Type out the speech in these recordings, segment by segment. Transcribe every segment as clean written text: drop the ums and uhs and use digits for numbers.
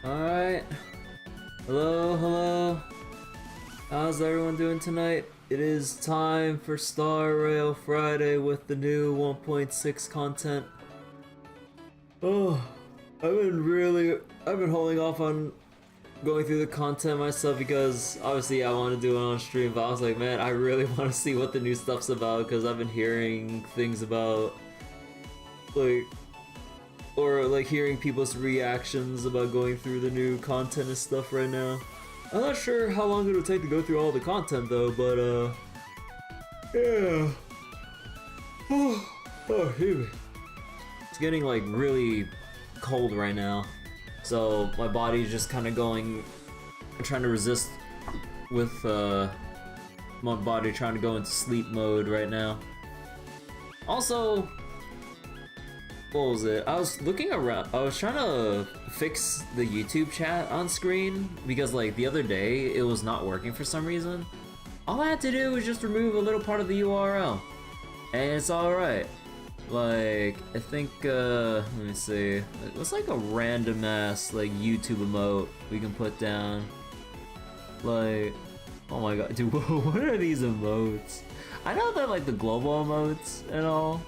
Alright. Hello. How's everyone doing tonight? It is time for Star Rail Friday with the new 1.6 content. Oh, I've been holding off on going through the content myself because obviously I want to do it on stream, but I was like, man, I really want to see what the new stuff's about because I've been hearing things about hearing people's reactions about going through the new content and stuff right now. I'm not sure how long it'll take to go through all the content though, but yeah. Oh, hey. It's getting like really cold right now, so my body's just kind of trying to resist with my body trying to go into sleep mode right now. Also, what was it? I was looking around. I was trying to fix the YouTube chat on screen because like the other day it was not working for some reason. All I had to do was just remove a little part of the URL and it's alright. Like, I think, let me see. What's like a random ass like YouTube emote we can put down? Like, oh my god, dude, what are these emotes? I know they're like the global emotes and all.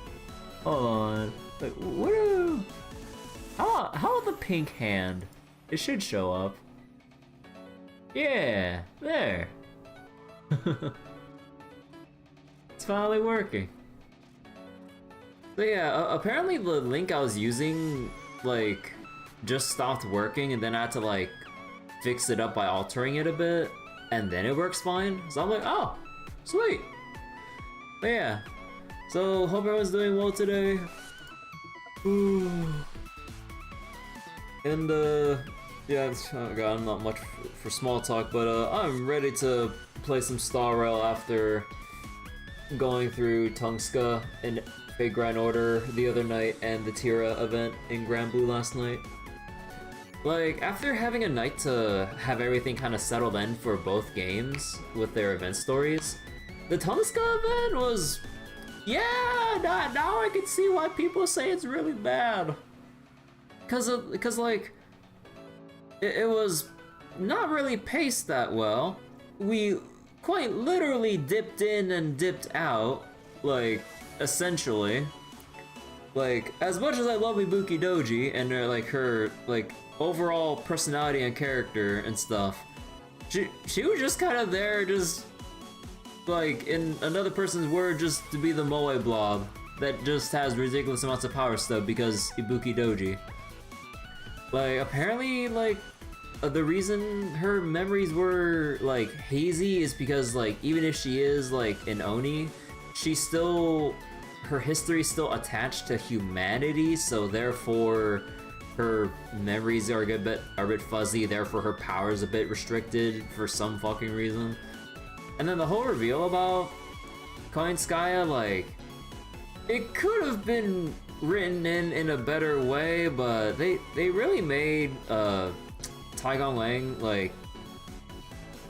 Hold on. Like, what are... How about the pink hand? It should show up. Yeah, there. It's finally working. So yeah, apparently the link I was using, like, just stopped working and then I had to, like, fix it up by altering it a bit, and then it works fine. So I'm like, oh, sweet. But yeah, so hope everyone's doing well today. Ooh. And yeah, oh god, I'm not much for small talk, but I'm ready to play some Star Rail after going through Tungska in Fate Grand Order the other night and the Tira event in Grand Blue last night. Like, after having a night to have everything kind of settled in for both games with their event stories, the Tungska event was... Yeah, now I can see why people say it's really bad. Cause like, it was not really paced that well. We quite literally dipped in and dipped out, like, essentially. Like, as much as I love Ibuki Doji and her overall personality and character and stuff, she was just kind of there, just like, in another person's word, just to be the moe blob that just has ridiculous amounts of power stuff because Ibuki Doji. Like, apparently, like, the reason her memories were, like, hazy is because, like, even if she is, like, an Oni, her history is still attached to humanity, so therefore her memories are a bit fuzzy, therefore her power is a bit restricted for some fucking reason. And then the whole reveal about Koinskaya, like, it could have been written in a better way, but they really made Taigong Wang, like,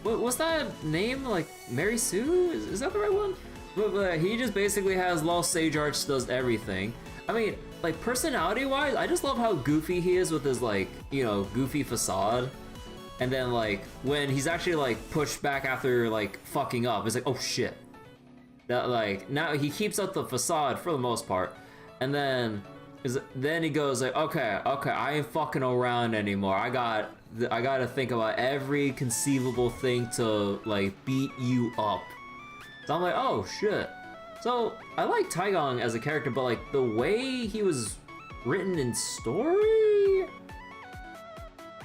what's that name? Like, Mary Sue? Is that the right one? But he just basically has Lost Sage Arch, does everything. I mean, like, personality-wise, I just love how goofy he is with his, like, you know, goofy facade. And then, like, when he's actually, like, pushed back after, like, fucking up, it's like, oh shit. That, like, now he keeps up the facade for the most part. And then he goes, like, okay, I ain't fucking around anymore. I gotta think about every conceivable thing to, like, beat you up. So I'm like, oh shit. So, I like Taigong as a character, but, like, the way he was written in story...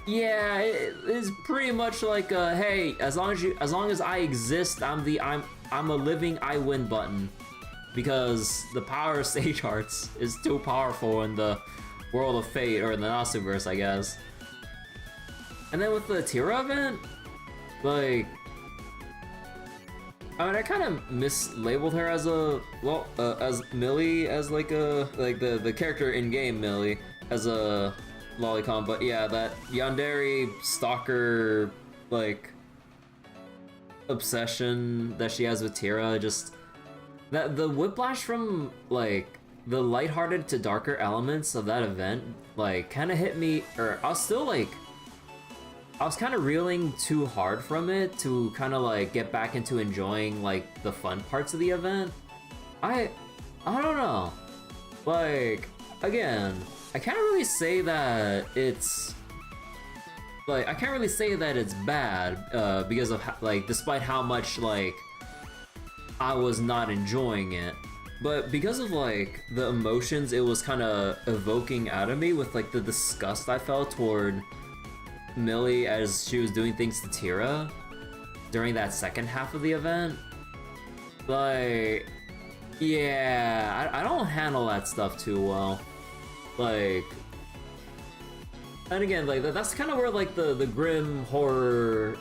Yeah, it is pretty much like a, hey, as long as I exist, I'm a living I win button. Because the power of Sage Hearts is too powerful in the world of Fate, or in the Nasuverse, I guess. And then with the Tira event, like, I mean, I kind of mislabeled her as as Millie, as like the character in-game Millie, as a lolicon, but yeah, that yandere stalker, like, obsession that she has with Tira, just, that the whiplash from, like, the lighthearted to darker elements of that event, like, kind of hit me, or I was still, like, I was kind of reeling too hard from it to kind of like get back into enjoying like the fun parts of the event. I don't know. Like, again, I can't really say that it's like I can't really say that it's bad because of like despite how much like I was not enjoying it, but because of like the emotions it was kind of evoking out of me with like the disgust I felt toward Millie as she was doing things to Tira during that second half of the event. Like, yeah, I don't handle that stuff too well. Like, and again, like that's kind of where like the grim horror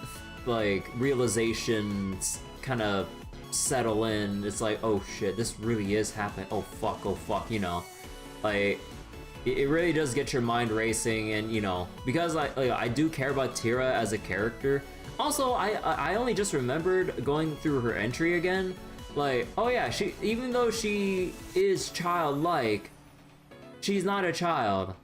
like realizations kind of settle in. It's like, oh shit, this really is happening. Oh fuck, you know, like it really does get your mind racing, and you know, because I do care about Tira as a character. Also, I only just remembered going through her entry again. Like, oh yeah, she, even though she is childlike, she's not a child,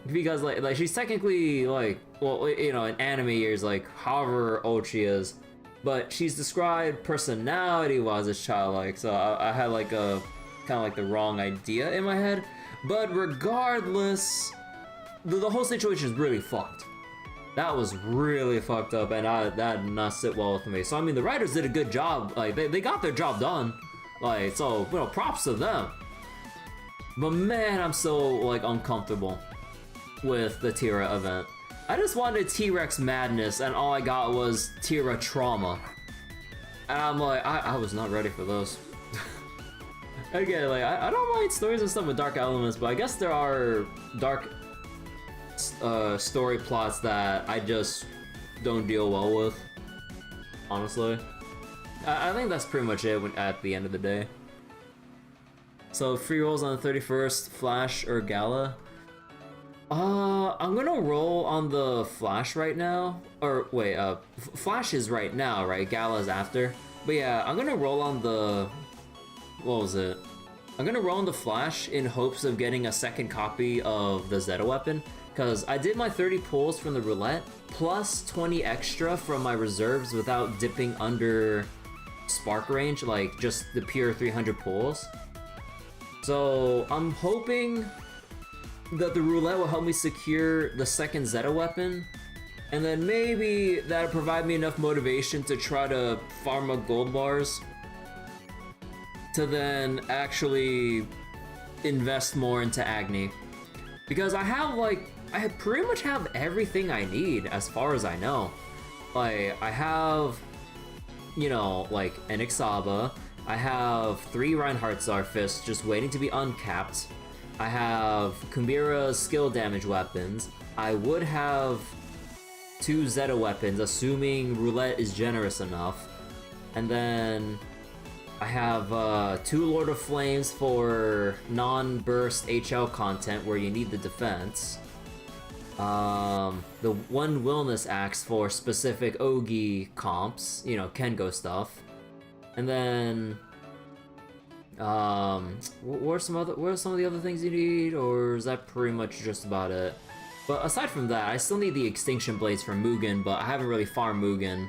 because like she's technically like, well, you know, in anime years, like however old she is, but she's described personality-wise as childlike. So I had like a kind of like the wrong idea in my head. But regardless, the whole situation is really fucked. That was really fucked up, and that did not sit well with me. So I mean, the writers did a good job. Like they got their job done. Like, so, you know, props to them. But man, I'm so like uncomfortable with the Tira event. I just wanted T-Rex madness, and all I got was Tira trauma. And I'm like, I was not ready for those. Again, like, I don't mind stories and stuff with dark elements, but I guess there are dark story plots that I just don't deal well with, honestly. I think that's pretty much it at the end of the day. So, free rolls on the 31st, Flash or Gala? I'm gonna roll on the Flash right now. Or, wait, Flash is right now, right? Gala's after. But yeah, I'm gonna roll on the... What was it? I'm gonna roll on the Flash in hopes of getting a second copy of the Zeta weapon, because I did my 30 pulls from the roulette, plus 20 extra from my reserves without dipping under spark range, like just the pure 300 pulls. So I'm hoping that the roulette will help me secure the second Zeta weapon, and then maybe that'll provide me enough motivation to try to farm up gold bars to then actually invest more into Agni. Because I pretty much have everything I need as far as I know. Like, I have, you know, like an Ixaba, I have 3 Reinhardt Zarfists just waiting to be uncapped, I have Kumbira's skill damage weapons, I would have 2 Zeta weapons, assuming roulette is generous enough, and then I have 2 Lord of Flames for non-burst HL content where you need the defense. The 1 Willness Axe for specific Ogi comps, you know, Kengo stuff. And then, what are some of the other things you need, or is that pretty much just about it? But aside from that, I still need the Extinction Blades from Mugen, but I haven't really farmed Mugen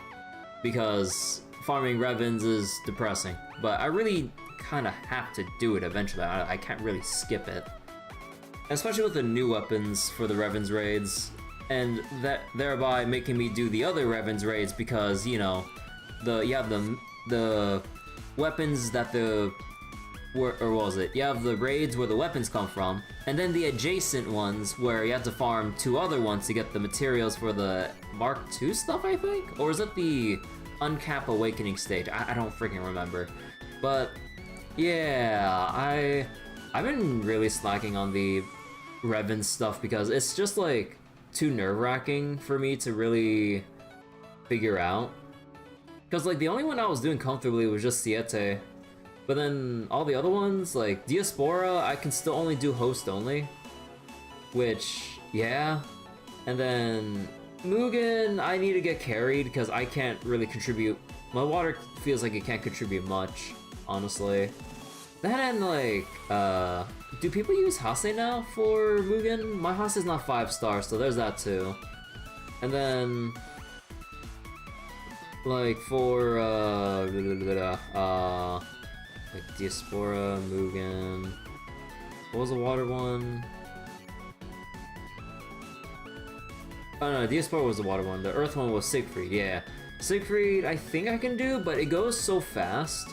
because farming Revens is depressing. But I really kind of have to do it eventually. I can't really skip it. Especially with the new weapons for the Revens raids, and that thereby making me do the other Revens raids because, you know, you have the weapons that or what was it? You have the raids where the weapons come from, and then the adjacent ones where you have to farm 2 other ones to get the materials for the Mark II stuff, I think? Or is it the Uncap Awakening stage? I don't freaking remember. But yeah, I've been really slacking on the Revan stuff because it's just like too nerve-wracking for me to really figure out. Because like the only one I was doing comfortably was just Siete, but then all the other ones, like Diaspora, I can still only do host only, which yeah, and then Mugen, I need to get carried because I can't really contribute. My water feels like it can't contribute much, honestly. Then, like, do people use Hase now for Mugen? My Hase is not 5 stars, so there's that too. And then, like, for, like, Diaspora, Mugen... What was the water one? Oh no, Diaspora was the water one. The earth one was Siegfried, yeah. Siegfried, I think I can do, but it goes so fast,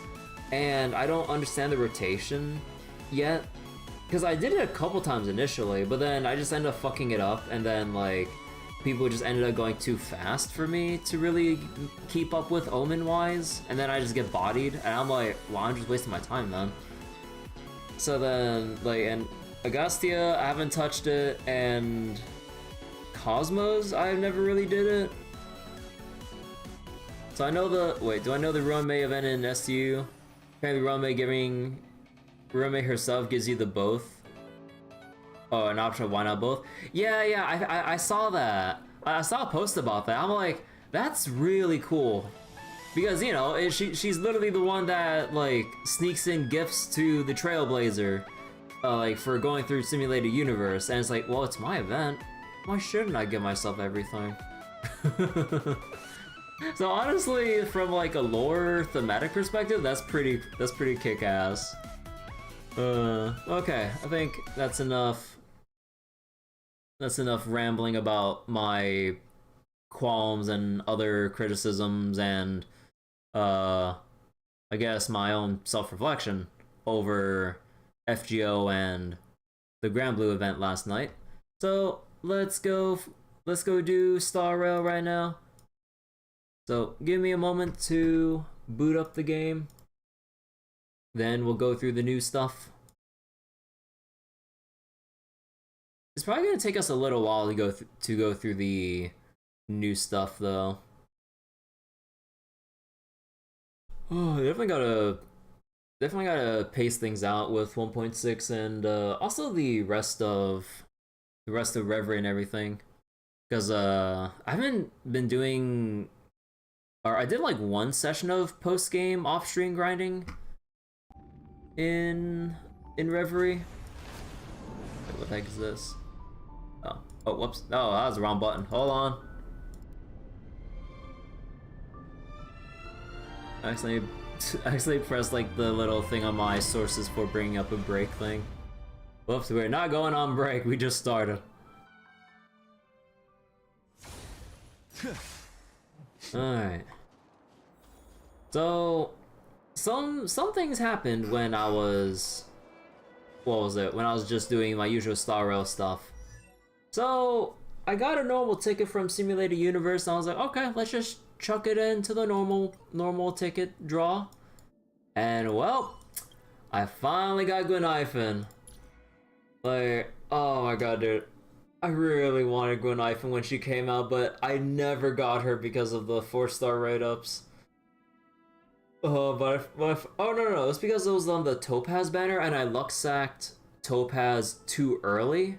and I don't understand the rotation yet. Because I did it a couple times initially, but then I just ended up fucking it up, and then, like, people just ended up going too fast for me to really keep up with Omen-wise, and then I just get bodied, and I'm like, well, I'm just wasting my time then. So then, like, and Agastya, I haven't touched it, and Cosmos, I never really did it. So I know the, wait, do I know the Ruanmei event in SU? Apparently Ruanmei herself gives you the both. Oh, an option of why not both? Yeah, I saw that. I saw a post about that. I'm like, that's really cool. Because, you know, she's literally the one that, like, sneaks in gifts to the Trailblazer, like, for going through Simulated Universe. And it's like, well, it's my event. Why shouldn't I give myself everything? So honestly, from, like, a lore thematic perspective, that's pretty kick-ass. Okay, I think that's enough. That's enough rambling about my qualms and other criticisms and, I guess my own self-reflection over FGO and the Grand Blue event last night. So let's go do Star Rail right now. So give me a moment to boot up the game. Then we'll go through the new stuff. It's probably gonna take us a little while to go through the new stuff, though. Oh, definitely gotta pace things out with 1.6 and also the rest of Reverie and everything, because I haven't been doing, or I did like one session of post game off stream grinding in Reverie. Wait, what the heck is this? Oh, whoops. Oh, that was the wrong button. Hold on. I actually pressed like the little thing on my sources for bringing up a break thing. Whoops, we're not going on break. We just started. Alright. So, some things happened when I was... What was it? When I was just doing my usual Star Rail stuff. So, I got a normal ticket from Simulated Universe, and I was like, okay, let's just chuck it into the normal ticket draw. And, well, I finally got Gwenaifen. Like, oh my god, dude. I really wanted Gwenaifen when she came out, but I never got her because of the 4-star write-ups. Oh, but oh no, it's because it was on the Topaz banner, and I luck-sacked Topaz too early.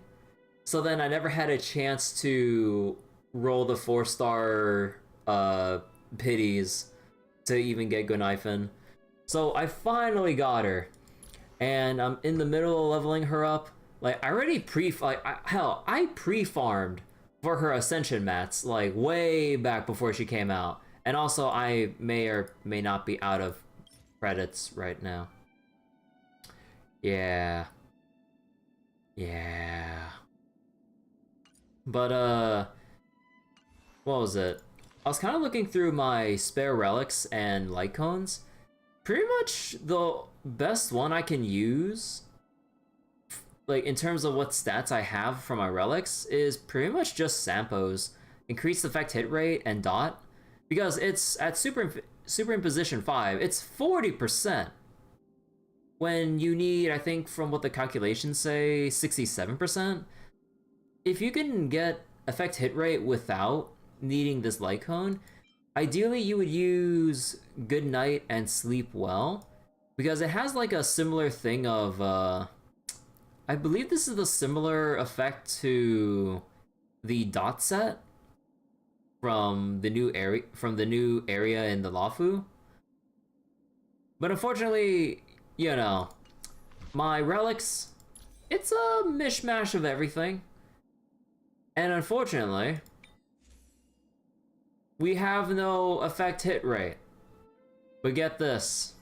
So then I never had a chance to roll the 4-star pities to even get Gwenaifen. So I finally got her, and I'm in the middle of leveling her up. Like, I already I pre-farmed for her Ascension mats, like, way back before she came out. And also, I may or may not be out of credits right now. Yeah. But, what was it? I was kind of looking through my spare relics and light cones. Pretty much the best one I can use, like, in terms of what stats I have from my relics, is pretty much just Sampo's. Increased effect hit rate and dot. Because it's at Superimposition 5, it's 40%. When you need, I think from what the calculations say, 67%. If you can get effect hit rate without needing this light cone, ideally you would use Good Night and Sleep Well, because it has like a similar thing of, I believe this is the similar effect to the dot set from the new area in the Lafu. But unfortunately, you know, my relics, it's a mishmash of everything. And unfortunately, we have no effect hit rate. But get this.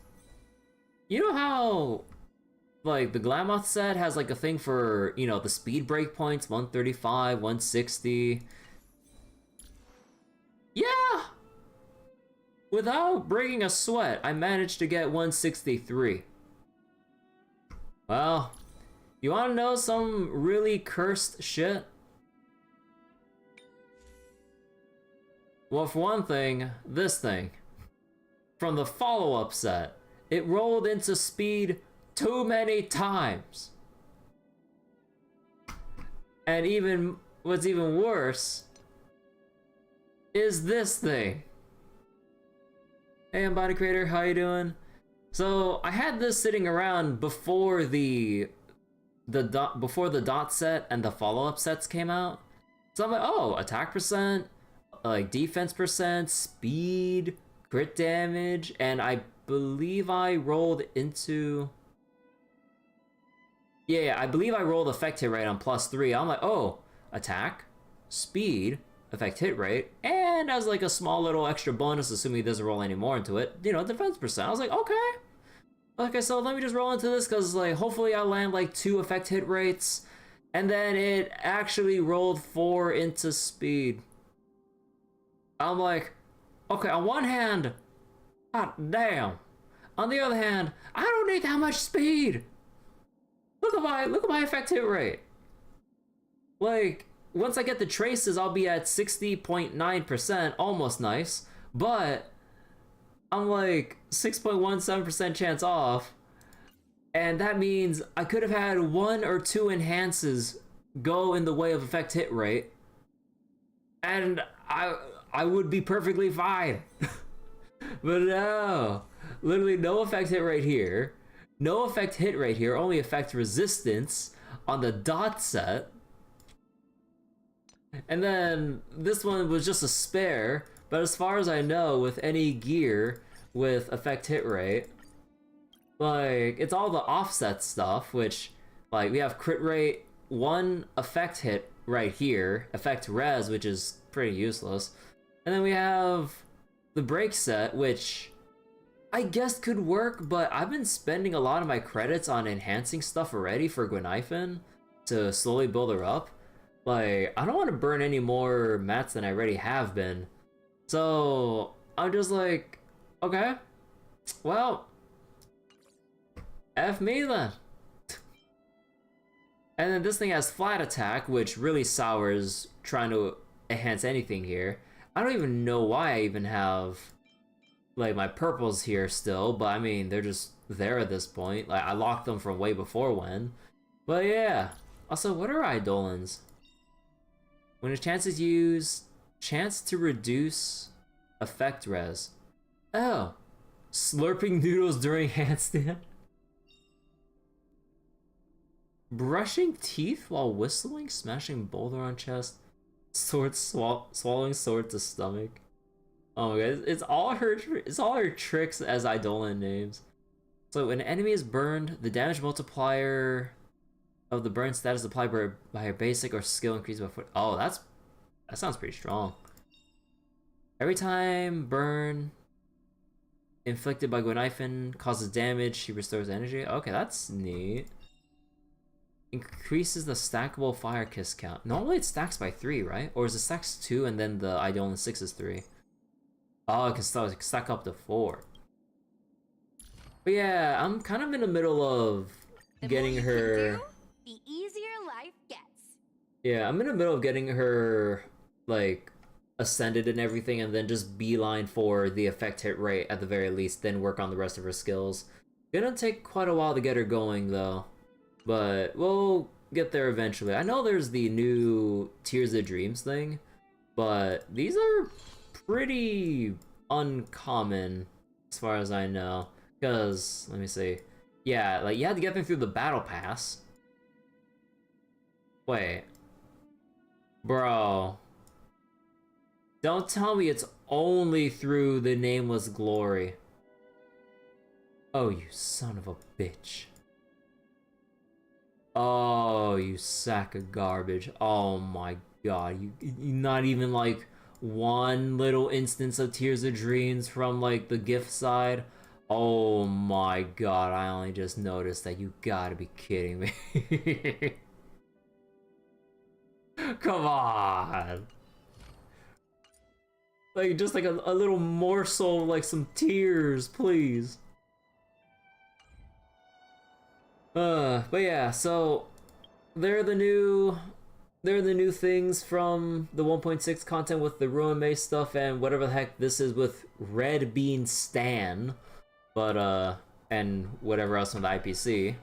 You know how, like, the Glamoth set has, like, a thing for, you know, the speed breakpoints, 135, 160. Yeah! Without breaking a sweat, I managed to get 163. Well, you wanna know some really cursed shit? Well, for one thing, this thing. From the follow-up set, it rolled into speed too many times. And even, what's even worse, is this thing. Hey, Embody Creator, how you doing? So, I had this sitting around before the dot set and the follow-up sets came out. So I'm like, oh, attack percent, like defense percent, speed, crit damage, and I believe I rolled into... Yeah, I believe I rolled effect hit rate on +3. I'm like, oh, attack, speed, effect hit rate, and as like a small little extra bonus, assuming he doesn't roll any more into it, you know, defense percent. I was like, okay. Okay, so let me just roll into this, because like hopefully I'll land like 2 effect hit rates, and then it actually rolled 4 into speed. I'm like, okay, on one hand, god damn. On the other hand, I don't need that much speed. Look at my effect hit rate. Like, once I get the traces, I'll be at 60.9%, almost nice, but I'm like 6.17% chance off, and that means I could have had 1 or 2 enhances go in the way of effect hit rate, and I would be perfectly fine. But no, literally no effect hit rate here, no effect hit rate here, only effect resistance on the dot set. And then this one was just a spare, but as far as I know, with any gear with effect hit rate, like, it's all the offset stuff, which, like, we have crit rate, 1 effect hit right here, effect res, which is pretty useless, and then we have the break set, which I guess could work, but I've been spending a lot of my credits on enhancing stuff already for Gwenhyphen to slowly build her up. Like, I don't want to burn any more mats than I already have been. So, I'm just like, okay, well, F me then. And then this thing has flat attack, which really sours trying to enhance anything here. I don't even know why I even have, like, my purples here still, but I mean, they're just there at this point. Like, I locked them from way before when. But yeah. Also, what are Eidolons? When a chance is used, chance to reduce effect res. Oh. Slurping noodles during handstand? Brushing teeth while whistling, smashing boulder on chest, sword swallowing sword to stomach. Oh my god, it's all her tricks as Eidolon names. So when an enemy is burned, the damage multiplier of the burn status applied by her basic or skill increases by foot. Oh, that sounds pretty strong. Every time burn inflicted by Gwenhyphen causes damage, she restores energy. Okay, that's neat. Increases the stackable fire kiss count. Normally it stacks by 3, right? Or is it stacks 2 and then the Eidolon 6 is 3? Oh, it can stack up to 4. But yeah, I'm kind of in the middle of getting her... The easier life gets. Yeah, I'm in the middle of getting her, like, ascended and everything, and then just beeline for the effect hit rate at the very least, then work on the rest of her skills. Gonna take quite a while to get her going, though. But we'll get there eventually. I know there's the new Tears of Dreams thing, but these are pretty uncommon as far as I know. Because, let me see. Yeah, like, you had to get them through the battle pass. Wait. Bro. Don't tell me it's only through the Nameless Glory. Oh, you son of a bitch. Oh, you sack of garbage. Oh my god. You not even like one little instance of Tears of Dreams from like the gift side. Oh my god, I only just noticed that. You gotta be kidding me. Come on. Like, just like a little morsel, like some tears, please. But yeah, so they're the new things from the 1.6 content with the Ruin Maze stuff and whatever the heck this is with Red Bean Stan. But and whatever else from the IPC.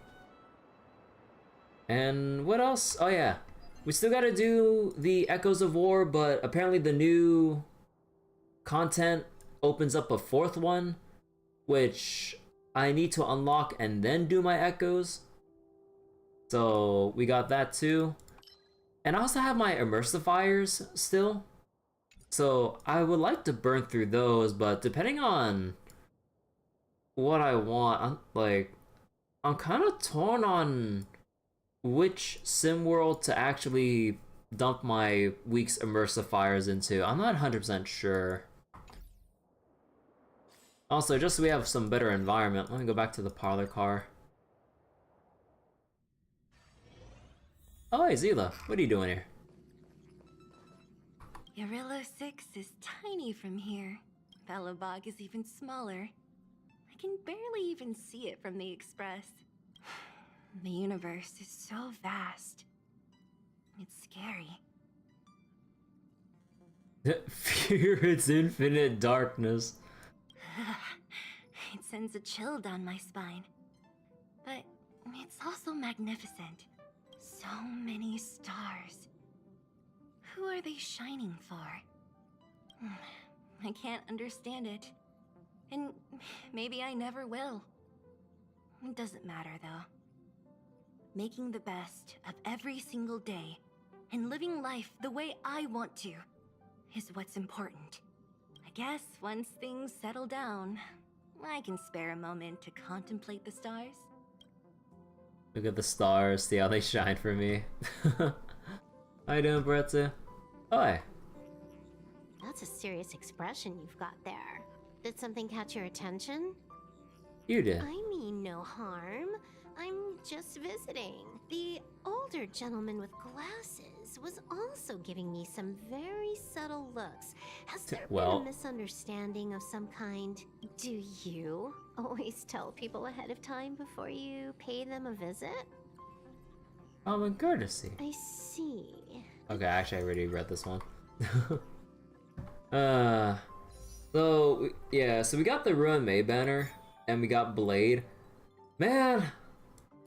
And what else? Oh yeah. We still gotta do the Echoes of War, but apparently the new content opens up a fourth one, which I need to unlock and then do my Echoes. So we got that too. And I also have my Immersifiers still. So I would like to burn through those, but depending on what I want, I'm kind of torn on which sim world to actually dump my week's Immersifiers into. I'm not 100% sure. Also, just so we have some better environment, let me go back to the parlor car. Oh, hey, Zila, what are you doing here? Yarillo 6 is tiny from here. Belobog is even smaller. I can barely even see it from the Express. The universe is so vast. It's scary. Fear its infinite darkness. It sends a chill down my spine. But it's also magnificent. So many stars. Who are they shining for? I can't understand it. And maybe I never will. It doesn't matter though. Making the best of every single day and living life the way I want to is what's important. I guess once things settle down, I can spare a moment to contemplate the stars. Look at the stars, see how they shine for me. How you doing, Bretza? Hi. That's a serious expression you've got there. Did something catch your attention? You did. I mean no harm. I'm just visiting. The older gentleman with glasses was also giving me some very subtle looks. Has there been a misunderstanding of some kind? Do you always tell people ahead of time before you pay them a visit? Common courtesy. I see. Okay, actually I already read this one. So we got the Ruin May banner, and we got Blade. Man,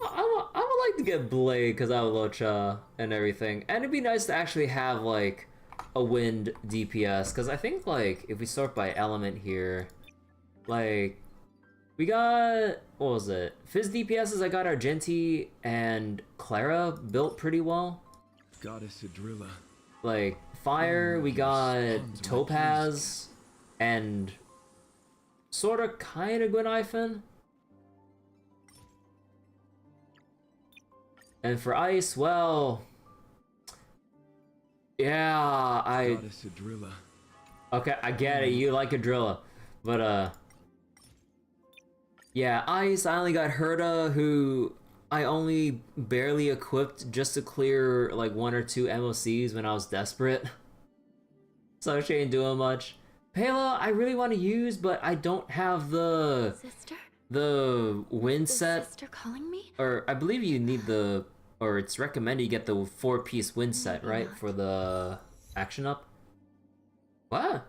I would like to get Blade because I have Locha and everything, and it'd be nice to actually have like a wind DPS, because I think like if we sort by element here, like we got, what was it? Fizz DPSs, I got Argenti and Clara built pretty well. Goddess Adrilla. Like fire, we got Topaz and sorta kinda Gwenhyphen. And for ice, well, yeah, Goddess Adrilla. Okay, I get it, you like Adrilla. But yeah, ice, I only got Herda, who I only barely equipped just to clear like 1 or 2 MOCs when I was desperate. So she ain't doing much. Pela, I really want to use, but I don't have the wind set. Is sister calling me? Or I believe you need or it's recommended you get the 4-piece wind set, right? For the action up. What?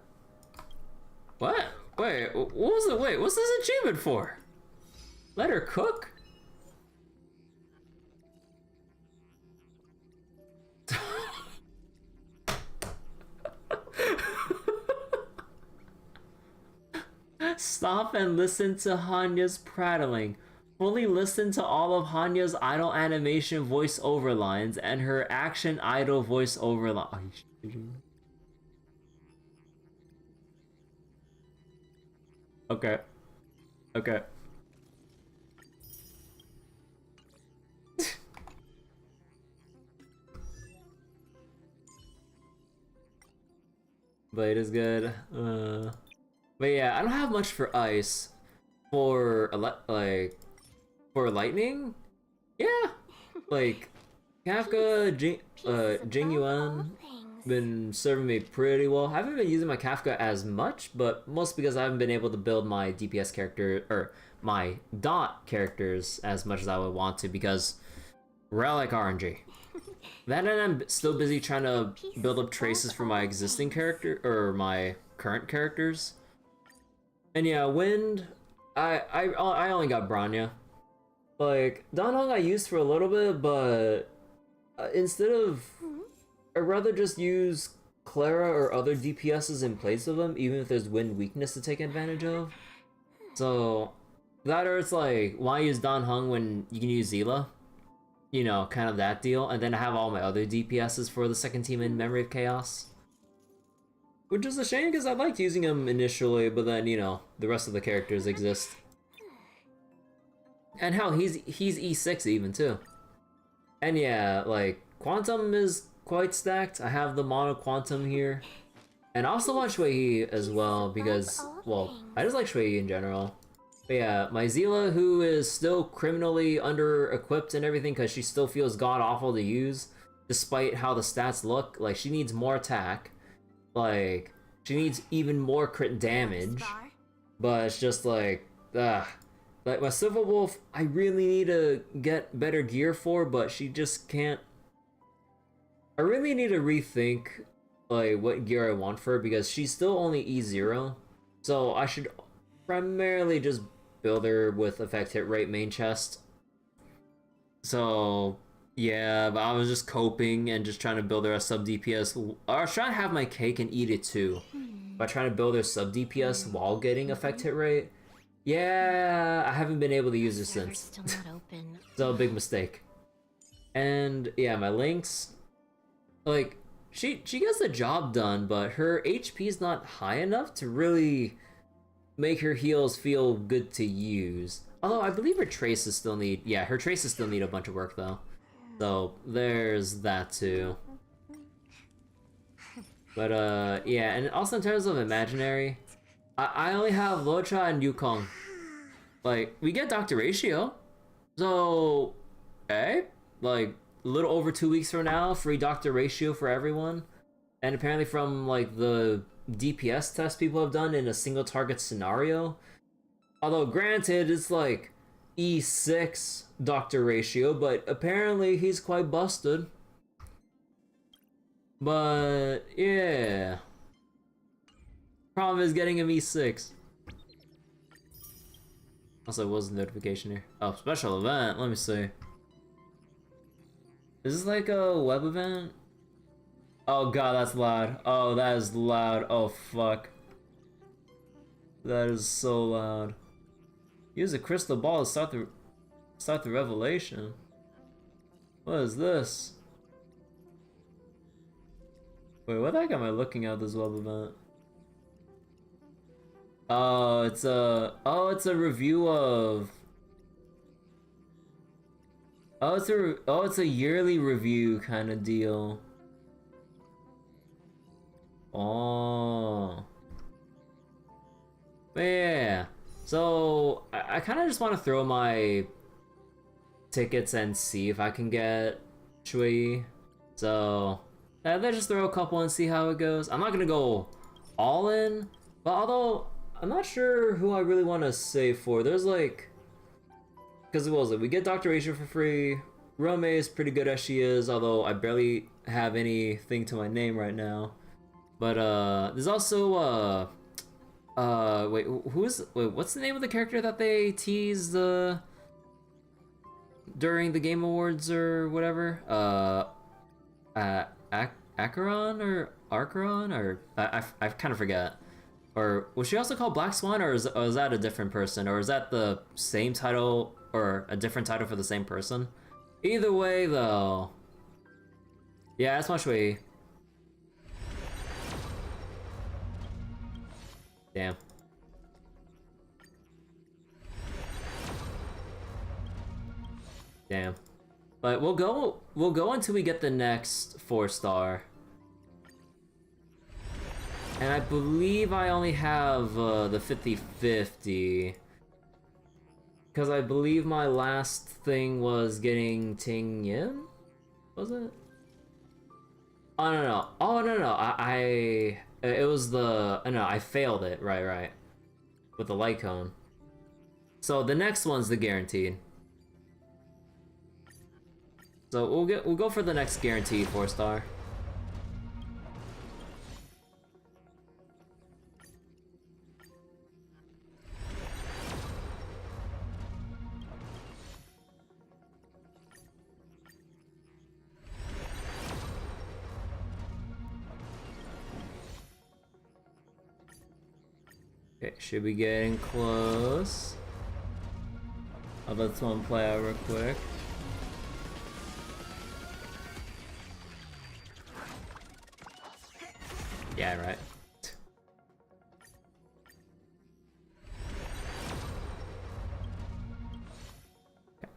What? Wait, what's this achievement for? Let her cook? Stop and listen to Hanya's prattling. Fully listen to all of Hanya's idle animation voice-over lines and her action idle voice-over lines. Are you shitting me? Okay. Okay. Blade is good. But yeah, I don't have much for ice. For for lightning, yeah, like Kafka, Jing Yuan been serving me pretty well. I haven't been using my Kafka as much, but mostly because I haven't been able to build my DPS character or my dot characters as much as I would want to because relic RNG. That and I'm still busy trying to build up traces for my existing character or my current characters. And yeah, wind. I only got Branya. Like, Dan Heng I used for a little bit, but instead of... I'd rather just use Clara or other DPSs in place of them, even if there's wind weakness to take advantage of. So, that or it's like, why use Dan Heng when you can use Zila? You know, kind of that deal. And then I have all my other DPSs for the second team in Memory of Chaos. Which is a shame because I liked using him initially, but then, you know, the rest of the characters exist. And hell, he's E6 even too. And yeah, like, Quantum is quite stacked. I have the Mono Quantum here. And I also want Xueyi as well because, well, I just like Xueyi in general. But yeah, my Zila, who is still criminally under-equipped and everything because she still feels god-awful to use, despite how the stats look. Like, she needs more attack. Like, she needs even more crit damage, but it's just like, ugh. Like, my Civil Wolf, I really need to get better gear for, but she just can't... I really need to rethink, like, what gear I want for her, because she's still only E0, so I should primarily just build her with effect hit rate main chest. So... yeah, but I was just coping and just trying to build her a sub DPS. I was trying to have my cake and eat it too. By trying to build her sub DPS while getting effect hit rate. Yeah, I haven't been able to use her since. So big mistake. And yeah, my Lynx, like she gets the job done, but her HP is not high enough to really make her heals feel good to use. Although I believe her traces still need, yeah, her traces still need a bunch of work though. So there's that too. But yeah, and also in terms of imaginary, I only have Locha and Yukong. Like, we get Dr. Ratio. So, okay, like a little over 2 weeks from now, free Dr. Ratio for everyone. And apparently from like the DPS test people have done in a single target scenario. Although granted, it's like E6 Dr. Ratio, but apparently he's quite busted. But yeah, problem is getting him E6. Also, what was the notification here? Oh, special event. Let me see. Is this like a web event? Oh god, that's loud. Oh, that is loud. Oh fuck. That is so loud. Use a crystal ball to start the revelation. What is this? Wait, what the heck am I looking at this web event? Oh, it's a review of. Oh, it's a yearly review kind of deal. Oh. But yeah. So I kind of just want to throw my tickets and see if I can get Xueyi. So let's just throw a couple and see how it goes. I'm not gonna go all in, but although I'm not sure who I really want to save for. There's like, because what was it? We get Dr. Asia for free. Rome is pretty good as she is, although I barely have anything to my name right now. But there's also wait, what's the name of the character that they teased during the Game Awards or whatever? Acheron or Archeron, or I kind of forget. Or was she also called Black Swan, or is that a different person, or is that the same title or a different title for the same person? Either way, though, yeah, that's my Xueyi. Damn. Damn. But we'll go until we get the next 4-star. And I believe I only have the 50-50. Because I believe my last thing was getting Ting Yin? Was it? Oh, no. Oh, no. It was the... no, I failed it. Right. With the light cone. So the next one's the guaranteed. So we'll go for the next guaranteed 4-star. Okay, should be getting close. I'll let this one play out real quick. Yeah, right.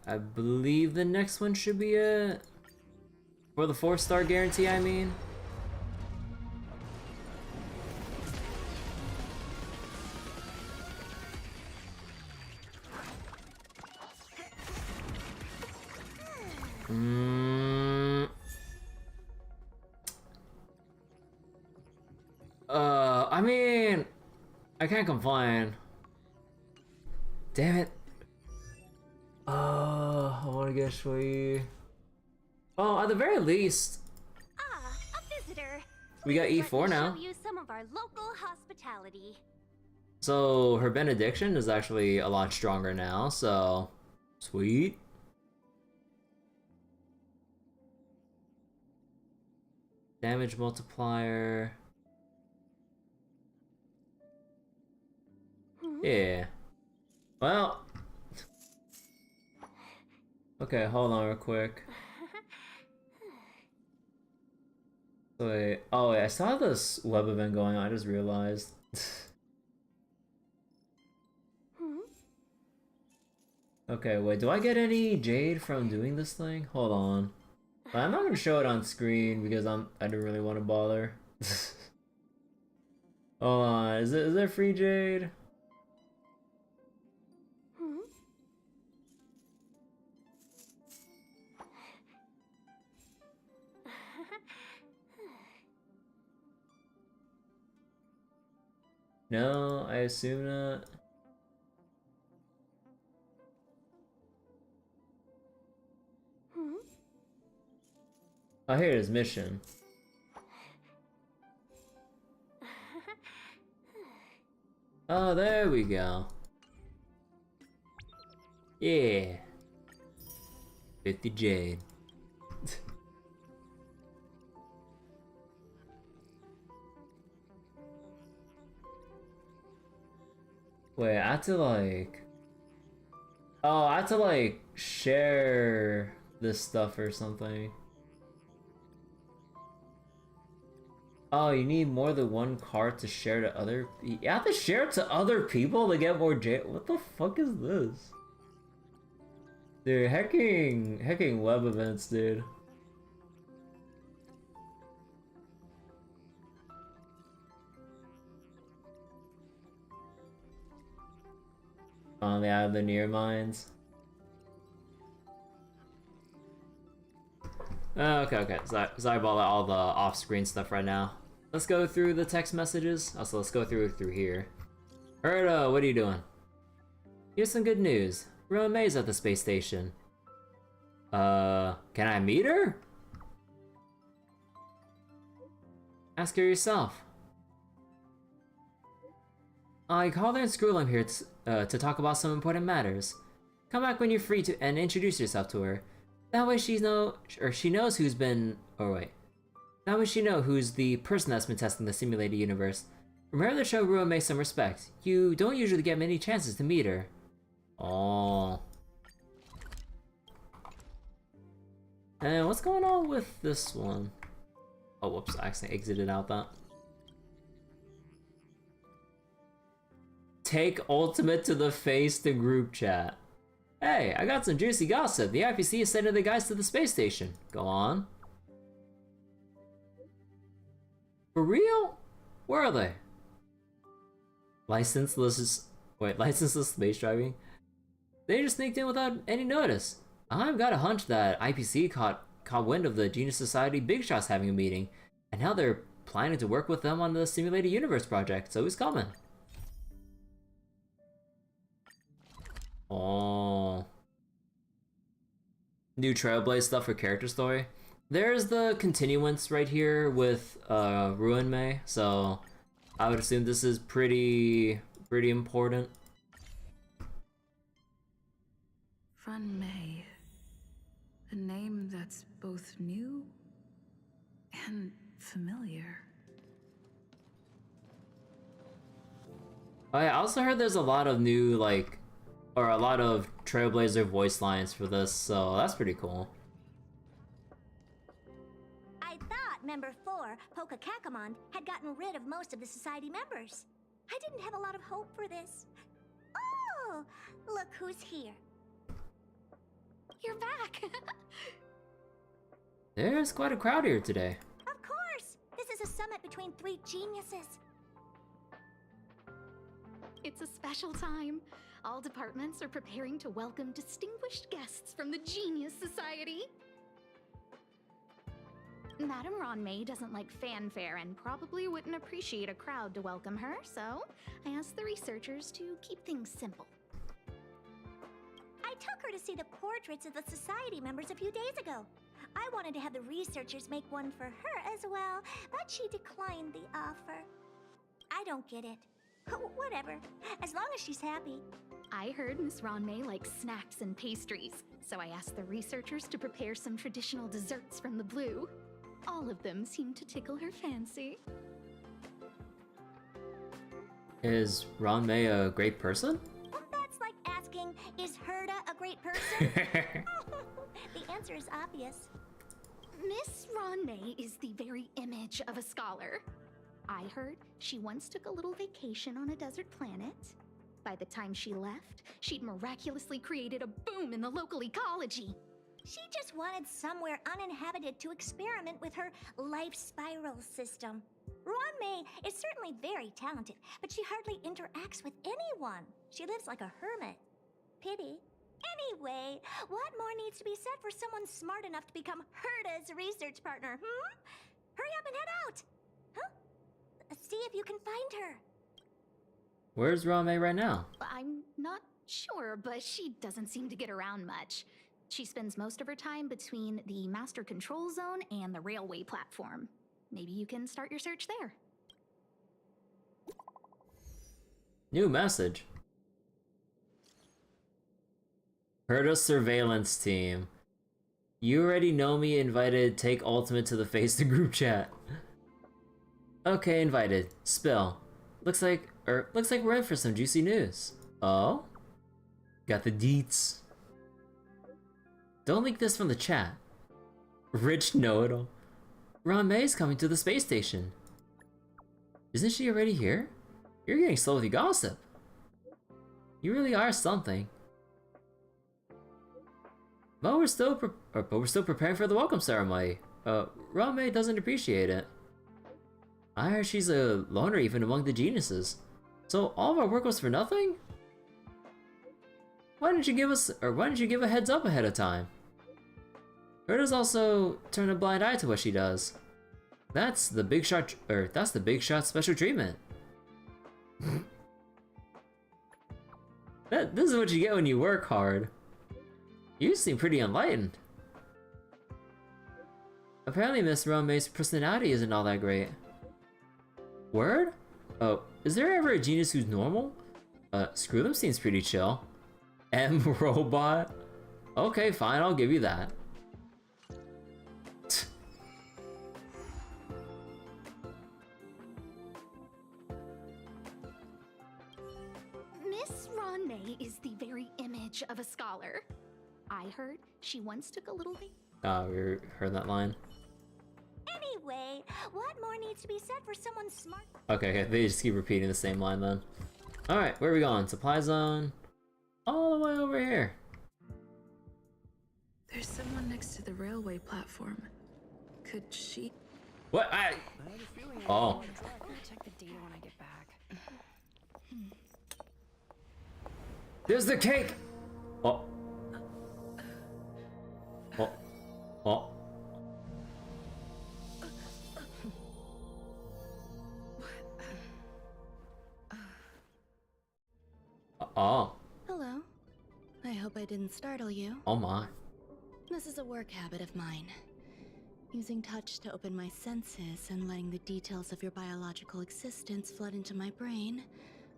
I believe the next one should be it. For the 4-star guarantee, I mean. I mean, I can't complain. Damn it. I want to get Xueyi. Oh, at the very least, A visitor. we got E4 now. Show you some of our local hospitality. So her benediction is actually a lot stronger now, so sweet. Damage multiplier. Yeah. Well. Okay, hold on real quick. Wait. Oh, wait, I saw this web event going on. I just realized. Okay, wait. Do I get any jade from doing this thing? Hold on. But I'm not gonna show it on screen because I didn't really want to bother. Hold on. Is there free jade? No, I assume not. Oh, here it is, mission. Oh, there we go. Yeah. 50 jade. Wait, I have to like... Oh, I have to like share this stuff or something. Oh, you need more than one card to share to other... You have to share it to other people to get more jade? What the fuck is this? Dude, hacking web events, dude. Oh, they have the near mines. Okay. Sorry about all the off-screen stuff right now. Let's go through the text messages. Also, let's go through here. Alright, what are you doing? Here's some good news. May's at the space station. Can I meet her? Ask her yourself. I called her in school. I'm here to talk about some important matters. Come back when you're free and introduce yourself to her. That way she knows who's been... Or wait. That way she knows who's the person that's been testing the simulated universe. Remember to show May some respect. You don't usually get many chances to meet her. Oh. And what's going on with this one? Oh, whoops, I accidentally exited out that. Take ultimate to the face to group chat. Hey, I got some juicy gossip. The IPC is sending the guys to the space station. Go on. For real? Where are they? Licenseless space driving? They just sneaked in without any notice. I've got a hunch that IPC caught wind of the Genius Society Big Shots having a meeting, and now they're planning to work with them on the Simulated Universe project, so who's coming? Oh. New Trailblaze stuff for character story. There's the continuance right here with Ruin May, so I would assume this is pretty important. Run May. A name that's both new and familiar. I also heard there's a lot of new, like, or a lot of Trailblazer voice lines for this, so that's pretty cool. I thought Member 4, Poka Kakamon, had gotten rid of most of the society members. I didn't have a lot of hope for this. Oh, look who's here. You're back! There's quite a crowd here today. Of course! This is a summit between 3 geniuses. It's a special time. All departments are preparing to welcome distinguished guests from the Genius Society. Madame Ronmei doesn't like fanfare and probably wouldn't appreciate a crowd to welcome her, so I asked the researchers to keep things simple. I took her to see the portraits of the society members a few days ago. I wanted to have the researchers make one for her as well, but she declined the offer. I don't get it. Whatever, as long as she's happy. I heard Miss Ronmei likes snacks and pastries, so I asked the researchers to prepare some traditional desserts from the blue. All of them seemed to tickle her fancy. Is Ronmei a great person? Well, that's like asking, is Herda a great person? The answer is obvious. Miss Ronmei is the very image of a scholar. I heard she once took a little vacation on a desert planet. By the time she left, she'd miraculously created a boom in the local ecology. She just wanted somewhere uninhabited to experiment with her life spiral system. Ronmei is certainly very talented, but she hardly interacts with anyone. She lives like a hermit. Pity. Anyway, what more needs to be said for someone smart enough to become Herda's research partner, Hurry up and head out! Huh? See if you can find her. Where's Ronmei right now? I'm not sure, but she doesn't seem to get around much. She spends most of her time between the Master Control Zone and the railway platform. Maybe you can start your search there. New message. Herda surveillance team. You already know me. Invited. Take ultimate to the face the group chat. Okay, invited. Spill. Looks like we're in for some juicy news. Oh? Got the deets. Don't leak this from the chat. Rich know-it-all. Ronmei's coming to the space station. Isn't she already here? You're getting slow with your gossip. You really are something. But we're still preparing for the welcome ceremony. Ronmei doesn't appreciate it. I heard she's a loner even among the geniuses. So all of our work was for nothing? Why didn't you give a heads up ahead of time? Herda's also turned a blind eye to what she does. That's the big shot special treatment. This is what you get when you work hard. You seem pretty enlightened. Apparently Miss Ronmei's personality isn't all that great. Word? Oh, is there ever a genius who's normal? Screw them seems pretty chill. M-Robot? Okay, fine, I'll give you that. Miss Ronmei is the very image of a scholar. I heard she once took a little Oh, we heard that line. Anyway, what more needs to be said for someone smart? Okay, they just keep repeating the same line then. Alright, where are we going? Supply zone? All the way over here. There's someone next to the railway platform. Could she... What? Oh. Check the data when I get back. There's the cake! Oh. Oh. Oh. Oh. Hello. I hope I didn't startle you. Oh my. This is a work habit of mine. Using touch to open my senses and letting the details of your biological existence flood into my brain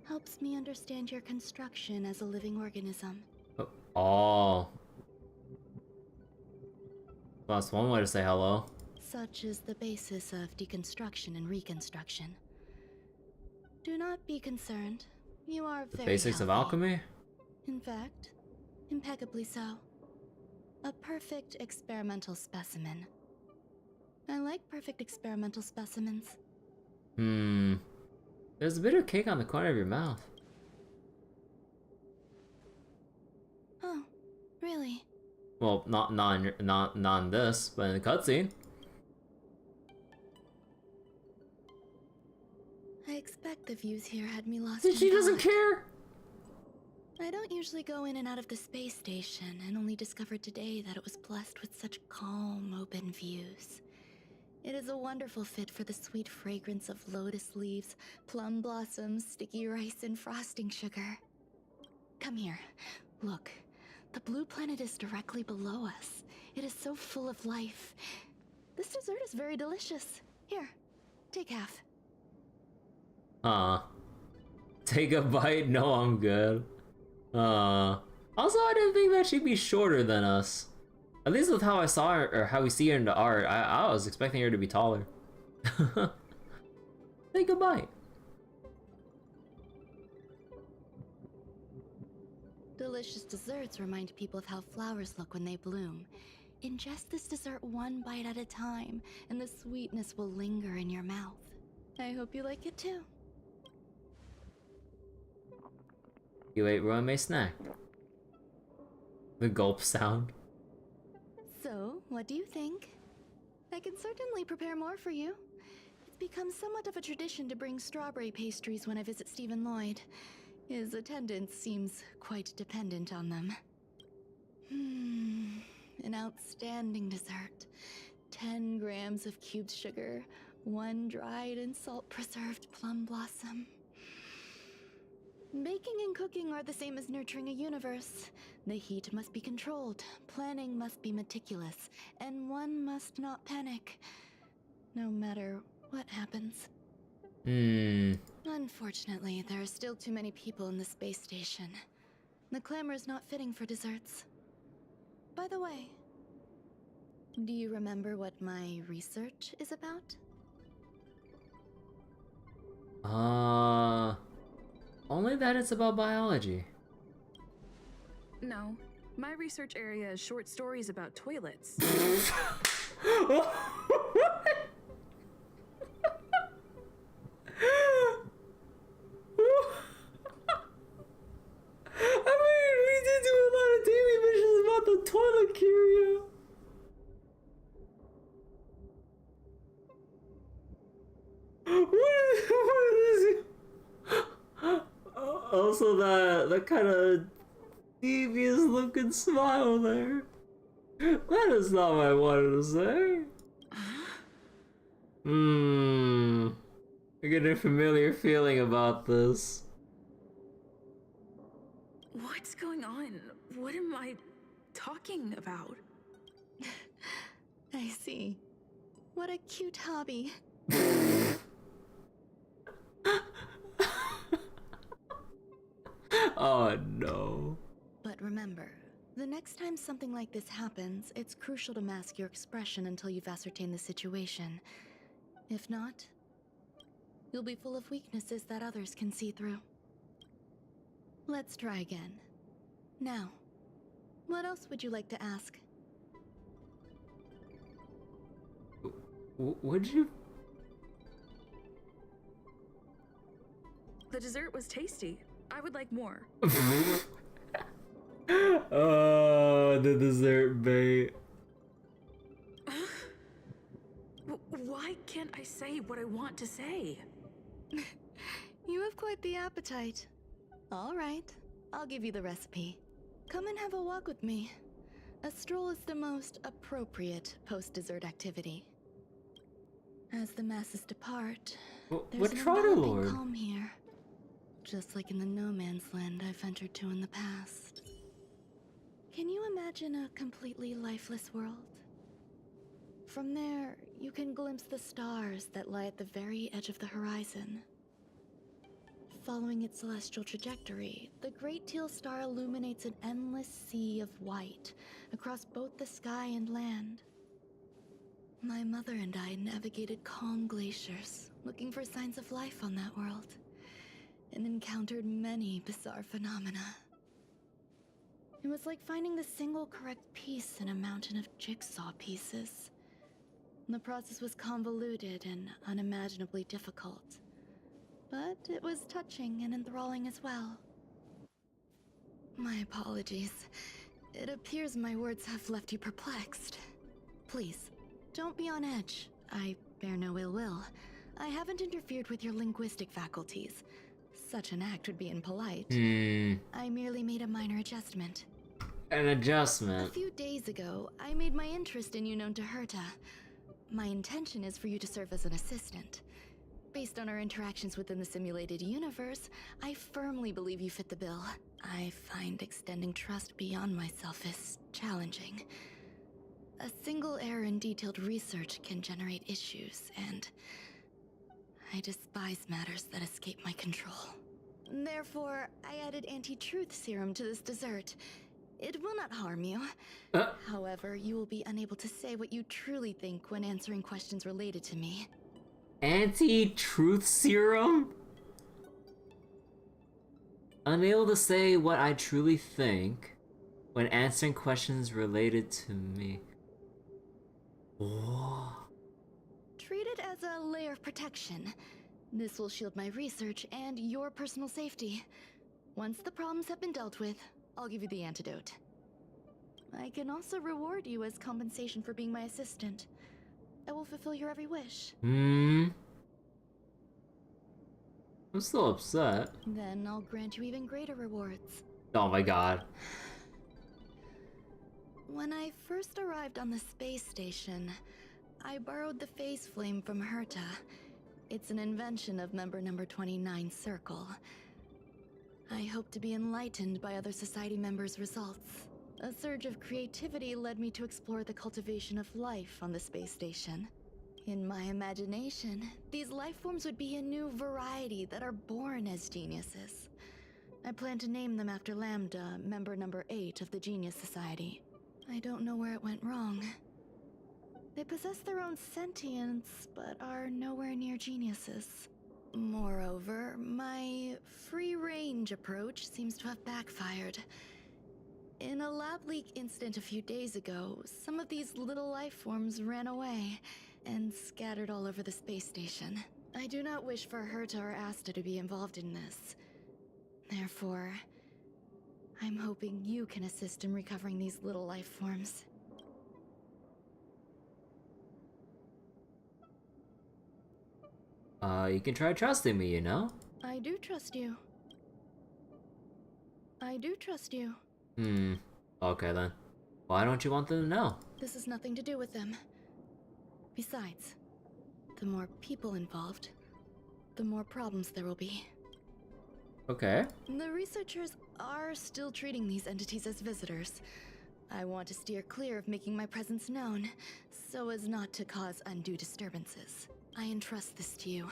helps me understand your construction as a living organism. Oh. That's one way to say hello. Such is the basis of deconstruction and reconstruction. Do not be concerned. You are very Basics of healthy. alchemy? In fact, impeccably so. A perfect experimental specimen. I like perfect experimental specimens. There's a bit of cake on the corner of your mouth. Oh, really? Well, not in this, but in the cutscene. I expect the views here had me lost in She doesn't thought. care. I don't usually go in and out of the space station, and only discovered today that it was blessed with such calm, open views. It is a wonderful fit for the sweet fragrance of lotus leaves, plum blossoms, sticky rice, and frosting sugar. Come here. Look. The blue planet is directly below us. It is so full of life. This dessert is very delicious. Here, take half. Take a bite? No, I'm good. Also, I didn't think that she'd be shorter than us. At least with how I saw her, or how we see her in the art, I was expecting her to be taller. Take a bite. Delicious desserts remind people of how flowers look when they bloom. Ingest this dessert one bite at a time, and the sweetness will linger in your mouth. I hope you like it too. You ate Ruanmei's snack. The gulp sound. So, what do you think? I can certainly prepare more for you. It's become somewhat of a tradition to bring strawberry pastries when I visit Stephen Lloyd. His attendance seems quite dependent on them. An outstanding dessert. 10 grams of cubed sugar, 1 dried and salt-preserved plum blossom. Baking and cooking are the same as nurturing a universe. The heat must be controlled, planning must be meticulous, and one must not panic, no matter what happens. Unfortunately, there are still too many people in the space station. The clamor is not fitting for desserts. By the way, do you remember what my research is about? Only that it's about biology. No, my research area is short stories about toilets. I mean, we did do a lot of daily missions about the toilet curio. What is it? Also, that kind of devious looking smile there. That is not what I wanted to say. I get a familiar feeling about this. What's going on? What am I talking about? I see. What a cute hobby. Oh no. But remember, the next time something like this happens, it's crucial to mask your expression until you've ascertained the situation. If not, you'll be full of weaknesses that others can see through. Let's try again. Now, what else would you like to ask? Would you? The dessert was tasty. I would like more. Oh, the dessert bait. What? Why can't I say what I want to say? You have quite the appetite. All right, I'll give you the recipe. Come and have a walk with me. A stroll is the most appropriate post-dessert activity. As the masses depart, there's an enveloping calm here. Just like in the no man's land I've ventured to in the past. Can you imagine a completely lifeless world? From there, you can glimpse the stars that lie at the very edge of the horizon. Following its celestial trajectory, the Great Teal Star illuminates an endless sea of white across both the sky and land. My mother and I navigated calm glaciers, looking for signs of life on that world, and encountered many bizarre phenomena. It was like finding the single correct piece in a mountain of jigsaw pieces. The process was convoluted and unimaginably difficult, but it was touching and enthralling as well. My apologies. It appears my words have left you perplexed. Please, don't be on edge. I bear no ill will. I haven't interfered with your linguistic faculties. Such an act would be impolite. I merely made a minor adjustment. An adjustment? A few days ago, I made my interest in you known to Herta. My intention is for you to serve as an assistant. Based on our interactions within the simulated universe, I firmly believe you fit the bill. I find extending trust beyond myself is challenging. A single error in detailed research can generate issues, and I despise matters that escape my control. Therefore, I added anti-truth serum to this dessert. It will not harm you. However, you will be unable to say what you truly think when answering questions related to me. Anti-truth serum? Unable to say what I truly think when answering questions related to me. Whoa. Treat it as a layer of protection. This will shield my research and your personal safety. Once the problems have been dealt with, I'll give you the antidote. I can also reward you as compensation for being my assistant. I will fulfill your every wish. I'm still upset. Then I'll grant you even greater rewards. Oh my god. When I first arrived on the space station, I borrowed the phase flame from Herta. It's an invention of member number 29 Circle. I hope to be enlightened by other society members' results. A surge of creativity led me to explore the cultivation of life on the space station. In my imagination, these life forms would be a new variety that are born as geniuses. I plan to name them after Lambda, member number 8 of the Genius Society. I don't know where it went wrong. They possess their own sentience, but are nowhere near geniuses. Moreover, my free-range approach seems to have backfired. In a lab leak incident a few days ago, some of these little life forms ran away and scattered all over the space station. I do not wish for Herta or Asta to be involved in this. Therefore, I'm hoping you can assist in recovering these little life forms. You can try trusting me, you know? I do trust you. I do trust you. Okay then. Why don't you want them to know? This has nothing to do with them. Besides, the more people involved, the more problems there will be. Okay. The researchers are still treating these entities as visitors. I want to steer clear of making my presence known, so as not to cause undue disturbances. I entrust this to you.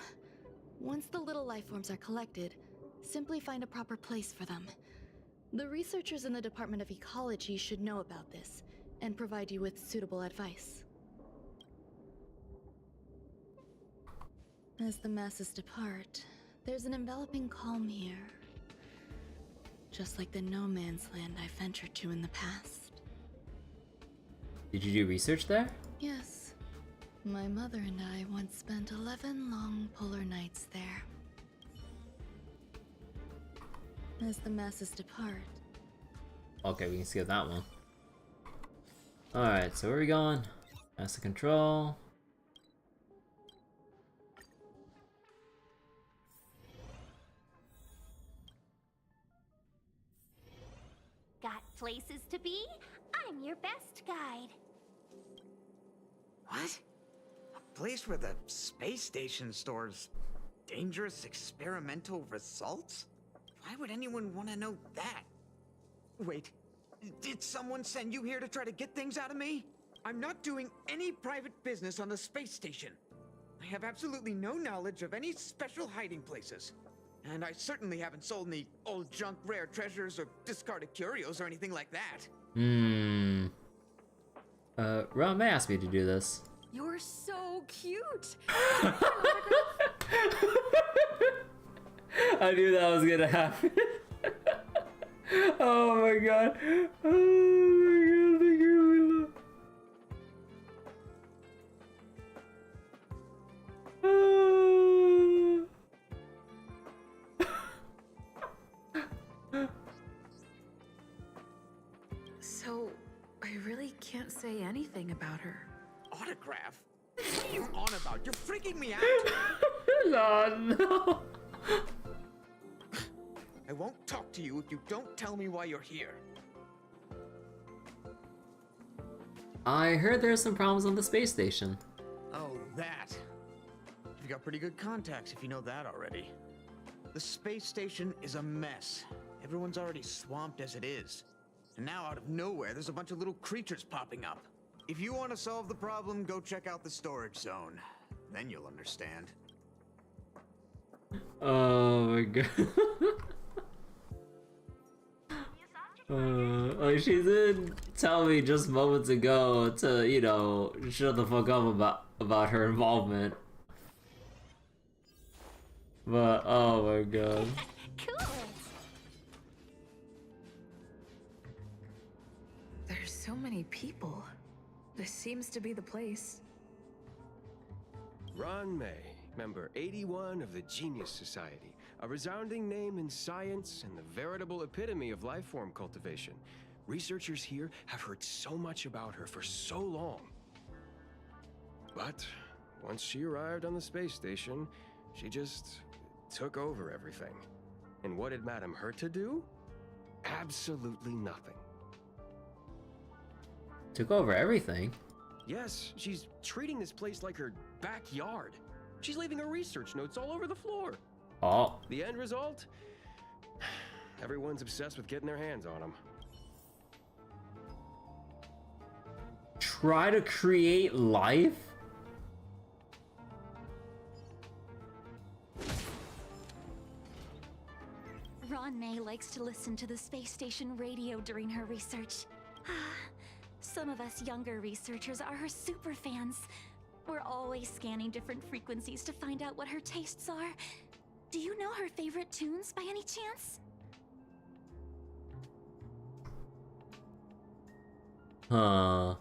Once the little life forms are collected, simply find a proper place for them. The researchers in the Department of Ecology should know about this, and provide you with suitable advice. As the masses depart, there's an enveloping calm here. Just like the no man's land I ventured to in the past. Did you do research there? Yes. My mother and I once spent 11 long polar nights there. As the masses depart. Okay, we can skip that one. Alright, so where are we going? Master control. places to be. I'm your best guide. What? A place where the space station stores dangerous experimental results? Why would anyone want to know that? Wait, did someone send you here to try to get things out of me? I'm not doing any private business on the space station. I have absolutely no knowledge of any special hiding places. And I certainly haven't sold any old junk rare treasures or discarded curios or anything like that. Ron may ask me to do this. You're so cute. I knew that was gonna happen. Oh my god. Oh my god, thank you, So, I really can't say anything about her. Autograph? What are you on about? You're freaking me out! No. I won't talk to you if you don't tell me why you're here. I heard there's some problems on the space station. Oh, that. You've got pretty good contacts if you know that already. The space station is a mess. Everyone's already swamped as it is. And now out of nowhere, there's a bunch of little creatures popping up. If you want to solve the problem, go check out the storage zone. Then you'll understand. Oh my god. Like she did tell me just moments ago to, you know, shut the fuck up about her involvement. But oh my god. Cool. There's so many people. This seems to be the place. Ron May, member 81 of the Genius Society, a resounding name in science and the veritable epitome of lifeform cultivation. Researchers here have heard so much about her for so long. But once she arrived on the space station, she just took over everything. And what did Madame hurt to do? Absolutely nothing. Took over everything? Yes, she's treating this place like her backyard. She's leaving her research notes all over the floor. Oh. The end result? Everyone's obsessed with getting their hands on them. Try to create life? Ron May likes to listen to the space station radio during her research. Some of us younger researchers are her super fans. We're always scanning different frequencies to find out what her tastes are. Do you know her favorite tunes by any chance? Huh.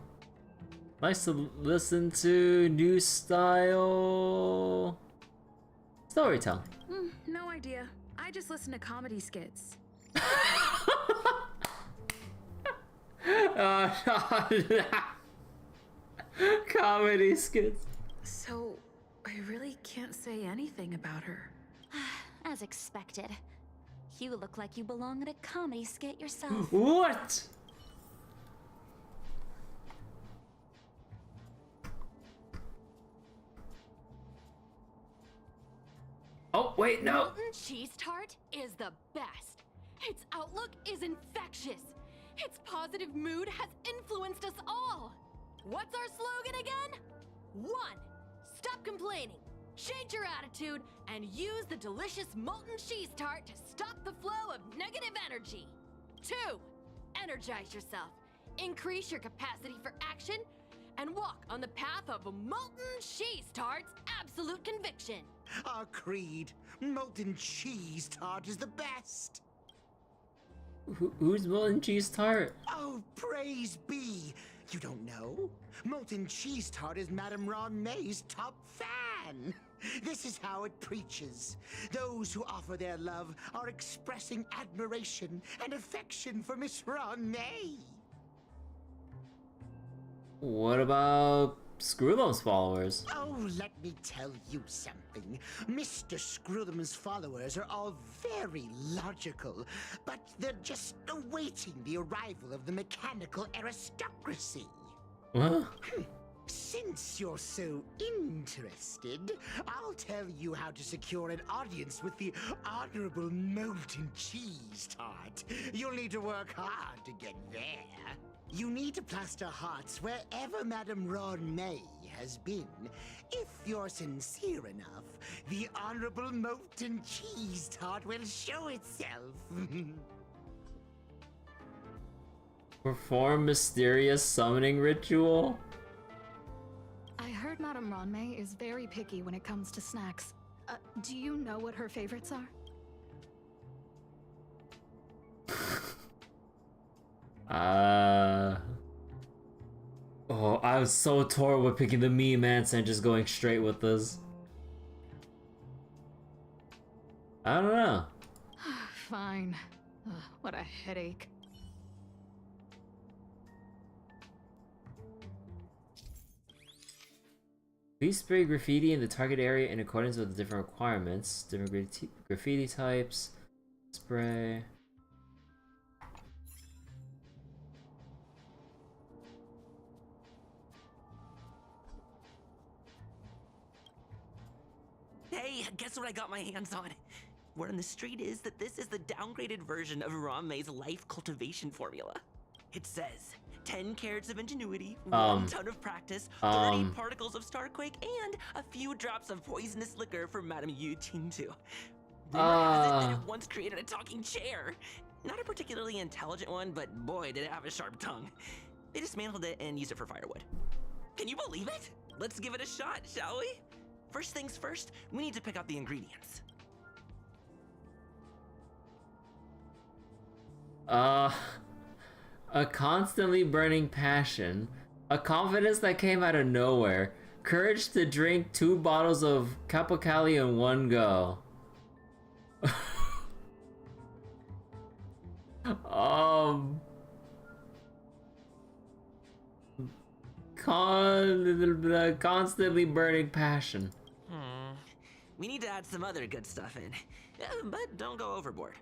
Nice to listen to new style storytelling. No idea. I just listen to comedy skits. Comedy skits. So, I really can't say anything about her. As expected. You look like you belong in a comedy skit yourself. What? Oh, wait, no. Molten cheese tart is the best. Its outlook is infectious. Its positive mood has influenced us all. What's our slogan again? 1. Stop complaining. Change your attitude and use the delicious molten cheese tart to stop the flow of negative energy. 2. Energize yourself. Increase your capacity for action and walk on the path of a molten cheese tart's absolute conviction. Our creed, molten cheese tart is the best. Who's molten cheese tart? Oh, praise be. You don't know? Molten cheese tart is Madame Ron May's top fan. This is how it preaches. Those who offer their love are expressing admiration and affection for Miss Ron May. What about Screwlum's followers. Oh, let me tell you something. Mr. Screwlum's followers are all very logical, but they're just awaiting the arrival of the mechanical aristocracy. What? Since you're so interested, I'll tell you how to secure an audience with the Honorable Molten Cheese Tart. You'll need to work hard to get there. You need to plaster hearts wherever Madame Ron May has been. If you're sincere enough, the Honorable Molten Cheese Tart will show itself. Perform mysterious summoning ritual? I heard Madame Ronmei is very picky when it comes to snacks. Do you know what her favorites are? Oh, I was so torn with picking the meme answer and just going straight with this. I don't know. Fine. What a headache. Please spray graffiti in the target area in accordance with the different requirements. Different graffiti types. Spray. Hey, guess what I got my hands on? Word on the street is that this is the downgraded version of Ranmei's life cultivation formula. It says 10 carats of ingenuity, 1 ton of practice, 30 particles of Starquake, and a few drops of poisonous liquor for Madame Yu Qingtu. Rumor has it that it once created a talking chair. Not a particularly intelligent one, but boy, did it have a sharp tongue. They dismantled it and used it for firewood. Can you believe it? Let's give it a shot, shall we? First things first, we need to pick out the ingredients. A constantly burning passion, a confidence that came out of nowhere, courage to drink 2 bottles of Capocali in one go. Constantly burning passion. We need to add some other good stuff in, but don't go overboard.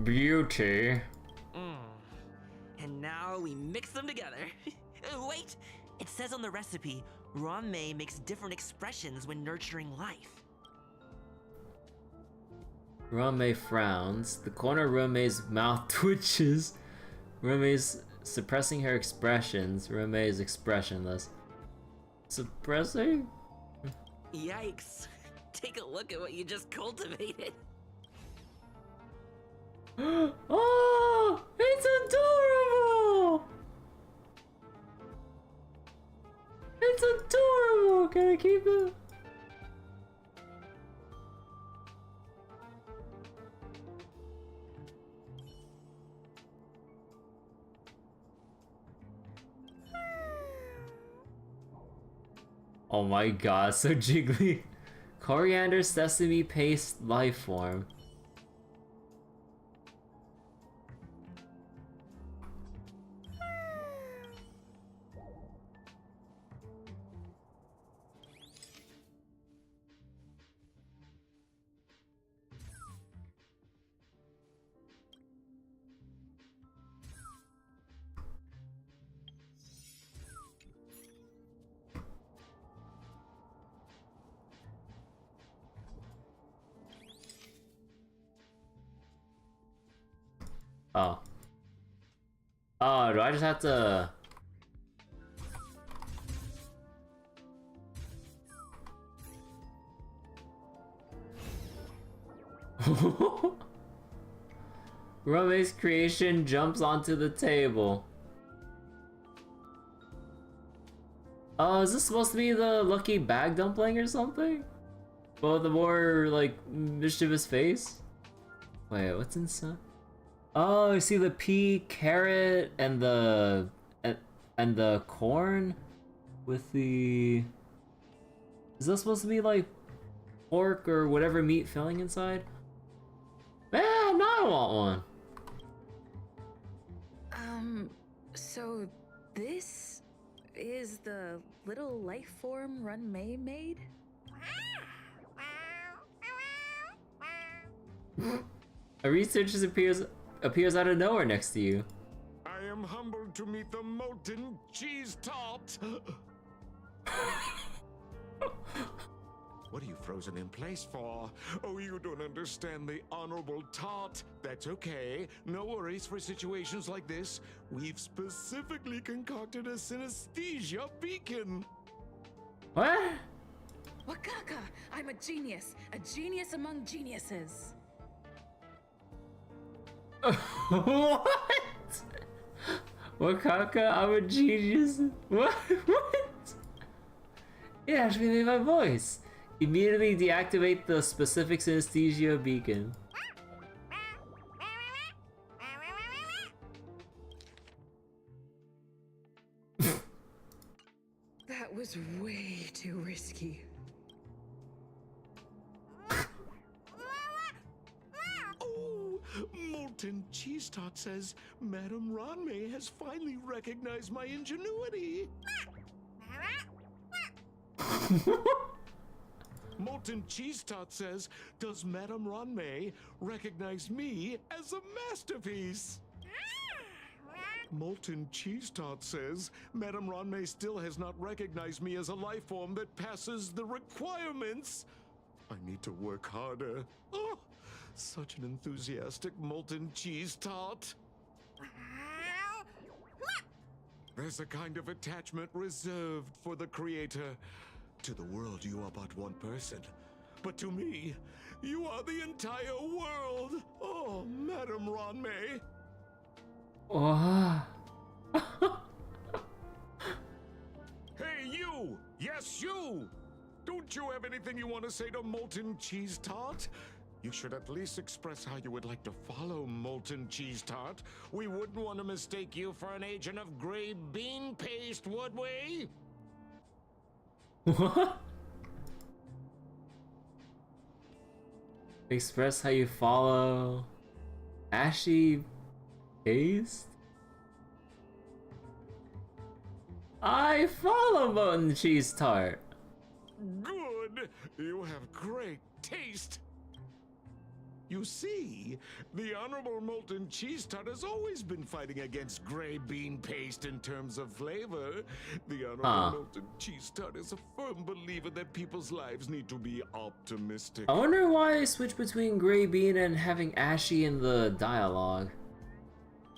Beauty. And now we mix them together. Wait! It says on the recipe, Ranmei makes different expressions when nurturing life. Ranmei frowns. The corner of Ranmei's mouth twitches. Ranmei's suppressing her expressions. Ranmei is expressionless. Suppressing? Yikes. Take a look at what you just cultivated. Oh, it's adorable! It's adorable! Can I keep it? Oh my god, so jiggly. Coriander sesame paste life form. Oh. Oh, do I just have to... Ranmei's creation jumps onto the table. Oh, is this supposed to be the lucky bag dumpling or something? But with a more, like, mischievous face? Wait, what's inside? Oh, I see the pea, carrot, and the corn with the... Is that supposed to be like pork or whatever meat filling inside? Man, now I want one. So this is the little life form Run May made? A researcher appears out of nowhere next to you. I am humbled to meet the molten cheese tart. What are you frozen in place for? Oh, you don't understand the honorable tart. That's okay. No worries for situations like this. We've specifically concocted a synesthesia beacon. What? Wakaka! I'm a genius among geniuses. What? Wakaka, I'm a genius. What? What? It actually made my voice. Immediately deactivate the specific synesthesia beacon. That was way too risky. Oh, molten cheese tart says Madame Ranmei has finally recognized my ingenuity. Molten cheese tart says, does Madame Ranmei recognize me as a masterpiece? Molten cheese tart says, Madame Ranmei still has not recognized me as a life form that passes the requirements. I need to work harder. Oh, such an enthusiastic molten cheese tart. There's a kind of attachment reserved for the creator. To the world, you are but one person. But to me, you are the entire world. Oh, Madame Ranmei. Oh. Hey, you! Yes, you! Don't you have anything you want to say to Molten Cheese Tart? You should at least express how you would like to follow Molten Cheese Tart. We wouldn't want to mistake you for an agent of gray bean paste, would we? What? Express how you follow ashy paste? I follow molten cheese tart. Good! You have great taste. You see, the Honorable Molten Cheese Tart has always been fighting against gray bean paste in terms of flavor. The Honorable Molten Cheese Tart is a firm believer that people's lives need to be optimistic. I wonder why they switched between gray bean and having ashy in the dialogue.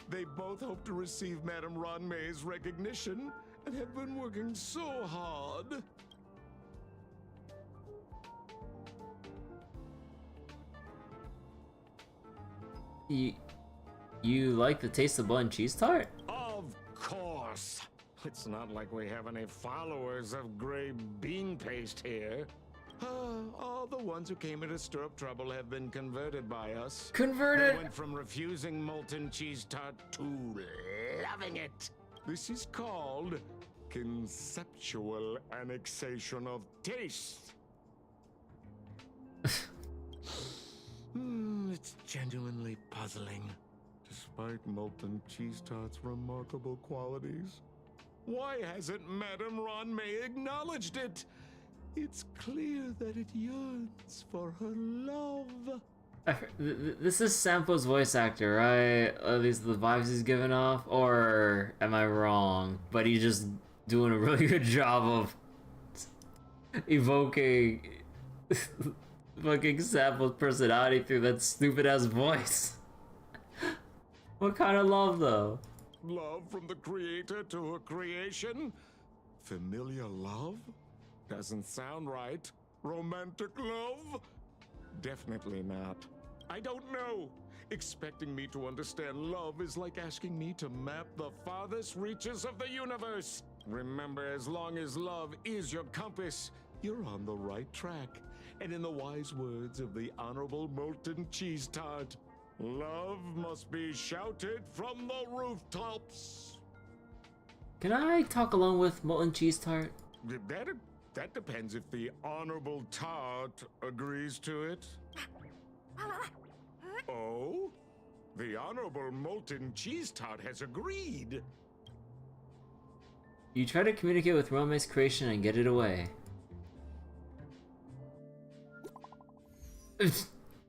They both hope to receive Madame Ranmei's recognition and have been working so hard. You like the taste of bun cheese tart? Of course. It's not like we have any followers of gray bean paste here. All the ones who came here to stir up trouble have been converted by us. Converted? They went from refusing molten cheese tart to loving it. This is called conceptual annexation of taste. It's genuinely puzzling. Despite Molten Cheese Tart's remarkable qualities, why hasn't Madame Ranmei acknowledged it? It's clear that it yearns for her love. This is Sampo's voice actor, right? At least the vibes he's giving off, or am I wrong? But he's just doing a really good job of evoking fucking Sampo's personality through that stupid ass voice. What kind of love though? Love from the creator to her creation? Familiar love? Doesn't sound right. Romantic love? Definitely not. I don't know. Expecting me to understand love is like asking me to map the farthest reaches of the universe. Remember, as long as love is your compass, you're on the right track. And in the wise words of the Honorable Molten Cheese Tart, love must be shouted from the rooftops. Can I talk along with Molten Cheese Tart? That depends if the Honorable Tart agrees to it. Oh? The Honorable Molten Cheese Tart has agreed. You try to communicate with Rome's creation and get it away.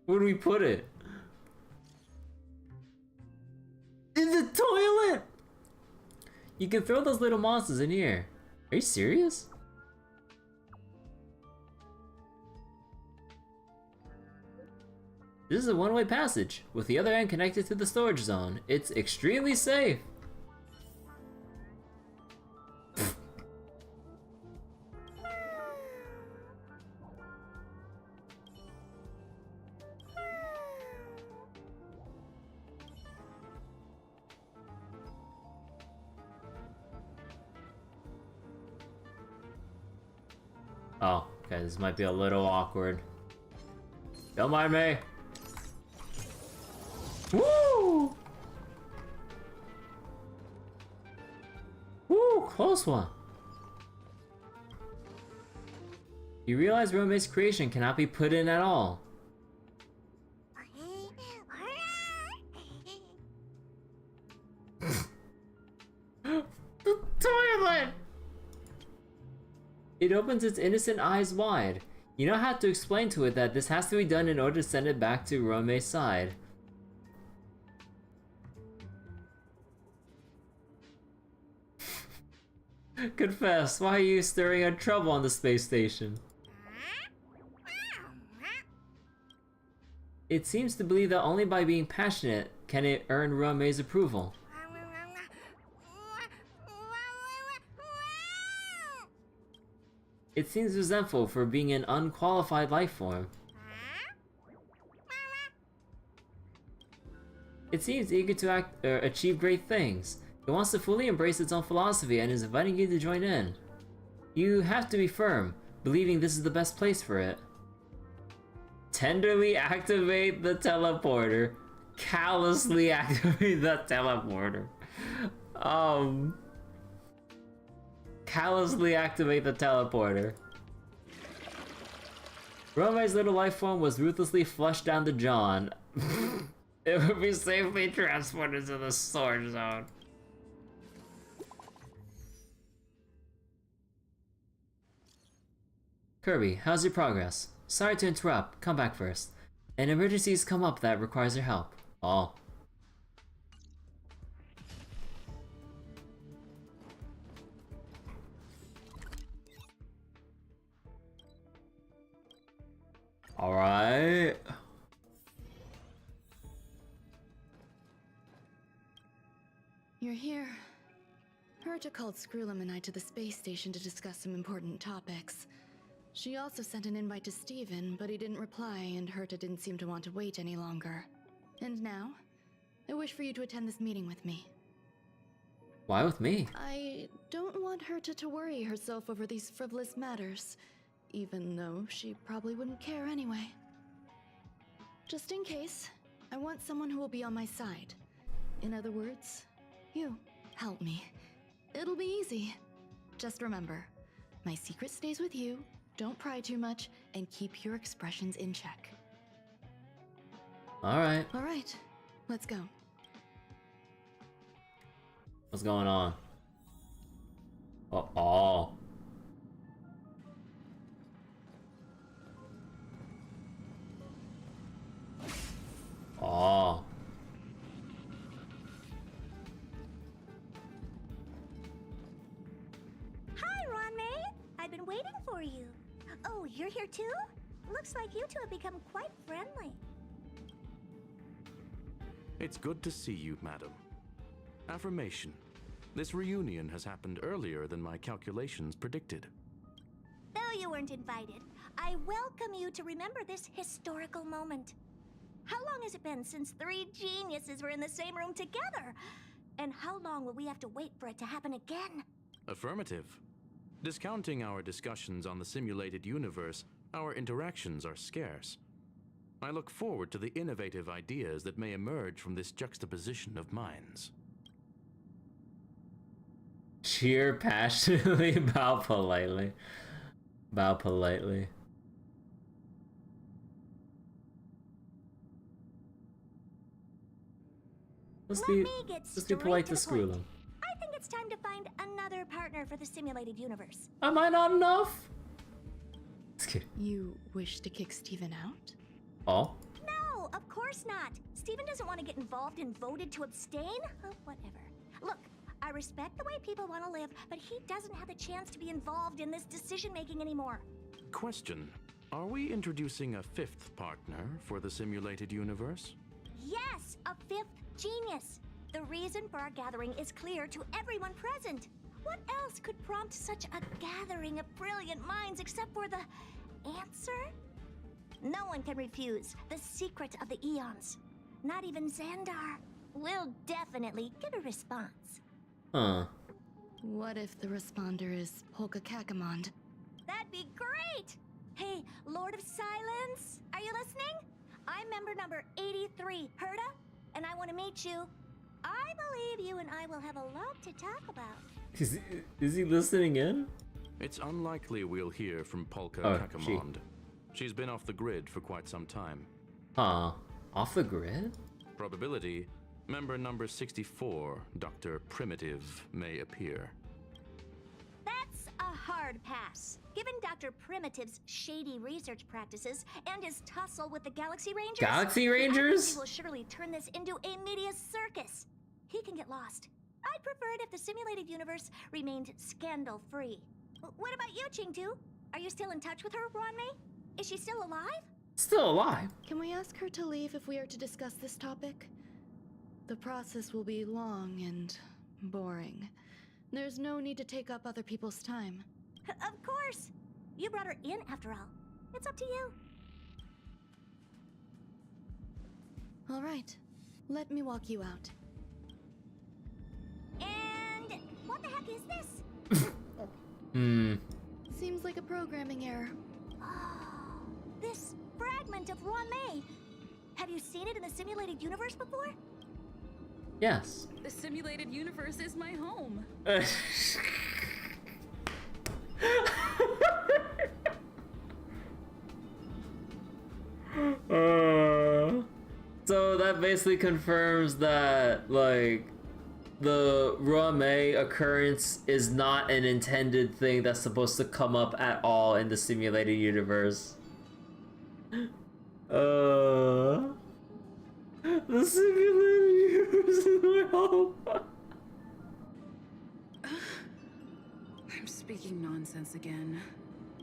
Where do we put it? In the toilet! You can throw those little monsters in here. Are you serious? This is a one-way passage, with the other end connected to the storage zone. It's extremely safe. Oh, okay, this might be a little awkward. Don't mind me. Woo! Woo, close one. You realize Rome's creation cannot be put in at all. The toilet! It opens its innocent eyes wide. You now have to explain to it that this has to be done in order to send it back to Rome's side. Confess, why are you stirring up trouble on the space station? It seems to believe that only by being passionate can it earn Rome's approval. It seems resentful for being an unqualified life form. It seems eager to achieve great things. It wants to fully embrace its own philosophy and is inviting you to join in. You have to be firm, believing this is the best place for it. Tenderly activate the teleporter. Callously activate the teleporter. Callously activate the teleporter. Rome's little life form was ruthlessly flushed down to John. It would be safely transported to the storage zone. Kirby, how's your progress? Sorry to interrupt, come back first. An emergency's come up that requires your help. Oh. Alright. You're here. Herta called Screwlum and I to the space station to discuss some important topics. She also sent an invite to Steven, but he didn't reply, and Herta didn't seem to want to wait any longer. And now, I wish for you to attend this meeting with me. Why with me? I don't want Herta to worry herself over these frivolous matters, even though she probably wouldn't care anyway. Just in case, I want someone who will be on my side. In other words, you. Help me. It'll be easy. Just remember, my secret stays with you, don't pry too much, and keep your expressions in check. Alright. Alright, let's go. What's going on? Oh. Oh. Hi, Ron-May! I've been waiting for you. Oh, you're here too? Looks like you two have become quite friendly. It's good to see you, madam. Affirmation. This reunion has happened earlier than my calculations predicted. Though you weren't invited, I welcome you to remember this historical moment. How long has it been since 3 geniuses were in the same room together? And how long will we have to wait for it to happen again? Affirmative. Discounting our discussions on the simulated universe, our interactions are scarce. I look forward to the innovative ideas that may emerge from this juxtaposition of minds. Cheer passionately, bow politely. Bow politely. Let's be polite to Screwlum. I think it's time to find another partner for the simulated universe. Am I not enough? Just kidding. You wish to kick Steven out? Oh? No, of course not. Steven doesn't want to get involved and voted to abstain. Oh, whatever. Look, I respect the way people want to live, but he doesn't have the chance to be involved in this decision-making anymore. Question. Are we introducing a fifth partner for the simulated universe? Yes, a fifth genius. The reason for our gathering is clear to everyone present. What else could prompt such a gathering of brilliant minds except for the answer? No one can refuse the secret of the eons. Not even Xandar. We'll definitely get a response. Huh. What if the responder is Polka Kakamond? That'd be great! Hey, Lord of Silence, are you listening? I'm member number 83, Herda, and I want to meet you. I believe you and I will have a lot to talk about. Is he listening in? It's unlikely we'll hear from Polka Kakamond. She's been off the grid for quite some time. Huh. Off the grid? Probability, member number 64, Dr. Primitive, may appear. That's a hard pass. Given Dr. Primitive's shady research practices and his tussle with the Galaxy Rangers, Galaxy Rangers? He will surely turn this into a media circus. He can get lost. I'd prefer it if the simulated universe remained scandal-free. What about you, Chingtu? Are you still in touch with her, Ronmei? Is she still alive? Still alive? Can we ask her to leave if we are to discuss this topic? The process will be long and boring. There's no need to take up other people's time. Of course! You brought her in after all. It's up to you. All right. Let me walk you out. And what the heck is this? Seems like a programming error. Oh, this fragment of Ronmei. Have you seen it in the simulated universe before? Yes. The simulated universe is my home. So that basically confirms that, like, the Ronmei occurrence is not an intended thing that's supposed to come up at all in the simulated universe. The simulated universe is my home. I'm speaking nonsense again.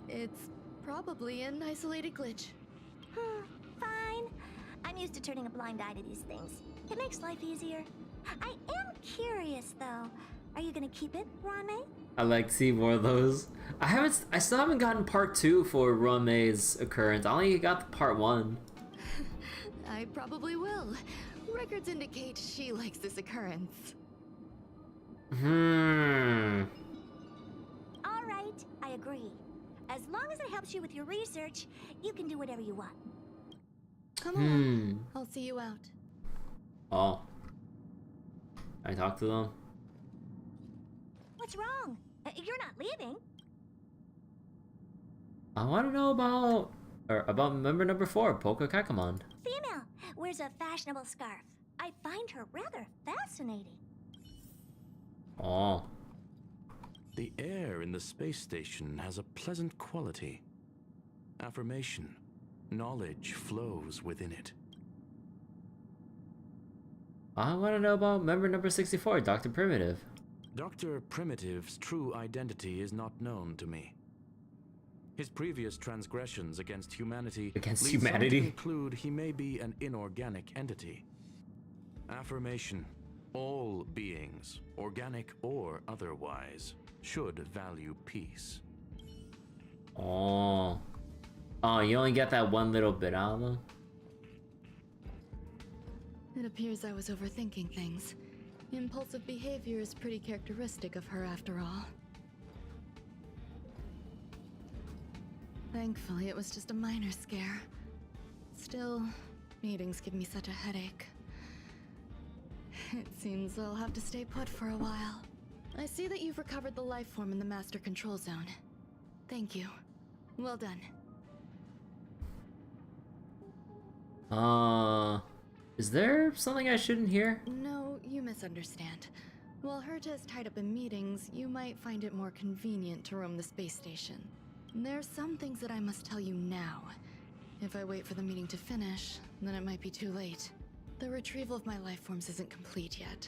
It's probably an isolated glitch. Fine. I'm used to turning a blind eye to these things. It makes life easier. I am curious, though. Are you gonna keep it, Ronmei? I like to see more of those. I still haven't gotten part 2 for Ronmei's occurrence. I only got part 1. I probably will. Records indicate she likes this occurrence. All right, I agree. As long as it helps you with your research, you can do whatever you want. Come on, I'll see you out. Oh. Can I talk to them? What's wrong? You're not leaving. I want to know about member number 4, Polka Kakamond. Female, wears a fashionable scarf. I find her rather fascinating. Oh. The air in the space station has a pleasant quality. Affirmation. Knowledge flows within it. I want to know about member number 64, Dr. Primitive. Dr. Primitive's true identity is not known to me. His previous transgressions against humanity lead some to conclude he may be an inorganic entity. Affirmation. All beings, organic or otherwise, should value peace. Oh. Oh, you only get that one little bit out of them? It appears I was overthinking things. Impulsive behavior is pretty characteristic of her after all. Thankfully, it was just a minor scare. Still, meetings give me such a headache. It seems I'll have to stay put for a while. I see that you've recovered the life form in the master control zone. Thank you. Well done. Is there something I shouldn't hear? No, you misunderstand. While Herta is tied up in meetings, you might find it more convenient to roam the space station. There's some things that I must tell you now. If I wait for the meeting to finish, then it might be too late. The retrieval of my life forms isn't complete yet.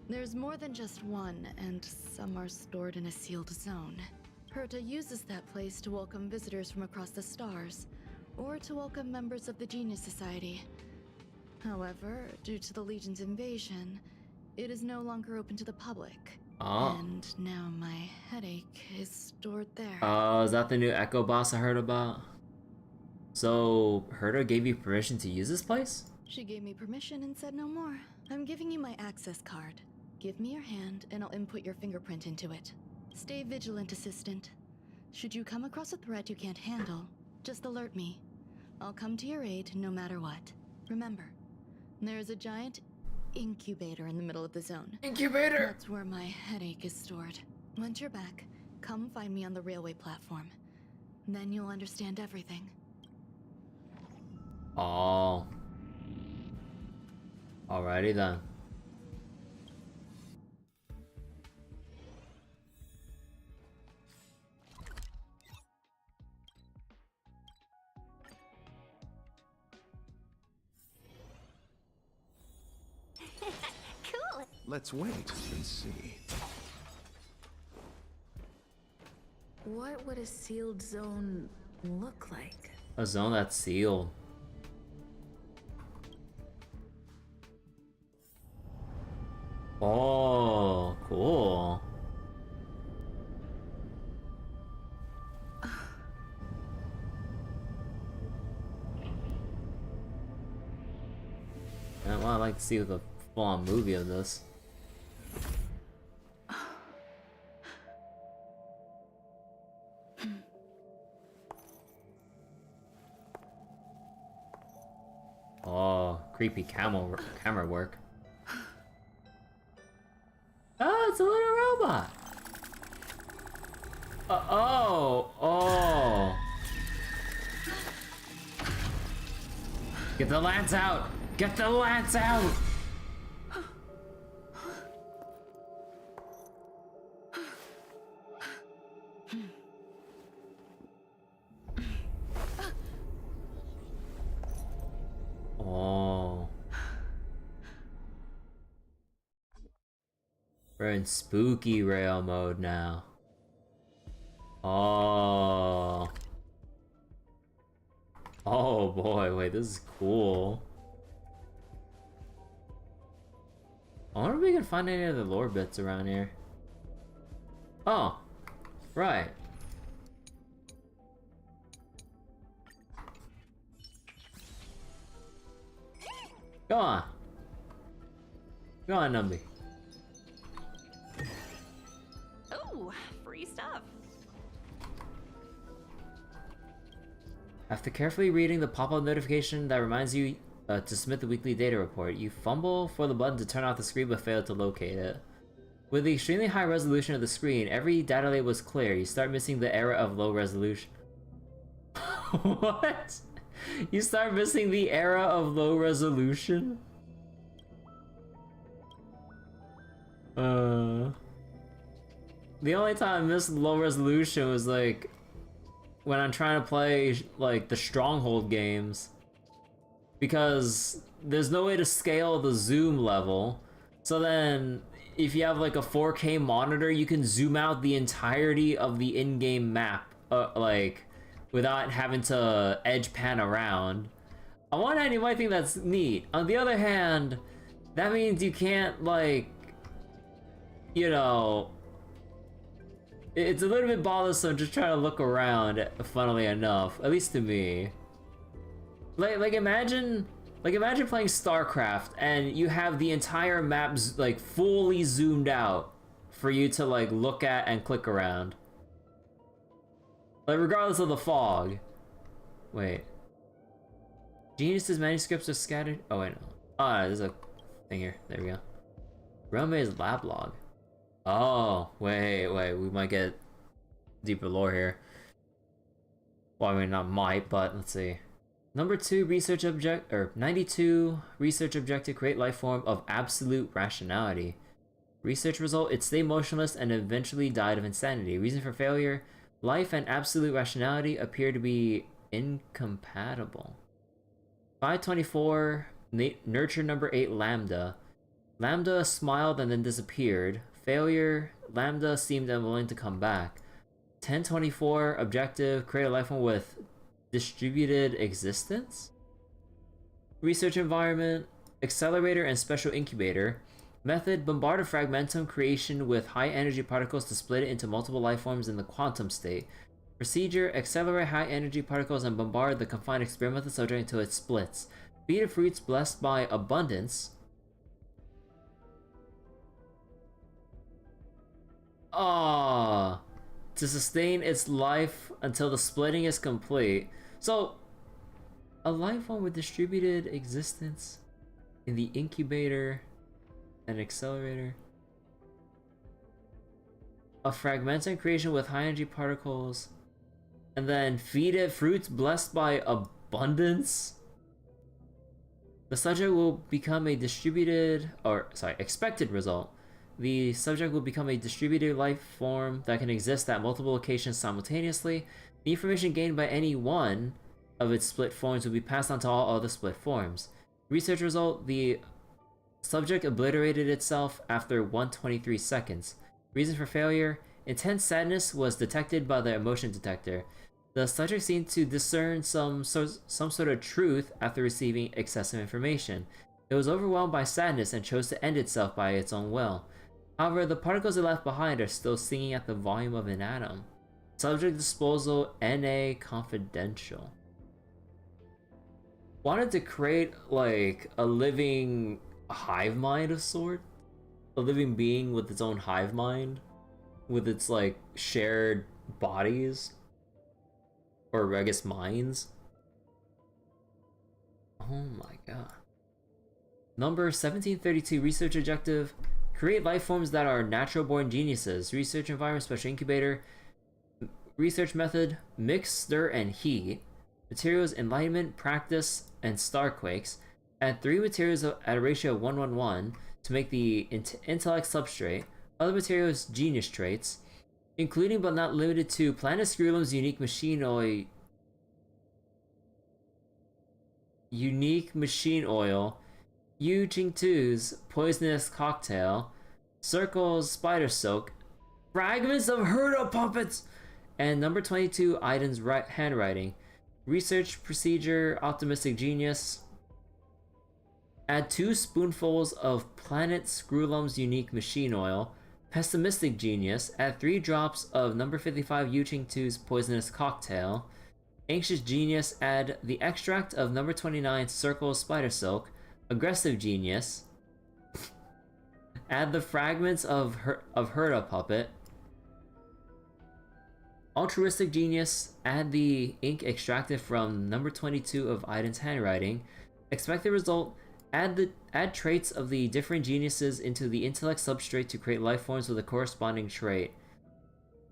There's more than just one, and some are stored in a sealed zone. Herta uses that place to welcome visitors from across the stars, or to welcome members of the Genius Society. However, due to the Legion's invasion, it is no longer open to the public. Oh. And now my headache is stored there. Oh, is that the new Echo boss I heard about? So, Herta gave you permission to use this place? She gave me permission and said no more. I'm giving you my access card. Give me your hand and I'll input your fingerprint into it. Stay vigilant, Assistant. Should you come across a threat you can't handle, just alert me. I'll come to your aid no matter what. Remember, there is a giant incubator in the middle of the zone. Incubator! That's where my headache is stored. Once you're back, come find me on the railway platform. Then you'll understand everything. Oh. Alrighty then. Cool. Let's wait and see. What would a sealed zone look like? A zone that's sealed. Oh, cool. Well, I'd like to see the full-on movie of this. Oh, creepy camera work. Oh, it's a little robot. Oh. Get the lance out. Get the lance out. Oh. We're in spooky rail mode now. Oh. Oh boy, wait, this is cool. I wonder if we can find any other lore bits around here. Oh, right. Go on. Go on, Numby. Oh, free stuff. After carefully reading the pop-up notification that reminds you to submit the weekly data report, you fumble for the button to turn off the screen but fail to locate it. With the extremely high resolution of the screen, every data label was clear. You start missing the era of low resolution. What? You start missing the era of low resolution? The only time I missed low resolution was like when I'm trying to play like the Stronghold games, because there's no way to scale the zoom level. So then if you have like a 4K monitor, you can zoom out the entirety of the in-game map like without having to edge pan around. On one hand, you might think that's neat. On the other hand, that means you can't, like, you know, it's a little bit bothersome just trying to look around, funnily enough, at least to me. Like imagine playing StarCraft and you have the entire map like fully zoomed out for you to like look at and click around. Like regardless of the fog. Wait. Genius's manuscripts are scattered. Oh wait, no. Oh, there's a thing here. There we go. Rome's lab log. Oh, wait, we might get deeper lore here. Well, I mean, not might, but let's see. Number 2 research object, or 92 research objective, create life form of absolute rationality. Research result, it stayed motionless and eventually died of insanity. Reason for failure, life and absolute rationality appear to be incompatible. 524, nurture number 8, Lambda. Lambda smiled and then disappeared. Failure, Lambda seemed unwilling to come back. 1024, objective, create a life form with distributed existence? Research environment, accelerator and special incubator. Method, bombard a fragmentum creation with high energy particles to split it into multiple life forms in the quantum state. Procedure, accelerate high energy particles and bombard the confined experimental subject until it splits. Feed it fruits blessed by abundance. To sustain its life until the splitting is complete. So, a life form with distributed existence in the incubator and accelerator. A fragmentum creation with high energy particles. And then feed it fruits blessed by abundance. The subject will become a expected result. The subject will become a distributed life form that can exist at multiple locations simultaneously. The information gained by any one of its split forms will be passed on to all other split forms. Research result, the subject obliterated itself after 123 seconds. Reason for failure, intense sadness was detected by the emotion detector. The subject seemed to discern some sort of truth after receiving excessive information. It was overwhelmed by sadness and chose to end itself by its own will. However, the particles it left behind are still singing at the volume of an atom. Subject disposal, NA confidential. Wanted to create like a living hive mind of sort? A living being with its own hive mind? With its like shared bodies? Or I guess minds? Oh my god. Number 1732, research objective. Create life forms that are natural-born geniuses. Research environment, special incubator. Research method, mix, stir, and heat. Materials, enlightenment, practice, and starquakes. Add 3 materials at a ratio of 1:1 to make the intellect substrate. Other materials, genius traits, including but not limited to Planet Screwlum's unique machine oil, Yu Jing-Tu's poisonous cocktail, Circle's spider soak, fragments of herd puppets, and number 22, Aiden's handwriting. Research procedure, optimistic genius. Add 2 spoonfuls of Planet Screwlum's unique machine oil, pessimistic genius. Add 3 drops of number 55, Yu Jing-Tu's poisonous cocktail. Anxious genius, add the extract of number 29, Circle's spider silk. Aggressive genius, add the fragments of Herda puppet. Altruistic genius, add the ink extracted from number 22 of Aiden's handwriting. Expected result, add traits of the different geniuses into the intellect substrate to create life forms with a corresponding trait.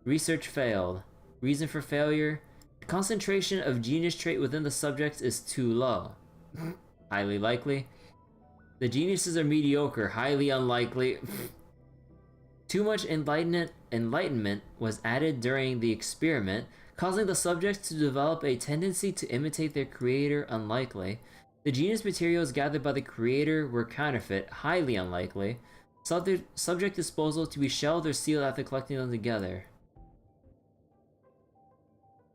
Research failed. Reason for failure, the concentration of genius trait within the subject is too low. Highly likely. The geniuses are mediocre, highly unlikely. Too much enlightenment was added during the experiment, causing the subjects to develop a tendency to imitate their creator, unlikely. The genius materials gathered by the creator were counterfeit, highly unlikely. Subject disposal to be shelled or sealed after collecting them together.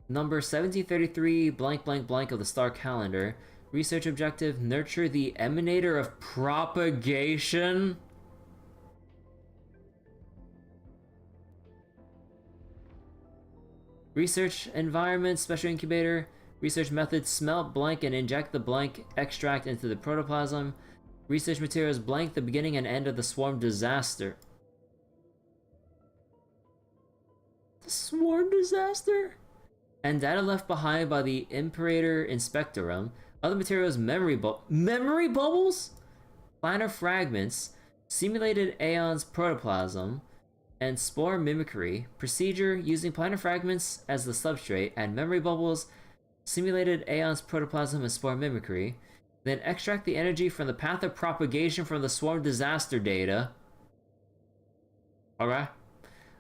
Number 1733, blank blank blank of the star calendar. Research objective, nurture the emanator of propagation. Research environment, special incubator. Research method, smelt blank and inject the blank extract into the protoplasm. Research materials, blank the beginning and end of the swarm disaster. The swarm disaster? And data left behind by the Imperator Inspectorum. Other materials, memory bubbles? Planar fragments, simulated Aeon's protoplasm, and spore mimicry. Procedure, using planar fragments as the substrate, add memory bubbles, simulated Aeon's protoplasm, and spore mimicry. Then extract the energy from the path of propagation from the swarm disaster data. Okay.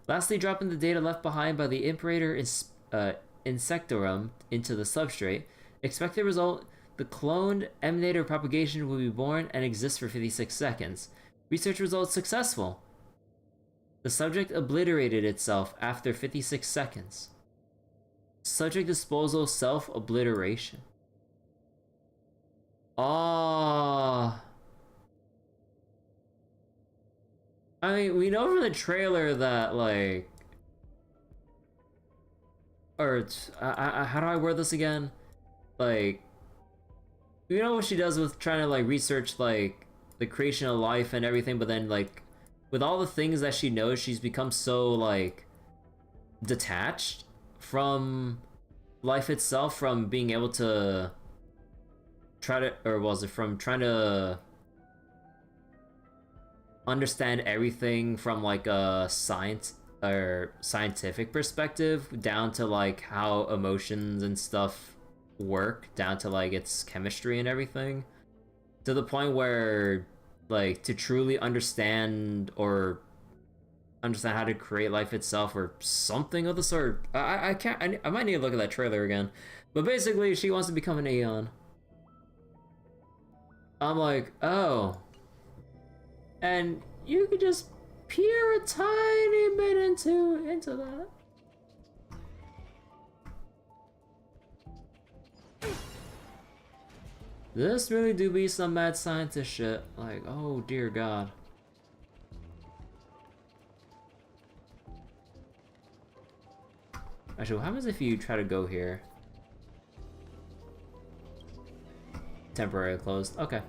Lastly, dropping the data left behind by the Imperator Insectorum into the substrate. Expected result, the cloned emanator propagation will be born and exist for 56 seconds. Research results successful. The subject obliterated itself after 56 seconds. Subject disposal self-obliteration. Oh. I mean, we know from the trailer that, like... Or, how do I word this again? Like... You know what she does with trying to, like, research, like, the creation of life and everything, but then, like, with all the things that she knows, she's become so, like, detached from life itself, from being able to try to, or was it from trying to understand everything from, like, a science or scientific perspective down to, like, how emotions and stuff work, down to, like, its chemistry and everything, to the point where, like, to truly understand or understand how to create life itself or something of the sort. I might need to look at that trailer again, but basically she wants to become an Aeon. I'm like, oh, and you could just peer a tiny bit into that. This really do be some mad scientist shit. Like, oh dear God. Actually, what happens if you try to go here? Temporarily closed. Okay.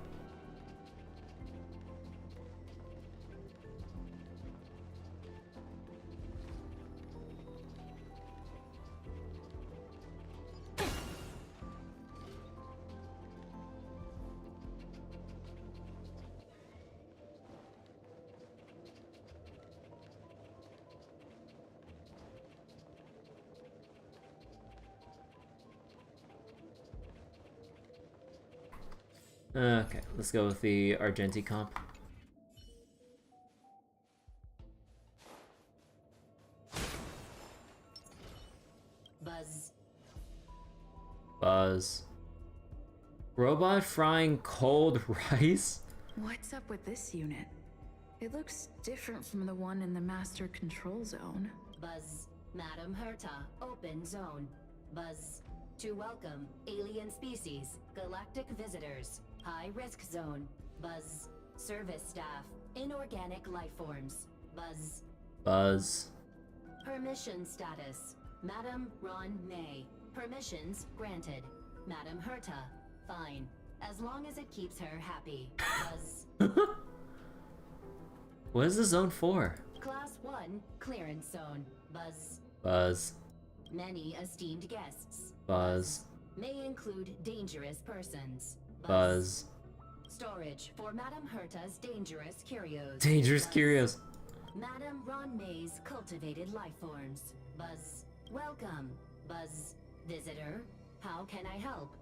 Okay, let's go with the Argenti comp. Buzz. Robot frying cold rice? What's up with this unit? It looks different from the one in the master control zone. Buzz. Madam Herta, open zone. Buzz. To welcome alien species, galactic visitors, high risk zone. Buzz. Service staff, inorganic life forms. Buzz. Buzz. Permission status. Madam Ron May. Permissions granted. Madam Herta. Fine. As long as it keeps her happy. Buzz. What is the zone for? Class 1, clearance zone. Buzz. Buzz. Many esteemed guests. Buzz. May include dangerous persons. Buzz. Storage for Madam Herta's dangerous curios. Dangerous Buzz. curios. Madam Ron May's cultivated life forms. Buzz. Welcome. Buzz. Visitor. How can I help?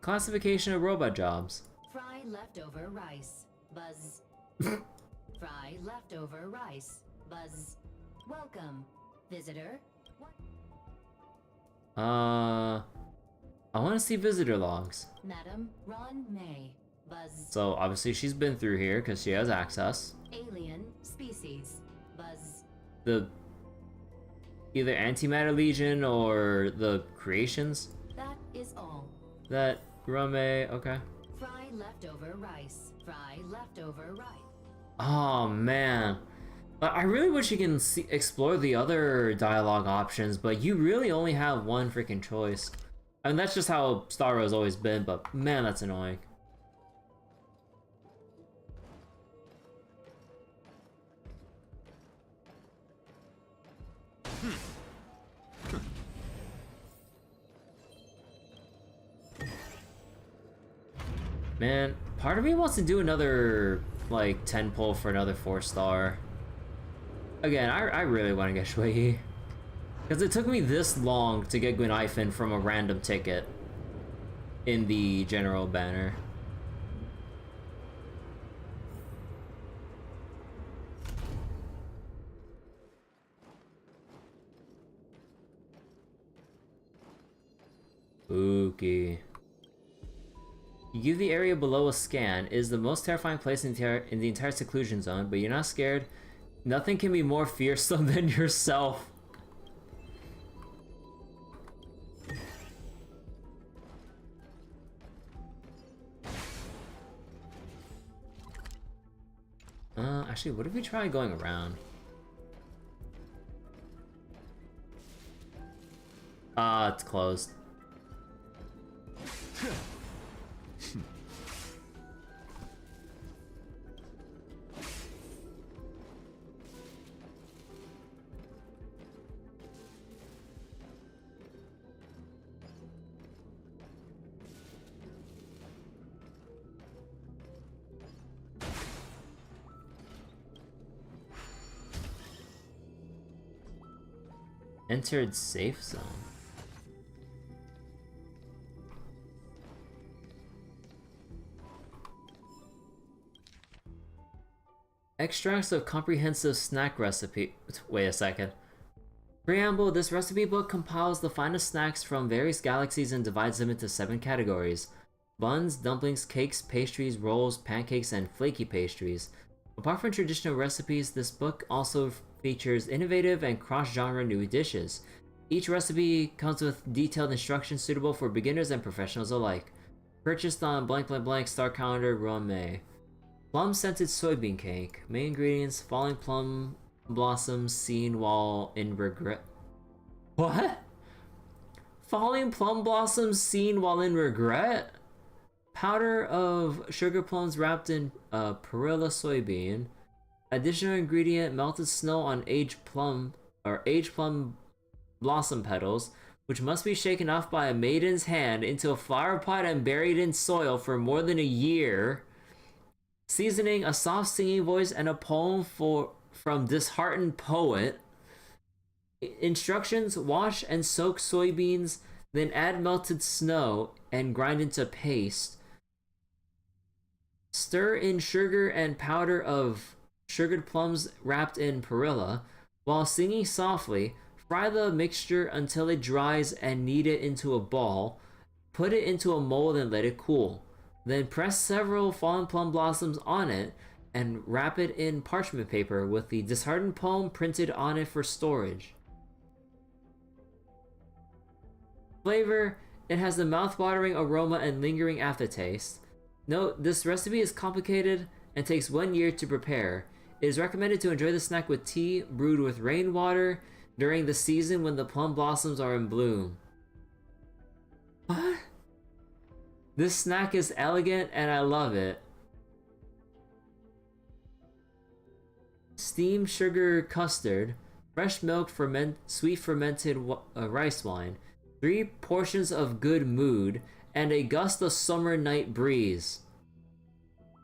Classification of robot jobs. Fry leftover rice. Buzz. Fry leftover rice. Buzz. Welcome. Visitor. I want to see visitor logs. Madam Ron May. Buzz. So obviously she's been through here because she has access. Alien species. Buzz. The either Antimatter Legion or the Creations. That is all. That Rame, okay. Fry leftover rice. Fry leftover rice. Oh man, I really wish you can explore the other dialogue options, but you really only have one freaking choice. I mean, that's just how Star Wars has always been, but man, that's annoying. Man, part of me wants to do another, like, 10 pull for another 4-star. Again, I really want to get Xueyi. Because it took me this long to get Gwynaifen from a random ticket in the general banner. Spooky. You give the area below a scan. It is the most terrifying place in the entire seclusion zone, but you're not scared. Nothing can be more fearsome than yourself. Actually, what if we try going around? It's closed. Entered safe zone. Extracts of comprehensive snack recipe. Wait a second. Preamble, this recipe book compiles the finest snacks from various galaxies and divides them into 7 categories. Buns, dumplings, cakes, pastries, rolls, pancakes, and flaky pastries. Apart from traditional recipes, this book also features innovative and cross-genre new dishes. Each recipe comes with detailed instructions suitable for beginners and professionals alike. Purchased on blank blank blank star calendar Rome. Plum-scented soybean cake. Main ingredients: falling plum blossoms seen while in regret. What? Falling plum blossoms seen while in regret? Powder of sugar plums wrapped in perilla soybean. Additional ingredient: melted snow on aged plum blossom petals, which must be shaken off by a maiden's hand into a flower pot and buried in soil for more than a year. Seasoning: a soft singing voice and a poem from disheartened poet. Instructions: wash and soak soybeans, then add melted snow and grind into paste. Stir in sugar and powder of sugared plums wrapped in perilla. While singing softly, fry the mixture until it dries and knead it into a ball. Put it into a mold and let it cool. Then press several fallen plum blossoms on it and wrap it in parchment paper with the disheartened poem printed on it for storage. Flavor: it has the mouth-watering aroma and lingering aftertaste. Note, this recipe is complicated and takes 1 year to prepare. It is recommended to enjoy the snack with tea brewed with rainwater during the season when the plum blossoms are in bloom. What? This snack is elegant and I love it. Steamed sugar custard, fresh milk, sweet fermented rice wine, 3 portions of good mood, and a gust of summer night breeze.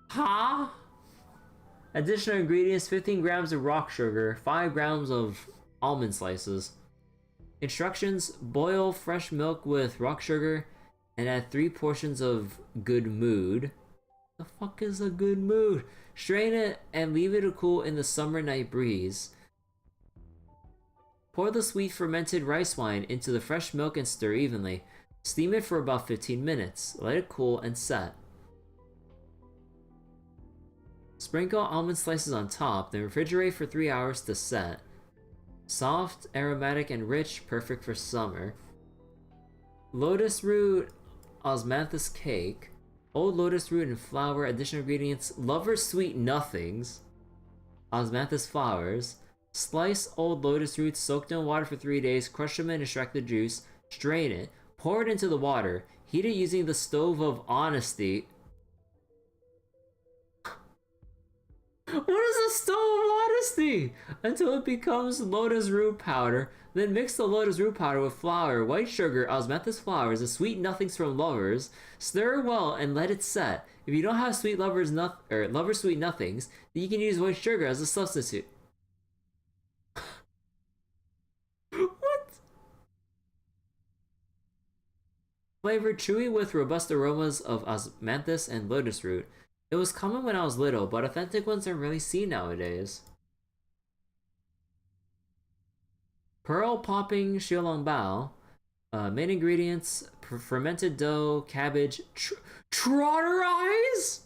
Huh? Additional ingredients: 15 grams of rock sugar, 5 grams of almond slices. Instructions: boil fresh milk with rock sugar and add 3 portions of good mood. The fuck is a good mood? Strain it and leave it to cool in the summer night breeze. Pour the sweet fermented rice wine into the fresh milk and stir evenly. Steam it for about 15 minutes. Let it cool and set. Sprinkle almond slices on top, then refrigerate for 3 hours to set. Soft, aromatic, and rich, perfect for summer. Lotus root osmanthus cake. Old lotus root and flour. Additional ingredients: lover's sweet nothings, osmanthus flowers. Slice old lotus roots, soaked in water for 3 days, crush them and extract the juice, strain it, pour it into the water, heat it using the stove of honesty. What is a stove of honesty? Until it becomes lotus root powder. Then mix the lotus root powder with flour, white sugar, osmanthus flowers, the sweet nothings from lovers. Stir well and let it set. If you don't have sweet lovers sweet nothings, then you can use white sugar as a substitute. What? Flavored chewy with robust aromas of osmanthus and lotus root. It was common when I was little, but authentic ones are rarely seen nowadays. Pearl popping xiaolongbao. Main ingredients: fermented dough, cabbage, trotter eyes?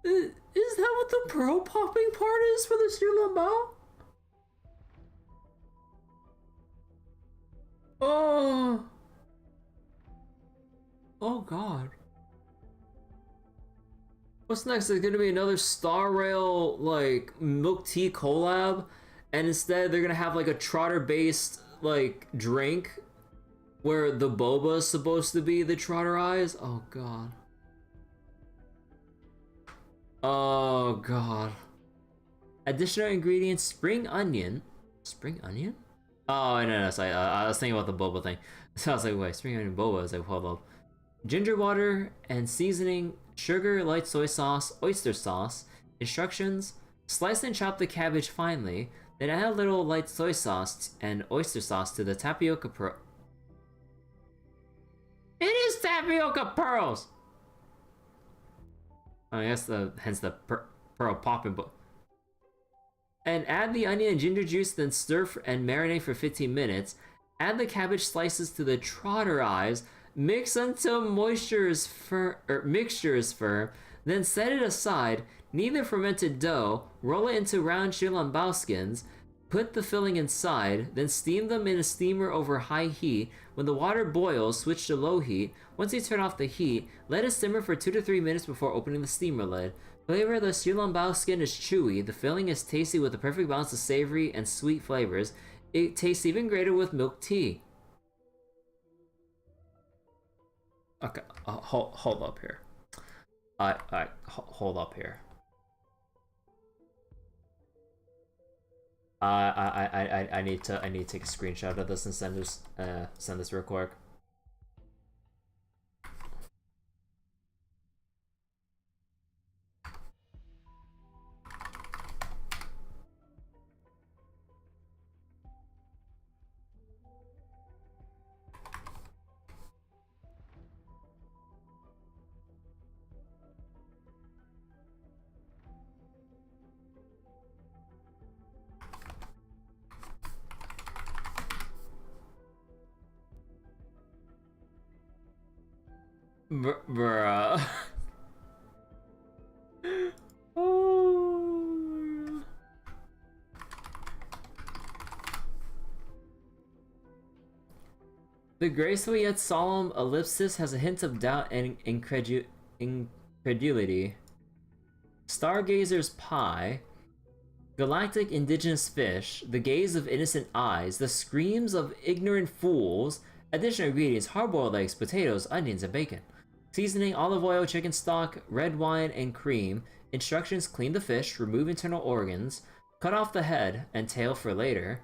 Is that what the pearl popping part is for the Xiulongbao? Oh. Oh god. What's next? There's gonna be another Star Rail like milk tea collab, and instead they're gonna have like a trotter based like drink where the boba is supposed to be the trotter eyes. Oh god. Oh god. Additional ingredients: spring onion. Spring onion? Oh no, sorry. I was thinking about the boba thing. So I was like, wait, spring onion boba. I was like, hold up. Ginger water and seasoning, sugar, light soy sauce, oyster sauce. Instructions: slice and chop the cabbage finely, then add a little light soy sauce and oyster sauce to the tapioca pearl. It is tapioca pearls! I guess hence the pearl popping, but... And add the onion and ginger juice, then stir and marinate for 15 minutes. Add the cabbage slices to the trotter eyes. Mix until mixture is firm, then set it aside. Knead the fermented dough, roll it into round Xiulongbao skins, put the filling inside, then steam them in a steamer over high heat. When the water boils, switch to low heat. Once you turn off the heat, let it simmer for 2 to 3 minutes before opening the steamer lid. Flavor of the Xiulongbao skin is chewy. The filling is tasty with a perfect balance of savory and sweet flavors. It tastes even greater with milk tea. Okay, hold up here. Hold up here. I need to take a screenshot of this and send this real quick. Bruh. Oh. The graceful yet solemn ellipsis has a hint of doubt and incredulity. Stargazer's pie. Galactic indigenous fish. The gaze of innocent eyes. The screams of ignorant fools. Additional ingredients: hard-boiled eggs, potatoes, onions, and bacon. Seasoning: olive oil, chicken stock, red wine, and cream. Instructions: clean the fish, remove internal organs, cut off the head and tail for later.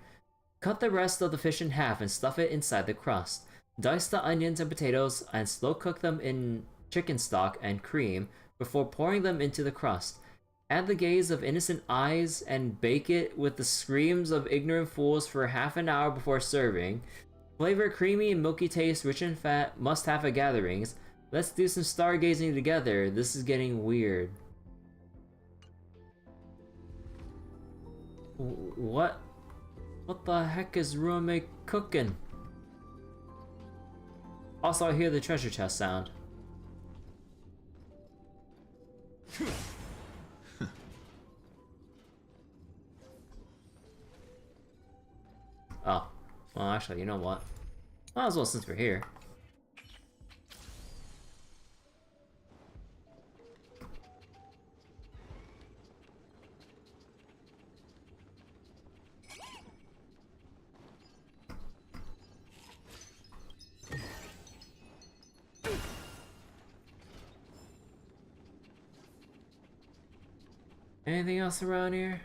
Cut the rest of the fish in half and stuff it inside the crust. Dice the onions and potatoes and slow cook them in chicken stock and cream before pouring them into the crust. Add the gaze of innocent eyes and bake it with the screams of ignorant fools for half an hour before serving. Flavor: creamy and milky taste, rich in fat, must have at gatherings. Let's do some stargazing together. This is getting weird. What the heck is Ruame cooking? Also, I hear the treasure chest sound. Oh. Well, actually, you know what? Might as well since we're here. Anything else around here?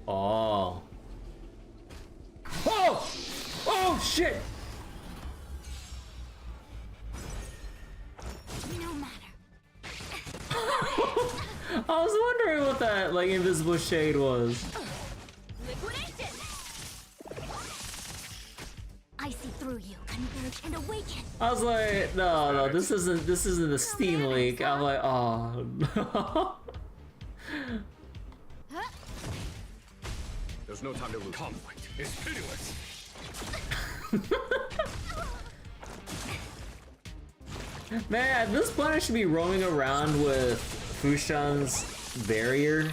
Oh. Oh! Oh shit! No matter. I was wondering what that like invisible shade was. Liquidation! I see through you, converge and awaken. I was like, no, this isn't a Steam leak. I'm like, oh no. There's no time to lose. Conflict is pitiless. Man, at this point I should be roaming around with Fushan's barrier.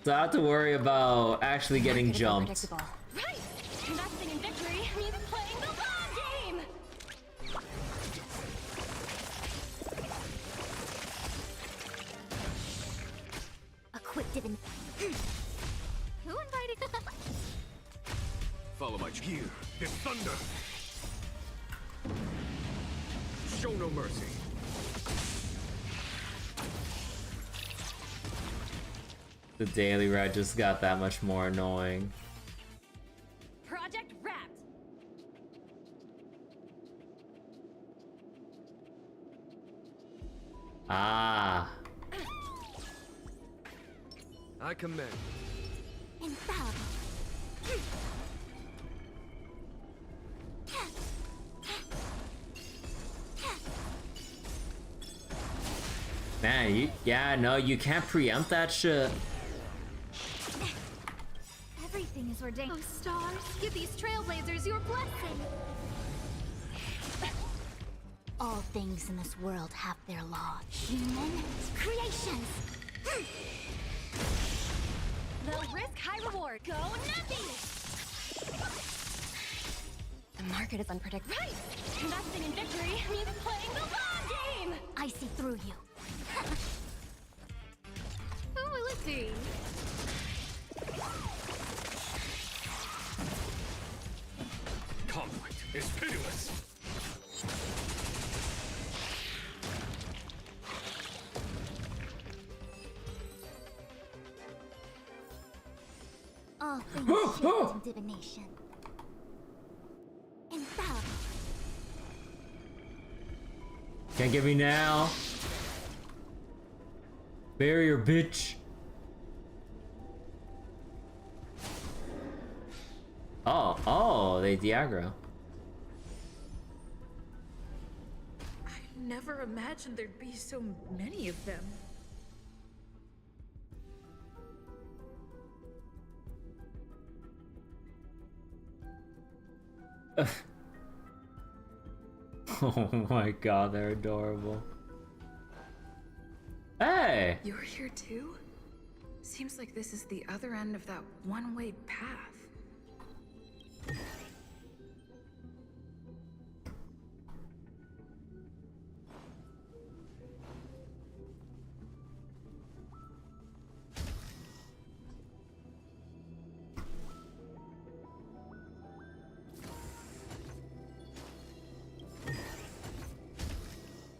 So I have to worry about actually getting jumped. Right! Investing in victory means playing the long game! A quick div in. Who invited? Follow my gear. It's thunder. Show no mercy. The daily ride just got that much more annoying. Project wrapped! Ah. I commend. Infallible. Man, no, you can't preempt that shit. Everything is ordained. Oh, stars, give these trailblazers your blessing! All things in this world have their law. Human creations. Low risk, high reward. Go Nappy! The market is unpredictable. Right! Investing in victory means playing the long game! I see through you. Who will it be? Conflict is pitiless. All things shift in divination. Infallible. Can't get me now. Barrier, bitch. Oh, they de-aggro. I never imagined there'd be so many of them. Oh my god, they're adorable. Hey! You're here too? Seems like this is the other end of that one-way path.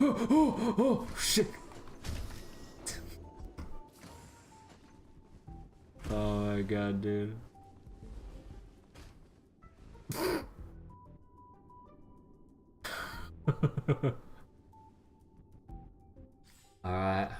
Oh, shit! Oh my god, dude. Alright.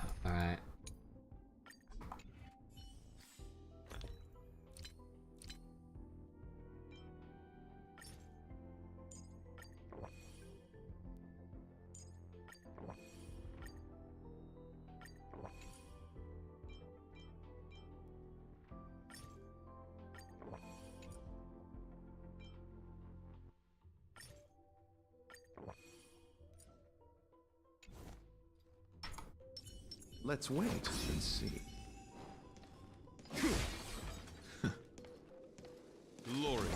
Let's wait and see. Glory.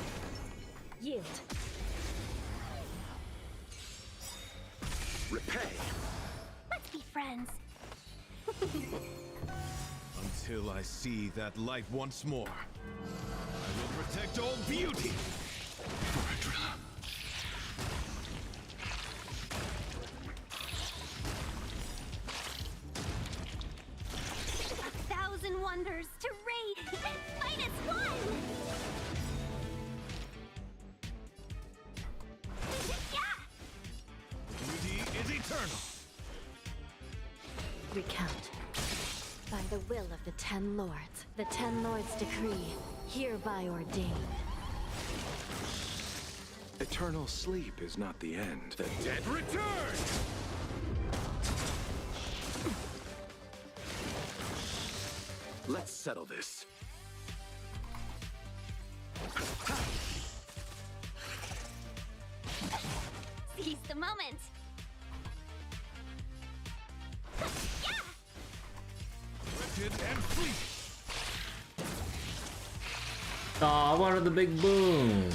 Yield. Repay. Let's be friends. Until I see that light once more, I will protect all beauty. A thousand wonders to raid Eternal. Recount. By the will of the 10 lords, the 10 lords' decree, hereby ordained. Eternal sleep is not the end. The dead return! Let's settle this. Seize the moment. Wretched and fleet. Aw, I wanted the big boom.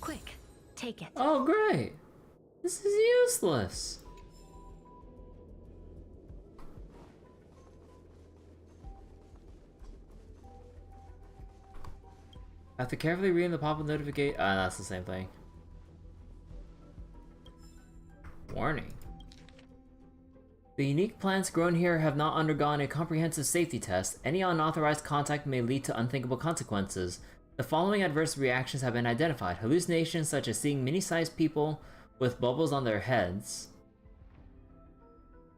Quick, take it. Oh, great. This is useless. After carefully reading the pop-up notification, that's the same thing. Warning. The unique plants grown here have not undergone a comprehensive safety test. Any unauthorized contact may lead to unthinkable consequences. The following adverse reactions have been identified. Hallucinations such as seeing mini-sized people with bubbles on their heads.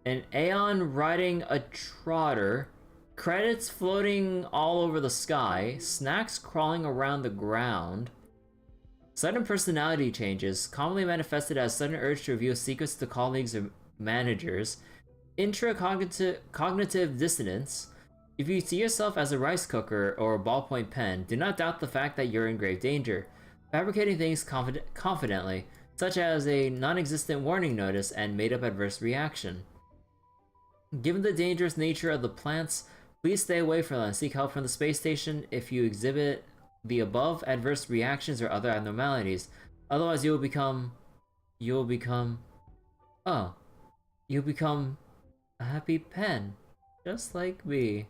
An Aeon riding a trotter. Credits floating all over the sky. Snacks crawling around the ground. Sudden personality changes, commonly manifested as sudden urge to reveal secrets to colleagues or managers. Intracognitive dissonance. If you see yourself as a rice cooker or a ballpoint pen, do not doubt the fact that you're in grave danger. Fabricating things confidently, such as a non-existent warning notice and made-up adverse reaction. Given the dangerous nature of the plants, please stay away from them and seek help from the space station if you exhibit the above adverse reactions or other abnormalities. Otherwise, you'll become a happy pen, just like me.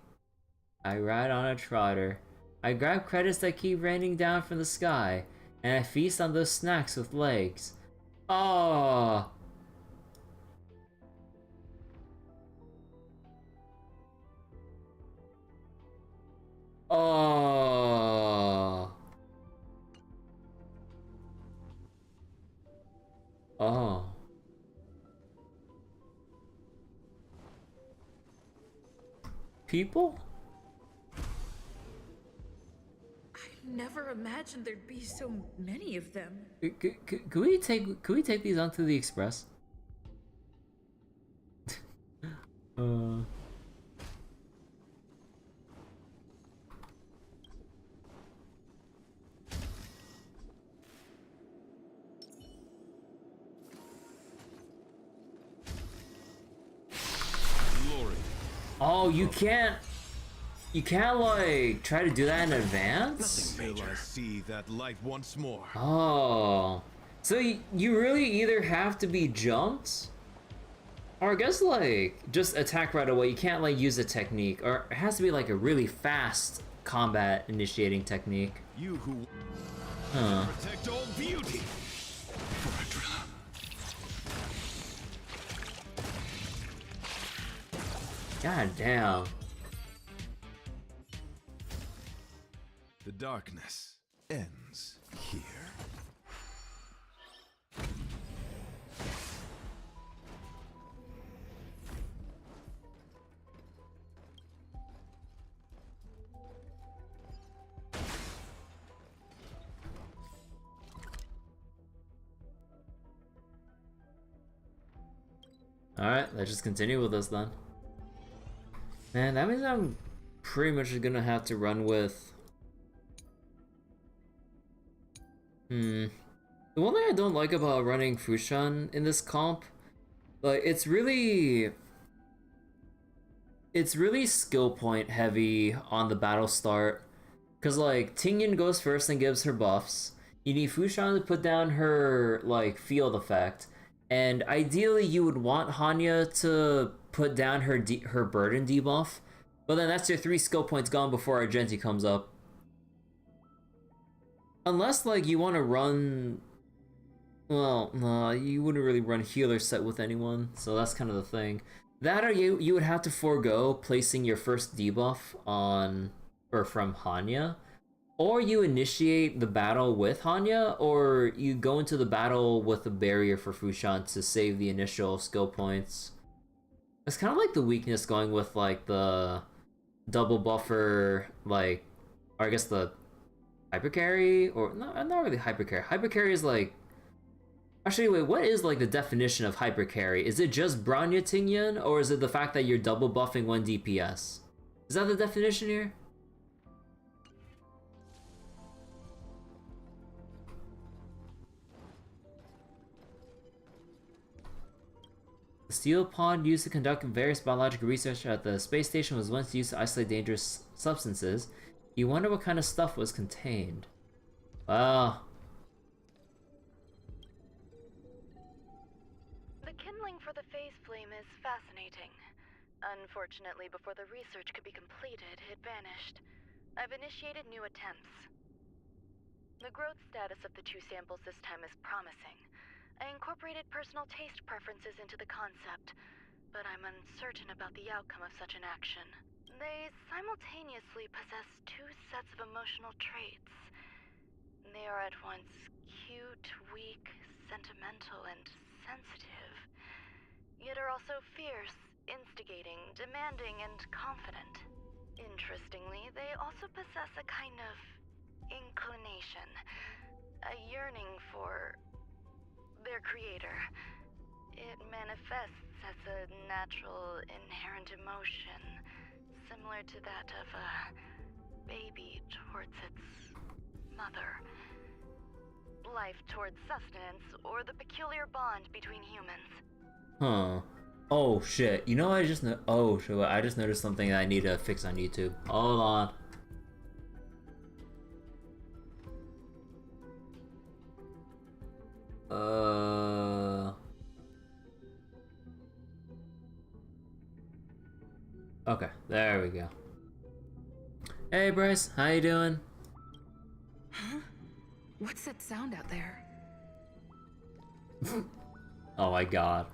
I ride on a trotter. I grab credits that keep raining down from the sky, and I feast on those snacks with legs. Oh. Oh. Oh. People? I never imagined there'd be so many of them. Could we take these onto the express? Oh, you can't like try to do that in advance? Will I see that light once more? Oh, so you really either have to be jumped, or I guess like just attack right away. You can't like use a technique, or it has to be like a really fast combat initiating technique. You who protect all beauty. God damn. The darkness ends here. Alright, let's just continue with this then. Man, that means I'm pretty much gonna have to run with... The one thing I don't like about running Fushan in this comp, like, it's really skill point heavy on the battle start. Cause like, Tingyan goes first and gives her buffs. You need Fushan to put down her, like, field effect. And ideally you would want Hanya to put down her burden debuff, but then that's your 3 skill points gone before Argenti comes up. Unless like you want to run, well, no, you wouldn't really run healer set with anyone, so that's kind of the thing. That or you would have to forego placing your first debuff on or from Hanya, or you initiate the battle with Hanya, or you go into the battle with a barrier for Fushan to save the initial skill points. It's kind of like the weakness going with like the double buffer, like, or I guess the hyper carry, or not really hyper carry. Hyper carry is like, actually wait, what is like the definition of hyper carry? Is it just Bronya Tingyan, or is it the fact that you're double buffing 1 DPS? Is that the definition here? The steel pod used to conduct various biological research at the space station was once used to isolate dangerous substances. You wonder what kind of stuff was contained. Wow. The kindling for the phase flame is fascinating. Unfortunately, before the research could be completed, it vanished. I've initiated new attempts. The growth status of the two samples this time is promising. I incorporated personal taste preferences into the concept, but I'm uncertain about the outcome of such an action. They simultaneously possess two sets of emotional traits. They are at once cute, weak, sentimental, and sensitive, yet are also fierce, instigating, demanding, and confident. Interestingly, they also possess a kind of inclination, a yearning for their creator. It manifests as a natural, inherent emotion, similar to that of a baby towards its mother. Life towards sustenance, or the peculiar bond between humans. Huh. Oh shit. You know what I just oh shit, I just noticed something that I need to fix on YouTube. Hold on. Okay, there we go. Hey Bryce, how you doing? Huh? What's that sound out there? Oh my god.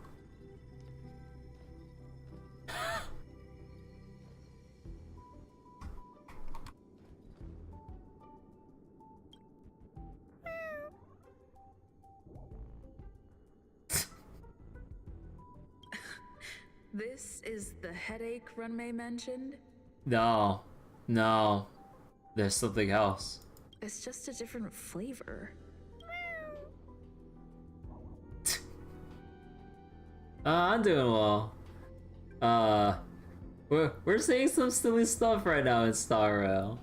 This is the headache Runmei mentioned? No. No. There's something else. It's just a different flavor. I'm doing well. We're saying some silly stuff right now in Star Rail.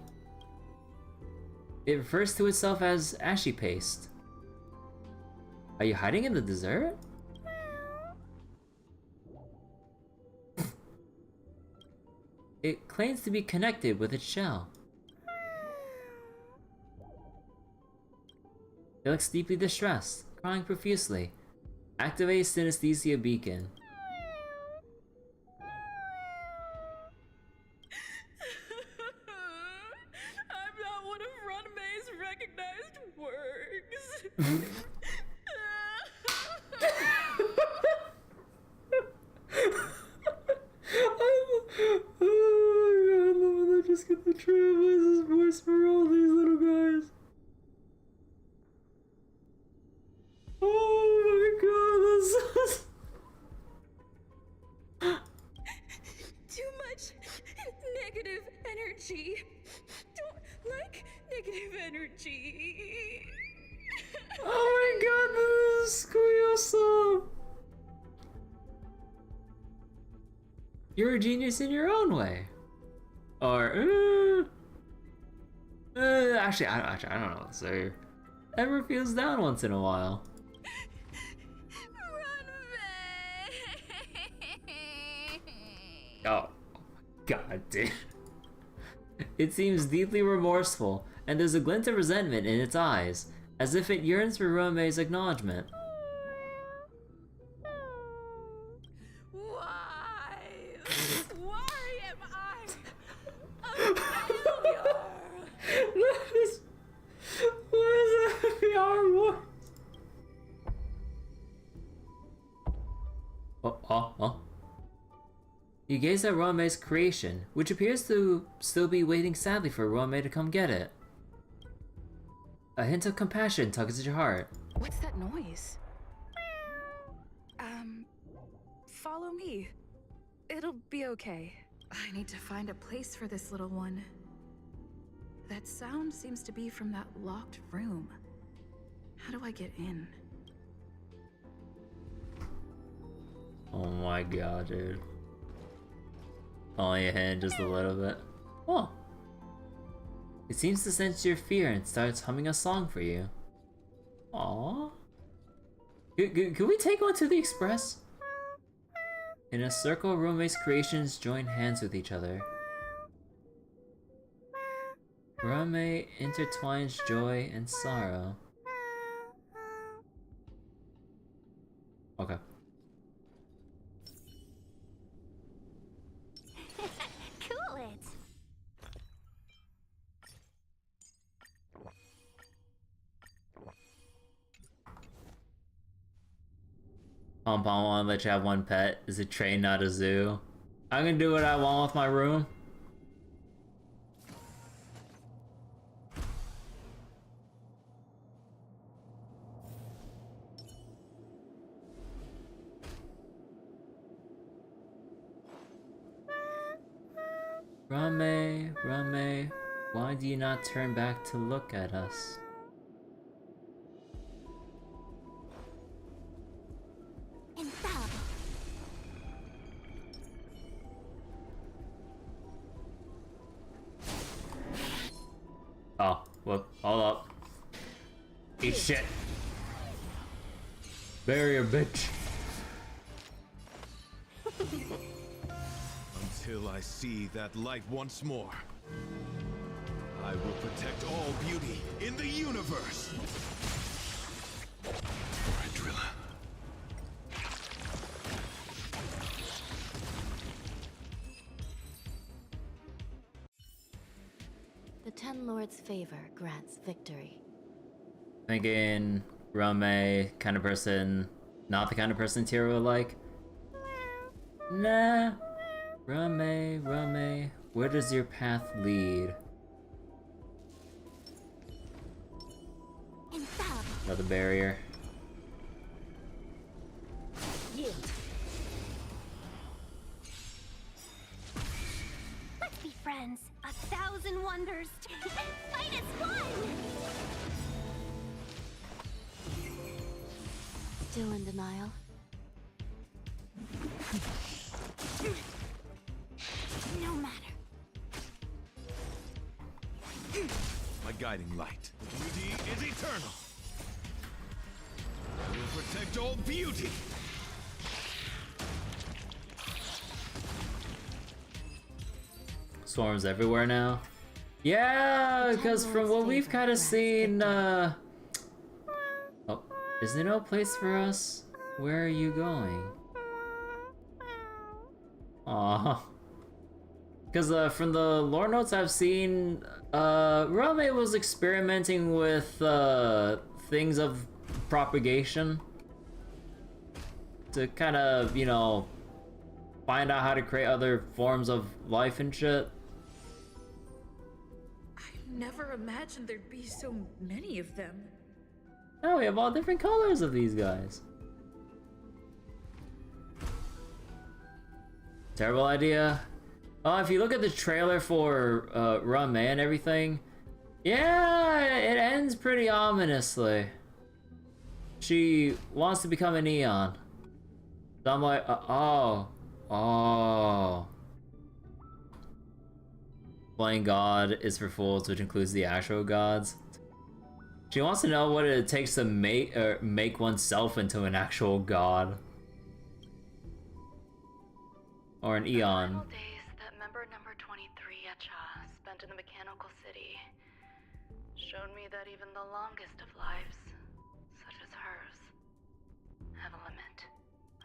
It refers to itself as ashy paste. Are you hiding in the desert? It claims to be connected with its shell. It looks deeply distressed, crying profusely. Activate synesthesia beacon. I'm not one of Runmei's recognized works. Oh my god, I love when they just get the Trailblazer's voice for all these little guys. Oh my god, that's Too much negative energy. Don't like negative energy. Oh my god, this is Kuyo-san. You're a genius in your own way. Or, actually, I don't know what to say. Ever feels down once in a while. Oh, god damn. It seems deeply remorseful, and there's a glint of resentment in its eyes, as if it yearns for Romei's acknowledgement. Why am I a failure? What is that VR voice? Oh. You gaze at Ruanmei's creation, which appears to still be waiting sadly for Ruanmei to come get it. A hint of compassion tugs at your heart. What's that noise? Follow me. It'll be okay. I need to find a place for this little one. That sound seems to be from that locked room. How do I get in? Oh my god, dude. Only a hint, just a little bit. Oh. It seems to sense your fear and starts humming a song for you. Aww. Can we take one to the express? In a circle, Ruanmei's creations join hands with each other. Ruanmei intertwines joy and sorrow. Okay. Cool it. I wanna let you have one pet. Is a train, not a zoo. I'm gonna do what I want with my room. Ruanmei, Ruanmei, why do you not turn back to look at us? Oh, whoop, hold up. Eat shit. Barrier, bitch. Until I see that light once more, I will protect all beauty in the universe. Alright, Drilla. The Ten Lords' favor grants victory. Thinking Ruanmei, kind of person, not the kind of person Tira would like. Nah. Ruanmei, Ruanmei, where does your path lead? Another barrier. Yield. Let's be friends. 1,000 wonders. Fight as one. Still in denial? No matter. My guiding light. Beauty is eternal. I will protect all beauty. Storms everywhere now. Yeah, because from what we've kind of seen, oh, is there no place for us? Where are you going? Aww. Because from the lore notes I've seen, Ruanmei was experimenting with things of propagation to kind of, you know, find out how to create other forms of life and shit. Never imagined there'd be so many of them. Now we have all different colors of these guys. Terrible idea. Oh, if you look at the trailer for Ruanmei and everything, yeah, it ends pretty ominously. She wants to become an Eon. So I'm like, oh. Playing God is for fools, which includes the actual gods. She wants to know what it takes to make oneself into an actual god. Or an Eon. The final days that member number 23 Echa spent in the mechanical city showed me that even the longest of lives, such as hers, have a limit.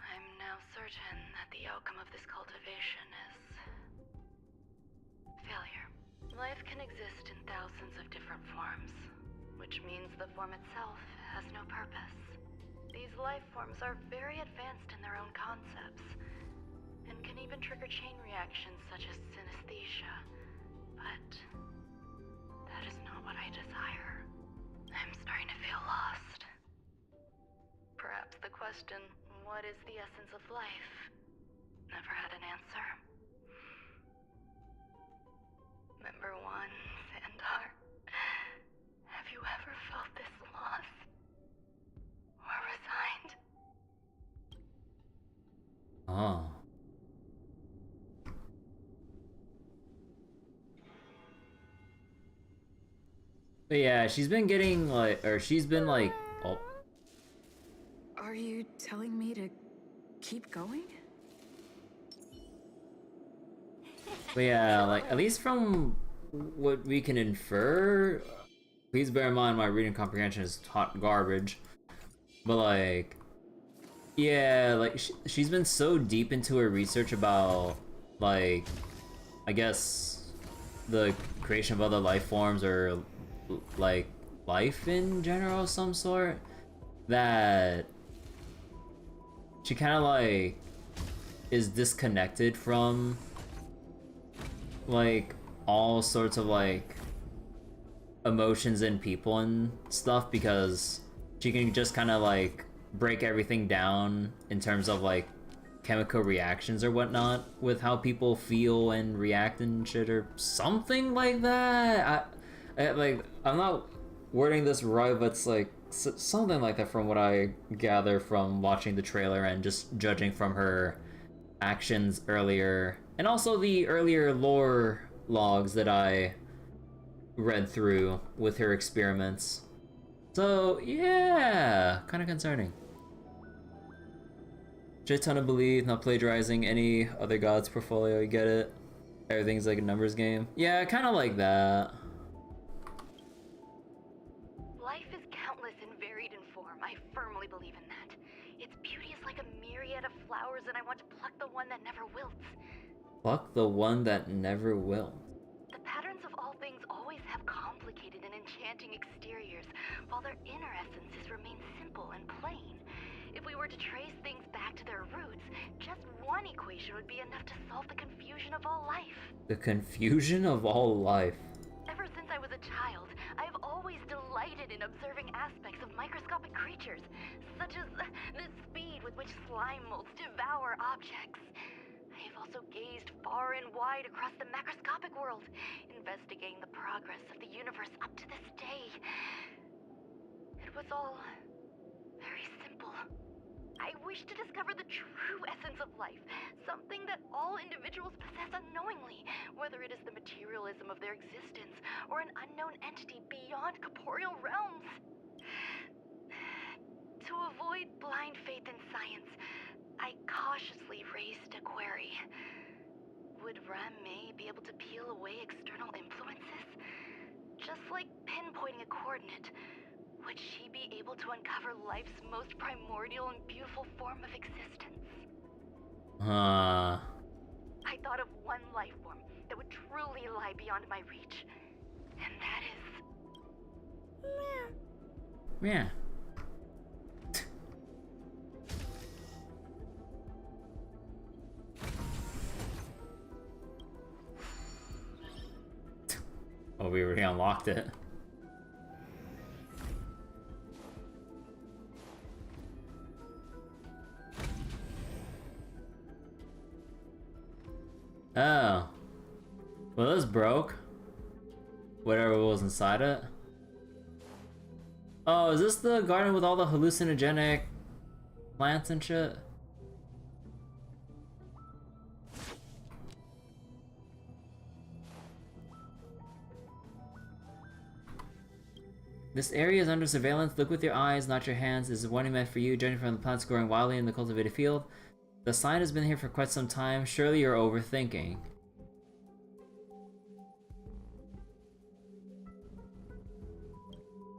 I'm now certain that the outcome of this cultivation is failure. Life can exist in thousands of different forms, which means the form itself has no purpose. These life forms are very advanced in their own concepts, and can even trigger chain reactions such as synesthesia. But that is not what I desire. I'm starting to feel lost. Perhaps the question, what is the essence of life, never had an answer. Member 1, Sandar, have you ever felt this lost? Or resigned? Oh. But yeah, she's been getting like, or she's been like, oh. Are you telling me to keep going? But yeah, like, at least from what we can infer, please bear in mind my reading comprehension is hot garbage. But like, yeah, like, she's been so deep into her research about, like, I guess, the creation of other life forms or, like, life in general of some sort, that she kind of, like, is disconnected from, like, all sorts of, like, emotions in people and stuff, because she can just kind of, like, break everything down in terms of, like, chemical reactions or whatnot with how people feel and react and shit or something like that. I'm not wording this right, but it's like something like that from what I gather from watching the trailer and just judging from her actions earlier, and also the earlier lore logs that I read through with her experiments. So yeah, kind of concerning. Shit ton of belief, not plagiarizing any other god's portfolio, you get it? Everything's like a numbers game. Yeah, kind of like that. Life is countless and varied in form. I firmly believe in that. Its beauty is like a myriad of flowers, and I want to pluck the one that never wilts. Pluck the one that never will. The patterns of all things always have complicated and enchanting exteriors, while their inner essences remain simple and plain. If we were to trace things back to their roots, just one equation would be enough to solve the confusion of all life. The confusion of all life. Ever since I was a child, I have always delighted in observing aspects of microscopic creatures, such as the speed with which slime molds devour objects. I have also gazed far and wide across the macroscopic world, investigating the progress of the universe up to this day. It was all very simple. I wish to discover the true essence of life, something that all individuals possess unknowingly, whether it is the materialism of their existence or an unknown entity beyond corporeal realms. To avoid blind faith in science, I cautiously raised a query. Would Ran-Mei be able to peel away external influences? Just like pinpointing a coordinate, would she be able to uncover life's most primordial and beautiful form of existence? I thought of one life form that would truly lie beyond my reach, and that is... Yeah. Oh, we already unlocked it. Oh. Well, this broke. Whatever was inside it. Oh, is this the garden with all the hallucinogenic plants and shit? This area is under surveillance. Look with your eyes, not your hands. This is warning meant for you, judging from the plants growing wildly in the cultivated field. The sign has been here for quite some time. Surely you're overthinking.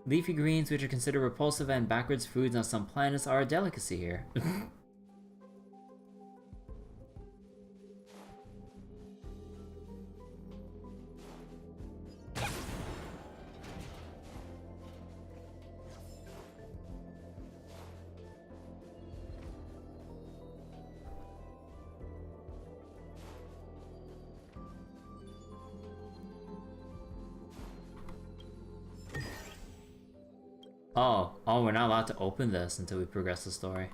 Leafy greens, which are considered repulsive and backwards foods on some planets, are a delicacy here. Oh, we're not allowed to open this until we progress the story.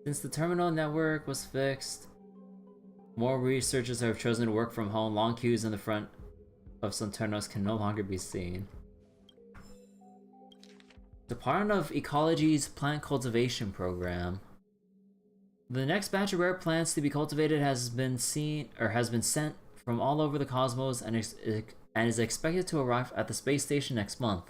Since the terminal network was fixed, more researchers have chosen to work from home. Long queues in the front of some terminals can no longer be seen. Department of Ecology's plant cultivation program. The next batch of rare plants to be cultivated has been sent from all over the cosmos and is expected to arrive at the space station next month.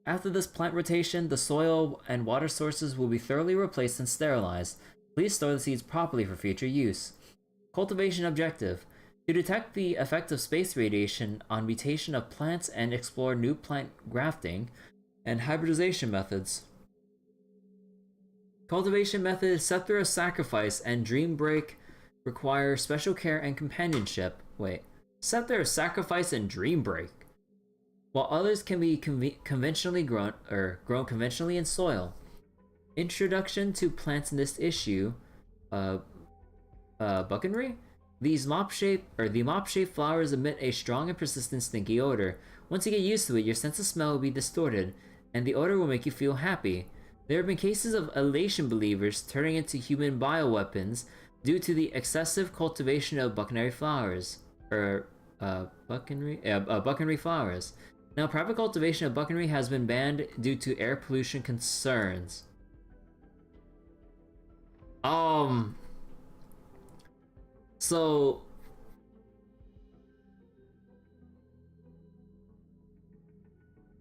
After this plant rotation, the soil and water sources will be thoroughly replaced and sterilized. Please store the seeds properly for future use. Cultivation objective: to detect the effect of space radiation on mutation of plants and explore new plant grafting and hybridization methods. Cultivation methods Scepter of Sacrifice and Dream Break require special care and companionship. Wait, Scepter of Sacrifice and Dream Break, while others can be conventionally grown conventionally in soil. Introduction to plants in this issue. Buckenry? The mop-shaped flowers emit a strong and persistent stinky odor. Once you get used to it, your sense of smell will be distorted, and the odor will make you feel happy. There have been cases of elation believers turning into human bioweapons due to the excessive cultivation of buckenry flowers. Buckenry flowers. Now, private cultivation of buckenry has been banned due to air pollution concerns. So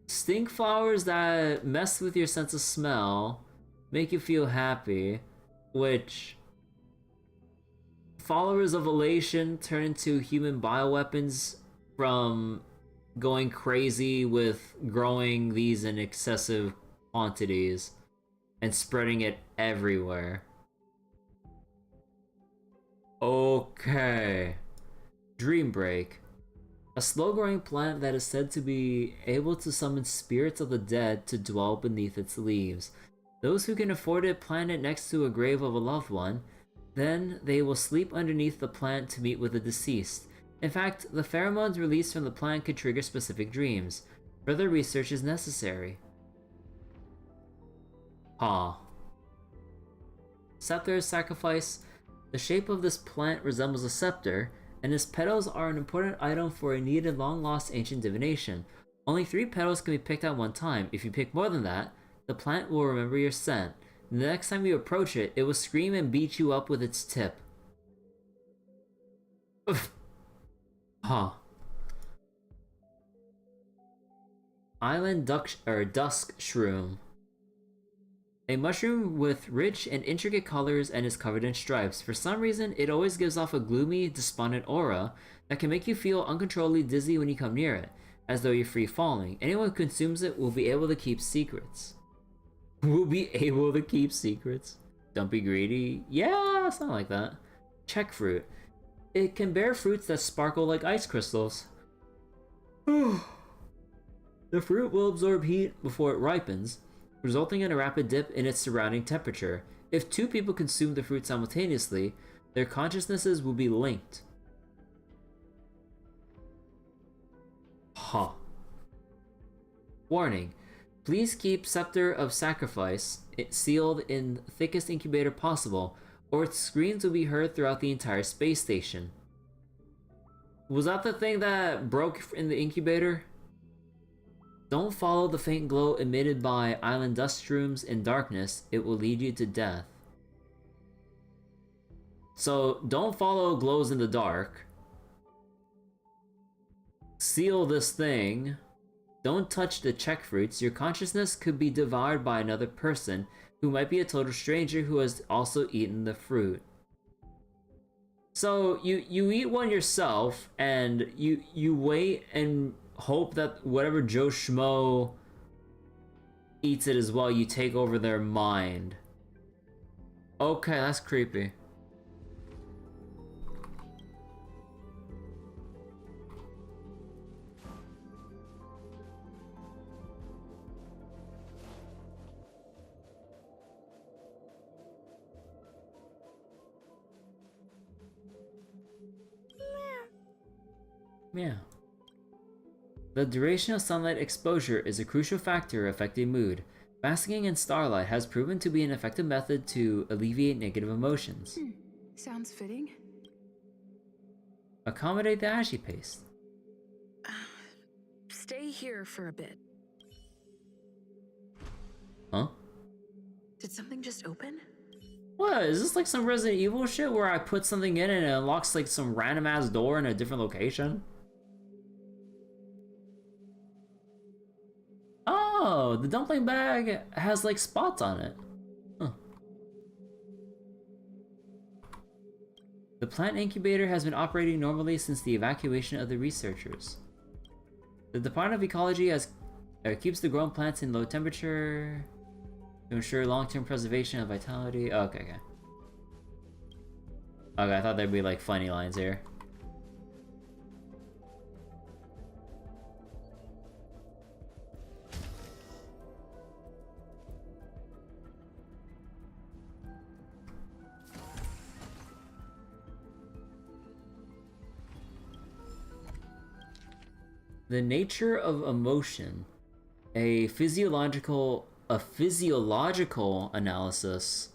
stink flowers that mess with your sense of smell, make you feel happy, which followers of elation turn into human bioweapons from going crazy with growing these in excessive quantities and spreading it everywhere. Okay. Dream Break. A slow-growing plant that is said to be able to summon spirits of the dead to dwell beneath its leaves. Those who can afford it plant it next to a grave of a loved one. Then they will sleep underneath the plant to meet with the deceased. In fact, the pheromones released from the plant could trigger specific dreams. Further research is necessary. Scepter of Sacrifice. The shape of this plant resembles a scepter, and its petals are an important item for a needed long-lost ancient divination. Only 3 petals can be picked at one time. If you pick more than that, the plant will remember your scent. The next time you approach it, it will scream and beat you up with its tip. Island Dusk Shroom. A mushroom with rich and intricate colors and is covered in stripes. For some reason, it always gives off a gloomy, despondent aura that can make you feel uncontrollably dizzy when you come near it, as though you're free falling. Anyone who consumes it will be able to keep secrets. Don't be greedy. Yeah, something like that. Check fruit. It can bear fruits that sparkle like ice crystals. The fruit will absorb heat before it ripens, resulting in a rapid dip in its surrounding temperature. If 2 people consume the fruit simultaneously, their consciousnesses will be linked. Warning. Please keep Scepter of Sacrifice sealed in the thickest incubator possible, or its screams will be heard throughout the entire space station. Was that the thing that broke in the incubator? Don't follow the faint glow emitted by island dust shrooms in darkness. It will lead you to death. So, don't follow glows in the dark. Seal this thing. Don't touch the check fruits. Your consciousness could be devoured by another person who might be a total stranger who has also eaten the fruit. So, you eat one yourself, and you wait and hope that whatever Joe Schmo eats it as well, you take over their mind. Okay, that's creepy. Yeah. The duration of sunlight exposure is a crucial factor affecting mood. Basking in starlight has proven to be an effective method to alleviate negative emotions. Sounds fitting. Accommodate the ashy paste. Stay here for a bit. Huh? Did something just open? What? Is this like some Resident Evil shit where I put something in and it unlocks like some random ass door in a different location? Oh, the dumpling bag has like spots on it. Huh. The plant incubator has been operating normally since the evacuation of the researchers. The Department of Ecology keeps the grown plants in low temperature to ensure long-term preservation of vitality. Oh, okay. Okay, I thought there'd be like funny lines here. The nature of emotion, a physiological analysis.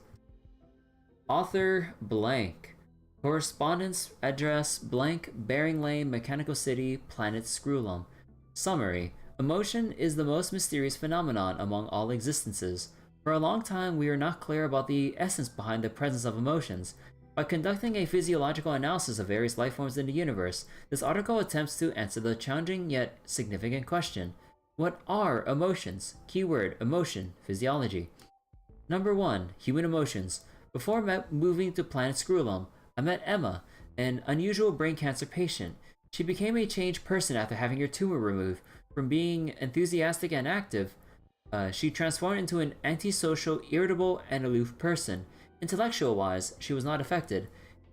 Author blank. Correspondence address blank, Bering Lane, Mechanical City, Planet Screwlum. Summary. Emotion is the most mysterious phenomenon among all existences. For a long time, we were not clear about the essence behind the presence of emotions. By conducting a physiological analysis of various life forms in the universe, this article attempts to answer the challenging yet significant question. What are emotions? Keyword, emotion, physiology. Number 1. Human emotions. Before moving to Planet Screwlum, I met Emma, an unusual brain cancer patient. She became a changed person after having her tumor removed. From being enthusiastic and active, she transformed into an antisocial, irritable, and aloof person. Intellectual-wise, she was not affected,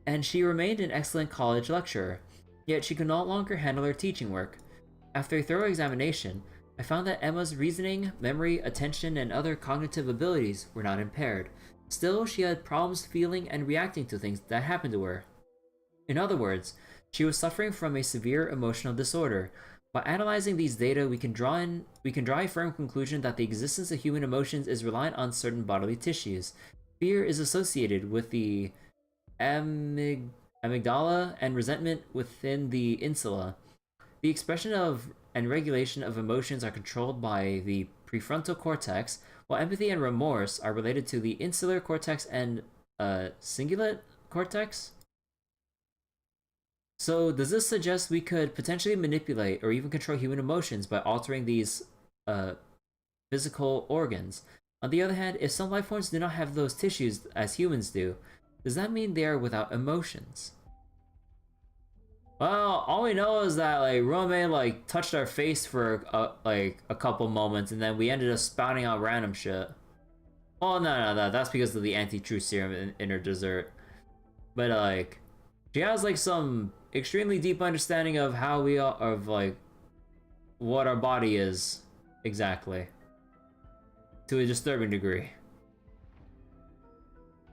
and she remained an excellent college lecturer. Yet she could no longer handle her teaching work. After a thorough examination, I found that Emma's reasoning, memory, attention, and other cognitive abilities were not impaired. Still, she had problems feeling and reacting to things that happened to her. In other words, she was suffering from a severe emotional disorder. By analyzing these data, we can draw a firm conclusion that the existence of human emotions is reliant on certain bodily tissues. Fear is associated with the amygdala and resentment within the insula. The expression of and regulation of emotions are controlled by the prefrontal cortex, while empathy and remorse are related to the insular cortex and cingulate cortex. So does this suggest we could potentially manipulate or even control human emotions by altering these physical organs? On the other hand, if some life forms do not have those tissues as humans do, does that mean they are without emotions? Well, all we know is that like Rome like touched our face for a couple moments, and then we ended up spouting out random shit. Well, no, that's because of the anti-truth serum in her dessert. But like, she has like some extremely deep understanding of how we are, of like what our body is exactly, to a disturbing degree.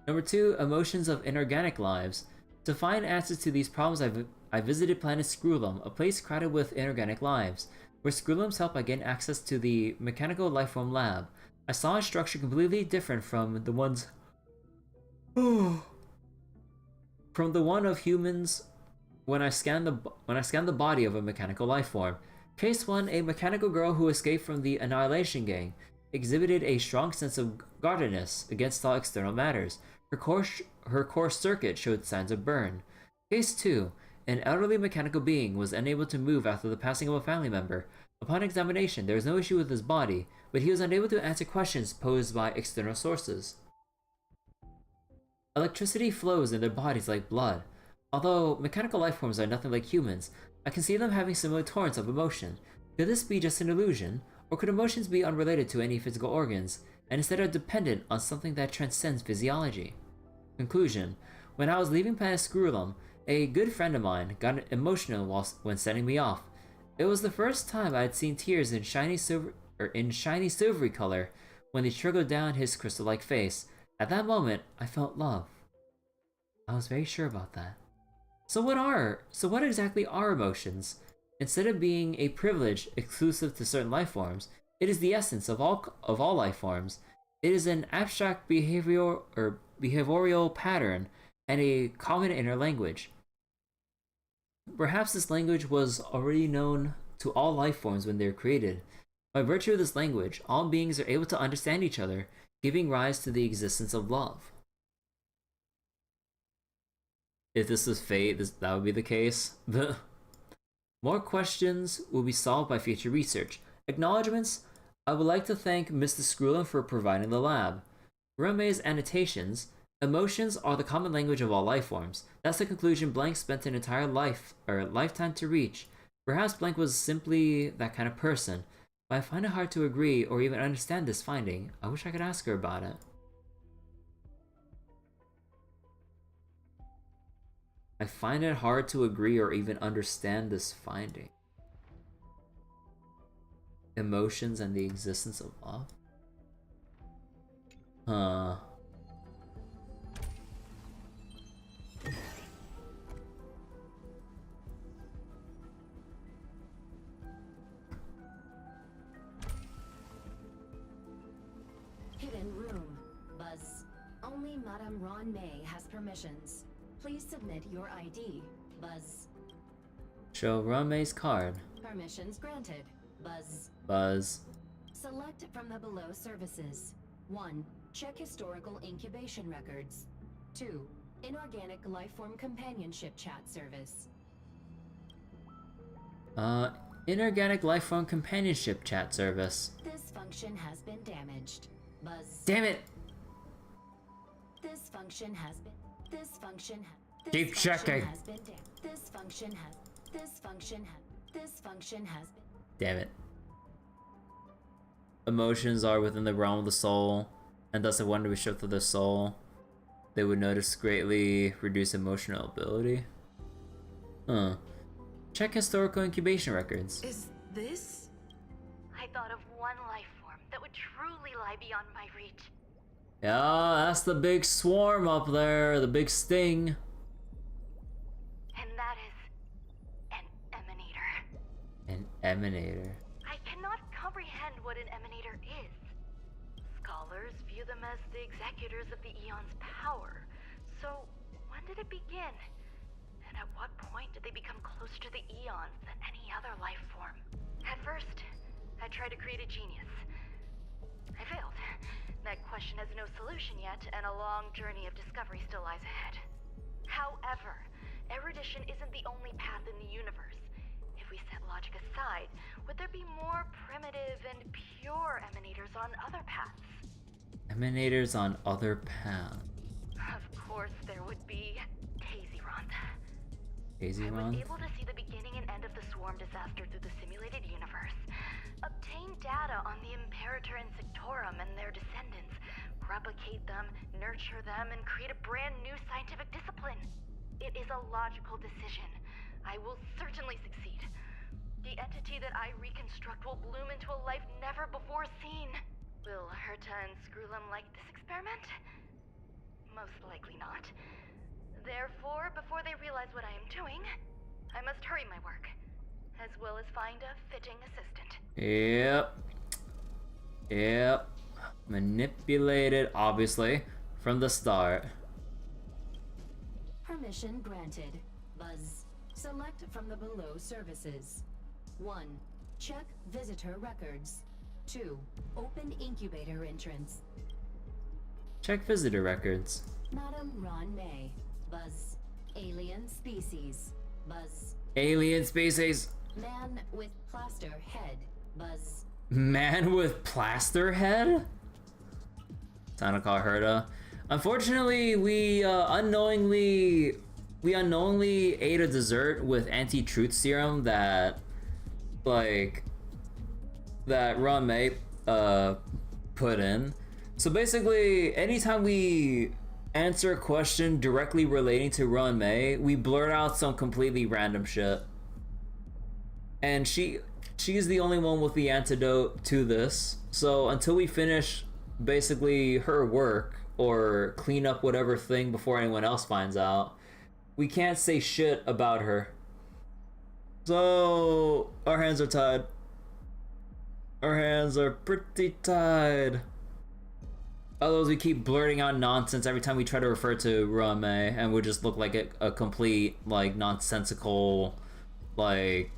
Number 2, emotions of inorganic lives. To find answers to these problems, I visited Planet Screwlum, a place crowded with inorganic lives. Where Screwlums help I gain access to the Mechanical Lifeform Lab. I saw a structure completely different from the one of humans when I scanned the body of a mechanical lifeform. Case 1, a mechanical girl who escaped from the Annihilation Gang, exhibited a strong sense of guardedness against all external matters. Her core circuit showed signs of burn. Case 2, an elderly mechanical being was unable to move after the passing of a family member. Upon examination, there was no issue with his body, but he was unable to answer questions posed by external sources. Electricity flows in their bodies like blood. Although mechanical lifeforms are nothing like humans, I can see them having similar torrents of emotion. Could this be just an illusion, or could emotions be unrelated to any physical organs, and instead are dependent on something that transcends physiology? Conclusion. When I was leaving Planet Screwlum, a good friend of mine got emotional when sending me off. It was the first time I had seen tears in shiny silvery color when they trickled down his crystal-like face. At that moment, I felt love. I was very sure about that. So what exactly are emotions? Instead of being a privilege exclusive to certain life forms, it is the essence of all life forms. It is an abstract behavioral pattern and a common inner language. Perhaps this language was already known to all life forms when they were created. By virtue of this language, all beings are able to understand each other, giving rise to the existence of love. If this was fate, that would be the case. More questions will be solved by future research. Acknowledgements. I would like to thank Mr. Screwlin for providing the lab. Ruanmei's annotations. Emotions are the common language of all life forms. That's the conclusion Blank spent an entire lifetime to reach. Perhaps Blank was simply that kind of person, but I find it hard to agree or even understand this finding. I wish I could ask her about it. I find it hard to agree or even understand this finding. Emotions and the existence of love? Huh. Hidden room. Buzz. Only Madame Ruanmei has permissions. Please submit your ID. Buzz. Show Ruanmei's card. Permissions granted. Buzz. Buzz. Select from the below services. 1. Check historical incubation records. 2. Inorganic lifeform companionship chat service. Inorganic lifeform companionship chat service. This function has been damaged. Buzz. Damn it! This function has been. This function has. Keep checking. Has been this function has. This function has. This function has been. Damn it. Emotions are within the realm of the soul, and thus if one to be stripped of the soul, they would notice greatly reduce emotional ability. Huh. Check historical incubation records. Is this? I thought of one life form that would truly lie beyond my reach. Yeah, that's the big swarm up there, the big sting. And that is an emanator. An emanator. I cannot comprehend what an emanator is. Scholars view them as the executors of the Eon's power. So, when did it begin? And at what point did they become closer to the Eons than any other life form? At first, I tried to create a genius. I failed. That question has no solution yet, and a long journey of discovery still lies ahead. However, erudition isn't the only path in the universe. If we set logic aside, would there be more primitive and pure emanators on other paths? Emanators on other paths. Of course there would be. Daisyront. Daisyront? I was able to see the beginning and end of the swarm disaster through the simulated universe. Obtain data on the Imperator and Sectorum and their descendants. Replicate them, nurture them, and create a brand new scientific discipline. It is a logical decision. I will certainly succeed. The entity that I reconstruct will bloom into a life never before seen. Will Herta and Screwlum like this experiment? Most likely not. Therefore, before they realize what I am doing, I must hurry my work, as well as find a fitting assistant. Yep. Yep. Manipulated, obviously, from the start. Permission granted. Buzz. Select from the below services. 1. Check visitor records. 2. Open incubator entrance. Check visitor records. Madame Ruanmei. Buzz. Alien species. Buzz. Alien species. Man with plaster head. Buzz. Man with plaster head? Time to call Herta. Unfortunately, we unknowingly ate a dessert with anti-truth serum that Ruanmei put in. So basically, anytime we answer a question directly relating to Ruanmei, we blurt out some completely random shit. And she's the only one with the antidote to this. So until we finish basically her work or clean up whatever thing before anyone else finds out, we can't say shit about her. So, our hands are tied. Our hands are pretty tied. Otherwise, we keep blurting out nonsense every time we try to refer to Ruan Mei, and we just look like a complete, like, nonsensical, like...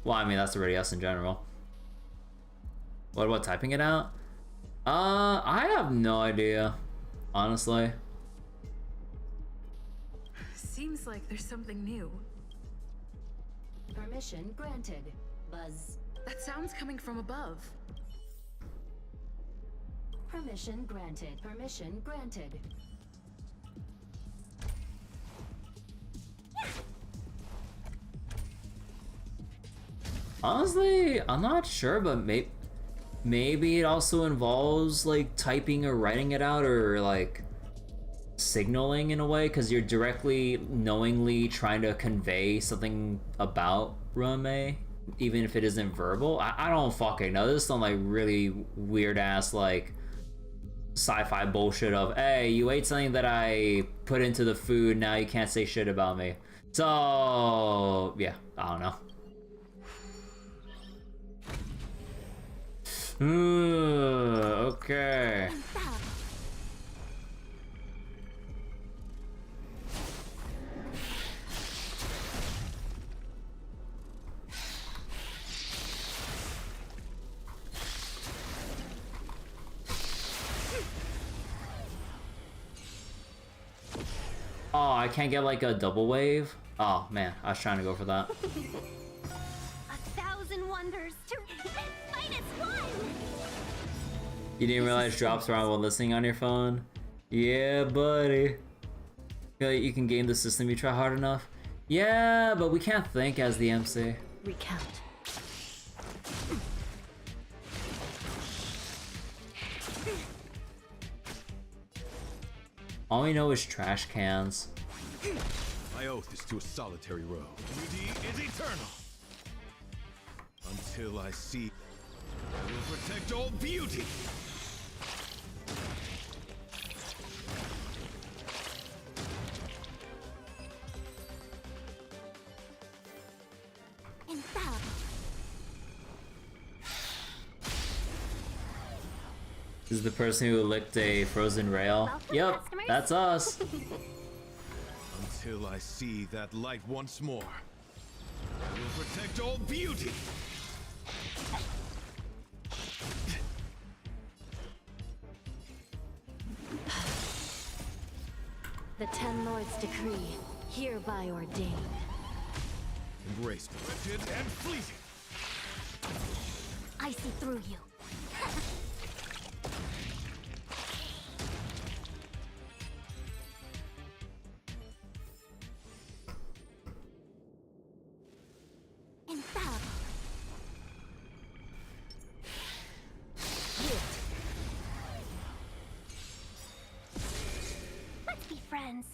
Well, I mean, that's already us in general. What about typing it out? I have no idea, honestly. Seems like there's something new. Permission granted. Buzz. That sound's coming from above. Permission granted. Permission granted. Honestly, I'm not sure, but maybe it also involves like typing or writing it out, or like signaling in a way, because you're directly knowingly trying to convey something about Ruan Mei, even if it isn't verbal. I don't fucking know. This is some like really weird ass like sci-fi bullshit of, hey, you ate something that I put into the food, now you can't say shit about me. So yeah, I don't know. Okay. Oh, I can't get like a double wave? Oh man, I was trying to go for that. 1,000 wonders to fight as one! You didn't realize drops around while listening on your phone? Yeah, buddy. Feel like you can game the system you try hard enough? Yeah, but we can't think as the MC. Recount. All we know is trash cans. My oath is to a solitary road. Beauty is eternal. Until I see, I will protect all beauty. Infallible. This is the person who licked a frozen rail. Yep, that's us. Until I see that light once more, I will protect all beauty. The Ten Lords' decree, hereby ordained. Embrace wretched and fleeting. I see through you. Infallible. Let's be friends.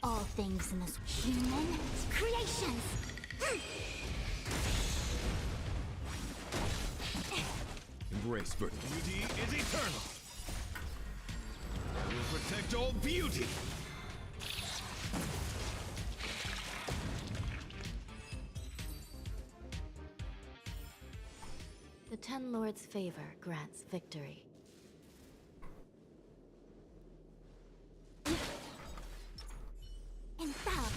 All things in this human creations. Embrace birth. Beauty is eternal. I will protect all beauty. The Ten Lords' favor grants victory. Infallible.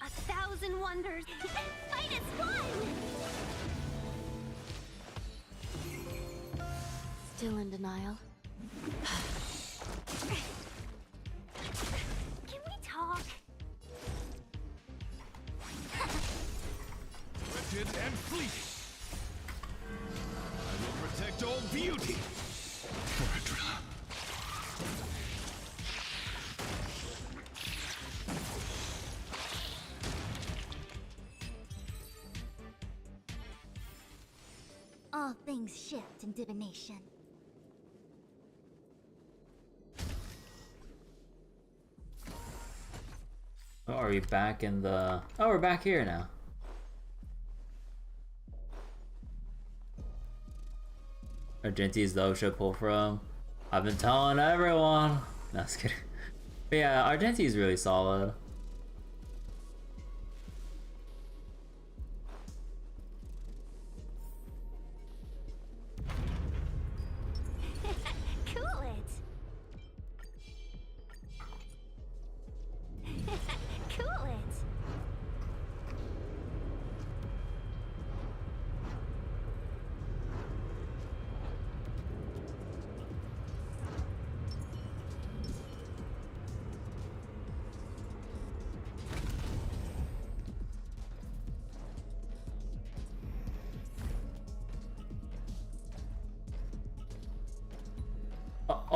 A thousand wonders. Fight as one! Still in denial? Can we talk? Wretched and fleeting. I will protect all beauty. All things shift in divination. Oh, are we back in the... Oh, we're back here now. Argenti's though should pull from. I've been telling everyone. No, just kidding. But yeah, Argenti's really solid. Cool it. Cool it.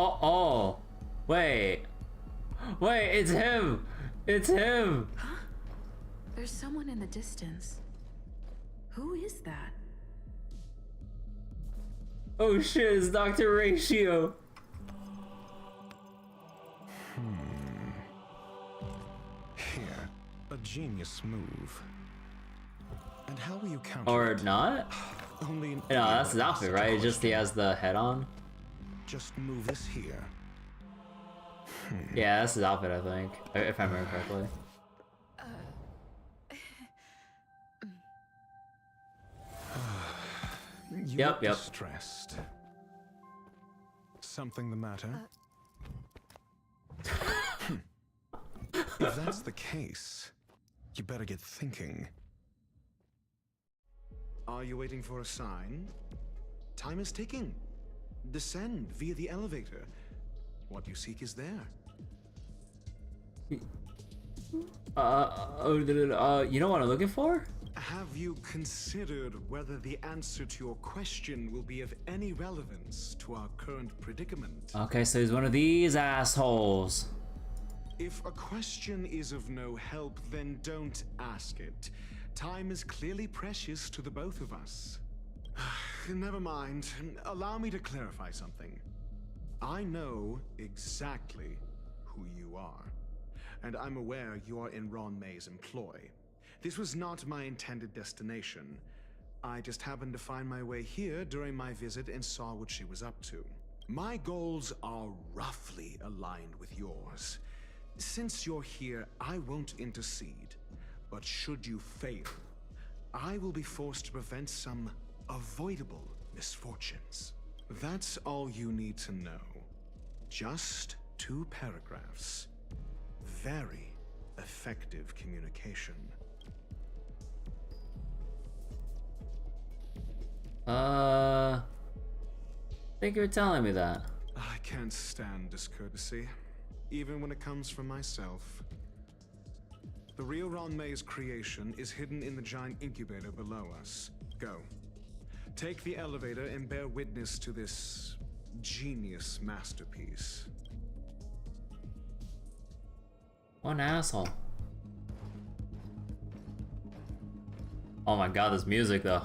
Oh, wait, it's him, it's him. Huh? There's someone in the distance. Who is that? Oh shit, it's Dr. Ratio. Here, a genius move. And how will you counter Or it? not? Only No, that's his outfit, right? It's just he has the head on. Just move this here. Yeah, that's his outfit, I think, if I remember correctly. You Yep. look distressed. Something the matter? If that's the case, you better get thinking. Are you waiting for a sign? Time is ticking. Descend via the elevator. What you seek is there. You know what I'm looking for? Have you considered whether the answer to your question will be of any relevance to our current predicament? Okay, so he's one of these assholes. If a question is of no help, then don't ask it. Time is clearly precious to the both of us. Never mind. Allow me to clarify something. I know exactly who you are, and I'm aware you are in Ron May's employ. This was not my intended destination. I just happened to find my way here during my visit and saw what she was up to. My goals are roughly aligned with yours. Since you're here, I won't intercede. But should you fail, I will be forced to prevent some avoidable misfortunes. That's all you need to know. Just 2 paragraphs. Very effective communication. Think you're telling me that. I can't stand discourtesy, even when it comes from myself. The real Ron May's creation is hidden in the giant incubator below us. Go. Take the elevator and bear witness to this genius masterpiece. One asshole. Oh my god, this music though.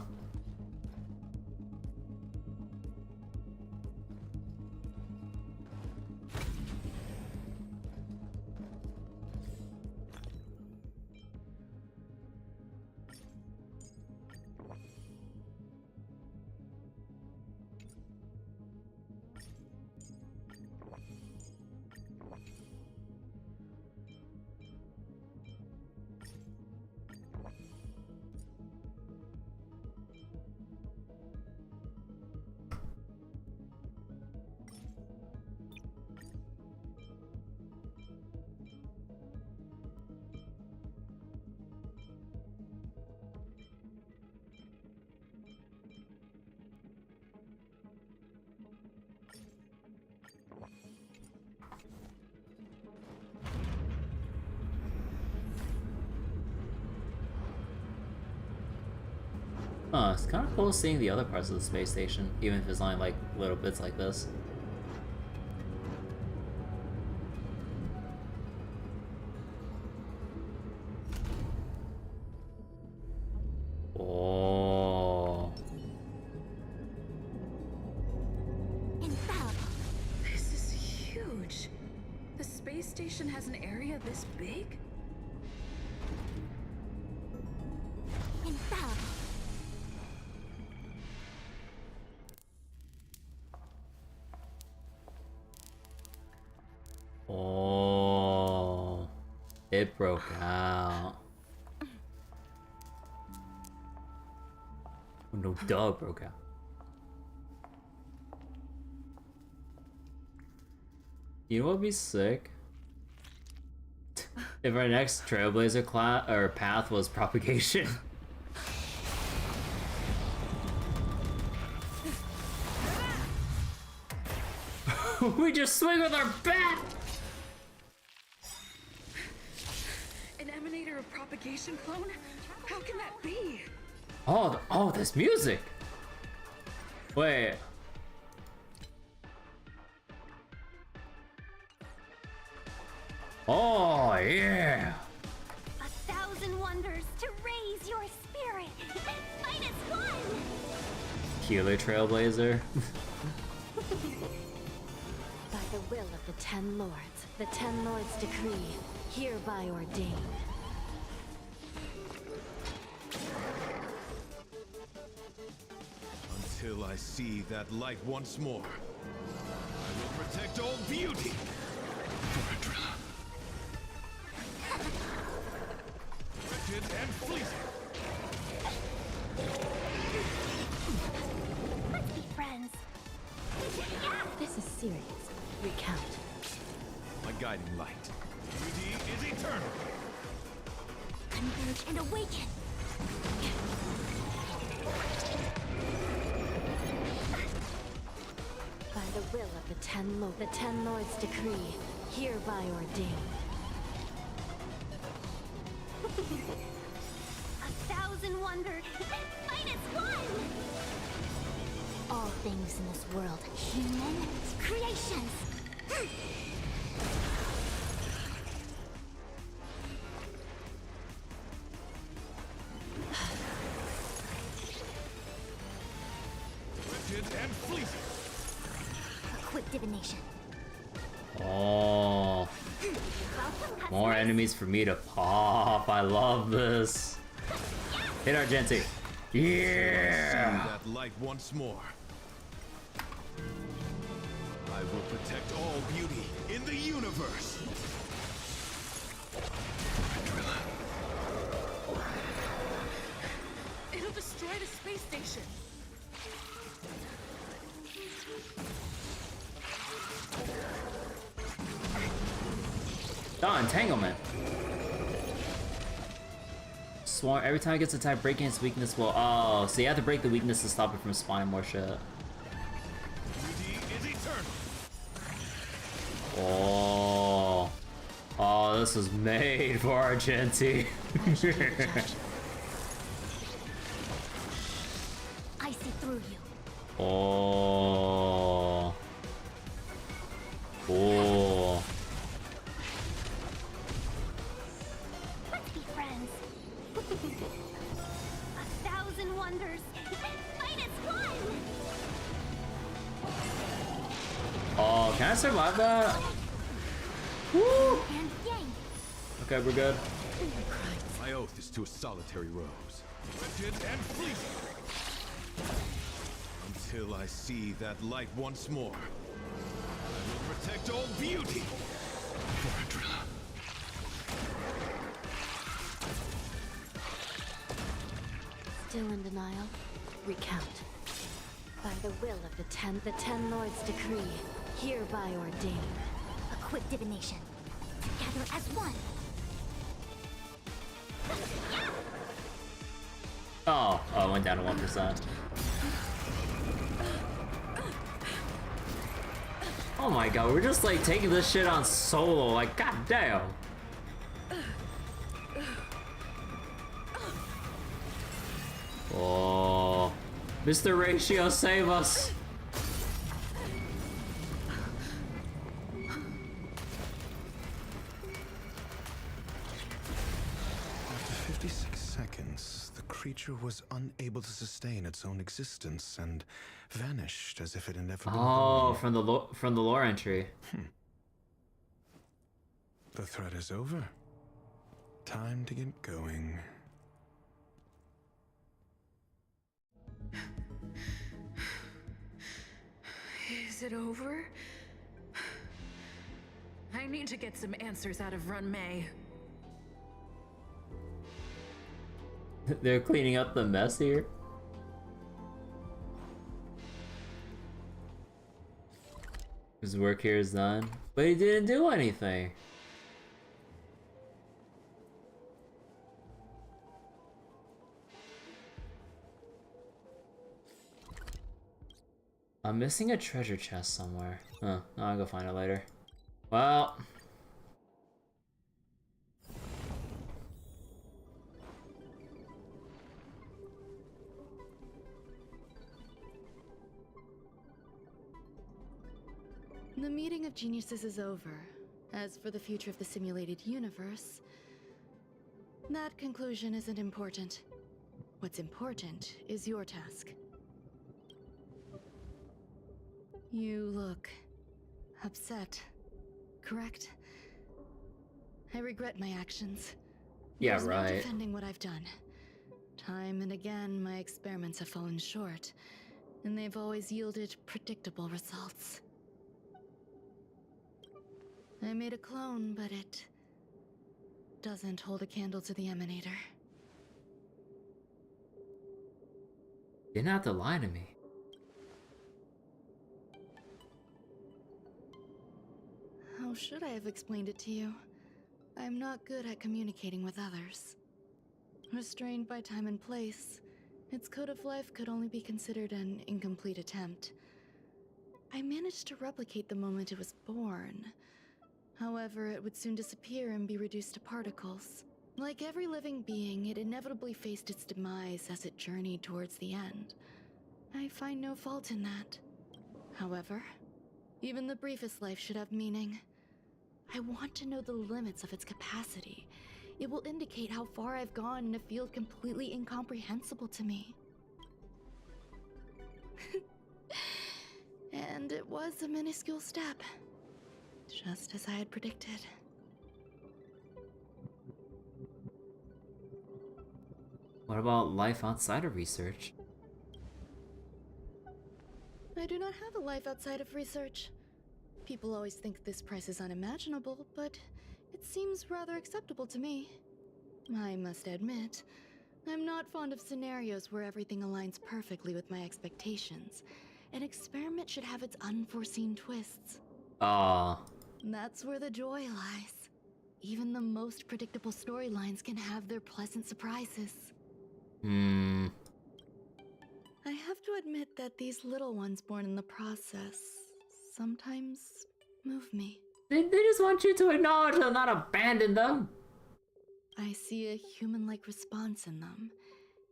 Huh, it's kind of cool seeing the other parts of the space station, even if it's only like little bits like this. Oh. This is huge. The space station has an area this big? It broke out. Oh, no, duh, it broke out. You know what would be sick? If our next Trailblazer class or path was propagation. We just swing with our bat! An emanator of propagation clone? How can that be? Oh, this music! Wait. Oh, yeah! 1,000 wonders to raise your spirit! Minus one! Killer Trailblazer. By the will of the 10 Lords, the 10 Lords decree, hereby ordain. Until I see that light once more, I will protect all beauty. Wretched and fleeting. Let's be friends. This is serious. Recount. My guiding light. Beauty is eternal. Converge and awaken. By the will of the 10 Lords, the 10 Lords decree, hereby ordain. 1,000 wonders. Minus one! All things in this world, Human creations. Wretched and fleeting. A quick divination. Oh. More enemies for me to pop. I love this. Hit Argenti. Yeah! See that light once more. I will protect all beauty in the universe. It'll destroy the space station. Oh, entanglement. Swarm. Every time it gets attacked, breaking its weakness will. Oh, so you have to break the weakness to stop it from spawning more shit. Beauty is eternal. Oh. Oh, this was made for Argenti. I see through you. Oh. Oh. Let's be friends. 1,000 wonders. Minus one! Oh, can I survive that? Woo! And yang. Okay, we're good. My oath is to a solitary rose. Wretched and fleeting. Until I see that light once more, I will protect all beauty. still in denial? Recount. By the will of the 10 Lords decree, hereby ordain. A quick divination. Together as one. Oh, it went down to 1%. Oh my god, we're just like taking this shit on solo, like goddamn. Oh, Mr. Ratio, save us. After 56 seconds, the creature was unable to sustain its own existence and vanished as if it had never been Oh, born. from the lore entry. The threat is over. Time to get going. Is it over? I need to get some answers out of Run May. They're cleaning up the mess here. His work here is done, but he didn't do anything. I'm missing a treasure chest somewhere. Huh, I'll go find it later. Well... The meeting of geniuses is over. As for the future of the simulated universe, that conclusion isn't important. What's important is your task. You look upset, correct? I regret my actions. Yeah, There's right. no defending what I've done. Time and again, my experiments have fallen short, and they've always yielded predictable results. I made a clone, but it doesn't hold a candle to the emanator. You didn't have to lie to me. How should I have explained it to you? I'm not good at communicating with others. Restrained by time and place, its code of life could only be considered an incomplete attempt. I managed to replicate the moment it was born. However, it would soon disappear and be reduced to particles. Like every living being, it inevitably faced its demise as it journeyed towards the end. I find no fault in that. However, even the briefest life should have meaning. I want to know the limits of its capacity. It will indicate how far I've gone in a field completely incomprehensible to me. And it was a minuscule step. Just as I had predicted. What about life outside of research? I do not have a life outside of research. People always think this price is unimaginable, but it seems rather acceptable to me. I must admit, I'm not fond of scenarios where everything aligns perfectly with my expectations. An experiment should have its unforeseen twists. That's where the joy lies. Even the most predictable storylines can have their pleasant surprises. I have to admit that these little ones born in the process sometimes move me. They just want you to acknowledge and not abandon them. I see a human-like response in them.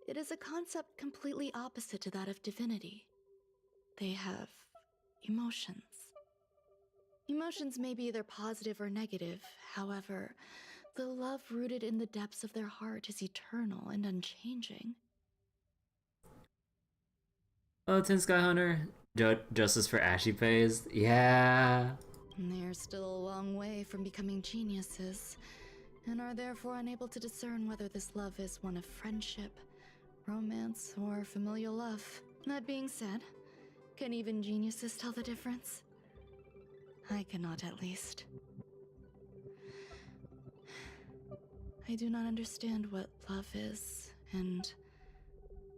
It is a concept completely opposite to that of divinity. They have emotions. Emotions may be either positive or negative. However, the love rooted in the depths of their heart is eternal and unchanging. Oh, Tin Sky Hunter. Justice for Ashy pays. Yeah. They're still a long way from becoming geniuses, and are therefore unable to discern whether this love is one of friendship, romance, or familial love. That being said, can even geniuses tell the difference? I cannot, at least. I do not understand what love is, and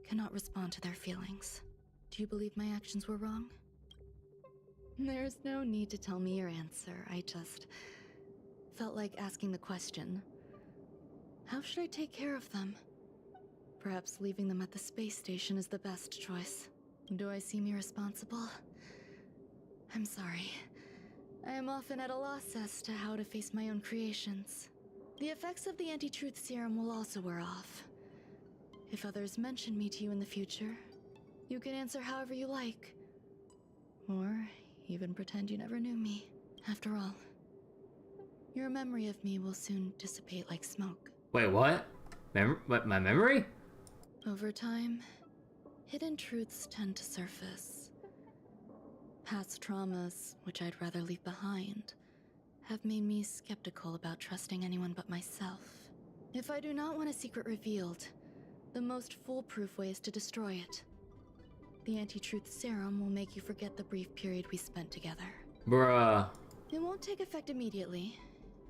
cannot respond to their feelings. Do you believe my actions were wrong? There's no need to tell me your answer. I just felt like asking the question. How should I take care of them? Perhaps leaving them at the space station is the best choice. Do I seem irresponsible? I'm sorry. I am often at a loss as to how to face my own creations. The effects of the anti-truth serum will also wear off. If others mention me to you in the future, you can answer however you like. Or even pretend you never knew me. After all, your memory of me will soon dissipate like smoke. Wait, what? What, my memory? Over time, hidden truths tend to surface. Past traumas, which I'd rather leave behind, have made me skeptical about trusting anyone but myself. If I do not want a secret revealed, the most foolproof way is to destroy it. The anti-truth serum will make you forget the brief period we spent together. Bruh. It won't take effect immediately.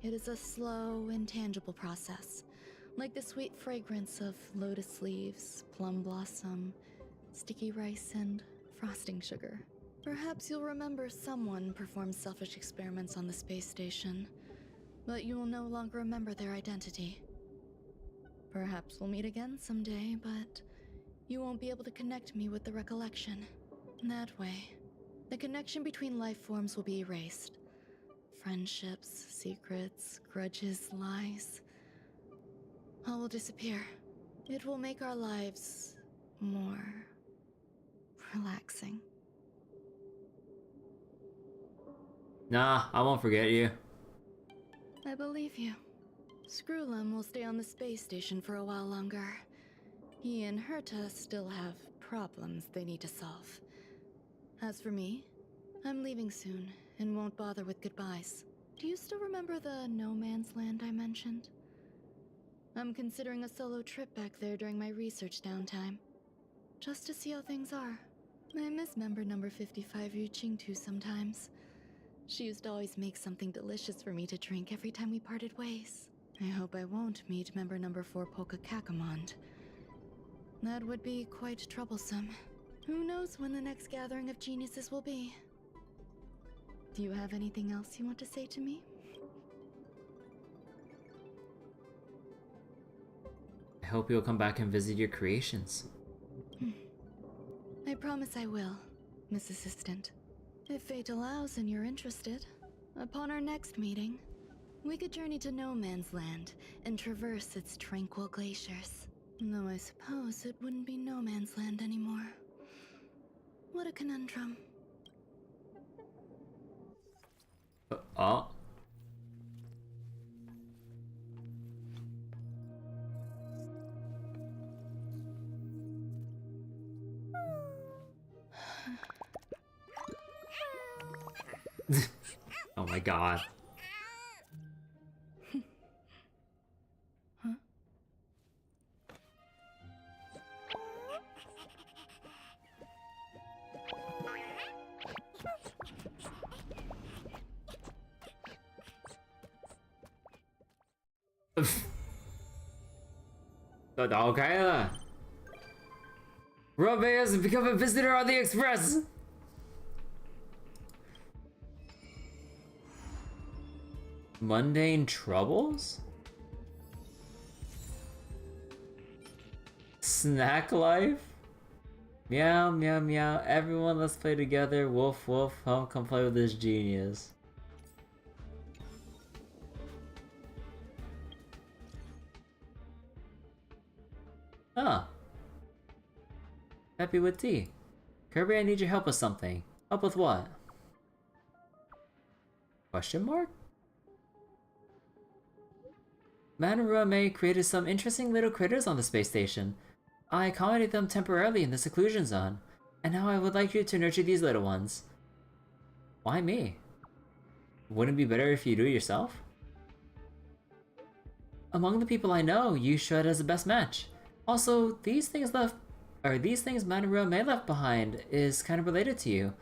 It is a slow, intangible process. like the sweet fragrance of lotus leaves, plum blossom, sticky rice, and frosting sugar. Perhaps you'll remember someone performed selfish experiments on the space station, but you will no longer remember their identity. Perhaps we'll meet again someday, but you won't be able to connect me with the recollection. That way, the connection between life forms will be erased. Friendships, secrets, grudges, lies, all will disappear. It will make our lives more relaxing. Nah, I won't forget you. I believe you. Screwlum will stay on the space station for a while longer. He and Herta still have problems they need to solve. As for me, I'm leaving soon and won't bother with goodbyes. Do you still remember the no man's land I mentioned? I'm considering a solo trip back there during my research downtime, just to see how things are. I miss member number 55 Yuqingtu sometimes. She used to always make something delicious for me to drink every time we parted ways. I hope I won't meet member number 4 Polka Kakamond. That would be quite troublesome. Who knows when the next gathering of geniuses will be? Do you have anything else you want to say to me? I hope you'll come back and visit your creations. I promise I will, Miss Assistant. If fate allows and you're interested, upon our next meeting, we could journey to No Man's Land and traverse its tranquil glaciers. Though I suppose it wouldn't be No Man's Land anymore. What a conundrum. Oh. Oh my god. Huh? Okay then. Robe has become a visitor on the Express. Mundane troubles? Snack life? Meow, meow, meow. Everyone, let's play together. Wolf, wolf, home, come play with this genius. Huh. Happy with tea. Kirby, I need your help with something. Help with what? Question mark? Madarame created some interesting little critters on the space station. I accommodated them temporarily in the seclusion zone, and now I would like you to nurture these little ones. Why me? Wouldn't it be better if you do it yourself? Among the people I know, you should as the best match. Also, these things Madarame left behind is kind of related to you.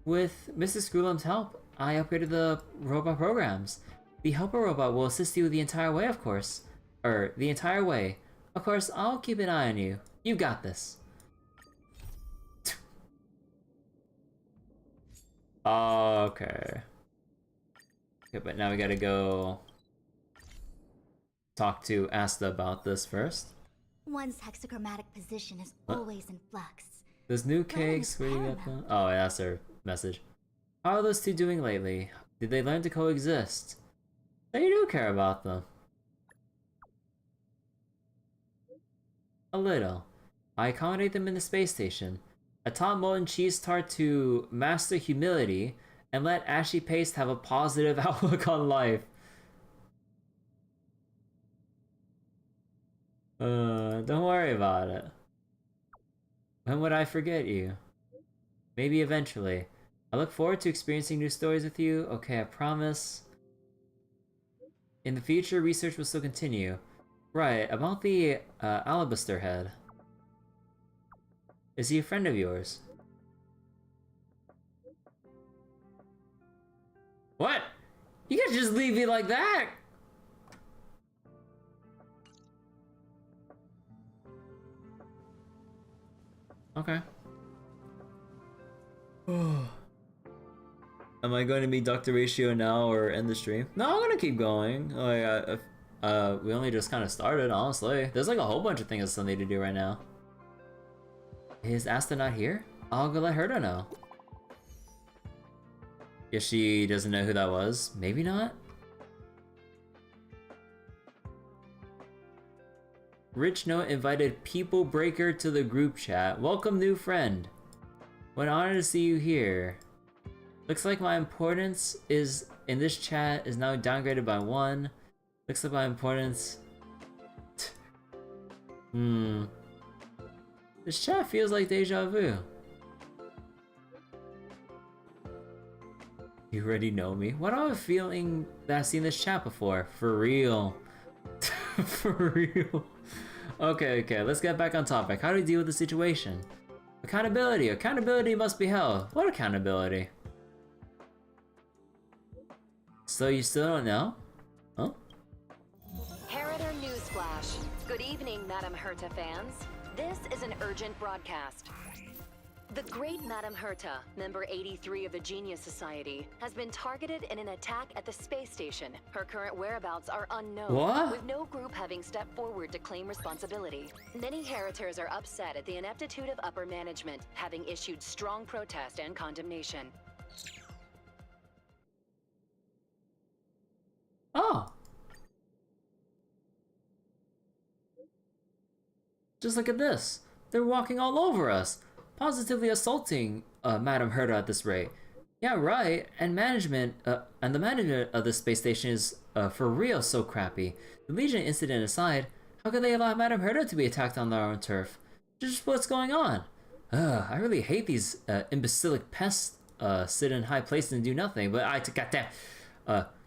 With Mrs. Screwlum's help, I upgraded the robot programs. The helper robot will assist you the entire way, of course. The entire way. Of course, I'll keep an eye on you. You got this. Okay. Okay, but now we gotta go talk to Asta about this first. One's hexachromatic position is always in flux. Those new cakes, where do you get them? Oh, that's our message. How are those two doing lately? Did they learn to coexist? They do care about them. A little. I accommodate them in the space station. I taught Molten Cheese Tart to master humility and let Ashy Paste have a positive outlook on life. Don't worry about it. When would I forget you? Maybe eventually. I look forward to experiencing new stories with you. Okay, I promise. In the future, research will still continue. Right, about the Alabaster Head. Is he a friend of yours? What? You can't just leave me like that! Okay. Am I going to be Dr. Ratio now or end the stream? No, I'm gonna keep going. Like, we only just kind of started, honestly. There's like a whole bunch of things I need to do right now. Is Asta not here? I'll go let her know. Guess she doesn't know who that was. Maybe not? Rich Note invited People Breaker to the group chat. Welcome, new friend. What an honor to see you here. Looks like my importance is in this chat is now downgraded by 1. Looks like my importance... This chat feels like deja vu. You already know me? Why do I have a feeling that I've seen this chat before? For real. For real. Okay, let's get back on topic. How do we deal with the situation? Accountability. Accountability must be held. What accountability? So you still don't know? Huh? Heritor Newsflash. Good evening, Madame Herta fans. This is an urgent broadcast. The great Madame Herta, member 83 of the Genius Society, has been targeted in an attack at the space station. Her current whereabouts are unknown, what? With no group having stepped forward to claim responsibility. Many Heritors are upset at the ineptitude of upper management, having issued strong protest and condemnation. Oh. Just look at this. They're walking all over us. Positively assaulting Madame Herta at this rate. Yeah, right. And management, and the management of the space station is for real so crappy. The Legion incident aside, how could they allow Madame Herta to be attacked on their own turf? Just what's going on? I really hate these imbecilic pests sit in high places and do nothing. But goddamn.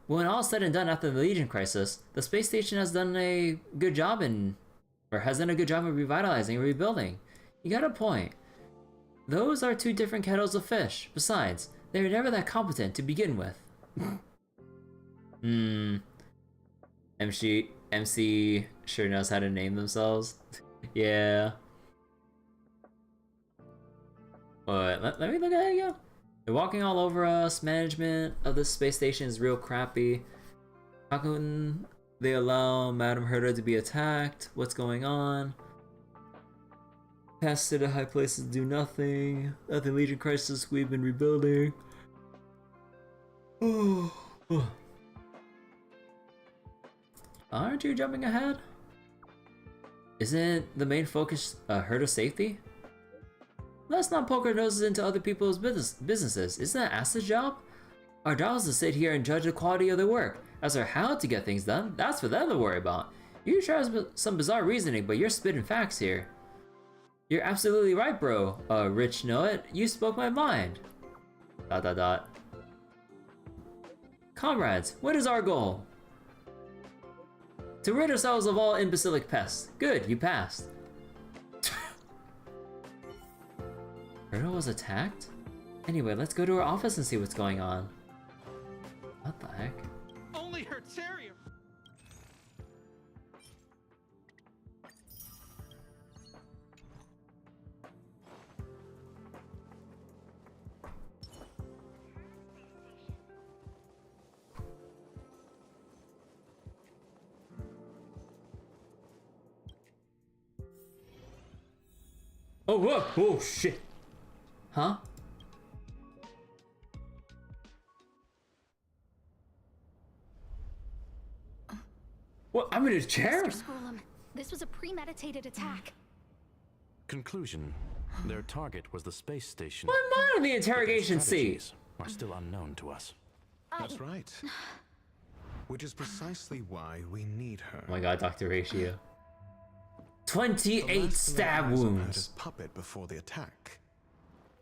When all's said and done after the Legion crisis, the space station has done a good job in revitalizing and rebuilding. You got a point. Those are two different kettles of fish. Besides, they were never that competent to begin with. MC sure knows how to name themselves. Yeah. But let me look at it again. They're walking all over us. Management of this space station is real crappy. How can they allow Madame Herta to be attacked? What's going on? Pass to the high places do nothing. At the Legion crisis, we've been rebuilding. Aren't you jumping ahead? Isn't the main focus Herta's safety? Let's not poke our noses into other people's businesses. Isn't that Asta's job? Our job is to sit here and judge the quality of their work. As for how to get things done, that's for them to worry about. You try some bizarre reasoning, but you're spitting facts here. You're absolutely right, bro. Rich know it. You spoke my mind. ... Comrades, what is our goal? To rid ourselves of all imbecilic pests. Good, you passed. Herta was attacked? Anyway, let's go to her office and see what's going on. What the heck? Only her terrier. Oh, whoa, oh shit. Huh? What? I'm in his chair? Mr. Scrollum, this was a premeditated attack. Conclusion. Their target was the space station. Why am I on the interrogation seat? Are still unknown to us. That's right. Which is precisely why we need her. Oh my god, Dr. Ratio. 28 stab wounds. His puppet before the attack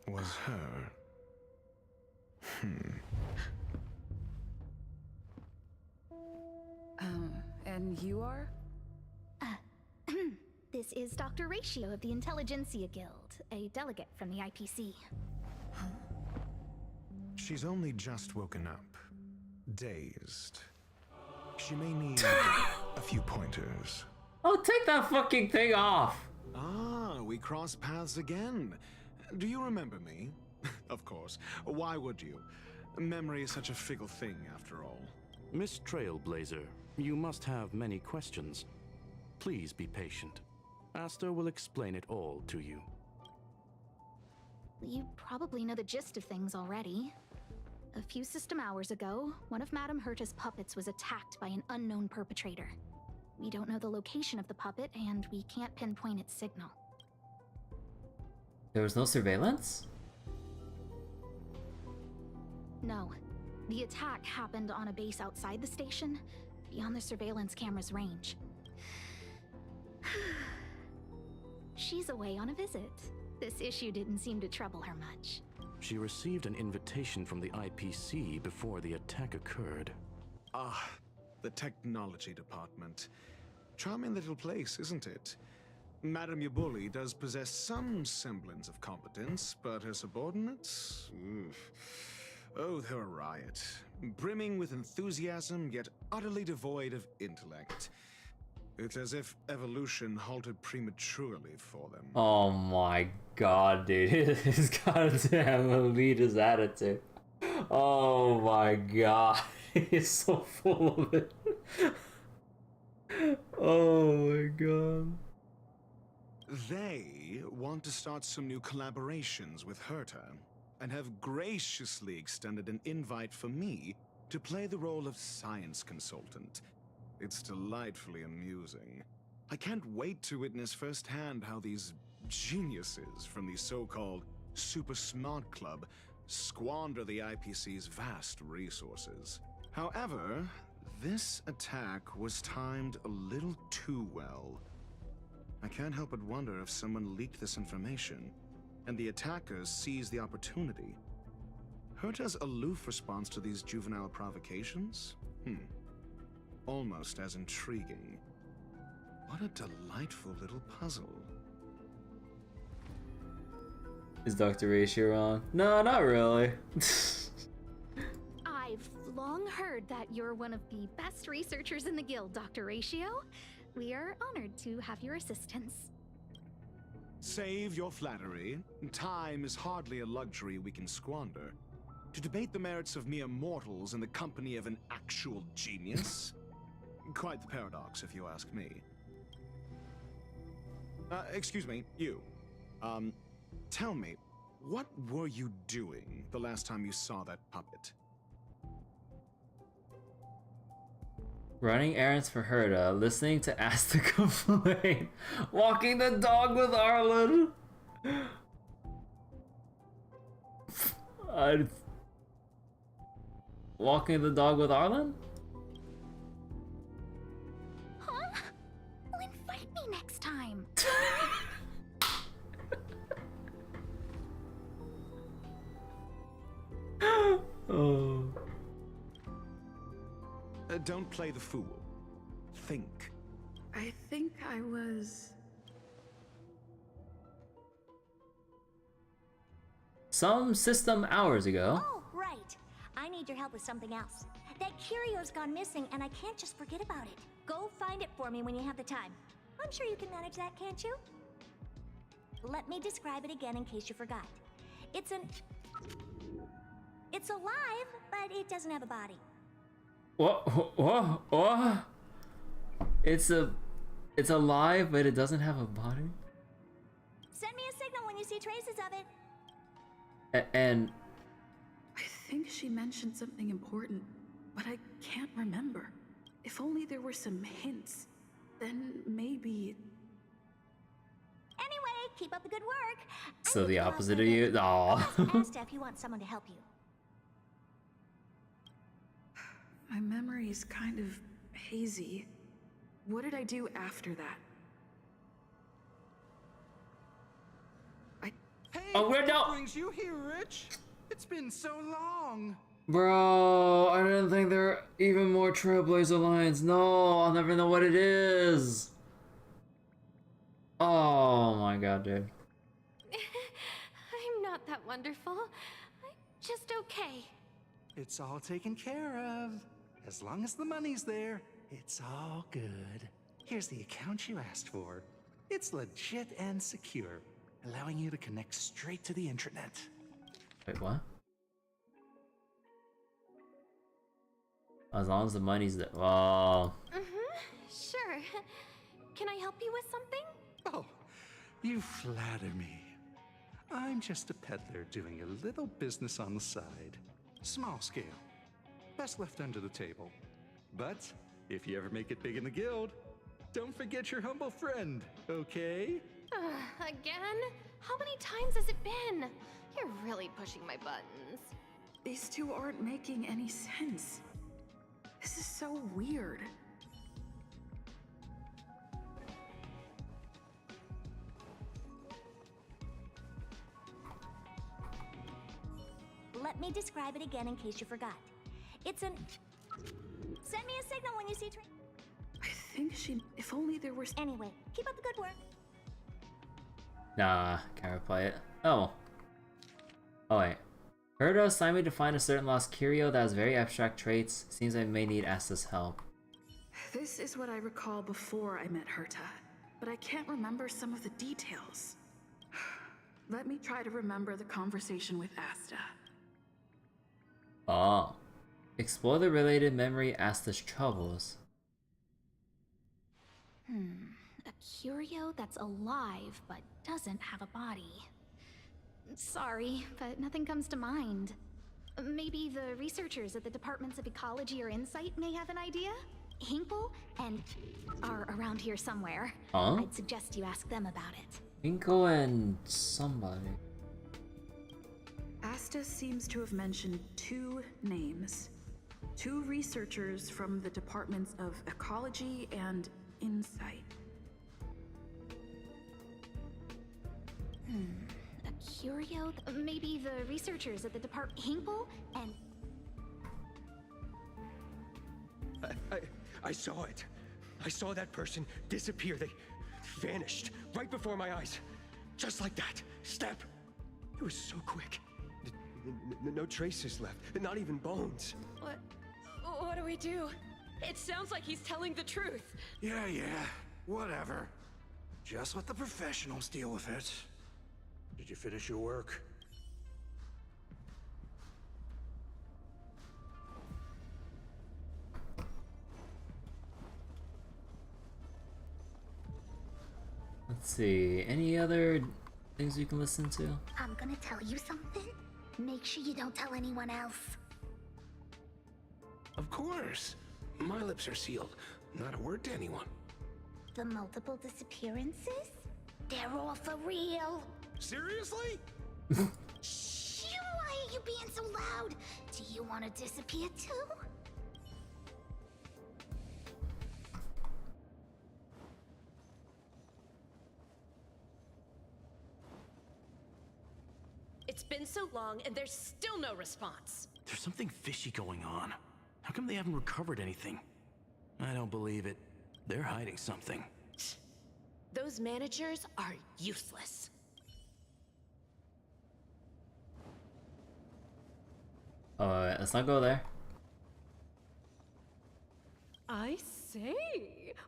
was her. And you are? This is Dr. Ratio of the Intelligentsia Guild, a delegate from the IPC. She's only just woken up, dazed. She may need a few pointers. Oh, take that fucking thing off. Ah, we cross paths again. Do you remember me? Of course. Why would you? Memory is such a fickle thing, after all. Miss Trailblazer, you must have many questions. Please be patient. Aster will explain it all to you. You probably know the gist of things already. A few system hours ago, one of Madame Herta's puppets was attacked by an unknown perpetrator. We don't know the location of the puppet, and we can't pinpoint its signal. There was no surveillance? No. The attack happened on a base outside the station, beyond the surveillance camera's range. She's away on a visit. This issue didn't seem to trouble her much. She received an invitation from the IPC before the attack occurred. Ah, the technology department. Charming little place, isn't it? Madame Yabuli does possess some semblance of competence, but her subordinates? Oof. Oh, they're a riot. Brimming with enthusiasm, yet utterly devoid of intellect. It's as if evolution halted prematurely for them. Oh my god, dude. He's goddamn elitist attitude. Oh my god. He's so full of it. Oh my god. They want to start some new collaborations with Herta, and have graciously extended an invite for me to play the role of science consultant. It's delightfully amusing. I can't wait to witness firsthand how these geniuses from the so-called Super Smart Club squander the IPC's vast resources. However, this attack was timed a little too well. I can't help but wonder if someone leaked this information, and the attackers seized the opportunity. Herta's aloof response to these juvenile provocations? Almost as intriguing. What a delightful little puzzle. Is Dr. Ratio wrong? No, not really. I've long heard that you're one of the best researchers in the guild, Dr. Ratio. We are honored to have your assistance. Save your flattery. Time is hardly a luxury we can squander. To debate the merits of mere mortals in the company of an actual genius? Quite the paradox, if you ask me. Excuse me, you. Tell me, what were you doing the last time you saw that puppet? Running errands for Herta, listening to Asta complain, walking the dog with Arlen. Walking the dog with Arlen? Huh? Well, invite me next time. Oh. Don't play the fool. Think. I think I was... Some system hours ago. Oh, right. I need your help with something else. That curio's gone missing, and I can't just forget about it. Go find it for me when you have the time. I'm sure you can manage that, can't you? Let me describe it again in case you forgot. It's alive, but it doesn't have a body. What? It's alive, but it doesn't have a body? Send me a signal when you see traces of it. And I think she mentioned something important, but I can't remember. If only there were some hints, then maybe... Anyway, keep up the good work. So the opposite of you? Aw. Ask if you want someone to help you. My memory is kind of hazy. What did I do after that? Hey, what brings you here, Rich? It's been so long. Bro, I didn't think there were even more Trailblazer lines. No, I'll never know what it is. Oh my god, dude. I'm not that wonderful. I'm just okay. It's all taken care of. As long as the money's there, it's all good. Here's the account you asked for. It's legit and secure, allowing you to connect straight to the intranet. Wait, what? As long as the money's there. Oh. Sure. Can I help you with something? Oh, you flatter me. I'm just a peddler doing a little business on the side. Small scale. Best left under the table. But if you ever make it big in the guild, don't forget your humble friend, okay? Again? How many times has it been? You're really pushing my buttons. These two aren't making any sense. This is so weird. Let me describe it again in case you forgot. It's an... Send me a signal when you see... I think she... If only there was... Anyway, keep up the good work. Nah, can't replay it. Oh. Oh wait. Herta assigned me to find a certain lost curio that has very abstract traits. Seems I may need Asta's help. This is what I recall before I met Herta, but I can't remember some of the details. Let me try to remember the conversation with Asta. Oh. Explore the related memory Asta's troubles. A curio that's alive but doesn't have a body. Sorry, but nothing comes to mind. Maybe the researchers at the Departments of Ecology or Insight may have an idea? Hinkle and are around here somewhere. Huh? I'd suggest you ask them about it. Inko and somebody. Asta seems to have mentioned two names. Two researchers from the Departments of Ecology and Insight. A curio? Maybe the researchers at the Hinkle and... I saw it. I saw that person disappear. They vanished right before my eyes. Just like that. Step. It was so quick. No traces left. Not even bones. What do we do? It sounds like he's telling the truth. Yeah, whatever. Just let the professionals deal with it. Did you finish your work? Let's see, any other things you can listen to? I'm gonna tell you something. Make sure you don't tell anyone else. Of course. My lips are sealed. Not a word to anyone. The multiple disappearances? They're all for real. Seriously? Shh! Why are you being so loud? Do you want to disappear too? It's been so long and there's still no response. There's something fishy going on. How come they haven't recovered anything? I don't believe it. They're hiding something. Those managers are useless. Alright, let's not go there. I say,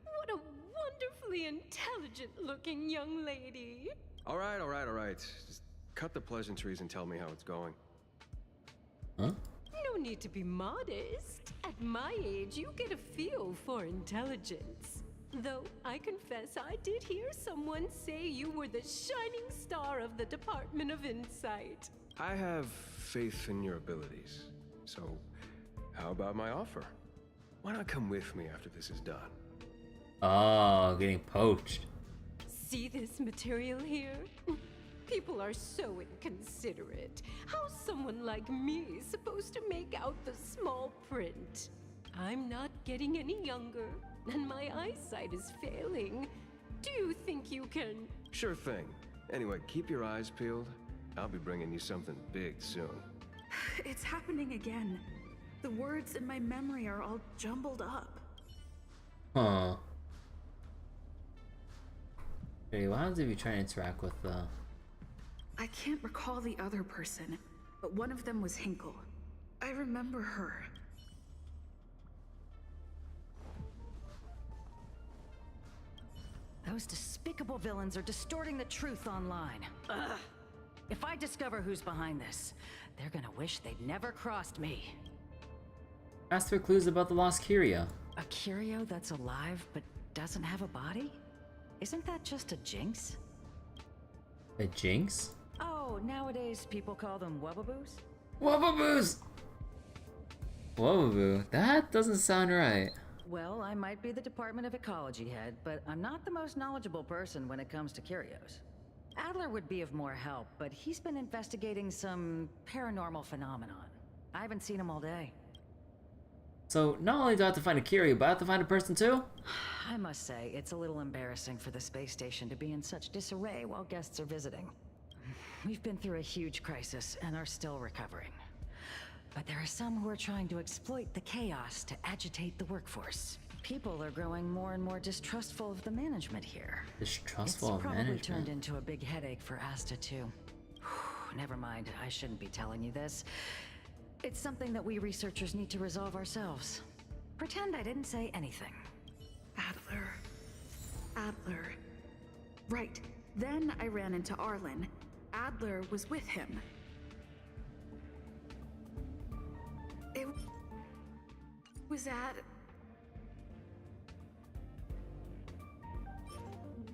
what a wonderfully intelligent-looking young lady. All right. Just cut the pleasantries and tell me how it's going. Huh? No need to be modest. At my age, you get a feel for intelligence. Though I confess I did hear someone say you were the shining star of the Department of Insight. I have faith in your abilities. So, how about my offer? Why not come with me after this is done? Oh, getting poached. See this material here? People are so inconsiderate. How's someone like me supposed to make out the small print? I'm not getting any younger, and my eyesight is failing. Do you think you can... Sure thing. Anyway, keep your eyes peeled. I'll be bringing you something big soon. It's happening again. The words in my memory are all jumbled up. Huh. Hey, what happens if you try to interact with the... I can't recall the other person, but one of them was Hinkle. I remember her. Those despicable villains are distorting the truth online. Ugh. If I discover who's behind this, they're gonna wish they'd never crossed me. Ask for clues about the lost curio. A curio that's alive but doesn't have a body? Isn't that just a jinx? A jinx? Oh, nowadays people call them wubbaboos? Wubbaboos! Wubaboo? That doesn't sound right. Well, I might be the Department of Ecology head, but I'm not the most knowledgeable person when it comes to curios. Adler would be of more help, but he's been investigating some paranormal phenomenon. I haven't seen him all day. So, not only do I have to find a curio, but I have to find a person too? I must say, it's a little embarrassing for the space station to be in such disarray while guests are visiting. We've been through a huge crisis and are still recovering. But there are some who are trying to exploit the chaos to agitate the workforce. People are growing more and more distrustful of the management here. Distrustful of management? It's probably turned into a big headache for Asta too. Never mind, I shouldn't be telling you this. It's something that we researchers need to resolve ourselves. Pretend I didn't say anything. Adler. Right. Then I ran into Arlen. Adler was with him. It was at...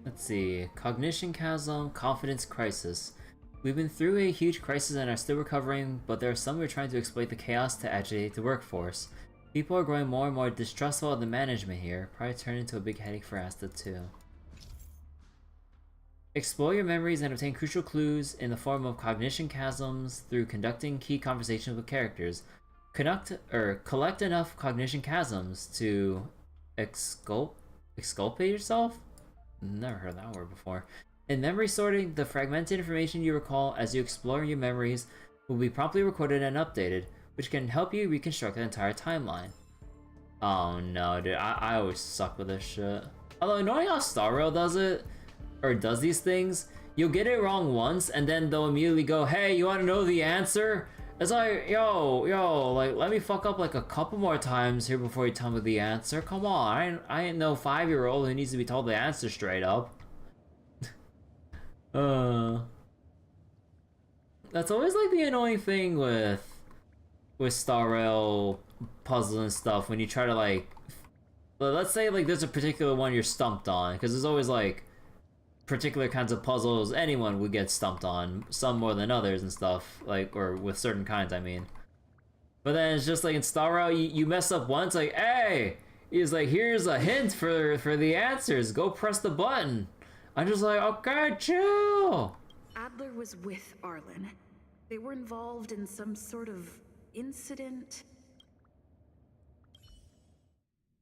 Let's see. Cognition chasm, confidence crisis. We've been through a huge crisis and are still recovering, but there are some who are trying to exploit the chaos to agitate the workforce. People are growing more and more distrustful of the management here, probably turn into a big headache for Asta too. Explore your memories and obtain crucial clues in the form of cognition chasms through conducting key conversations with characters. Collect enough cognition chasms to exculpate yourself? Never heard that word before. In memory sorting, the fragmented information you recall as you explore your memories will be promptly recorded and updated, which can help you reconstruct the entire timeline. Oh no, dude, I always suck with this shit. Although, knowing how Star Rail does it, or does these things, you'll get it wrong once, and then they'll immediately go, hey, you wanna know the answer? It's like, yo, like, let me fuck up like a couple more times here before you tell me the answer. Come on, I ain't no 5-year-old who needs to be told the answer straight up. That's always like the annoying thing with Star Rail puzzles and stuff when you try to like, let's say like there's a particular one you're stumped on, because there's always like particular kinds of puzzles anyone would get stumped on, some more than others and stuff, like, or with certain kinds, I mean. But then it's just like in Star Rail, you mess up once, like, hey, he's like, here's a hint for the answers, go press the button. I'm just like, okay, chill. Adler was with Arlen. They were involved in some sort of incident.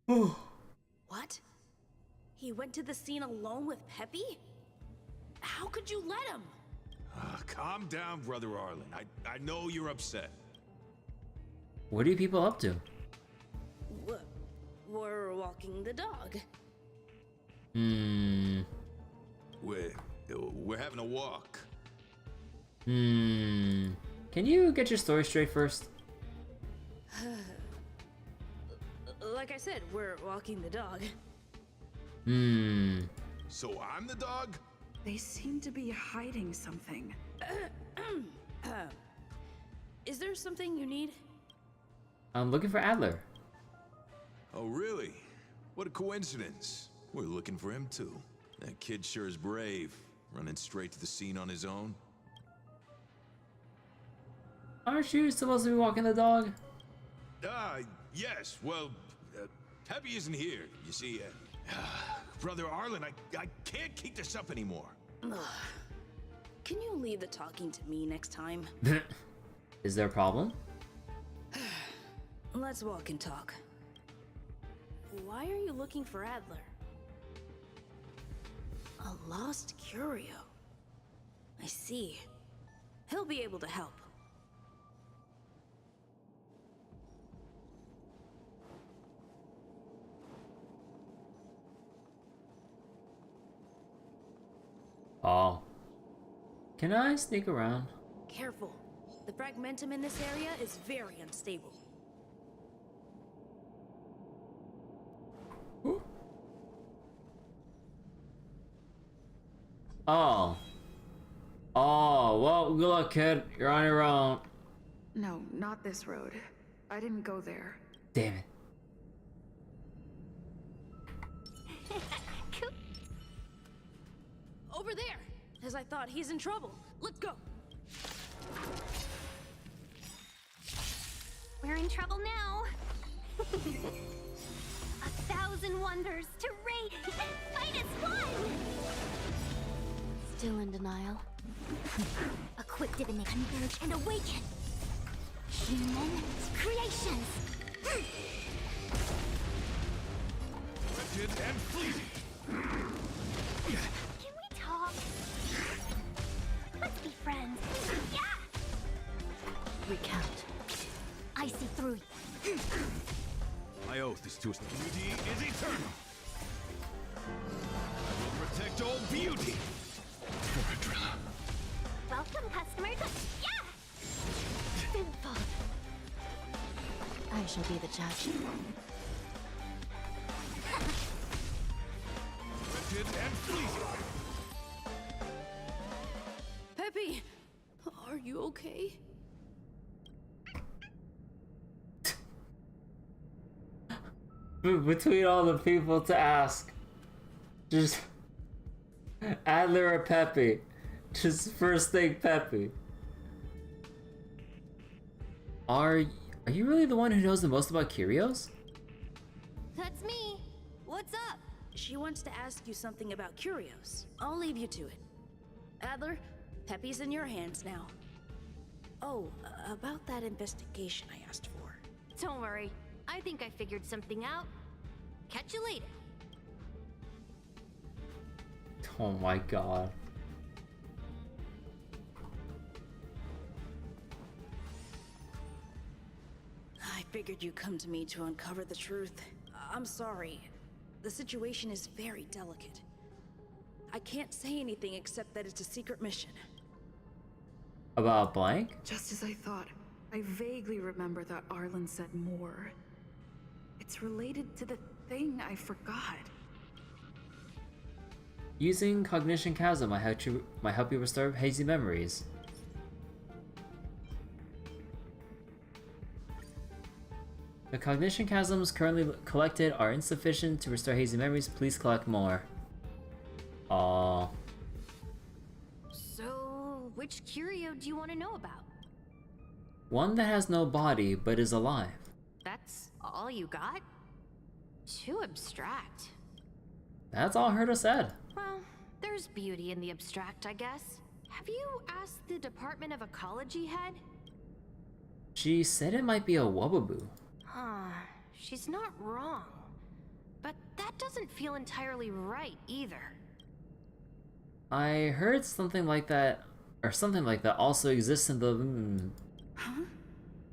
What? He went to the scene alone with Peppy? How could you let him? Calm down, Brother Arlen. I know you're upset. What are you people up to? We're walking the dog. We're having a walk. Can you get your story straight first? Like I said, we're walking the dog. So I'm the dog? They seem to be hiding something. Is there something you need? I'm looking for Adler. Oh, really? What a coincidence. We're looking for him too. That kid sure is brave, running straight to the scene on his own. Aren't you supposed to be walking the dog? Yes, well, Peppy isn't here. You see, Brother Arlen, I can't keep this up anymore. Can you leave the talking to me next time? Is there a problem? Let's walk and talk. Why are you looking for Adler? A lost curio. I see. He'll be able to help. Oh. Can I sneak around? Careful. The fragmentum in this area is very unstable. Oh. Oh, well, good luck, kid. You're on your own. No, not this road. I didn't go there. Damn it. Over there! As I thought, he's in trouble. Let's go! We're in trouble now. 1,000 wonders to rate and fight as one! Still in denial. Equip divinity, converge and awaken. Human creations. Wretched and fleeting. Can we talk? Let's be friends. Yeah! Recount. I see through you. My oath is to beauty is eternal. I will protect all beauty. Welcome, customers. Yeah! Sinful. I shall be the judge. Wretched and fleeting. Peppy! Are you okay? Between all the people to ask, just Adler or Peppy, just first thing Peppy. Are you really the one who knows the most about curios? That's me. What's up? She wants to ask you something about curios. I'll leave you to it. Adler, Peppy's in your hands now. Oh, about that investigation I asked for. Don't worry. I think I figured something out. Catch you later. Oh my god. I figured you'd come to me to uncover the truth. I'm sorry. The situation is very delicate. I can't say anything except that it's a secret mission. About blank? Just as I thought, I vaguely remember that Arlen said more. It's related to the thing I forgot. Using Cognition Chasm might help you restore hazy memories. The Cognition Chasms currently collected are insufficient to restore hazy memories. Please collect more. Aww. So, which curio do you want to know about? One that has no body but is alive. That's all you got? Too abstract. That's all Herta said. Well, there's beauty in the abstract, I guess. Have you asked the Department of Ecology head? She said it might be a Wubbaboo. Huh, she's not wrong. But that doesn't feel entirely right either. I heard something like that, or something like that also exists in the... Huh?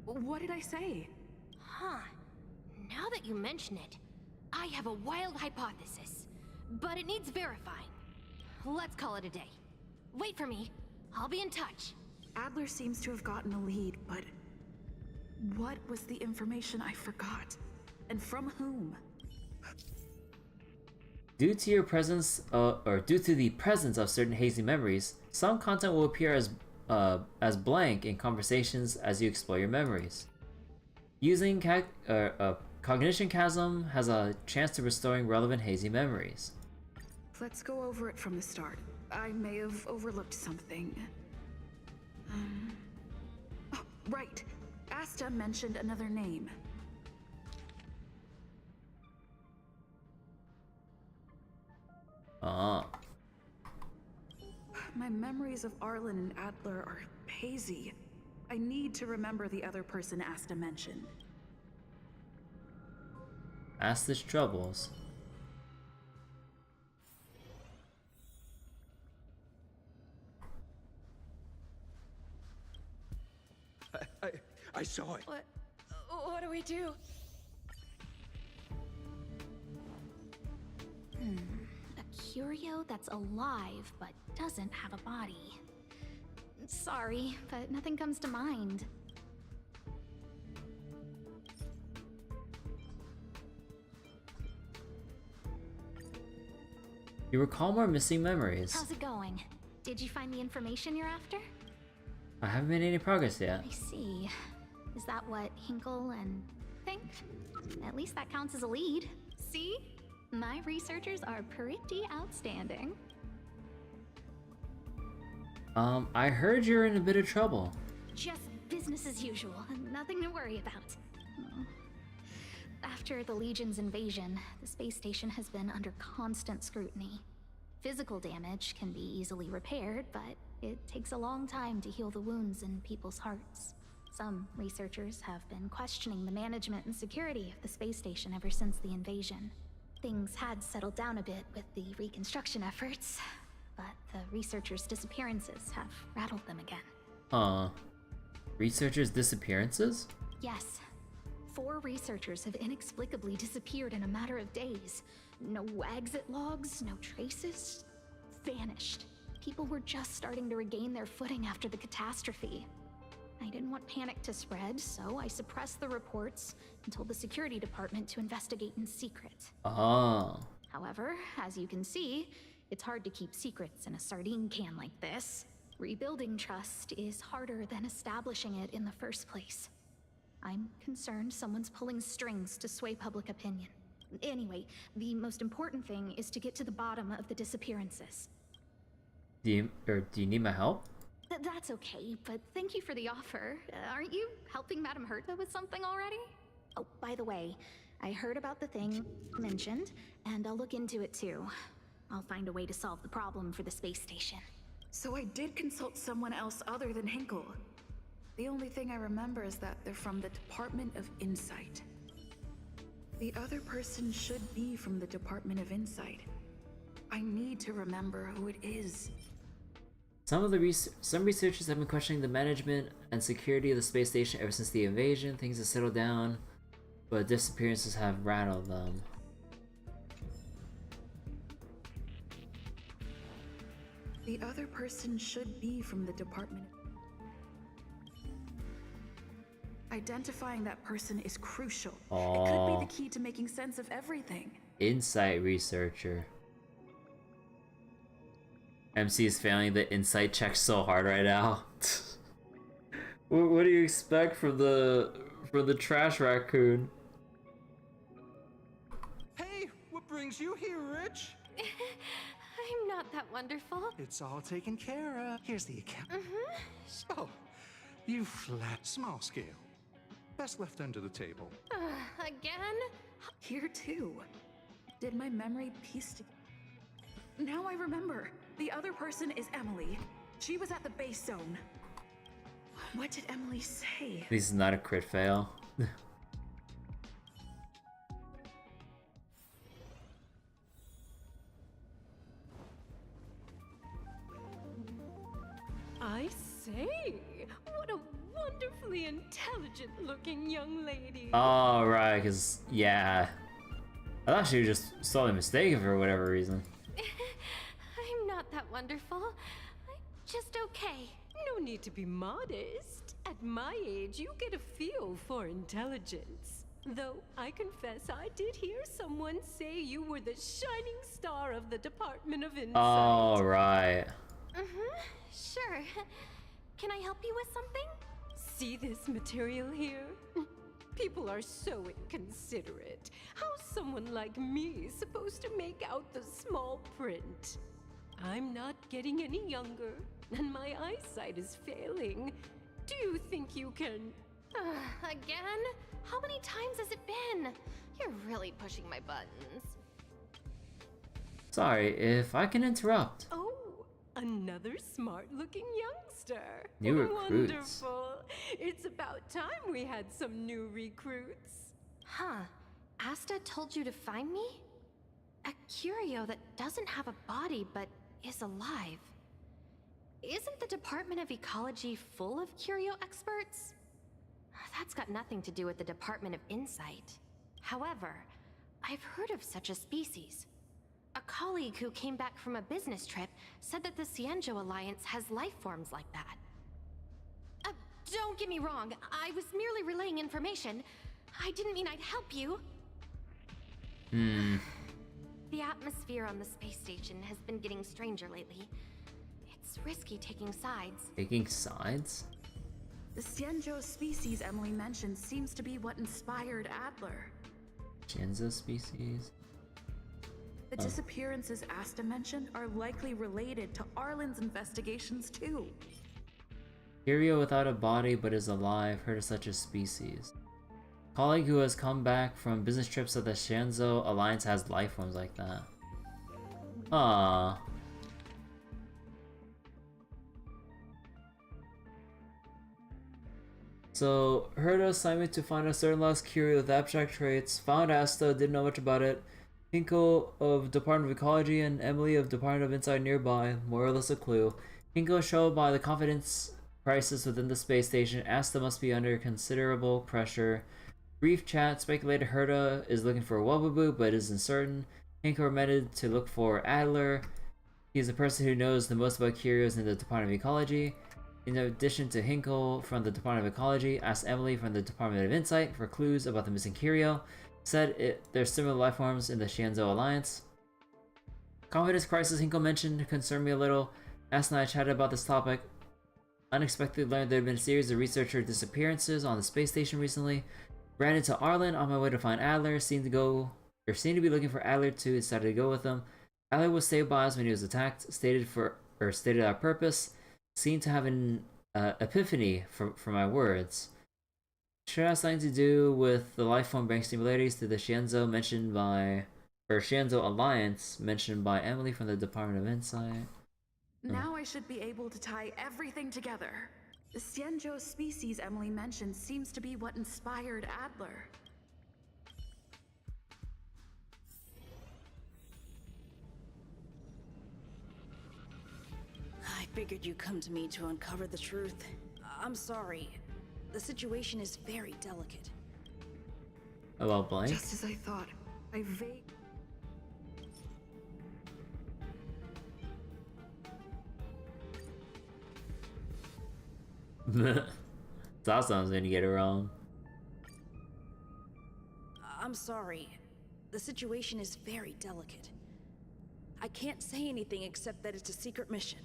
What did I say? Huh. Now that you mention it, I have a wild hypothesis. But it needs verifying. Let's call it a day. Wait for me. I'll be in touch. Adler seems to have gotten a lead, but... what was the information I forgot? And from whom? Due to your presence, or due to the presence of certain hazy memories, some content will appear as blank in conversations as you explore your memories. Using Cognition Chasm has a chance to restoring relevant hazy memories. Let's go over it from the start. I may have overlooked something. Oh, right. Asta mentioned another name. My memories of Arlen and Adler are hazy. I need to remember the other person Asta mentioned. Asta's troubles. I saw it. What do we do? A curio that's alive but doesn't have a body. Sorry, but nothing comes to mind. You recall more missing memories. How's it going? Did you find the information you're after? I haven't made any progress yet. I see. Is that what Hinkle and think? At least that counts as a lead. See? My researchers are pretty outstanding. I heard you're in a bit of trouble. Just business as usual. Nothing to worry about. After the Legion's invasion, the space station has been under constant scrutiny. Physical damage can be easily repaired, but it takes a long time to heal the wounds in people's hearts. Some researchers have been questioning the management and security of the space station ever since the invasion. Things had settled down a bit with the reconstruction efforts, but the researchers' disappearances have rattled them again. Researchers' disappearances? Yes. 4 researchers have inexplicably disappeared in a matter of days. No exit logs, no traces. Vanished. People were just starting to regain their footing after the catastrophe. I didn't want panic to spread, so I suppressed the reports and told the security department to investigate in secret. However, as you can see, it's hard to keep secrets in a sardine can like this. Rebuilding trust is harder than establishing it in the first place. I'm concerned someone's pulling strings to sway public opinion. Anyway, the most important thing is to get to the bottom of the disappearances. Do you need my help? That's okay, but thank you for the offer. Aren't you helping Madame Herta with something already? Oh, by the way, I heard about the thing mentioned, and I'll look into it too. I'll find a way to solve the problem for the space station. So I did consult someone else other than Hinkle. The only thing I remember is that they're from the Department of Insight. The other person should be from the Department of Insight. I need to remember who it is. Some researchers have been questioning the management and security of the space station ever since the invasion. Things have settled down, but disappearances have rattled them. The other person should be from the department. Identifying that person is crucial. It could be the key to making sense of everything. Insight researcher. MC is failing the insight check so hard right now. What do you expect from the trash raccoon? Hey, what brings you here, Rich? I'm not that wonderful. It's all taken care of. Here's the account. So, you flat, small scale. Best left under the table. Again? Here too. Did my memory piece together? Now I remember. The other person is Emily. She was at the base zone. What did Emily say? This is not a crit fail. I say, what a wonderfully intelligent-looking young lady. Oh, right, because, yeah. I thought she was just solely mistaken for whatever reason. I'm not that wonderful. I'm just okay. No need to be modest. At my age, you get a feel for intelligence. Though I confess I did hear someone say you were the shining star of the Department of Insight. Oh, right. Sure. Can I help you with something? See this material here? People are so inconsiderate. How's someone like me supposed to make out the small print? I'm not getting any younger, and my eyesight is failing. Do you think you can... Again? How many times has it been? You're really pushing my buttons. Sorry, if I can interrupt. Oh, another smart-looking youngster. New recruits. Wonderful. It's about time we had some new recruits. Huh. Asta told you to find me? A curio that doesn't have a body but is alive. Isn't the Department of Ecology full of curio experts? That's got nothing to do with the Department of Insight. However, I've heard of such a species. A colleague who came back from a business trip said that the Cienjo Alliance has life forms like that. Don't get me wrong, I was merely relaying information. I didn't mean I'd help you. The atmosphere on the space station has been getting stranger lately. It's risky taking sides. Taking sides? The Xianzhou species Emily mentioned seems to be what inspired Adler. Xianzhou species? The disappearances Asta mentioned are likely related to Arlen's investigations too. Curio without a body but is alive, heard of such a species. Colleague who has come back from business trips of the Xianzhou Alliance has life forms like that. Ah. So, Herta assigned me to find a certain lost Curio with abstract traits, found Asta, didn't know much about it. Hinko of Department of Ecology and Emily of Department of Insight nearby, more or less a clue. Hinko showed by the confidence crisis within the space station, Asta must be under considerable pressure. Brief chat speculated Herta is looking for a Wubaboo, but isn't certain. Hinko recommended to look for Adler. He is the person who knows the most about curios in the Department of Ecology. In addition to Hinkle from the Department of Ecology, asked Emily from the Department of Insight for clues about the missing curio. Said there's similar life forms in the Xianzhou Alliance. Confidence crisis Hinkle mentioned concerned me a little. Asked and I chatted about this topic. Unexpectedly learned there had been a series of researcher disappearances on the space station recently. Ran into Arlen on my way to find Adler. Seemed to be looking for Adler too. Decided to go with him. Adler was saved by us when he was attacked. Stated our purpose. Seemed to have an epiphany for my words. Should have something to do with the life form bank similarities to the Xianzhou Xianzhou Alliance mentioned by Emily from the Department of Insight. Now I should be able to tie everything together. The Xianzhou species Emily mentioned seems to be what inspired Adler. I figured you'd come to me to uncover the truth. I'm sorry. The situation is very delicate. Hello, Blank. Just as I thought. I vague. Thought I was gonna get it wrong. I'm sorry. The situation is very delicate. I can't say anything except that it's a secret mission.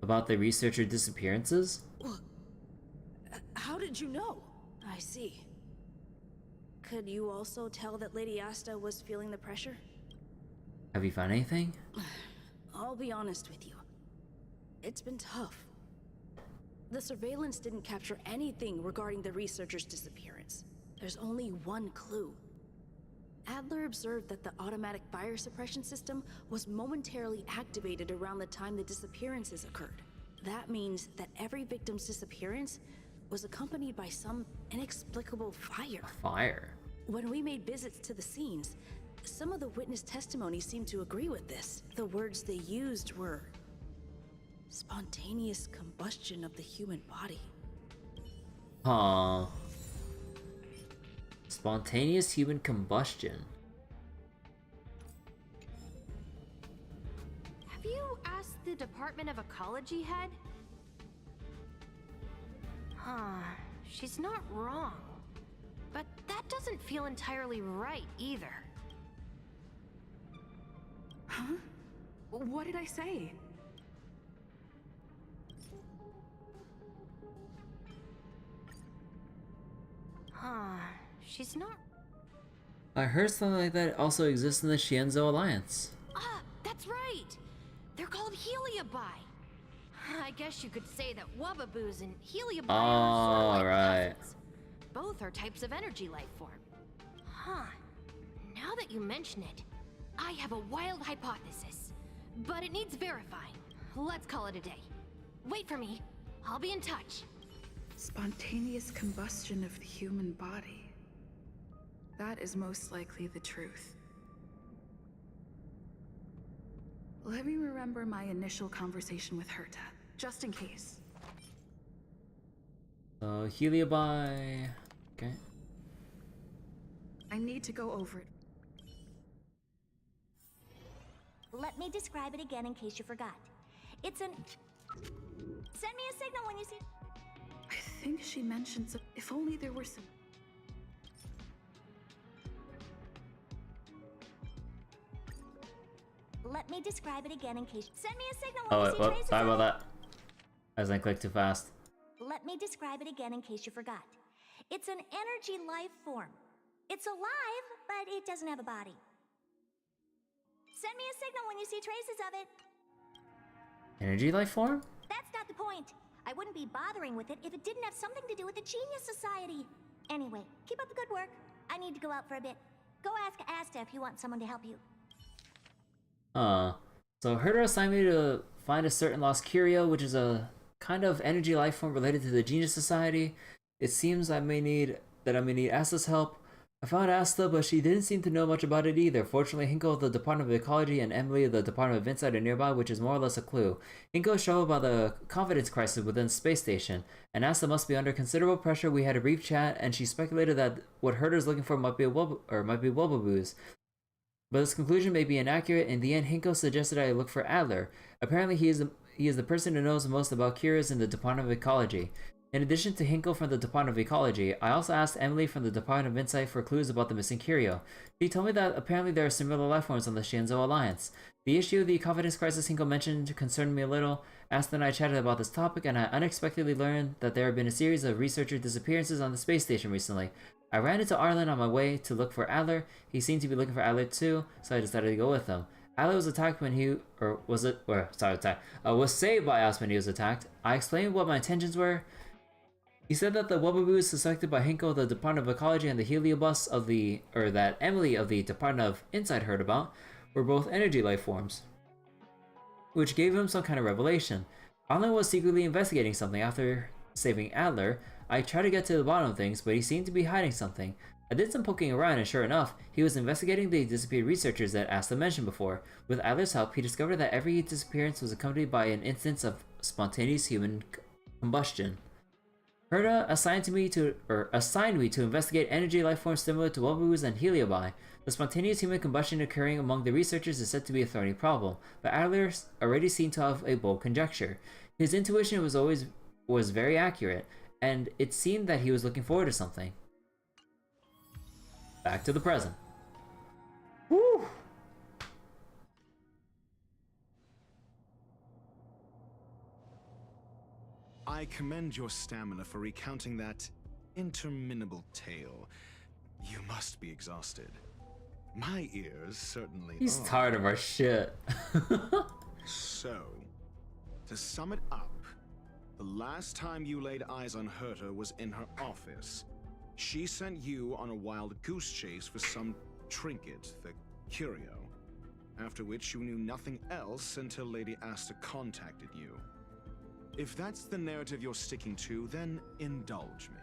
About the researcher disappearances? How did you know? I see. Could you also tell that Lady Asta was feeling the pressure? Have you found anything? I'll be honest with you. It's been tough. The surveillance didn't capture anything regarding the researcher's disappearance. There's only one clue. Adler observed that the automatic fire suppression system was momentarily activated around the time the disappearances occurred. That means that every victim's disappearance was accompanied by some inexplicable fire. Fire? When we made visits to the scenes, some of the witness testimonies seemed to agree with this. The words they used were spontaneous combustion of the human body. Huh. Spontaneous human combustion. Have you asked the Department of Ecology head? Huh, she's not wrong. But that doesn't feel entirely right either. Huh? What did I say? Huh, she's not... I heard something like that also exists in the Xianzhou Alliance. Ah, that's right! They're called heliobi. I guess you could say that Wubaboos and heliobi are sort of like cousins. Both are types of energy life form. Huh. Now that you mention it, I have a wild hypothesis. But it needs verifying. Let's call it a day. Wait for me. I'll be in touch. Spontaneous combustion of the human body. That is most likely the truth. Let me remember my initial conversation with Herta, just in case. Heliobi. Okay. I need to go over it. Let me describe it again in case you forgot. It's an... Send me a signal when you see... I think she mentioned some... If only there were some... Let me describe it again in case. Send me a signal Oh, when wait, you see whoop, traces sorry of about it. that. As I clicked too fast. Let me describe it again in case you forgot. It's an energy life form. It's alive, but it doesn't have a body. Send me a signal when you see traces of it. Energy life form? That's not the point. I wouldn't be bothering with it if it didn't have something to do with the Genius Society. Anyway, keep up the good work. I need to go out for a bit. Go ask Asta if you want someone to help you. So Herta assigned me to find a certain lost curio, which is a kind of energy life form related to the Genius Society. It seems I may need Asta's help. I found Asta, but she didn't seem to know much about it either. Fortunately, Hinko of the Department of Ecology and Emily of the Department of Insight are nearby, which is more or less a clue. Hinko is troubled by the confidence crisis within the space station, and Asta must be under considerable pressure. We had a brief chat, and she speculated that what Herta is looking for might be Wubbaboos. But this conclusion may be inaccurate. In the end, Hinko suggested I look for Adler. Apparently, he is the person who knows the most about curios in the Department of Ecology. In addition to Hinko from the Department of Ecology, I also asked Emily from the Department of Insight for clues about the missing curio. She told me that apparently there are similar life forms on the Shienzo Alliance. The issue of the confidence crisis Hinko mentioned concerned me a little. Asta and I chatted about this topic, and I unexpectedly learned that there have been a series of researcher disappearances on the space station recently. I ran into Arlen on my way to look for Adler. He seemed to be looking for Adler too, so I decided to go with him. Adler was attacked when was saved by us when he was attacked. I explained what my intentions were. He said that the Wubbaboos suspected by Hinko of the Department of Ecology and the Heliobus that Emily of the Department of Insight heard about were both energy life forms, which gave him some kind of revelation. Arlen was secretly investigating something after saving Adler. I tried to get to the bottom of things, but he seemed to be hiding something. I did some poking around, and sure enough, he was investigating the disappeared researchers that Asta mentioned before. With Adler's help, he discovered that every disappearance was accompanied by an instance of spontaneous human combustion. Herta assigned me to investigate energy life forms similar to Wubbaboos and Heliobi. The spontaneous human combustion occurring among the researchers is said to be a thorny problem, but Adler already seemed to have a bold conjecture. His intuition was very accurate, and it seemed that he was looking forward to something. Back to the present. Woo! I commend your stamina for recounting that interminable tale. You must be exhausted. My ears certainly He's are. tired of our shit. So, to sum it up, the last time you laid eyes on Herta was in her office. She sent you on a wild goose chase for some trinket, the curio, after which you knew nothing else until Lady Asta contacted you. If that's the narrative you're sticking to, then indulge me.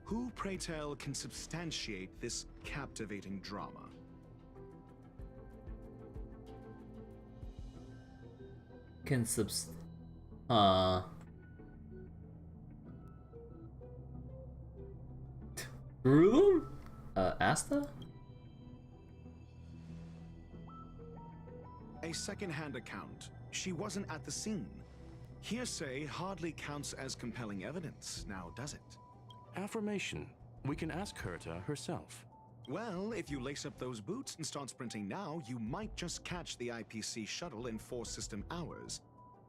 Who, pray tell, can substantiate this captivating drama? Rulum? Asta? A second-hand account. She wasn't at the scene. Hearsay hardly counts as compelling evidence, now does it? Affirmation. We can ask Herta herself. Well, if you lace up those boots and start sprinting now, you might just catch the IPC shuttle in 4 system hours.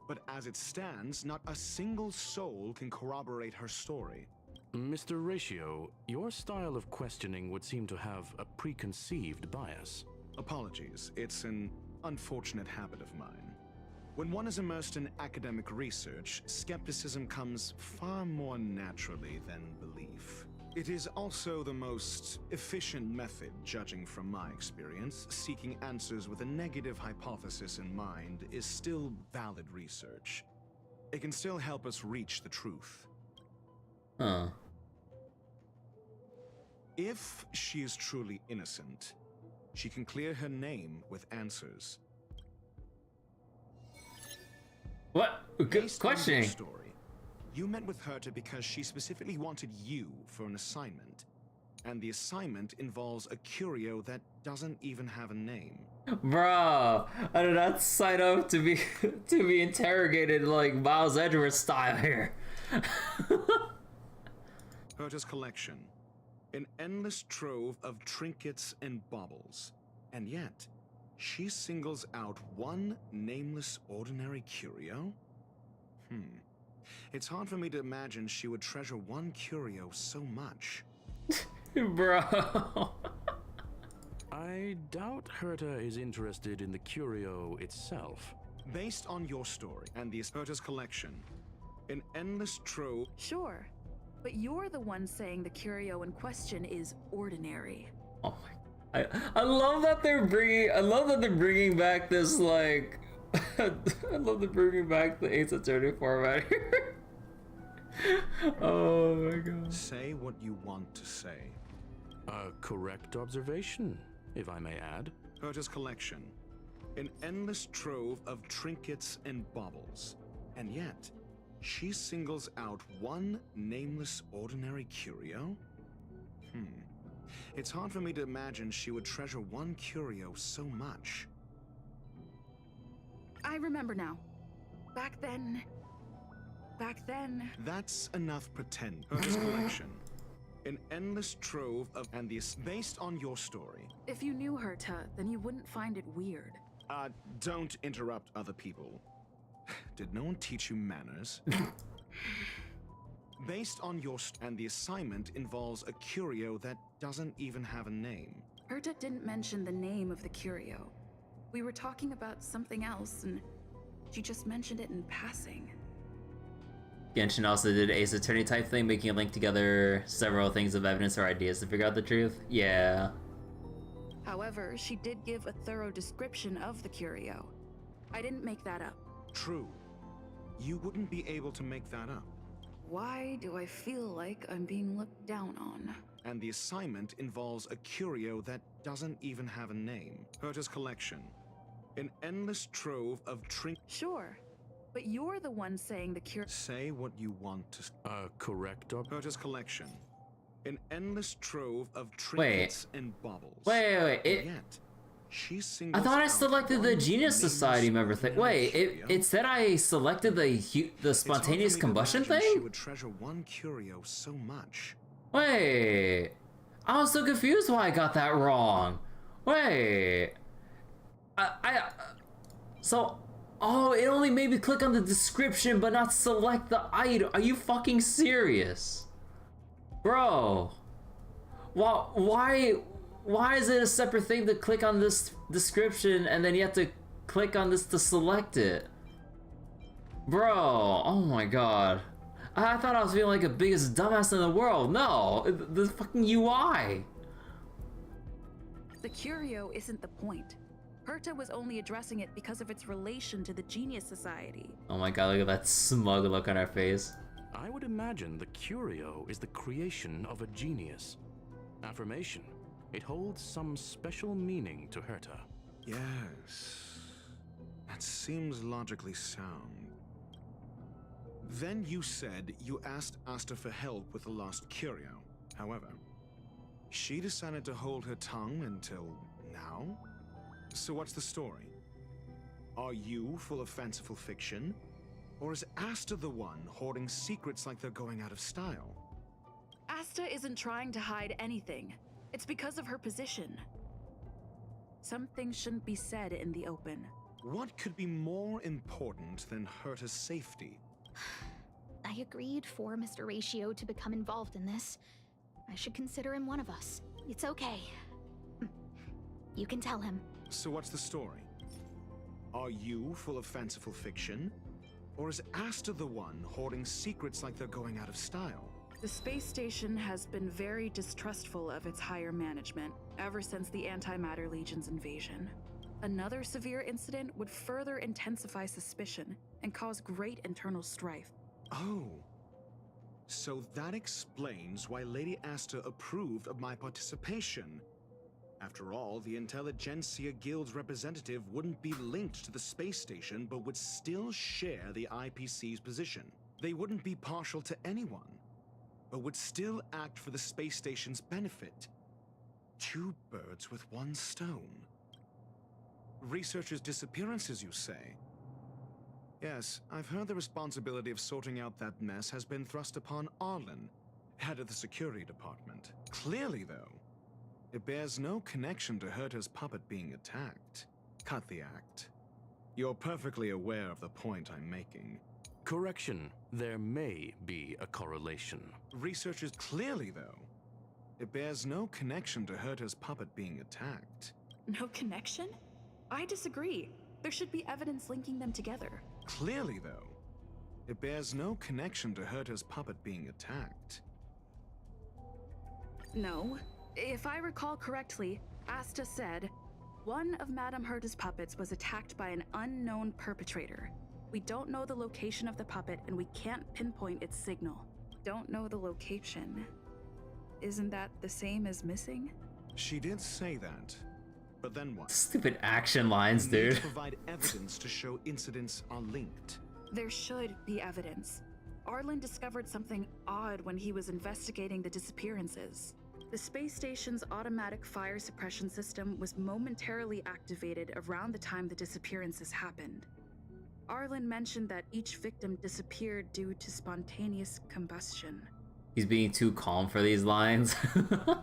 But as it stands, not a single soul can corroborate her story. Mr. Ratio, your style of questioning would seem to have a preconceived bias. Apologies, it's an unfortunate habit of mine. When one is immersed in academic research, skepticism comes far more naturally than belief. It is also the most efficient method, judging from my experience. Seeking answers with a negative hypothesis in mind is still valid research. It can still help us reach the truth. Huh. If she is truly innocent, she can clear her name with answers. What? Good questioning. Story. You met with Herta because she specifically wanted you for an assignment. And the assignment involves a curio that doesn't even have a name. Bro, I did not sign up to be interrogated like Miles Edgeworth style here. Herta's collection. An endless trove of trinkets and baubles. And yet, she singles out one nameless ordinary curio? It's hard for me to imagine she would treasure one curio so much. Bro. I doubt Herta is interested in the curio itself. Based on your story and the Herta's collection, an endless trove. Sure, but you're the one saying the curio in question is ordinary. Oh my! I love that they're bringing back this like. I love they're bringing back the Ace Attorney format here. Oh my god! Say what you want to say. A correct observation, if I may add. Herta's collection, an endless trove of trinkets and baubles, and yet she singles out one nameless ordinary curio? It's hard for me to imagine she would treasure one curio so much. I remember now. Back then... That's enough pretend. Herta's collection, an endless trove of... and this based on your story. If you knew Herta, then you wouldn't find it weird. Don't interrupt other people. Did no one teach you manners? Based on your and the assignment involves a curio that doesn't even have a name. Herta didn't mention the name of the curio. We were talking about something else, and she just mentioned it in passing. Genshin also did Ace Attorney type thing, making a link together several things of evidence or ideas to figure out the truth. Yeah. However, she did give a thorough description of the curio. I didn't make that up. True. You wouldn't be able to make that up. Why do I feel like I'm being looked down on? And the assignment involves a curio that doesn't even have a name. Herta's collection, an endless trove of Sure, but you're the one saying the curio. Say what you want to. Correct. Herta's collection, an endless trove of trinkets and baubles. Wait. Yet, I thought I selected the Genius Society member thing. Wait, it said I selected the spontaneous combustion thing? She would treasure one curio so much. Wait, I was so confused why I got that wrong. Wait, oh, it only made me click on the description but not select the item. Are you fucking serious? Bro, why is it a separate thing to click on this description and then you have to click on this to select it? Bro, oh my god. I thought I was feeling like the biggest dumbass in the world. No, the fucking UI. The curio isn't the point. Herta was only addressing it because of its relation to the Genius Society. Oh my god, look at that smug look on her face. I would imagine the curio is the creation of a genius. Affirmation. It holds some special meaning to Herta. Yes. That seems logically sound. Then you said you asked Asta for help with the lost curio. However, she decided to hold her tongue until now? So what's the story? Are you full of fanciful fiction? Or is Asta the one hoarding secrets like they're going out of style? Asta isn't trying to hide anything. It's because of her position. Some things shouldn't be said in the open. What could be more important than Herta's safety? I agreed for Mr. Ratio to become involved in this. I should consider him one of us. It's okay. You can tell him. So what's the story? Are you full of fanciful fiction? Or is Asta the one hoarding secrets like they're going out of style? The space station has been very distrustful of its higher management ever since the Antimatter Legion's invasion. Another severe incident would further intensify suspicion and cause great internal strife. Oh. So that explains why Lady Asta approved of my participation. After all, the Intelligentsia Guild's representative wouldn't be linked to the space station, but would still share the IPC's position. They wouldn't be partial to anyone, but would still act for the space station's benefit. Two birds with one stone. Researchers' disappearances, you say? Yes, I've heard the responsibility of sorting out that mess has been thrust upon Arlen, head of the security department. Clearly, though, it bears no connection to Herta's puppet being attacked. cut the act. You're perfectly aware of the point I'm making. Correction. There may be a correlation. Researchers clearly, though. It bears no connection to Herta's puppet being attacked. No connection? I disagree. There should be evidence linking them together. Clearly, though. It bears no connection to Herta's puppet being attacked. No. If I recall correctly, Asta said, one of Madame Herta's puppets was attacked by an unknown perpetrator. We don't know the location of the puppet, and we can't pinpoint its signal. Don't know the location. Isn't that the same as missing? She did say that. But then what? Stupid action lines, You need dude. to provide evidence to show incidents are linked. There should be evidence. Arlen discovered something odd when he was investigating the disappearances. The space station's automatic fire suppression system was momentarily activated around the time the disappearances happened. Arlen mentioned that each victim disappeared due to spontaneous combustion. He's being too calm for these lines. Huh.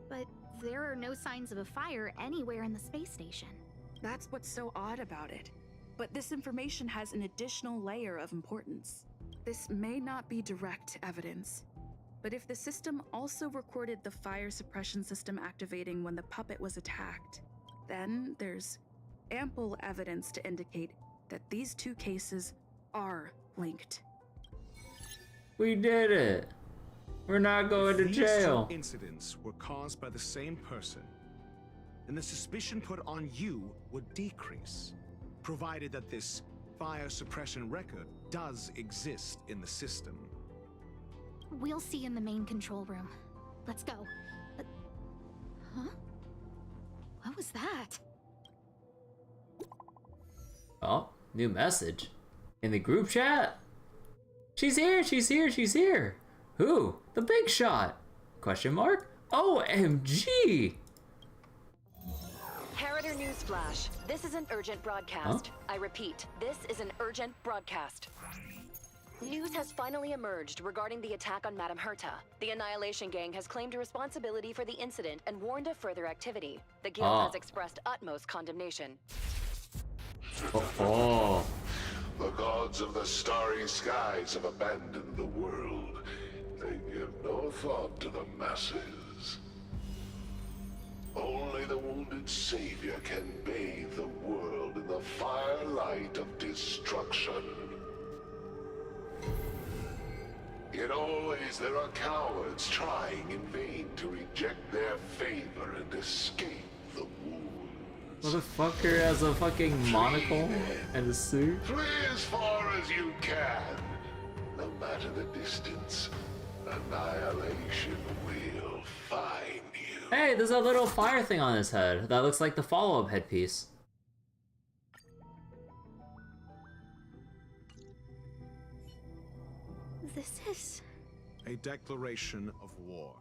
But there are no signs of a fire anywhere in the space station. That's what's so odd about it. But this information has an additional layer of importance. This may not be direct evidence, but if the system also recorded the fire suppression system activating when the puppet was attacked, then there's ample evidence to indicate that these two cases are linked. We did it. We're not going to These jail. two incidents were caused by the same person, and the suspicion put on you would decrease, provided that this fire suppression record does exist in the system. We'll see in the main control room. Let's go. Huh? What was that? Oh, new message. In the group chat? She's here, she's here, she's here. Who? The big shot? Question mark? OMG! Harrider Newsflash. This is an urgent broadcast. I repeat, this is an urgent broadcast. News has finally emerged regarding the attack on Madame Herta. The Annihilation Gang has claimed responsibility for the incident and warned of further activity. The guild has expressed utmost condemnation. Oh. The gods of the starry skies have abandoned the world. They give no thought to the masses. Only the wounded savior can bathe the world in the firelight of destruction. Yet always there are cowards trying in vain to reject their favor and escape the wounds. Motherfucker has a fucking monocle and a suit. Flee as far as you can. No matter the distance, annihilation will find you. Hey, there's a little fire thing on his head. That looks like the follow-up headpiece. This is... A declaration of war,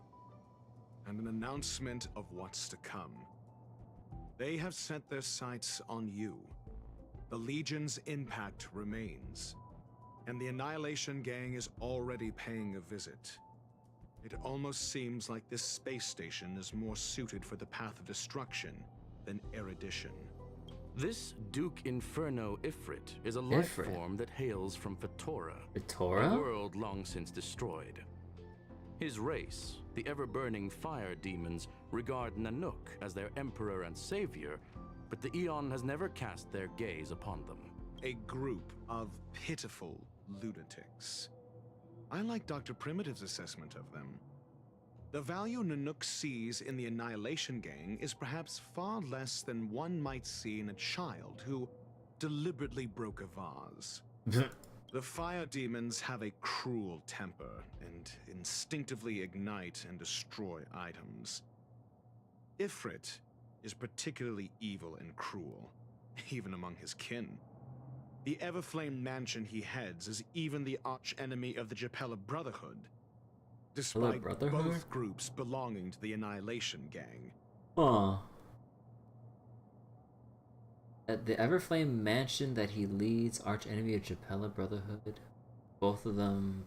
and an announcement of what's to come. They have set their sights on you. The Legion's impact remains, and the Annihilation Gang is already paying a visit. It almost seems like this space station is more suited for the path of destruction than erudition. This Duke Inferno Ifrit is a life form that hails from Fatora, a world long since destroyed. His race, the ever-burning fire demons, regard Nanook as their emperor and savior, but the Eon has never cast their gaze upon them. A group of pitiful lunatics. I like Dr. Primitive's assessment of them. The value Nanook sees in the Annihilation Gang is perhaps far less than one might see in a child who deliberately broke a vase. The fire demons have a cruel temper and instinctively ignite and destroy items. Ifrit is particularly evil and cruel, even among his kin. The Everflame mansion he heads is even the arch-enemy of the Japella Brotherhood, despite both groups belonging to the Annihilation Gang. Huh. At the Everflame mansion that he leads, arch-enemy of Japella Brotherhood. Both of them...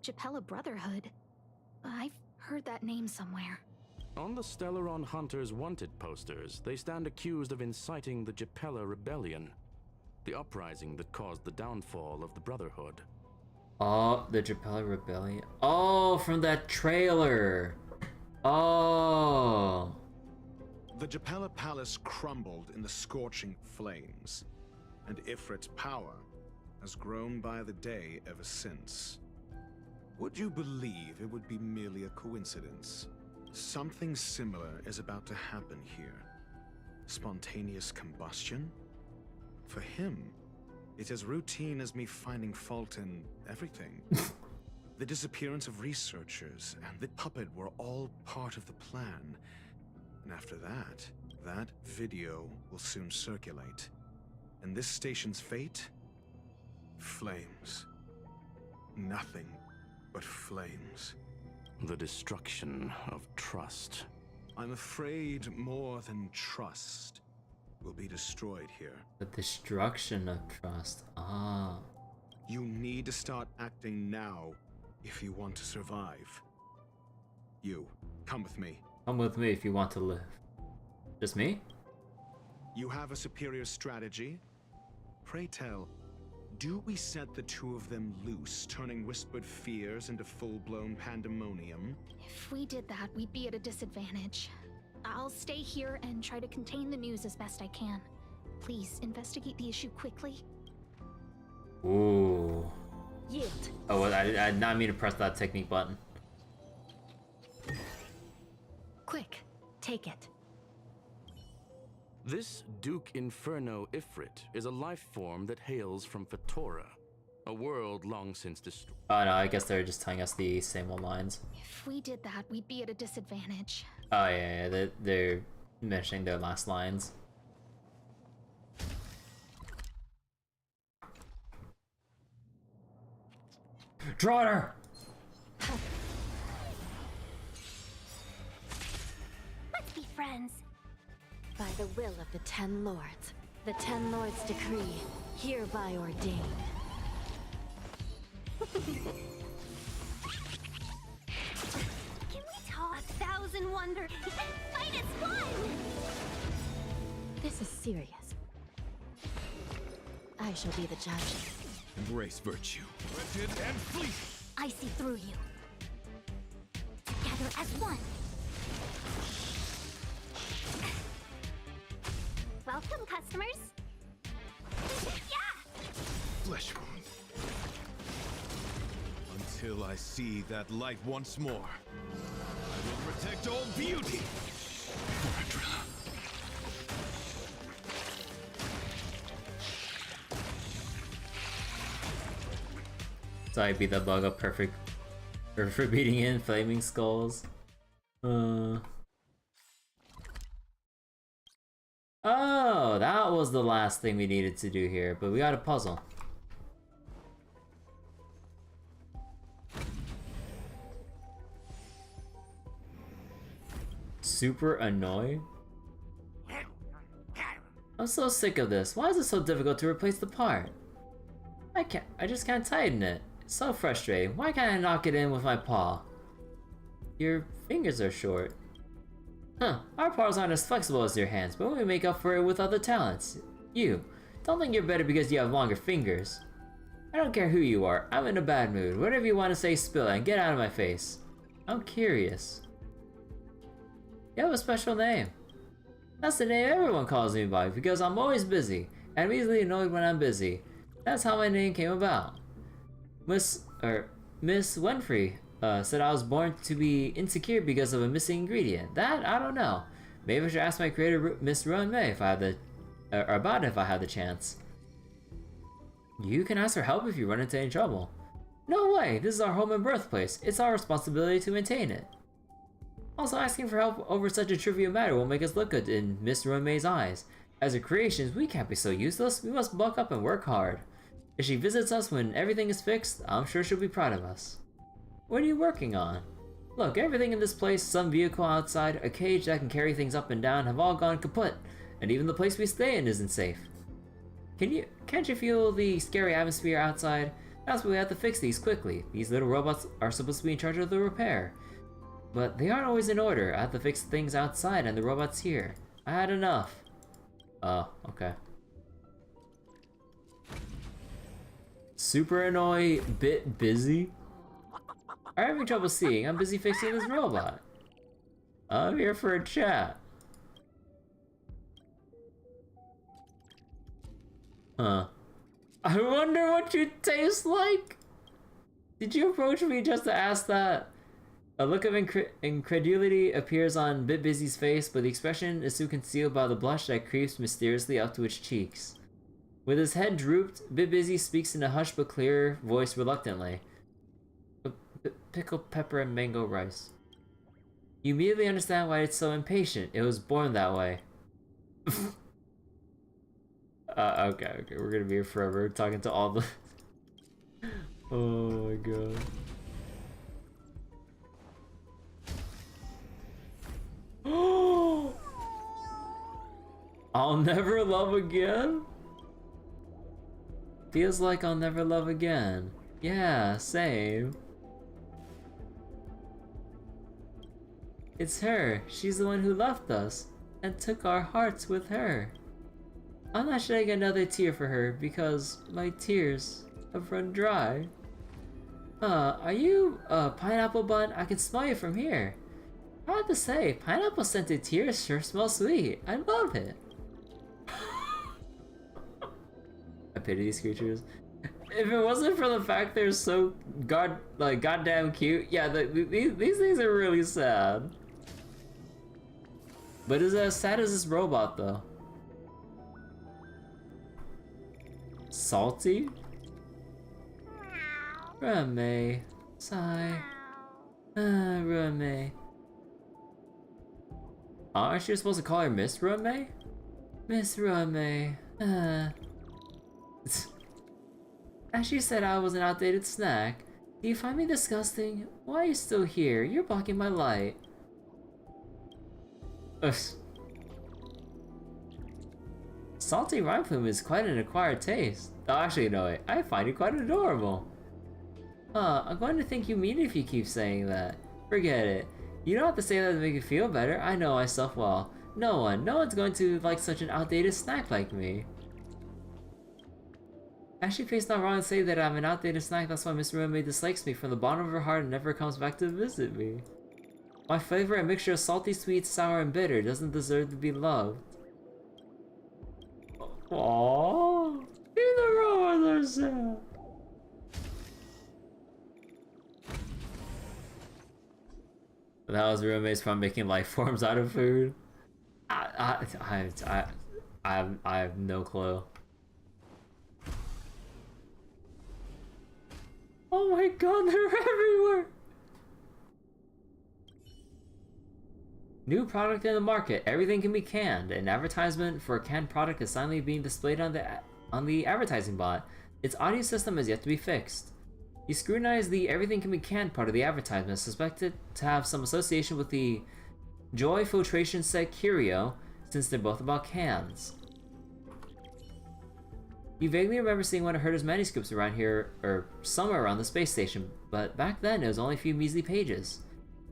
Japella Brotherhood? I've heard that name somewhere. On the Stellaron Hunters wanted posters, they stand accused of inciting the Japella Rebellion, the uprising that caused the downfall of the Brotherhood. Oh, the Japella Rebellion. Oh, from that trailer. Oh. The Japella Palace crumbled in the scorching flames, and Ifrit's power has grown by the day ever since. Would you believe it would be merely a coincidence? Something similar is about to happen here. Spontaneous combustion? For him, it's as routine as me finding fault in everything. The disappearance of researchers and the puppet were all part of the plan. And after that, that video will soon circulate. And this station's fate? Flames. Nothing but flames. The destruction of trust. I'm afraid more than trust will be destroyed here. The destruction of trust. Ah. You need to start acting now if you want to survive. You, come with me. Come with me if you want to live. Just me? You have a superior strategy? Pray tell, do we set the two of them loose, turning whispered fears into full-blown pandemonium? If we did that, we'd be at a disadvantage. I'll stay here and try to contain the news as best I can. Please, investigate the issue quickly. Ooh. Yield. Oh, well, I did not mean to press that technique button. Quick, take it. This Duke Inferno Ifrit is a life form that hails from Fatora, a world long since destroyed. Oh no, I guess they're just telling us the same old lines. If we did that, we'd be at a disadvantage. Oh yeah, they're mentioning their last lines. Trotter! Let's be friends. By the will of the 10 Lords, the 10 Lords decree, hereby ordain. Can we talk? 1,000 wonder. Fight is fun! This is serious. I shall be the judge. Embrace virtue. Rigid and fleet. I see through you. Together as one. Welcome, customers. Yeah! Flesh wound. Until I see that light once more, I will protect all beauty. So I beat the bug up perfect for beating in flaming skulls. Oh, that was the last thing we needed to do here, but we got a puzzle. Super annoying. I'm so sick of this. Why is it so difficult to replace the part? I just can't tighten it. It's so frustrating. Why can't I knock it in with my paw? Your fingers are short. Huh, our paws aren't as flexible as your hands, but we make up for it with other talents. You, don't think you're better because you have longer fingers. I don't care who you are, I'm in a bad mood. Whatever you want to say, spill it and get out of my face. I'm curious. You have a special name. That's the name everyone calls me by because I'm always busy, and I'm easily annoyed when I'm busy. That's how my name came about. Miss Winfrey said I was born to be insecure because of a missing ingredient. That, I don't know. Maybe I should ask my creator, Miss Rowan May, if I had the chance. You can ask for help if you run into any trouble. No way, this is our home and birthplace. It's our responsibility to maintain it. Also, asking for help over such a trivial matter will make us look good in Miss Rowan May's eyes. As her creations, we can't be so useless. We must buck up and work hard. If she visits us when everything is fixed, I'm sure she'll be proud of us. What are you working on? Look, everything in this place, some vehicle outside, a cage that can carry things up and down have all gone kaput, and even the place we stay in isn't safe. Can't you feel the scary atmosphere outside? That's why we have to fix these quickly. These little robots are supposed to be in charge of the repair. But they aren't always in order. I have to fix things outside and the robot's here. I had enough. Oh, okay. Super annoy, bit busy. I'm having trouble seeing. I'm busy fixing this robot. I'm here for a chat. Huh. I wonder what you taste like? Did you approach me just to ask that? A look of incredulity appears on Bit Busy's face, but the expression is soon concealed by the blush that creeps mysteriously up to its cheeks. With his head drooped, Bit Busy speaks in a hushed but clear voice reluctantly. Pickled pepper and mango rice. You immediately understand why it's so impatient. It was born that way. Okay, we're gonna be here forever talking to all the... Oh my god. I'll never love again? Feels like I'll never love again. Yeah, same. It's her. She's the one who left us and took our hearts with her. I'm not shedding another tear for her because my tears have run dry. Are you a pineapple bun? I can smell you from here. I have to say, pineapple scented tears sure smell sweet. I love it. I pity these creatures. If it wasn't for the fact they're so goddamn cute, yeah, these things are really sad. But is it as sad as this robot though? Salty? Rame. Sigh. Rame. Aren't you supposed to call her Miss Rame? Miss Rame. As she said I was an outdated snack. Do you find me disgusting? Why are you still here? You're blocking my light. Ugh. Salty rhyme plume is quite an acquired taste. Oh, actually, no, wait. I find it quite adorable. I'm going to think you mean it if you keep saying that. Forget it. You don't have to say that to make you feel better. I know myself well. No one's going to like such an outdated snack like me. Actually, face not wrong to say that I'm an outdated snack. That's why Miss Rome dislikes me from the bottom of her heart and never comes back to visit me. My flavor, a mixture of salty, sweet, sour, and bitter, doesn't deserve to be loved. Aww, the robots are sad. That was roommates from making life forms out of food. I have no clue. Oh my god, they're everywhere! New product in the market. Everything can be canned. An advertisement for a canned product is silently being displayed on the advertising bot. Its audio system is yet to be fixed. You scrutinize the everything can be canned part of the advertisement, suspected to have some association with the Joy Filtration set Curio, since they're both about cans. You vaguely remember seeing one of Herder's manuscripts around here, or somewhere around the space station, but back then it was only a few measly pages.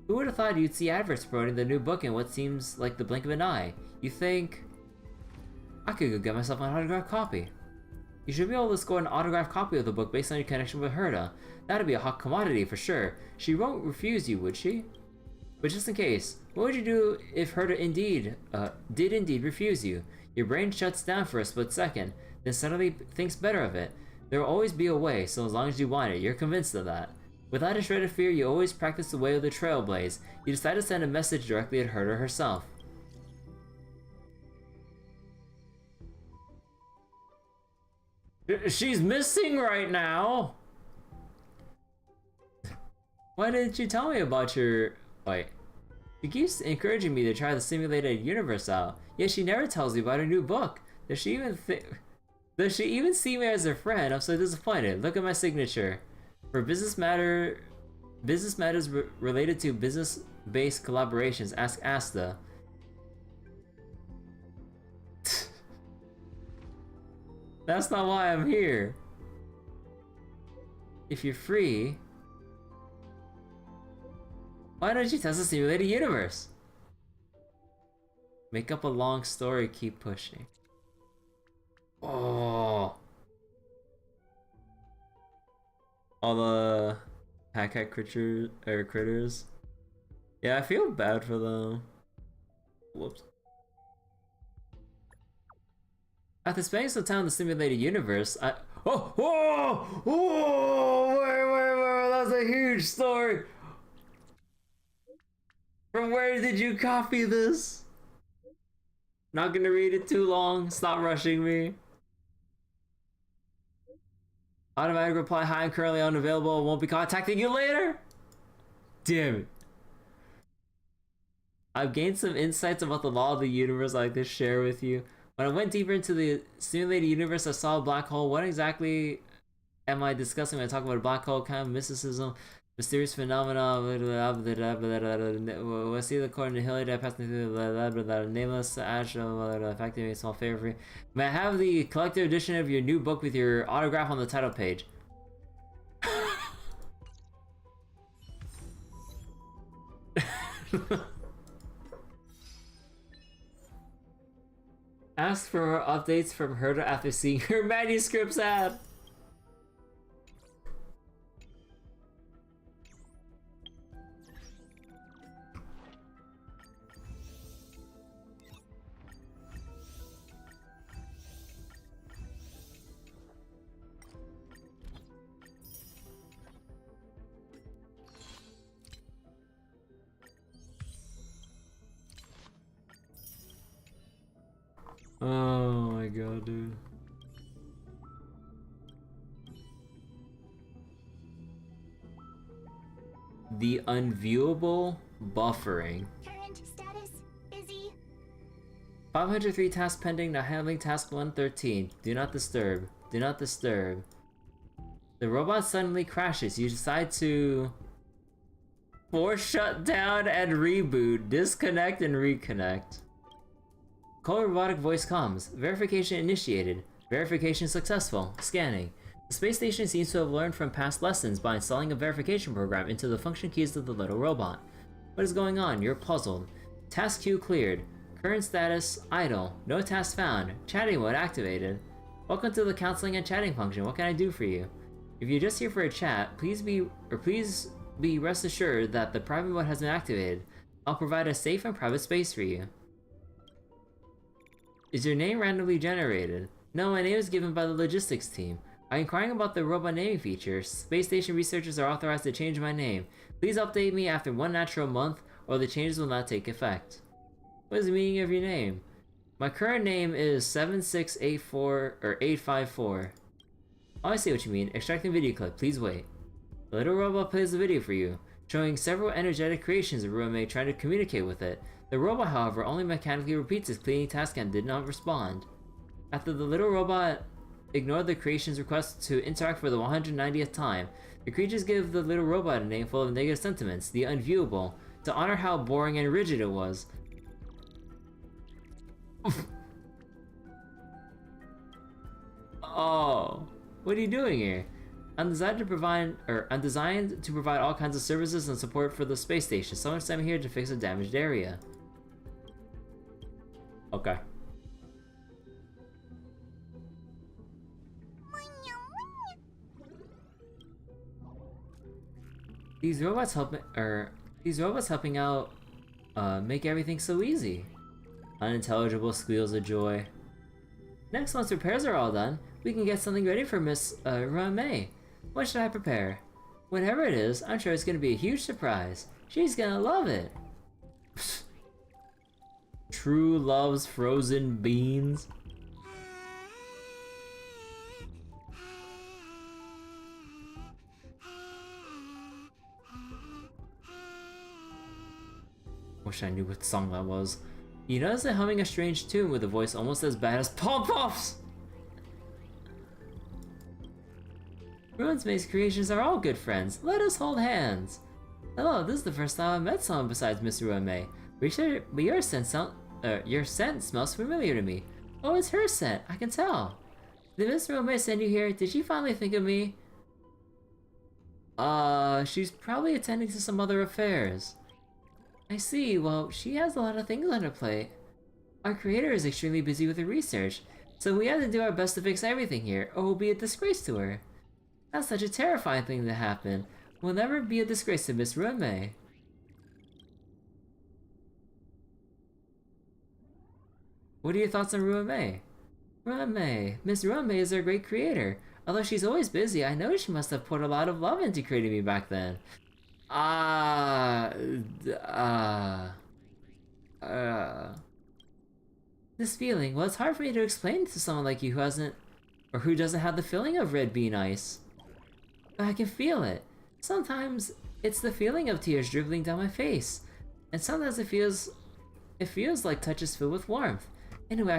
Who would have thought you'd see adverts promoting the new book in what seems like the blink of an eye? You think, I could go get myself an autographed copy. You should be able to score an autographed copy of the book based on your connection with Herda. That'd be a hot commodity for sure. She won't refuse you, would she? But just in case, what would you do if Herda did indeed refuse you? Your brain shuts down for a split second, then suddenly thinks better of it. There will always be a way, so as long as you want it, you're convinced of that. Without a shred of fear, you always practice the way of the Trailblaze. You decide to send a message directly at Herda herself. She's missing right now! Why didn't you tell me about your... Wait. She keeps encouraging me to try the simulated universe out, yet she never tells me about her new book. Does she even see me as her friend? I'm so disappointed. Look at my signature. For business matters related to business-based collaborations, ask Asta. That's not why I'm here. If you're free, Why don't you test the simulated universe? Make up a long story, keep pushing. Oh. All the hack critters. Yeah, I feel bad for them. Whoops. After spending some time in the simulated universe, wait, that's a huge story. From where did you copy this? Not gonna read it too long. Stop rushing me. Automatic reply, hi, I'm currently unavailable. Won't be contacting you later. Damn it. I've gained some insights about the law of the universe I'd like to share with you. When I went deeper into the simulated universe, I saw a black hole. What exactly am I discussing when I talk about a black hole? Kind of mysticism, mysterious phenomena. What's the according to Hilly that passing through nameless ash affecting a small favor for you. May I have the collector edition of your new book with your autograph on the title page? Ask for more updates from Herta after seeing her manuscripts ad. Oh my god, dude. The unviewable buffering. Current status, busy. 503 tasks pending, now handling task 113. Do not disturb. Do not disturb. The robot suddenly crashes. You decide to force shut down and reboot. Disconnect and reconnect. Cold robotic voice comes. Verification initiated. Verification successful. Scanning. The space station seems to have learned from past lessons by installing a verification program into the function keys of the little robot. What is going on? You're puzzled. Task queue cleared. Current status idle. No task found. Chatting mode activated. Welcome to the counseling and chatting function. What can I do for you? If you're just here for a chat, please be rest assured that the private mode has been activated. I'll provide a safe and private space for you. Is your name randomly generated? No, my name is given by the logistics team. I'm inquiring about the robot naming feature. Space station researchers are authorized to change my name. Please update me after 1 natural month, or the changes will not take effect. What is the meaning of your name? My current name is 854. Oh, I see what you mean. Extracting video clip. Please wait. The little robot plays the video for you, showing several energetic creations of Ruame trying to communicate with it. The robot, however, only mechanically repeats its cleaning task and did not respond. After the little robot ignored the creation's request to interact for the 190th time, the creatures give the little robot a name full of negative sentiments, the unviewable, to honor how boring and rigid it was. Oh, what are you doing here? I'm designed to provide all kinds of services and support for the space station. Someone sent me here to fix a damaged area. Okay. These robots helping out make everything so easy. Unintelligible squeals of joy. Next, once repairs are all done, we can get something ready for Miss Ruame. What should I prepare? Whatever it is, I'm sure it's gonna be a huge surprise. She's gonna love it. True loves frozen beans. Wish I knew what song that was. You notice it humming a strange tune with a voice almost as bad as Pom-Poms! Ruins-based creations are all good friends. Let us hold hands. Hello, this is the first time I've met someone besides Miss Ruame. But your scent smells familiar to me. Oh, it's her scent. I can tell. Did Miss Ruame send you here? Did she finally think of me? She's probably attending to some other affairs. I see. Well, she has a lot of things on her plate. Our creator is extremely busy with her research, so we have to do our best to fix everything here, or we'll be a disgrace to her. That's such a terrifying thing to happen. We'll never be a disgrace to Miss Runmei. What are your thoughts on Runmei? Runmei. Miss Runmei is our great creator. Although she's always busy, I know she must have put a lot of love into creating me back then. This feeling, well, it's hard for me to explain to someone like you who hasn't, or who doesn't have the feeling of red being ice. But I can feel it. Sometimes it's the feeling of tears dribbling down my face, and sometimes it feels like touches filled with warmth. Anyway,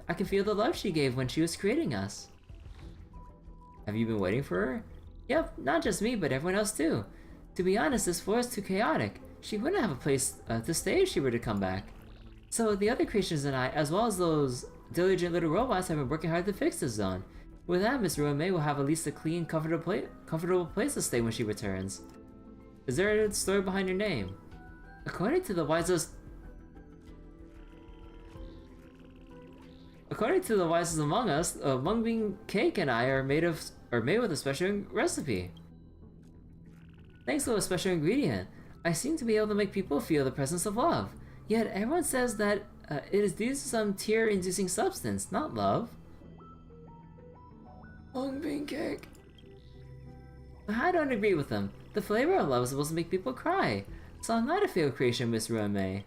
I can feel the love she gave when she was creating us. Have you been waiting for her? Yep, not just me, but everyone else too. To be honest, this floor is too chaotic. She wouldn't have a place to stay if she were to come back. So the other creations and I, as well as those diligent little robots, have been working hard to fix this zone. With that, Miss Runmei will have at least a clean, comfortable place to stay when she returns. Is there a story behind your name? According to the wisest among us, mung bean cake and I are made with a special recipe. Thanks to a special ingredient, I seem to be able to make people feel the presence of love. Yet everyone says that it is due to some tear-inducing substance, not love. Mung bean cake. I don't agree with them. The flavor of love is supposed to make people cry, so I'm not a failed creation, Miss Runmei.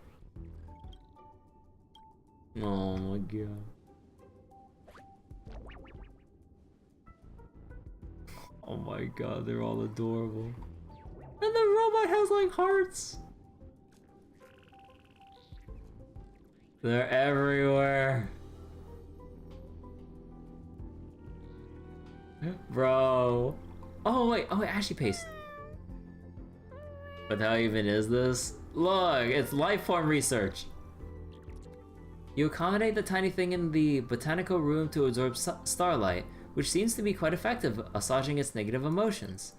Oh my god. Oh my god, they're all adorable. And the robot has like hearts. They're everywhere. Bro. Oh wait, Ashy Paste. What the hell even is this? Look, it's life form research. You accommodate the tiny thing in the botanical room to absorb starlight, which seems to be quite effective at assuaging its negative emotions.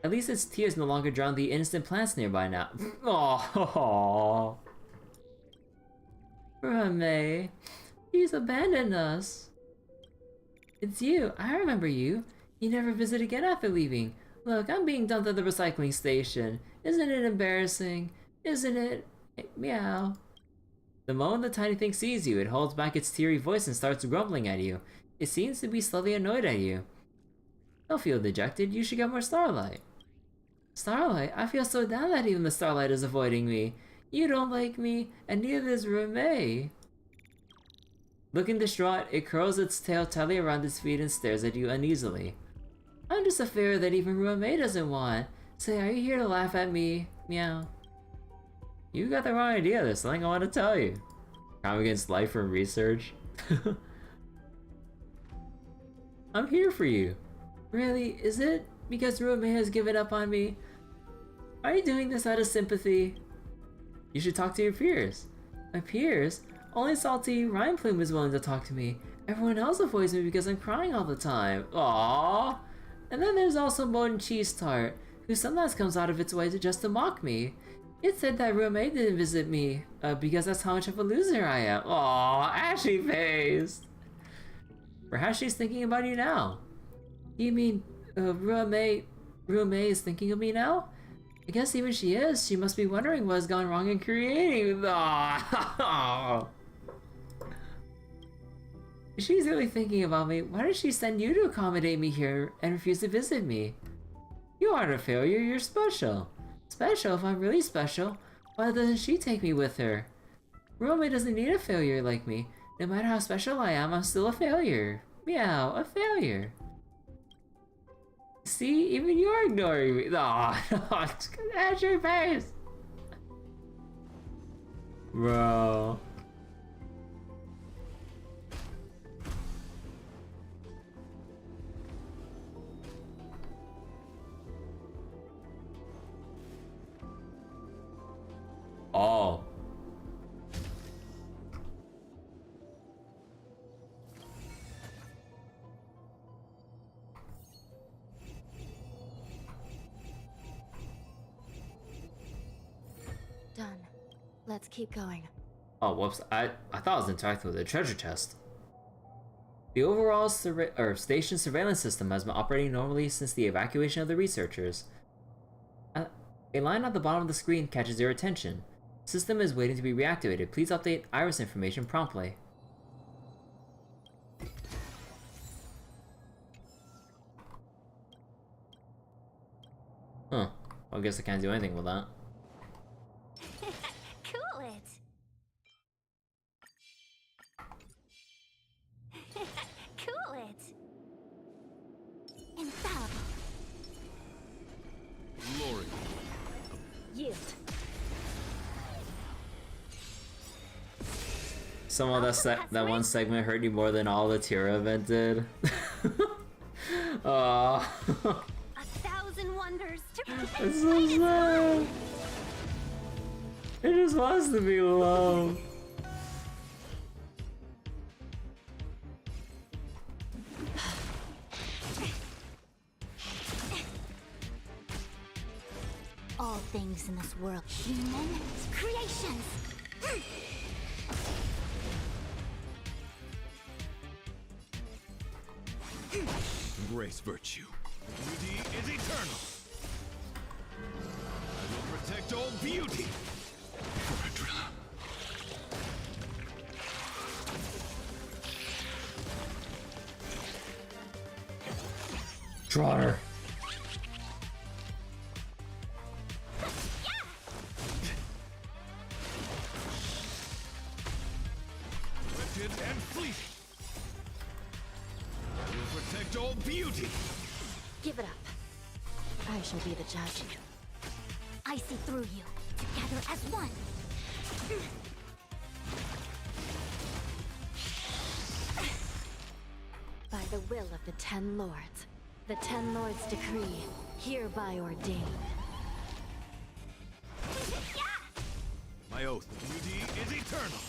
At least its tears no longer drown the innocent plants nearby now. Aww. Runmei, he's abandoned us. It's you, I remember you. You never visit again after leaving. Look, I'm being dumped at the recycling station. Isn't it embarrassing? Isn't it? Meow. The moment the tiny thing sees you, it holds back its teary voice and starts grumbling at you. It seems to be slightly annoyed at you. Don't feel dejected, you should get more starlight. Starlight? I feel so down that even the starlight is avoiding me. You don't like me, and neither does Runmei. Looking distraught, it curls its tail tightly around its feet and stares at you uneasily. I'm just a fairy that even Runmei doesn't want. Say, are you here to laugh at me? Meow. You got the wrong idea, there's something I want to tell you. Crime against life from research. I'm here for you. Really? Is it because Runmei has given up on me? Are you doing this out of sympathy? You should talk to your peers. My peers? Only Salty Rhyme Plume is willing to talk to me. Everyone else avoids me because I'm crying all the time. Aww. And then there's also Molten Cheese Tart, who sometimes comes out of its way to mock me. It said that Runmei didn't visit me, because that's how much of a loser I am. Aww, Ashy Face! Perhaps she's thinking about you now. You mean, Runmei is thinking of me now? I guess even she is. She must be wondering what has gone wrong in creating. Aww. If she's really thinking about me, why did she send you to accommodate me here and refuse to visit me? You aren't a failure, you're special. Special? If I'm really special, why doesn't she take me with her? Runmei doesn't need a failure like me. No matter how special I am, I'm still a failure. Meow, a failure. See, even you're ignoring me. Aw, at your face. Bro. Oh. Done. Let's keep going. Oh, whoops. I thought I was interacting with a treasure chest. The overall station surveillance system has been operating normally since the evacuation of the researchers. A line at the bottom of the screen catches your attention. System is waiting to be reactivated. Please update iris information promptly. Huh. Well, I guess I can't do anything with that. Cool it. Cool it. Infallible. Glory. Yield. Somehow that one segment hurt you more than all the Tira event did. Aww. 1,000 wonders to It's so sad. It just wants to be alone. all things in this world. Human creations. Embrace virtue. Beauty is eternal. I will protect all beauty. Trotter. Wretched and fleeting. I will protect all beauty. Give it up. I shall be the judge. I see through you, together as one. By the will of the 10 Lords, the 10 Lords decree, hereby ordain. My oath, beauty is eternal.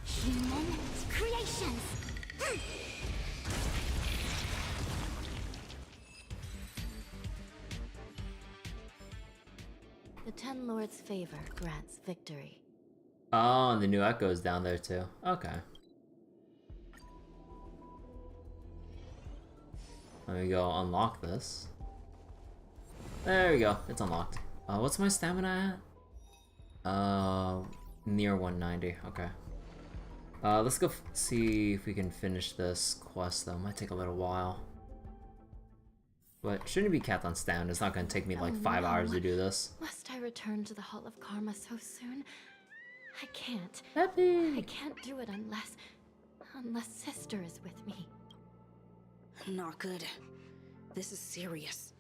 Human creations. The 10 Lords' favor grants victory. Oh, and the new echo's down there too. Okay. Let me go unlock this. There we go. It's unlocked. What's my stamina at? Near 190. Okay. Let's go see if we can finish this quest though. Might take a little while. But shouldn't be capped on stamina. It's not gonna take me like 5 hours to do this. Must I return to the Hall of Karma so soon? I can't. Happy. I can't do it unless Sister is with me. Not good. This is serious.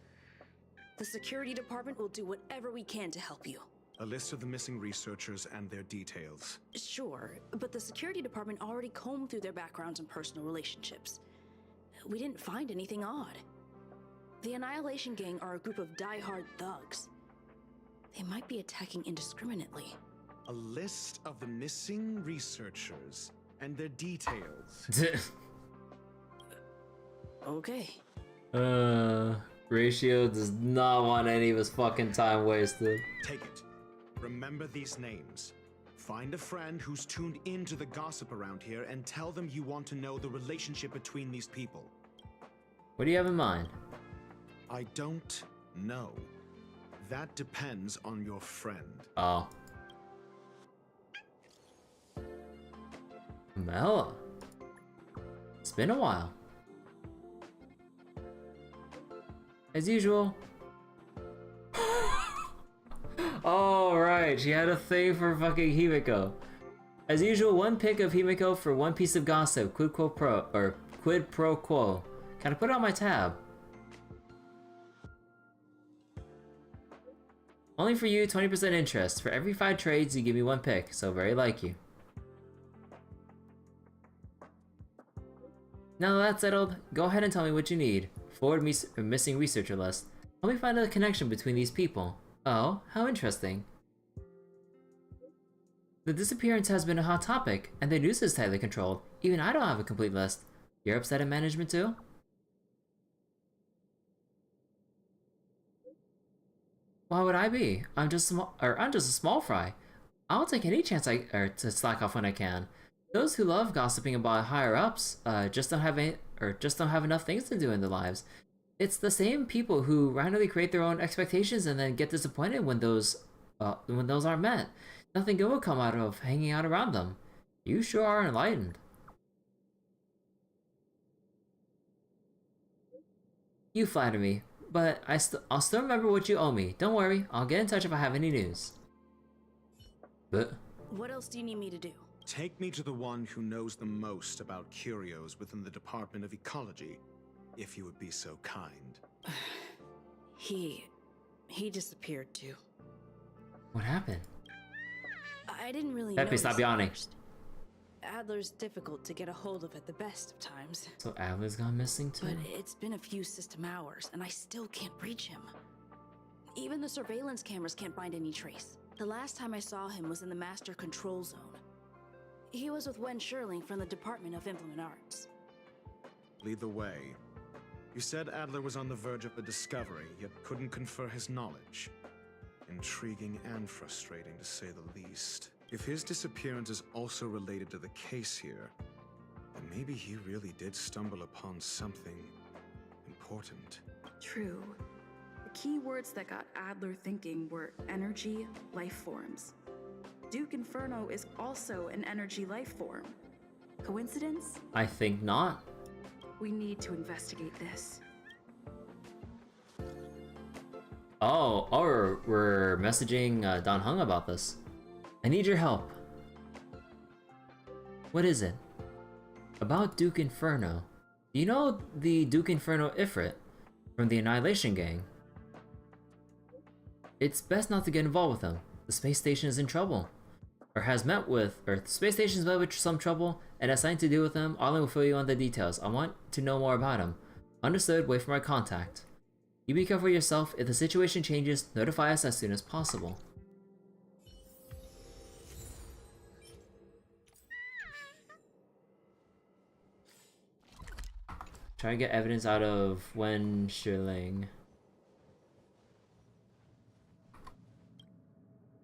The security department will do whatever we can to help you. A list of the missing researchers and their details. Sure, but the security department already combed through their backgrounds and personal relationships. We didn't find anything odd. The Annihilation Gang are a group of die-hard thugs. They might be attacking indiscriminately. A list of the missing researchers and their details. Okay. Ratio does not want any of his fucking time wasted. Take it. Remember these names. Find a friend who's tuned into the gossip around here and tell them you want to know the relationship between these people. What do you have in mind? I don't know. That depends on your friend. Oh. Mela. It's been a while. As usual. Oh, right. She had a thing for fucking Himiko. As usual, one pick of Himiko for one piece of gossip. Quid pro quo. Can I put it on my tab? Only for you, 20% interest. For every 5 trades, you give me 1 pick. So very like you. Now that that's settled, go ahead and tell me what you need. Forward me a missing researcher list. Help me find a connection between these people. Oh, how interesting. The disappearance has been a hot topic, and the news is tightly controlled. Even I don't have a complete list. You're upset at management too? Why would I be? I'm just a small fry. I'll take any chance to slack off when I can. Those who love gossiping about higher ups just don't have enough things to do in their lives. It's the same people who randomly create their own expectations and then get disappointed when those aren't met. Nothing good will come out of hanging out around them. You sure are enlightened. You flatter me, but I'll still remember what you owe me. Don't worry, I'll get in touch if I have any news. But What else do you need me to do? Take me to the one who knows the most about curios within the Department of Ecology, if you would be so kind. He disappeared too. what happened? I didn't really Peppy, notice stop at yawning. first. Adler's difficult to get a hold of at the best of times. So Adler's gone missing too? But it's been a few system hours, and I still can't reach him. Even the surveillance cameras can't find any trace. The last time I saw him was in the Master Control Zone. He was with Wen Sherling from the Department of Implement Arts. Lead the way. You said Adler was on the verge of a discovery, yet couldn't confer his knowledge. Intriguing and frustrating, to say the least. If his disappearance is also related to the case here, then maybe he really did stumble upon something important. True. The key words that got Adler thinking were energy, life forms. Duke Inferno is also an energy life form. Coincidence? I think not. We need to investigate this. Oh, we're messaging Dan Heng about this. I need your help. What is it? About Duke Inferno. Do you know the Duke Inferno Ifrit from the Annihilation Gang? It's best not to get involved with him. The space station is in trouble. The space station's met with some trouble and has something to do with him. Arlen will fill you on the details. I want to know more about him. Understood, wait for my contact. You be careful yourself. If the situation changes, notify us as soon as possible. Try to get evidence out of Wen Sherling.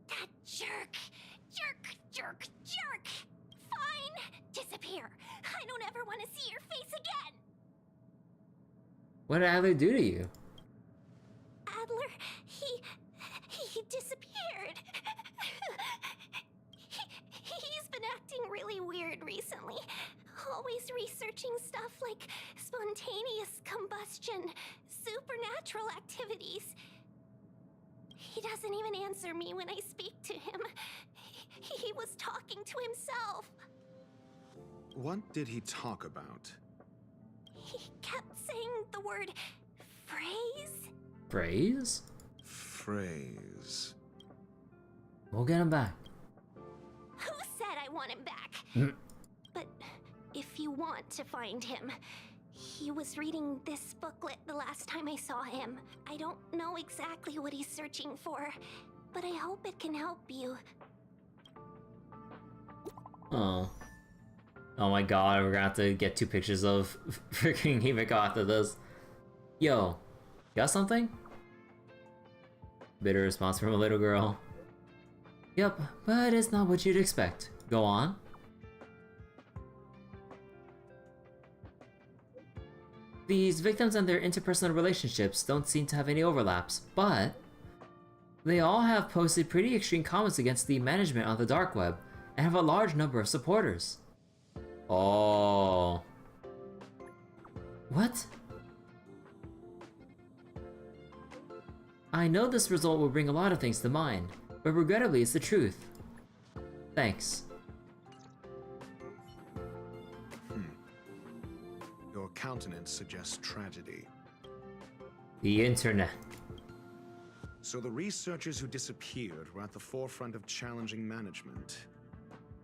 That jerk! Jerk! Fine! Disappear! I don't ever want to see your face again! What did Adler do to you? Adler, he disappeared. He's been acting really weird recently. Always researching stuff like spontaneous combustion, supernatural activities. He doesn't even answer me when I speak to him. He was talking to himself. What did he talk about? He kept saying the word phrase. Phrase? Phrase. We'll get him back. Who said I want him back? But if you want to find him, he was reading this booklet the last time I saw him. I don't know exactly what he's searching for, but I hope it can help you. Oh. Oh my god, we're gonna have to get 2 pictures of freaking Himiko after this. Yo, got something? Bitter response from a little girl. Yep, but it's not what you'd expect. Go on. These victims and their interpersonal relationships don't seem to have any overlaps, but they all have posted pretty extreme comments against the management on the dark web and have a large number of supporters. Oh. What? I know this result will bring a lot of things to mind, but regrettably it's the truth. Thanks. Your countenance suggests tragedy. The internet. So the researchers who disappeared were at the forefront of challenging management.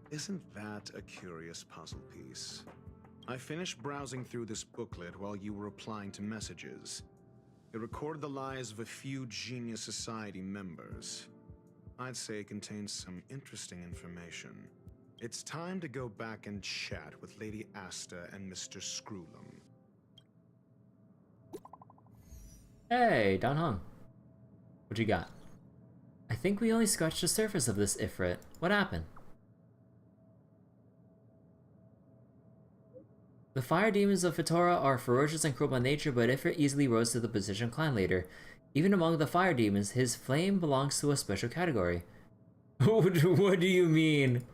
Isn't that a curious puzzle piece? I finished browsing through this booklet while you were replying to messages. It recorded the lives of a few Genius Society members. I'd say it contains some interesting information. It's time to go back and chat with Lady Asta and Mr. Screwlum. Hey, Dan Heng. What you got? I think we only scratched the surface of this Ifrit. What happened? The fire demons of Fitora are ferocious and cruel by nature, but Ifrit easily rose to the position of clan leader. Even among the fire demons, his flame belongs to a special category. What do you mean?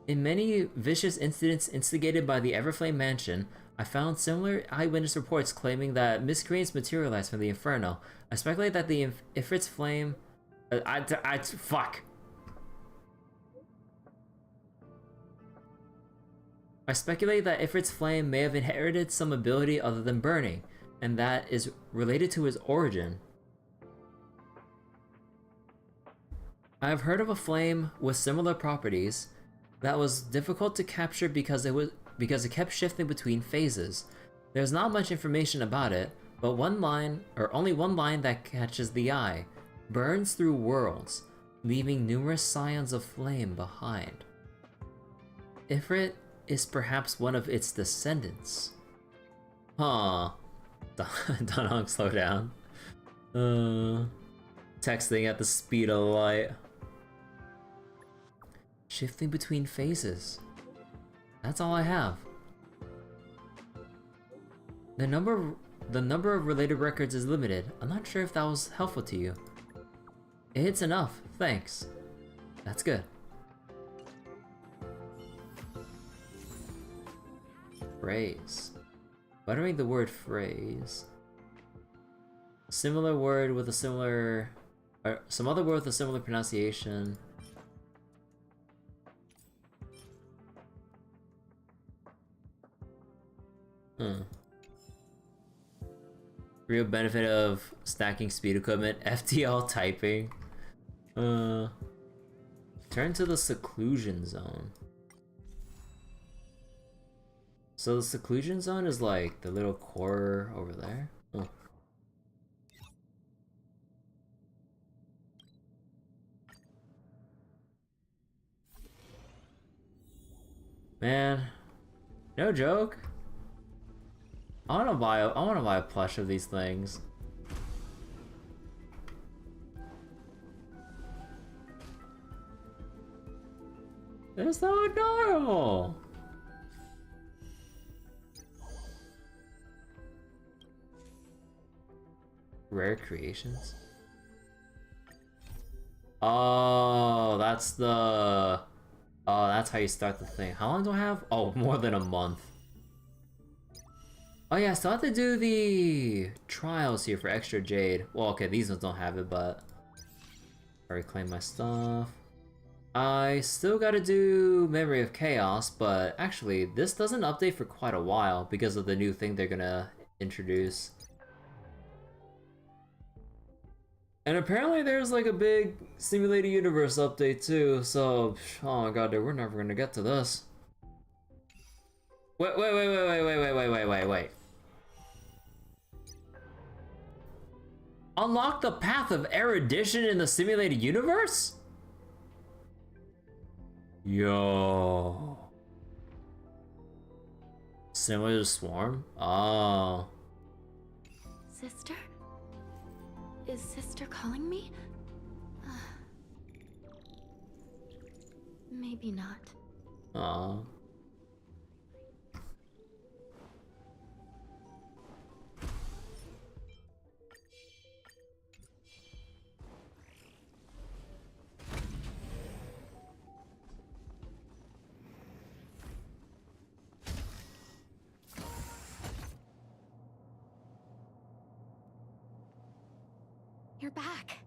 In many vicious incidents instigated by the Everflame Mansion, I found similar eyewitness reports claiming that miscreants materialized from the Inferno. I speculate that the Ifrit's flame... fuck! I speculate that Ifrit's flame may have inherited some ability other than burning, and that is related to his origin. I have heard of a flame with similar properties that was difficult to capture because it kept shifting between phases. There's not much information about it, but only one line that catches the eye: burns through worlds, leaving numerous scions of flame behind. Ifrit is perhaps one of its descendants. Huh. Dunhong, slow down. Texting at the speed of light. Shifting between phases. That's all I have. The number of related records is limited. I'm not sure if that was helpful to you. It's enough, thanks. That's good. Phrase. Uttering the word phrase. Similar word with a similar... some other word with a similar pronunciation. Real benefit of stacking speed equipment. FTL typing. Turn to the seclusion zone. So the seclusion zone is like the little core over there? Oh. Man, no joke. I wanna buy a plush of these things. They're so adorable. Rare creations. Oh, that's the... Oh, that's how you start the thing. How long do I have? Oh, more than a month. Oh yeah, I still have to do the trials here for extra jade. Well, okay, these ones don't have it, but I reclaim my stuff. I still gotta do Memory of Chaos, but actually, this doesn't update for quite a while because of the new thing they're gonna introduce. And apparently there's like a big simulated universe update too, so oh my god, dude, we're never gonna get to this. Wait. Unlock the path of erudition in the simulated universe? Yo. Similar to Swarm? Oh. Sister? Is Sister calling me? Maybe not. Aw. You're back.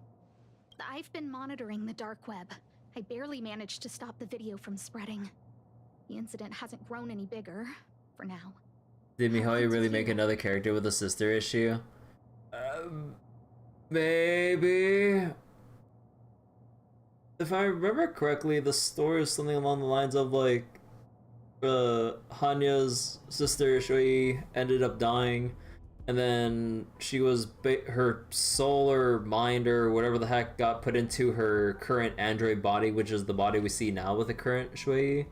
I've been monitoring the dark web. I barely managed to stop the video from spreading. The incident hasn't grown any bigger, for now. Did Mihoyo really make another character with a sister issue? Maybe. If I remember correctly, the story is something along the lines of like, Hanya's sister Xueyi ended up dying, and then she was her soul or mind or whatever the heck got put into her current android body, which is the body we see now with the current Xueyi.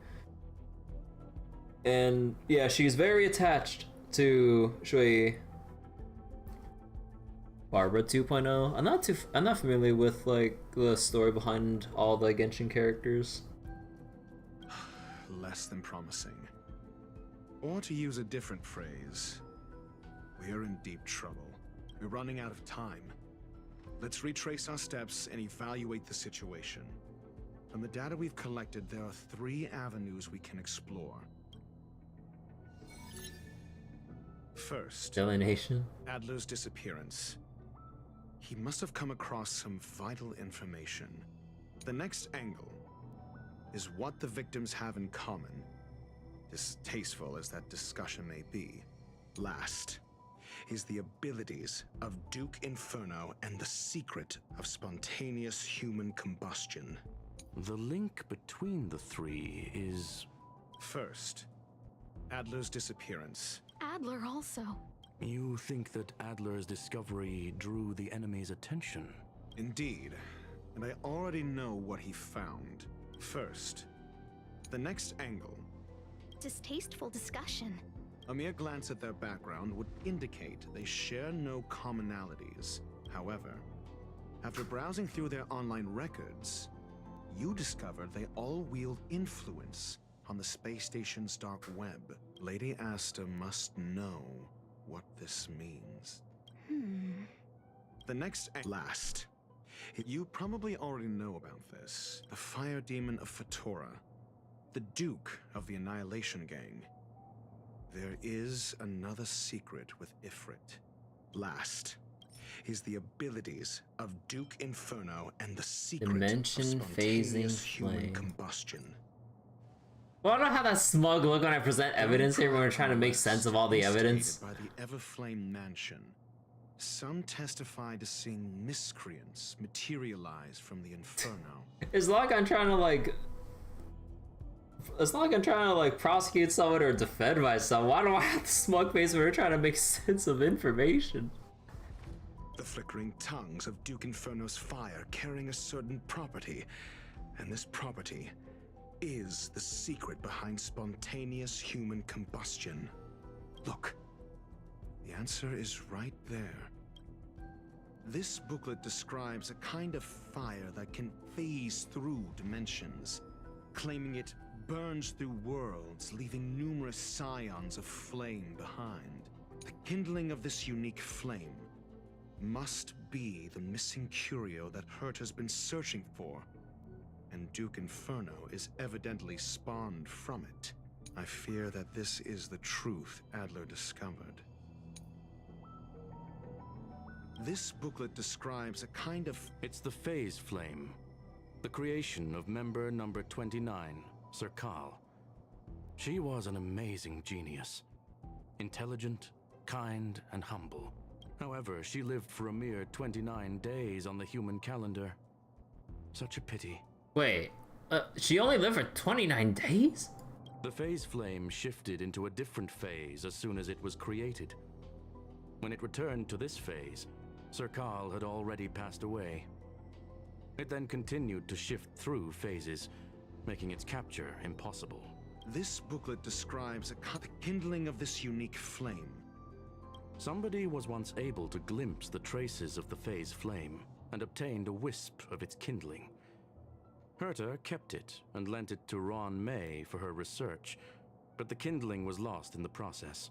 And yeah, she's very attached to Xueyi. Barbara 2.0. I'm not familiar with like the story behind all the Genshin characters. Less than promising. Or to use a different phrase, we're in deep trouble. We're running out of time. Let's retrace our steps and evaluate the situation. From the data we've collected, there are 3 avenues we can explore. First, Alienation. Adler's disappearance. He must have come across some vital information. The next angle is what the victims have in common, distasteful as that discussion may be. Last is the abilities of Duke Inferno and the secret of spontaneous human combustion. The link between the 3 is... First, Adler's disappearance. Adler also. You think that Adler's discovery drew the enemy's attention? Indeed, and I already know what he found. First, the next angle. Distasteful discussion. A mere glance at their background would indicate they share no commonalities. However, after browsing through their online records, you discovered they all wield influence on the space station's dark web. Lady Asta must know what this means. The next and last. You probably already know about this. The fire demon of Fatora, the Duke of the Annihilation Gang. There is another secret with Ifrit. Last is the abilities of Duke Inferno and the secret Dimension of phasing spontaneous human flame. combustion. Well, I don't have that smug look when I present evidence here when we're trying to make sense of all the evidence. By the Everflame Mansion, some testify to seeing miscreants materialize from the Inferno. It's not like I'm trying to like... It's not like I'm trying to like prosecute someone or defend myself. Why do I have the smug face when we're trying to make sense of information? The flickering tongues of Duke Inferno's fire carrying a certain property, and this property is the secret behind spontaneous human combustion. Look, the answer is right there. This booklet describes a kind of fire that can phase through dimensions, claiming it burns through worlds, leaving numerous scions of flame behind. The kindling of this unique flame must be the missing curio that Hurt has been searching for, and Duke Inferno is evidently spawned from it. I fear that this is the truth Adler discovered. This booklet describes a kind of... It's the phase flame, the creation of member number 29, Serkal. She was an amazing genius, intelligent, kind, and humble. However, she lived for a mere 29 days on the human calendar. Such a pity. Wait, she only lived for 29 days? The phase flame shifted into a different phase as soon as it was created. When it returned to this phase, Serkal had already passed away. It then continued to shift through phases, making its capture impossible. This booklet describes the kindling of this unique flame. Somebody was once able to glimpse the traces of the phase flame and obtained a wisp of its kindling. Herta kept it and lent it to Ron May for her research, but the kindling was lost in the process.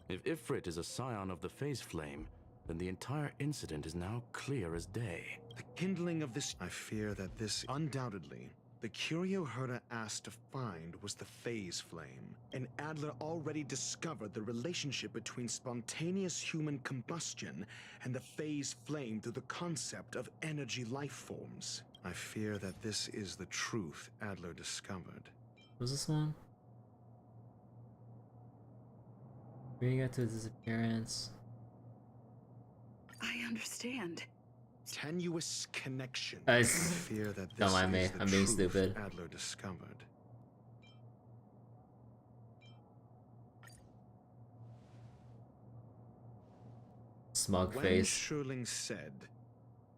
If Ifrit is a scion of the phase flame, then the entire incident is now clear as day. The kindling of this... I fear that this... Undoubtedly, the curio Herta asked to find was the phase flame, and Adler already discovered the relationship between spontaneous human combustion and the phase flame through the concept of energy life forms. I fear that this is the truth Adler discovered. Was this one? Reading out to the disappearance. I understand. Tenuous connection. I fear that this don't mind me. is the I'm being truth stupid. Adler discovered. Smug When face. Sherling said,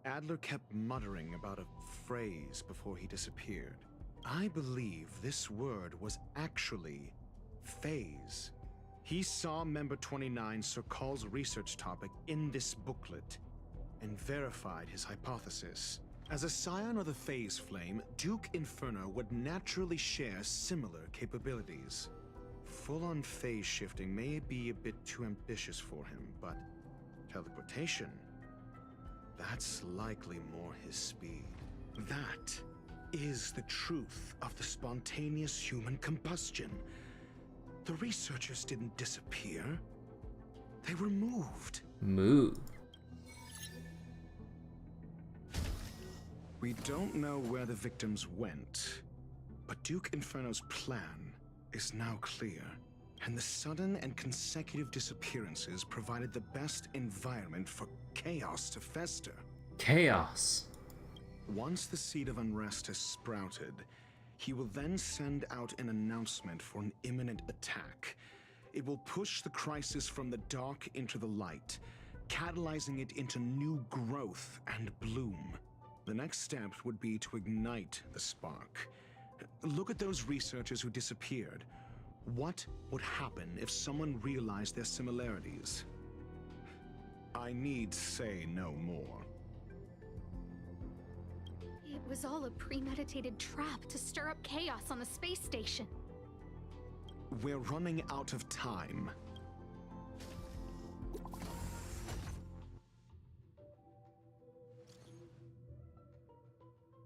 Adler kept muttering about a phrase before he disappeared. I believe this word was actually phase. He saw Member 29 Sir Call's research topic in this booklet and verified his hypothesis. As a scion of the Phase Flame, Duke Inferno would naturally share similar capabilities. Full-on phase shifting may be a bit too ambitious for him, but teleportation, that's likely more his speed. That is the truth of the spontaneous human combustion. The researchers didn't disappear. They were moved. Moved. We don't know where the victims went, but Duke Inferno's plan is now clear, and the sudden and consecutive disappearances provided the best environment for chaos to fester. Chaos. Once the seed of unrest has sprouted, he will then send out an announcement for an imminent attack. It will push the crisis from the dark into the light, catalyzing it into new growth and bloom. The next step would be to ignite the spark. Look at those researchers who disappeared. What would happen if someone realized their similarities? I need say no more. It was all a premeditated trap to stir up chaos on the space station. We're running out of time.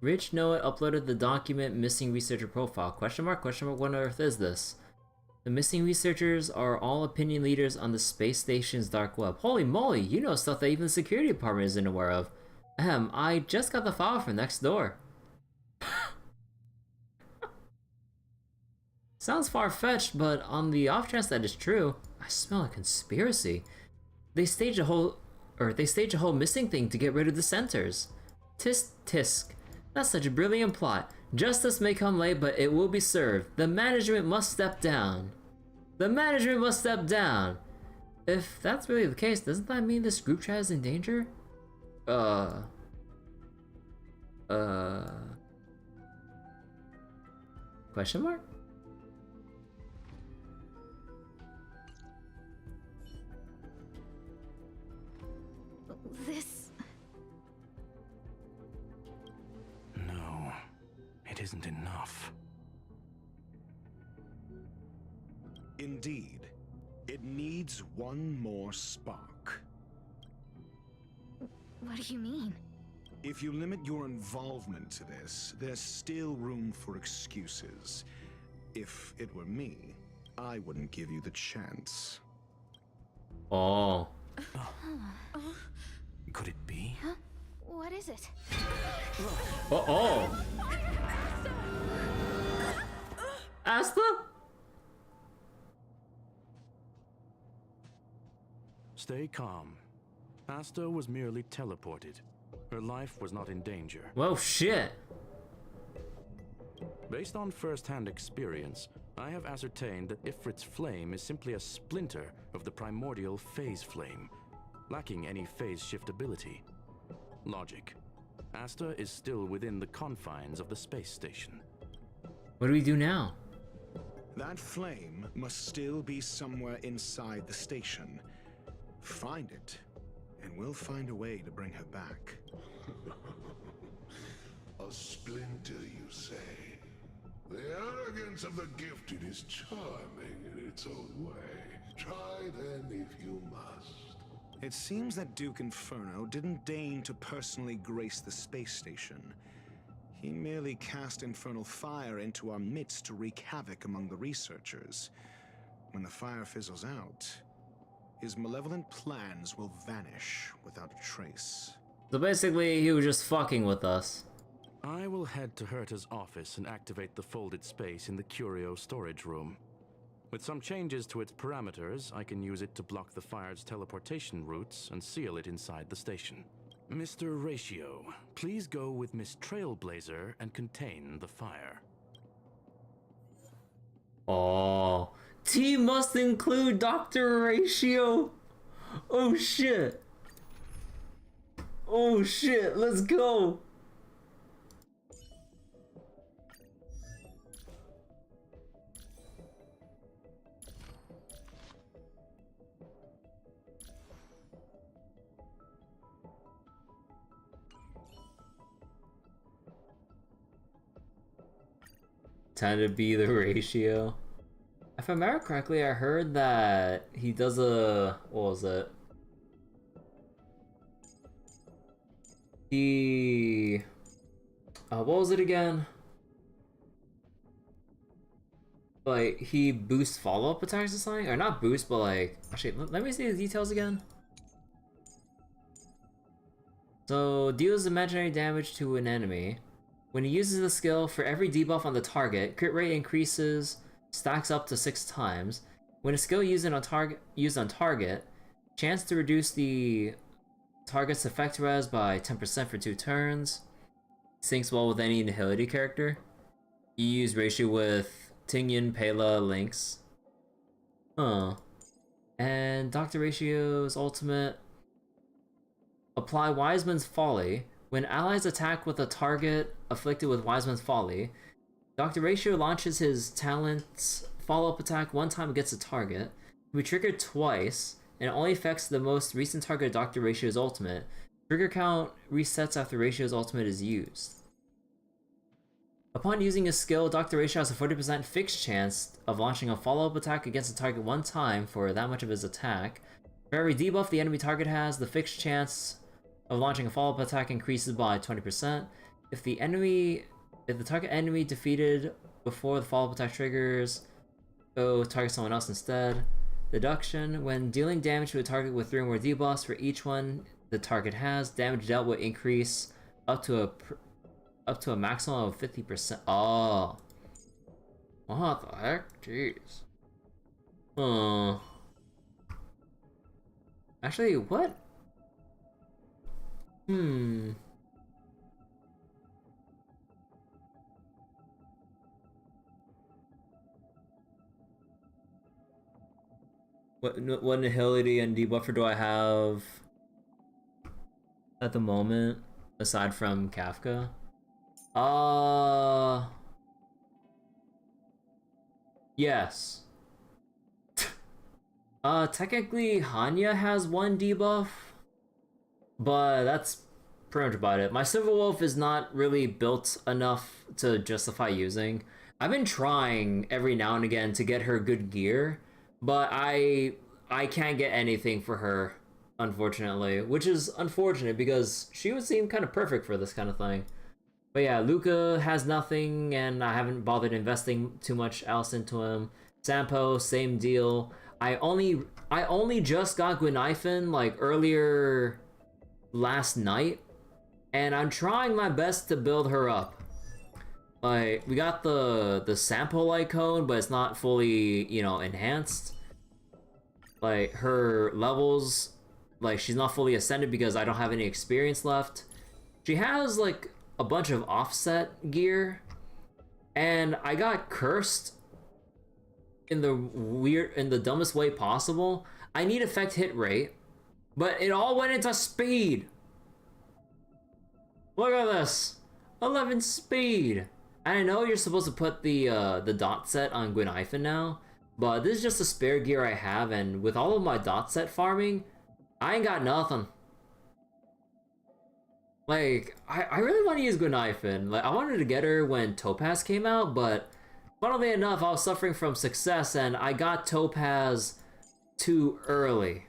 Rich Noah uploaded the document missing researcher profile. Question mark, what on earth is this? The missing researchers are all opinion leaders on the space station's dark web. Holy moly, you know stuff that even the security department isn't aware of. I just got the file from next door. Sounds far-fetched, but on the off chance that is true, I smell a conspiracy. They staged a whole missing thing to get rid of the centers. Tisk tisk. That's such a brilliant plot. Justice may come late, but it will be served. The management must step down. The management must step down. If that's really the case, doesn't that mean this group chat is in danger? Question mark? This... No, it isn't enough. Indeed, it needs one more spark. What do you mean? If you limit your involvement to this, there's still room for excuses. If it were me, I wouldn't give you the chance. Oh. Could it be? Huh? What is it? Uh-oh. Asta? Stay calm. Asta was merely teleported. Her life was not in danger. Well, shit. Based on first-hand experience, I have ascertained that Ifrit's flame is simply a splinter of the primordial phase flame, lacking any phase shift ability. Logic. Asta is still within the confines of the space station. What do we do now? That flame must still be somewhere inside the station. Find it, and we'll find a way to bring her back. A splinter, you say? The arrogance of the gifted is charming in its own way. Try then if you must. It seems that Duke Inferno didn't deign to personally grace the space station. He merely cast infernal fire into our midst to wreak havoc among the researchers. When the fire fizzles out, his malevolent plans will vanish without a trace. So basically, he was just fucking with us. I will head to Herta's office and activate the folded space in the curio storage room. With some changes to its parameters, I can use it to block the fire's teleportation routes and seal it inside the station. Mr. Ratio, please go with Miss Trailblazer and contain the fire. Oh, team must include Dr. Ratio. Oh shit. Oh shit, let's go. pretend to be the ratio. If I remember correctly, I heard that he does a... what was it? He... what was it again? Like, he boosts follow-up attacks or something? Or not boost, but like... Actually, let me see the details again. So, deals imaginary damage to an enemy. When he uses the skill, for every debuff on the target, crit rate increases, stacks up to 6 times. When a skill used on target, chance to reduce the target's effect res by 10% for 2 turns. Syncs well with any Nihility character. You use ratio with Tingyan, Pela, Lynx. Huh. And Dr. Ratio's ultimate. Apply Wiseman's Folly. When allies attack with a target afflicted with Wiseman's Folly, Dr. Ratio launches his talent's follow-up attack one time against a target. It can be triggered twice, and it only affects the most recent target of Dr. Ratio's ultimate. Trigger count resets after Ratio's ultimate is used. Upon using his skill, Dr. Ratio has a 40% fixed chance of launching a follow-up attack against a target one time for that much of his attack. For every debuff the enemy target has, the fixed chance of launching a follow-up attack increases by 20%. If the target enemy defeated before the follow-up attack triggers, target someone else instead. Deduction: when dealing damage to a target with 3 or more debuffs for each one the target has, damage dealt will increase up to a maximum of 50%. Oh. What the heck? Jeez. Actually, what? What Nihility and debuffer do I have at the moment, aside from Kafka? Yes. Technically Hanya has 1 debuff, but that's pretty much about it. My Silver Wolf is not really built enough to justify using. I've been trying every now and again to get her good gear, but I can't get anything for her, unfortunately, which is unfortunate because she would seem kind of perfect for this kind of thing. But yeah, Luca has nothing, and I haven't bothered investing too much else into him. Sampo, same deal. I only just got Gwynaifen like earlier last night, and I'm trying my best to build her up. Like, we got the sample icon, but it's not fully, you know, enhanced. Like, her levels, like, she's not fully ascended because I don't have any experience left. She has like a bunch of offset gear, and I got cursed in the dumbest way possible. I need effect hit rate, but it all went into speed. Look at this, 11 speed. I know you're supposed to put the dot set on Gwynaifen now, but this is just a spare gear I have, and with all of my dot set farming, I ain't got nothing. Like, I really want to use Gwynaifen. Like, I wanted to get her when Topaz came out, but funnily enough, I was suffering from success, and I got Topaz too early.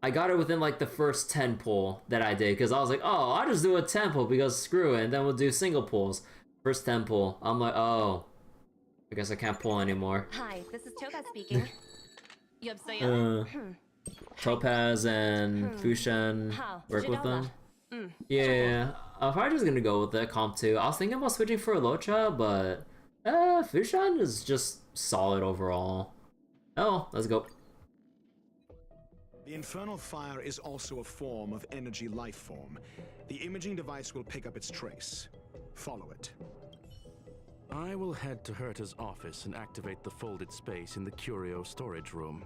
I got her within like the first 10 pull that I did, because I was like, oh, I'll just do a 10 pull because screw it, and then we'll do single pulls. First 10 pull. I'm like, oh, I guess I can't pull anymore. Hi, this is Topaz speaking. Topaz and Fushen work with them. Yeah, I'm probably just gonna go with the comp 2. I was thinking about switching for Locha, but Fushan is just solid overall. Oh, let's go. The infernal fire is also a form of energy life form. The imaging device will pick up its trace. Follow it. I will head to Herta's office and activate the folded space in the curio storage room.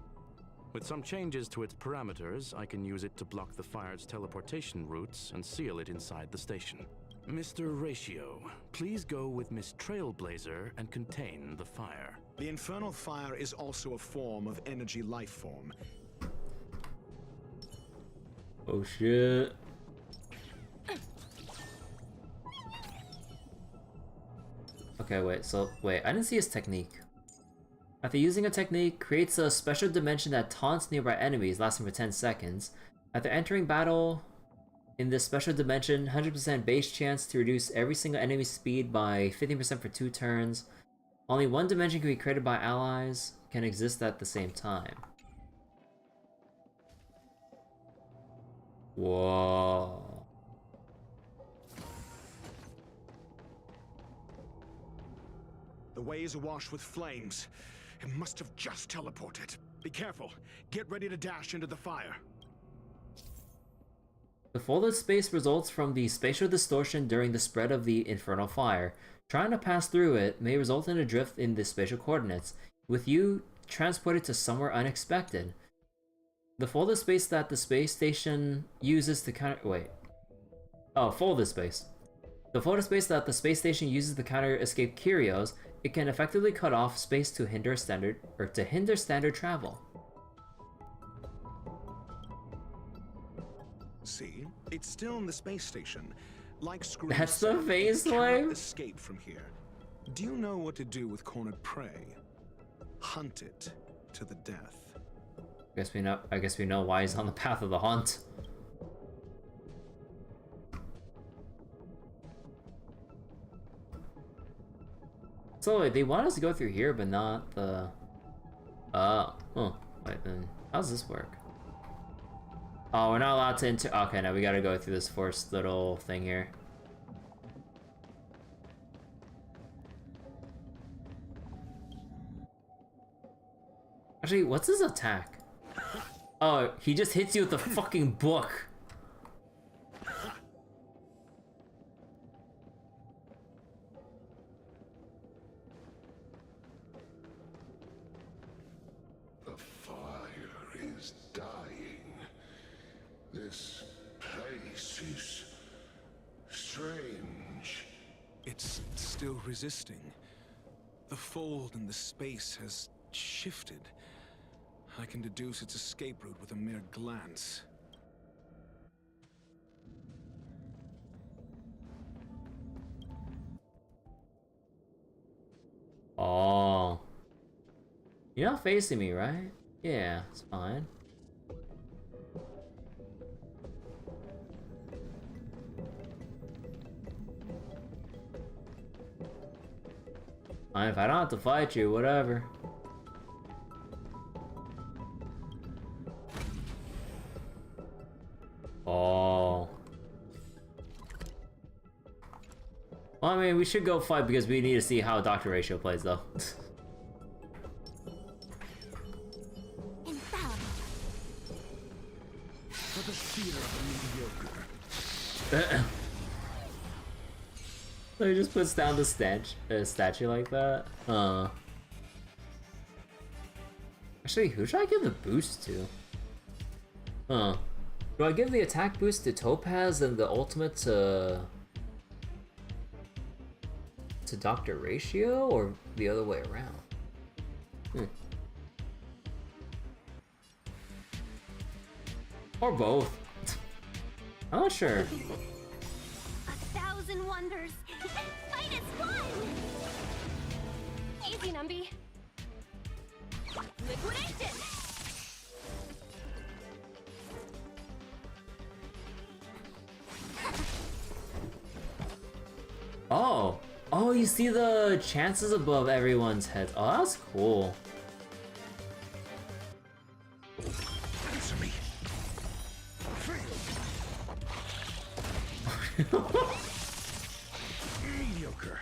With some changes to its parameters, I can use it to block the fire's teleportation routes and seal it inside the station. Mr. Ratio, please go with Miss Trailblazer and contain the fire. The infernal fire is also a form of energy life form. Oh shit. Okay, wait, I didn't see his technique. After using a technique, creates a special dimension that taunts nearby enemies, lasting for 10 seconds. After entering battle in this special dimension, 100% base chance to reduce every single enemy's speed by 15% for 2 turns. Only one dimension can be created by allies, can exist at the same time. Whoa. The way is awash with flames. It must have just teleported. Be careful. Get ready to dash into the fire. The folded space results from the spatial distortion during the spread of the infernal fire. Trying to pass through it may result in a drift in the spatial coordinates, with you transported to somewhere unexpected. The folded space that the space station uses to counter- folded space. The folded space that the space station uses to counter escape curios, it can effectively cut off space to hinder standard travel. See, it's still in the space station. Like Screw. That's the phase wave? Escape from here. Do you know what to do with cornered prey? Hunt it to the death. I guess we know why he's on the path of the hunt. So they want us to go through here, but not the... wait, then how does this work? Oh, we're not allowed to enter... Okay, now we gotta go through this first little thing here. Actually, what's his attack? Oh, he just hits you with the fucking book. The fire is dying. This place is strange. It's still resisting. The fold in the space has shifted. I can deduce its escape route with a mere glance. Oh. You're not facing me, right? Yeah, it's fine. Fine, if I don't have to fight you, whatever. Oh. Well, I mean, we should go fight because we need to see how Dr. Ratio plays, though. For the fear of the mediocre. So he just puts down the statue like that? Actually, who should I give the boost to? Do I give the attack boost to Topaz and the ultimate to Dr. Ratio, or the other way around? Or both. I'm not sure. 1,000 wonders. Fight is one. Easy, Numby. Liquidation. Oh, you see the chances above everyone's heads. Oh, that's cool. Answer me. Mediocre.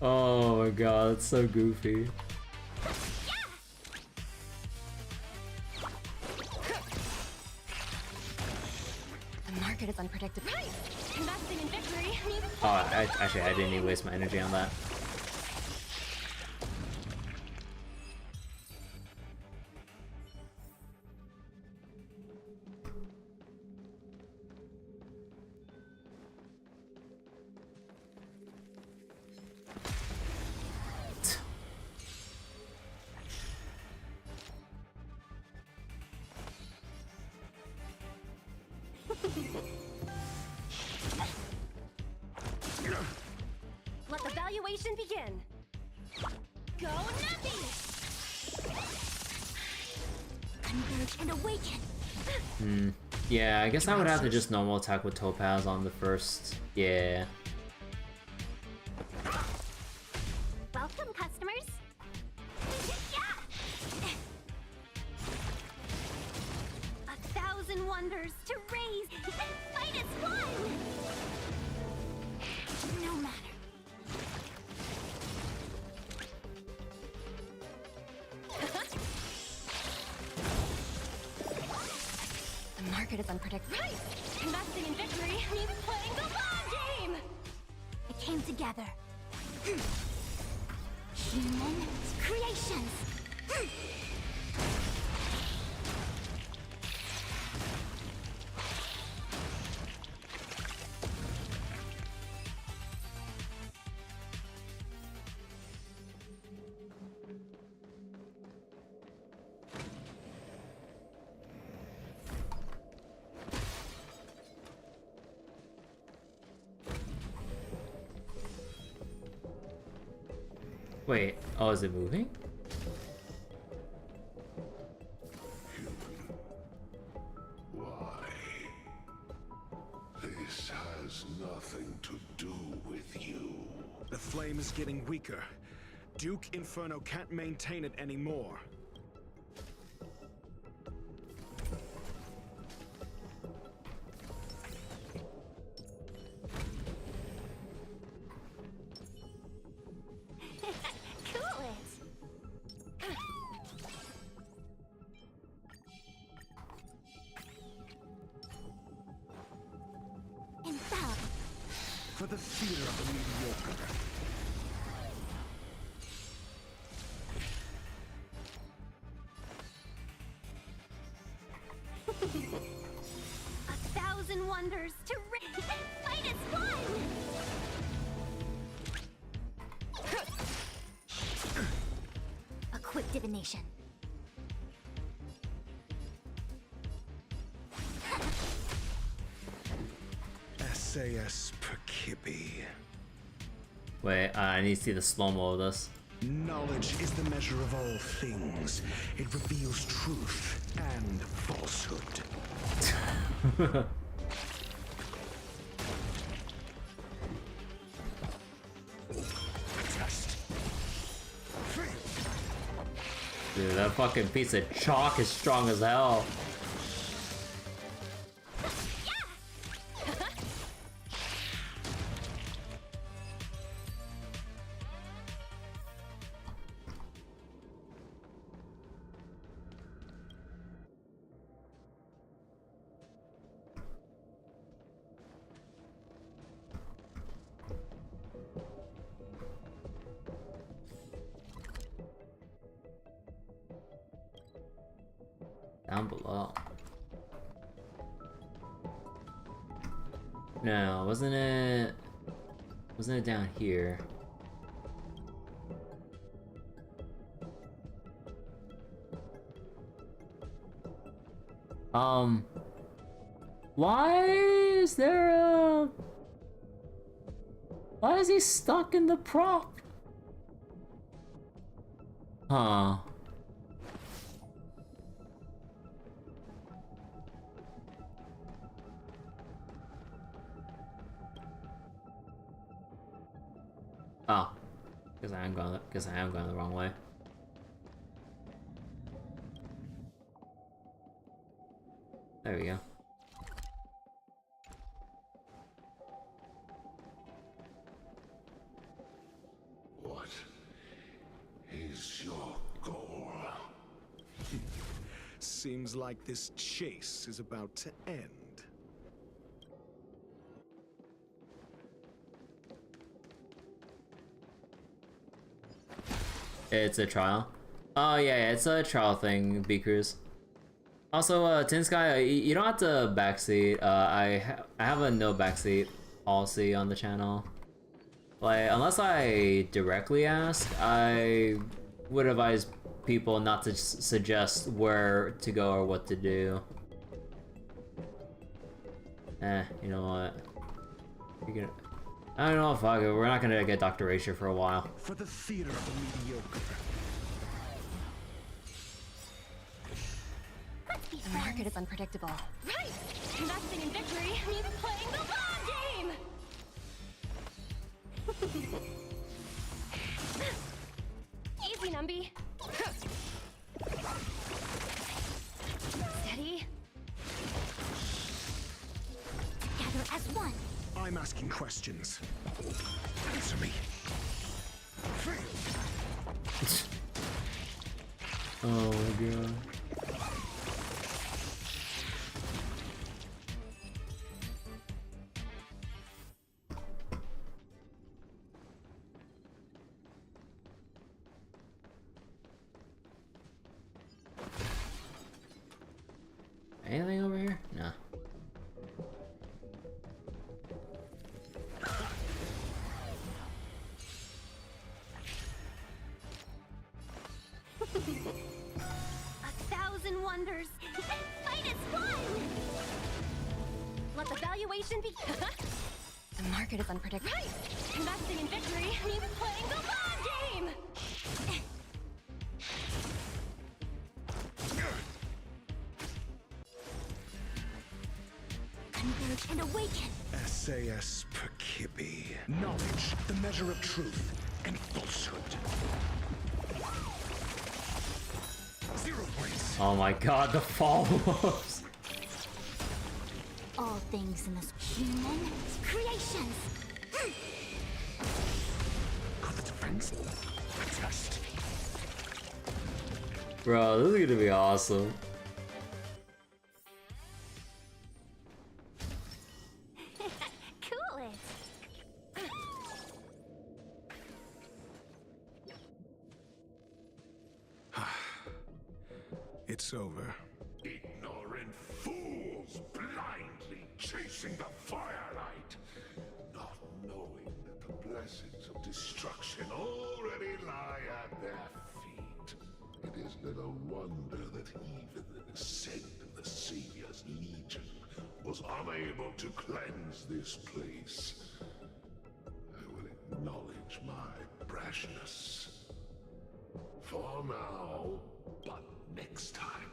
Oh my god, that's so goofy. The market is unpredictable. Right. Investing in victory. Oh, actually, I didn't even waste my energy on that. evacuation begin. Go Nappy! Converge and awaken. Yeah, I guess I would have to just normal attack with Topaz on the first. Yeah. Welcome, customers. A thousand wonders to raise. Fight as one! No matter. The market is unpredictable. Right! Investing in victory means playing the long game! It came together. Human creations. Wait, oh, is it moving? Why? This has nothing to do with you. The flame is getting weaker. Duke Inferno can't maintain it anymore. Cool it. Inbound. For the theater of the mediocre. A thousand wonders to raise. Fight as one! A quick divination. SAS Perkibi. Wait, I need to see the slow-mo of this. Knowledge is the measure of all things. It reveals truth and falsehood. Dude, that fucking piece of chalk is strong as hell. Down below. No, wasn't it down here? Why is he stuck in the prop? Huh. Oh, because I am going the wrong way. There we go. What is your goal? Seems like this chase is about to end. It's a trial. Oh yeah, it's a trial thing, B-Cruise. Also, Tin Sky, you don't have to backseat. I have a no backseat policy on the channel. Like, unless I directly ask, I would advise people not to suggest where to go or what to do. You know what? I don't know, fuck it. We're not gonna get Dr. Erasure for a while. For the theater of the mediocre. The market is unpredictable. Right! Investing in victory means playing the long game! Easy, Numby. Steady. Together as one. I'm asking questions. Answer me. Oh my god. Anything over here? Nah. A thousand wonders. Fight is fun! Let the valuation be. The market is unpredictable. Right! Investing in victory means playing the long game! Converge and awaken. SAS Perkibi. Knowledge, the measure of truth and falsehood. 0 points. Oh my god, the follow-ups. All things in this human creations. Got the defense. Test. Bro, this is gonna be awesome. Cool it. It's over. Ignorant fools blindly chasing the firelight, not knowing that the blessings of destruction already lie at their feet. It is little wonder that even the descent of the Savior's Legion was unable to cleanse this place. I will acknowledge my brashness. For now, but next time,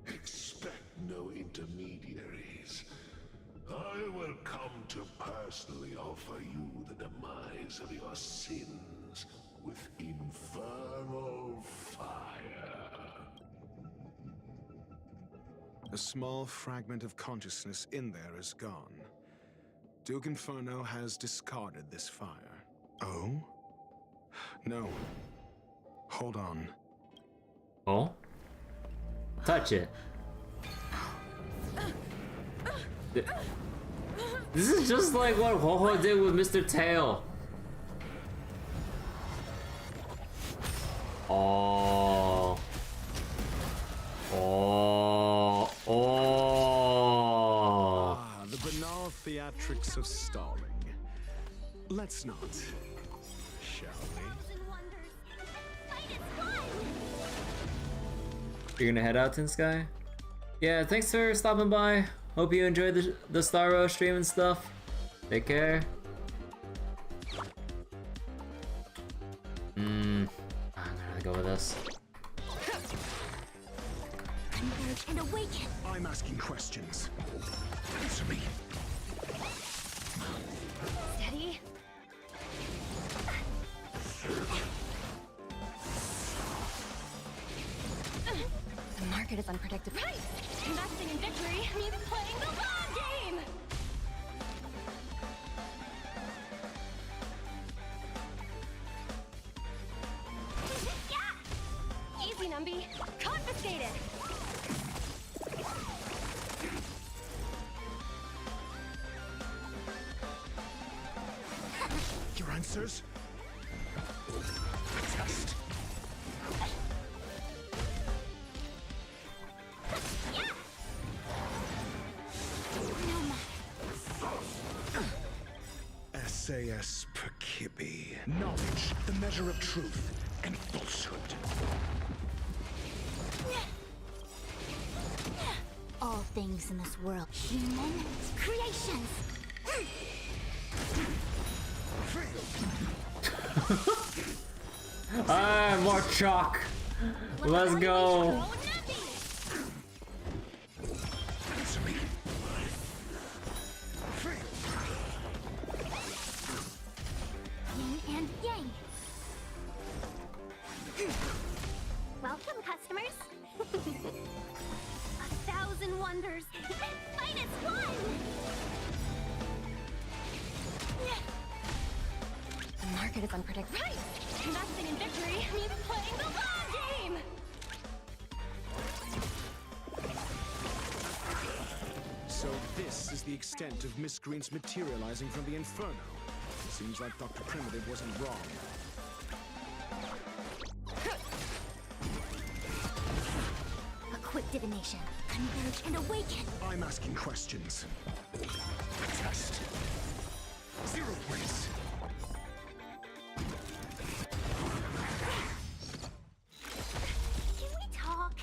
expect no intermediaries. I will come to personally offer you the demise of your sins with infernal fire. A small fragment of consciousness in there is gone. Duke Inferno has discarded this fire. Oh? No. Hold on. Oh? Touch it. This is just like what Ho-Ho did with Mr. Tail. Oh. Oh. Oh. Ah, the banal theatrics of stalling. Let's not. Shall we? You're gonna head out, Tin Sky? Yeah, thanks for stopping by. Hope you enjoyed the Star Row stream and stuff. Take care. I'm gonna go with this. Converge and awaken. I'm asking questions. Answer me. Steady. The market is unpredictable. Right! Investing in victory means playing the long game! Yeah! Easy, Numby. Confiscated! Your answers? Test. SAS Perkibi. Knowledge, the measure of truth and falsehood. All things in this world, human creations. Ah, more chalk. Let's go. Yin and yang. Welcome, customers. 1,000 wonders. Minus one. The market is unpredictable. Right! Investing in victory means playing the long game! So this is the extent of miscreants materializing from the Inferno. Seems like Dr. Primitive wasn't wrong. A quick divination. Converge and awaken. I'm asking questions. Test. 0 points. Can we talk?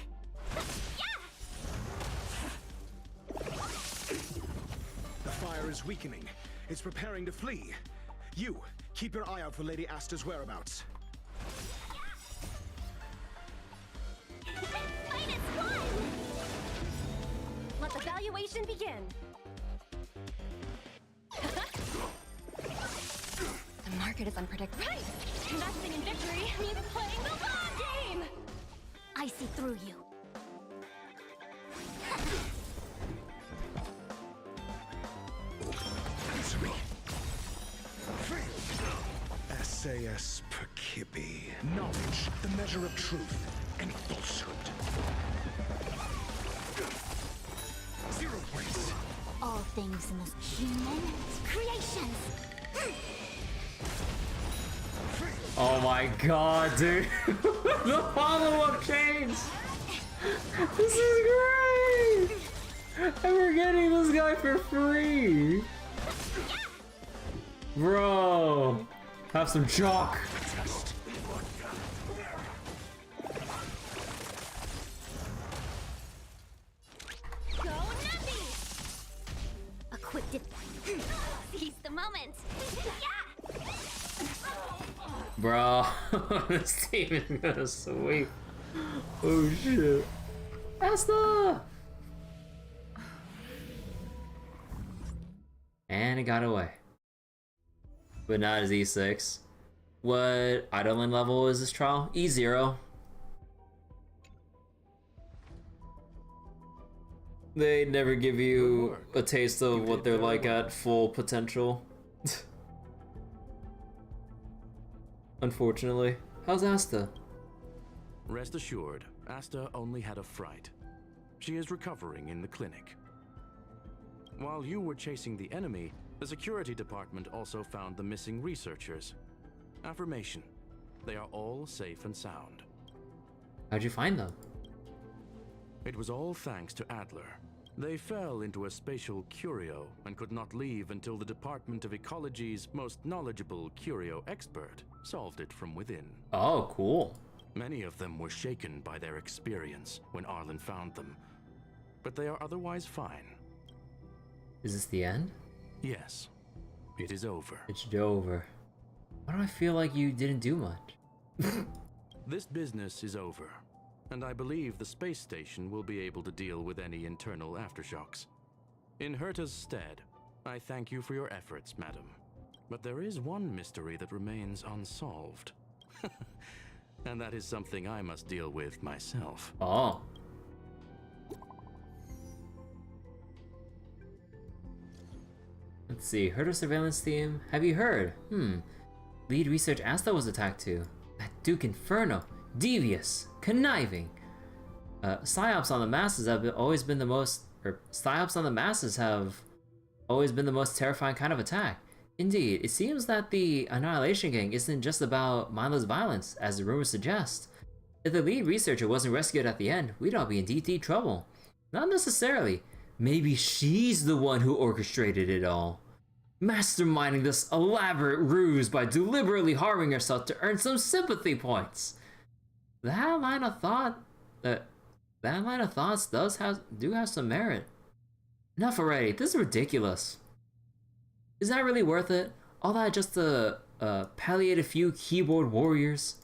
The fire is weakening. It's preparing to flee. You, keep your eye out for Lady Asta's whereabouts. Minus one. Let the valuation begin! The market is unpredictable. Right! Investing in victory means playing the long game! I see through you. Answer me. SAS Percipi. Knowledge, the measure of truth and falsehood. 0 points. All things the most human creations. Oh my god, dude. The follow-up chains. This is great. And we're getting this guy for free. Bro. Have some chalk. Go Nappy! A quick dip. Seize the moment. Bro, this team is gonna sweep. Oh shit. Asta! And it got away. But not as E6. What idling level is this trial? E0. They never give you a taste of what they're like at full potential. Unfortunately. How's Asta? Rest assured, Asta only had a fright. She is recovering in the clinic. While you were chasing the enemy, the security department also found the missing researchers. Affirmation. They are all safe and sound. How'd you find them? It was all thanks to Adler. They fell into a spatial curio and could not leave until the Department of Ecology's most knowledgeable curio expert solved it from within. Oh, cool. Many of them were shaken by their experience when Arlen found them, but they are otherwise fine. Is this the end? Yes, it is over. It's over. Why do I feel like you didn't do much? This business is over, and I believe the space station will be able to deal with any internal aftershocks. In Herta's stead, I thank you for your efforts, madam. But there is one mystery that remains unsolved. And that is something I must deal with myself. Oh. Let's see, heard of surveillance team? Have you heard? Lead research Asta was attacked too. That Duke Inferno. Devious. Conniving. Psyops on the masses have always been the most... Psyops on the masses have always been the most terrifying kind of attack. Indeed, it seems that the Annihilation Gang isn't just about mindless violence, as the rumors suggest. If the lead researcher wasn't rescued at the end, we'd all be in deep trouble. Not necessarily. Maybe she's the one who orchestrated it all. Masterminding this elaborate ruse by deliberately harming herself to earn some sympathy points. That line of thoughts do have some merit. Enough already, this is ridiculous. Is that really worth it? All that just to palliate a few keyboard warriors.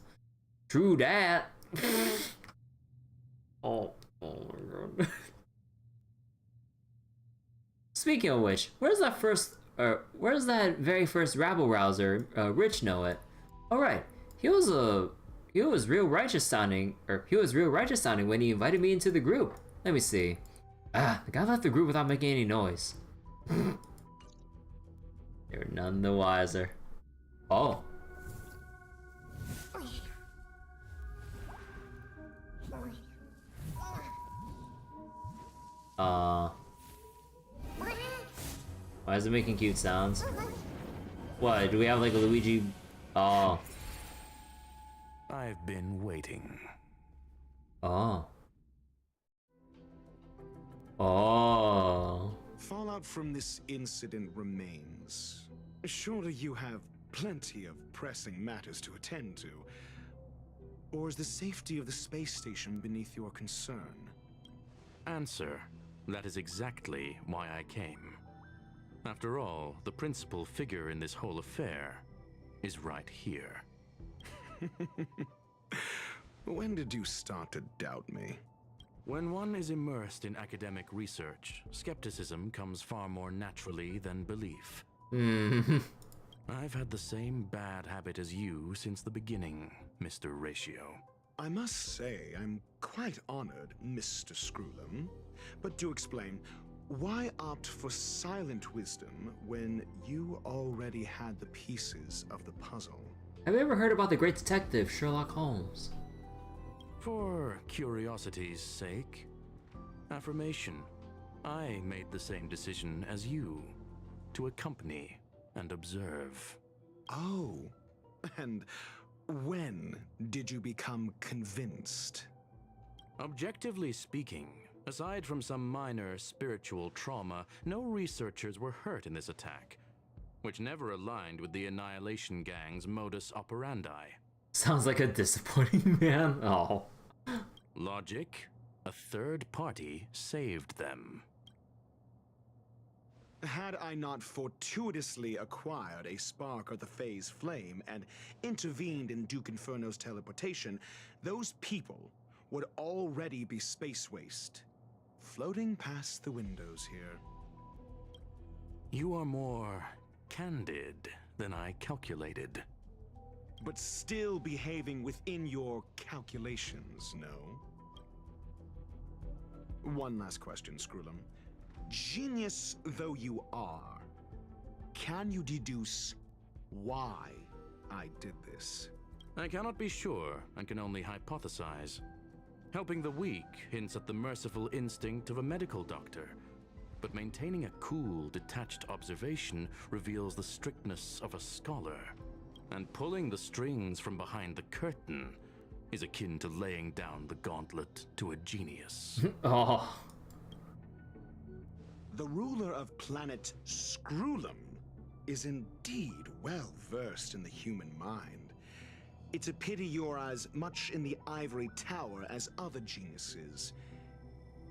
True that. Oh my god. Speaking of which, where's that very first rabble rouser, Rich know it? Alright, he was real righteous sounding when he invited me into the group. Let me see. The guy left the group without making any noise. You're none the wiser. Oh. Why is it making cute sounds? What, do we have like a Luigi? Oh. I've been waiting. Oh. Oh. Fallout from this incident remains. Surely you have plenty of pressing matters to attend to. Or is the safety of the space station beneath your concern? Answer. That is exactly why I came. After all, the principal figure in this whole affair is right here. When did you start to doubt me? When one is immersed in academic research, skepticism comes far more naturally than belief. I've had the same bad habit as you since the beginning, Mr. Ratio. I must say, I'm quite honored, Mr. Screwlum. But do explain, why opt for silent wisdom when you already had the pieces of the puzzle? Have you ever heard about the great detective Sherlock Holmes? For curiosity's sake. Affirmation. I made the same decision as you, to accompany and observe. Oh, and when did you become convinced? Objectively speaking, aside from some minor spiritual trauma, no researchers were hurt in this attack, which never aligned with the Annihilation Gang's modus operandi. Sounds like a disappointing man. Oh. Logic? A third party saved them. Had I not fortuitously acquired a spark of the phase flame and intervened in Duke Inferno's teleportation, those people would already be space waste, floating past the windows here. You are more candid than I calculated. But still behaving within your calculations, no? One last question, Screwlum. Genius though you are, can you deduce why I did this? I cannot be sure and can only hypothesize. Helping the weak hints at the merciful instinct of a medical doctor, but maintaining a cool, detached observation reveals the strictness of a scholar. And pulling the strings from behind the curtain is akin to laying down the gauntlet to a genius. Oh. The ruler of planet Screwlum is indeed well versed in the human mind. It's a pity you're as much in the ivory tower as other geniuses.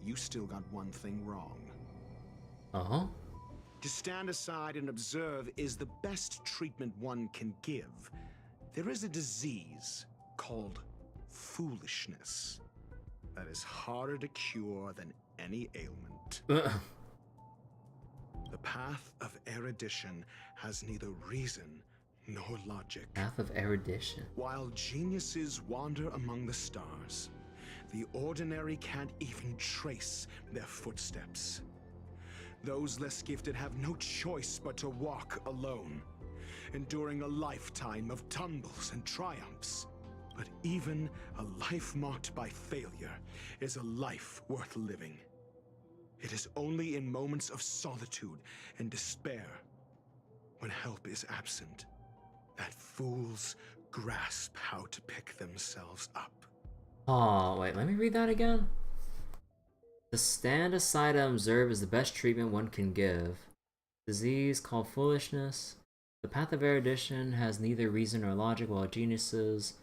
You still got one thing wrong. Uh-huh. To stand aside and observe is the best treatment one can give. There is a disease called foolishness that is harder to cure than any ailment. The path of erudition has neither reason nor logic. Path of erudition. While geniuses wander among the stars, the ordinary can't even trace their footsteps. Those less gifted have no choice but to walk alone, enduring a lifetime of tumbles and triumphs. But even a life marked by failure is a life worth living. It is only in moments of solitude and despair, when help is absent, that fools grasp how to pick themselves up. Oh, wait, let me read that again. To stand aside and observe is the best treatment one can give. Disease called foolishness. The path of erudition has neither reason nor logic, while geniuses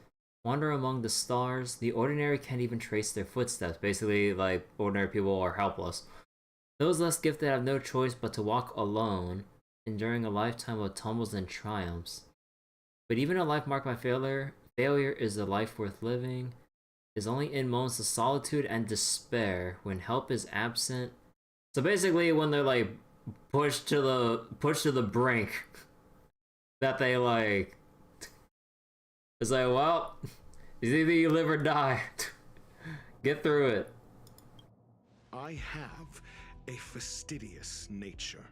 wander among the stars. The ordinary can't even trace their footsteps. Basically, like, ordinary people are helpless. Those less gifted have no choice but to walk alone, enduring a lifetime of tumbles and triumphs. But even a life marked by failure is a life worth living. Is only in moments of solitude and despair when help is absent. So basically, when they're like pushed to the brink, that they like. It's like, well, it's either you live or die. Get through it. I have a fastidious nature.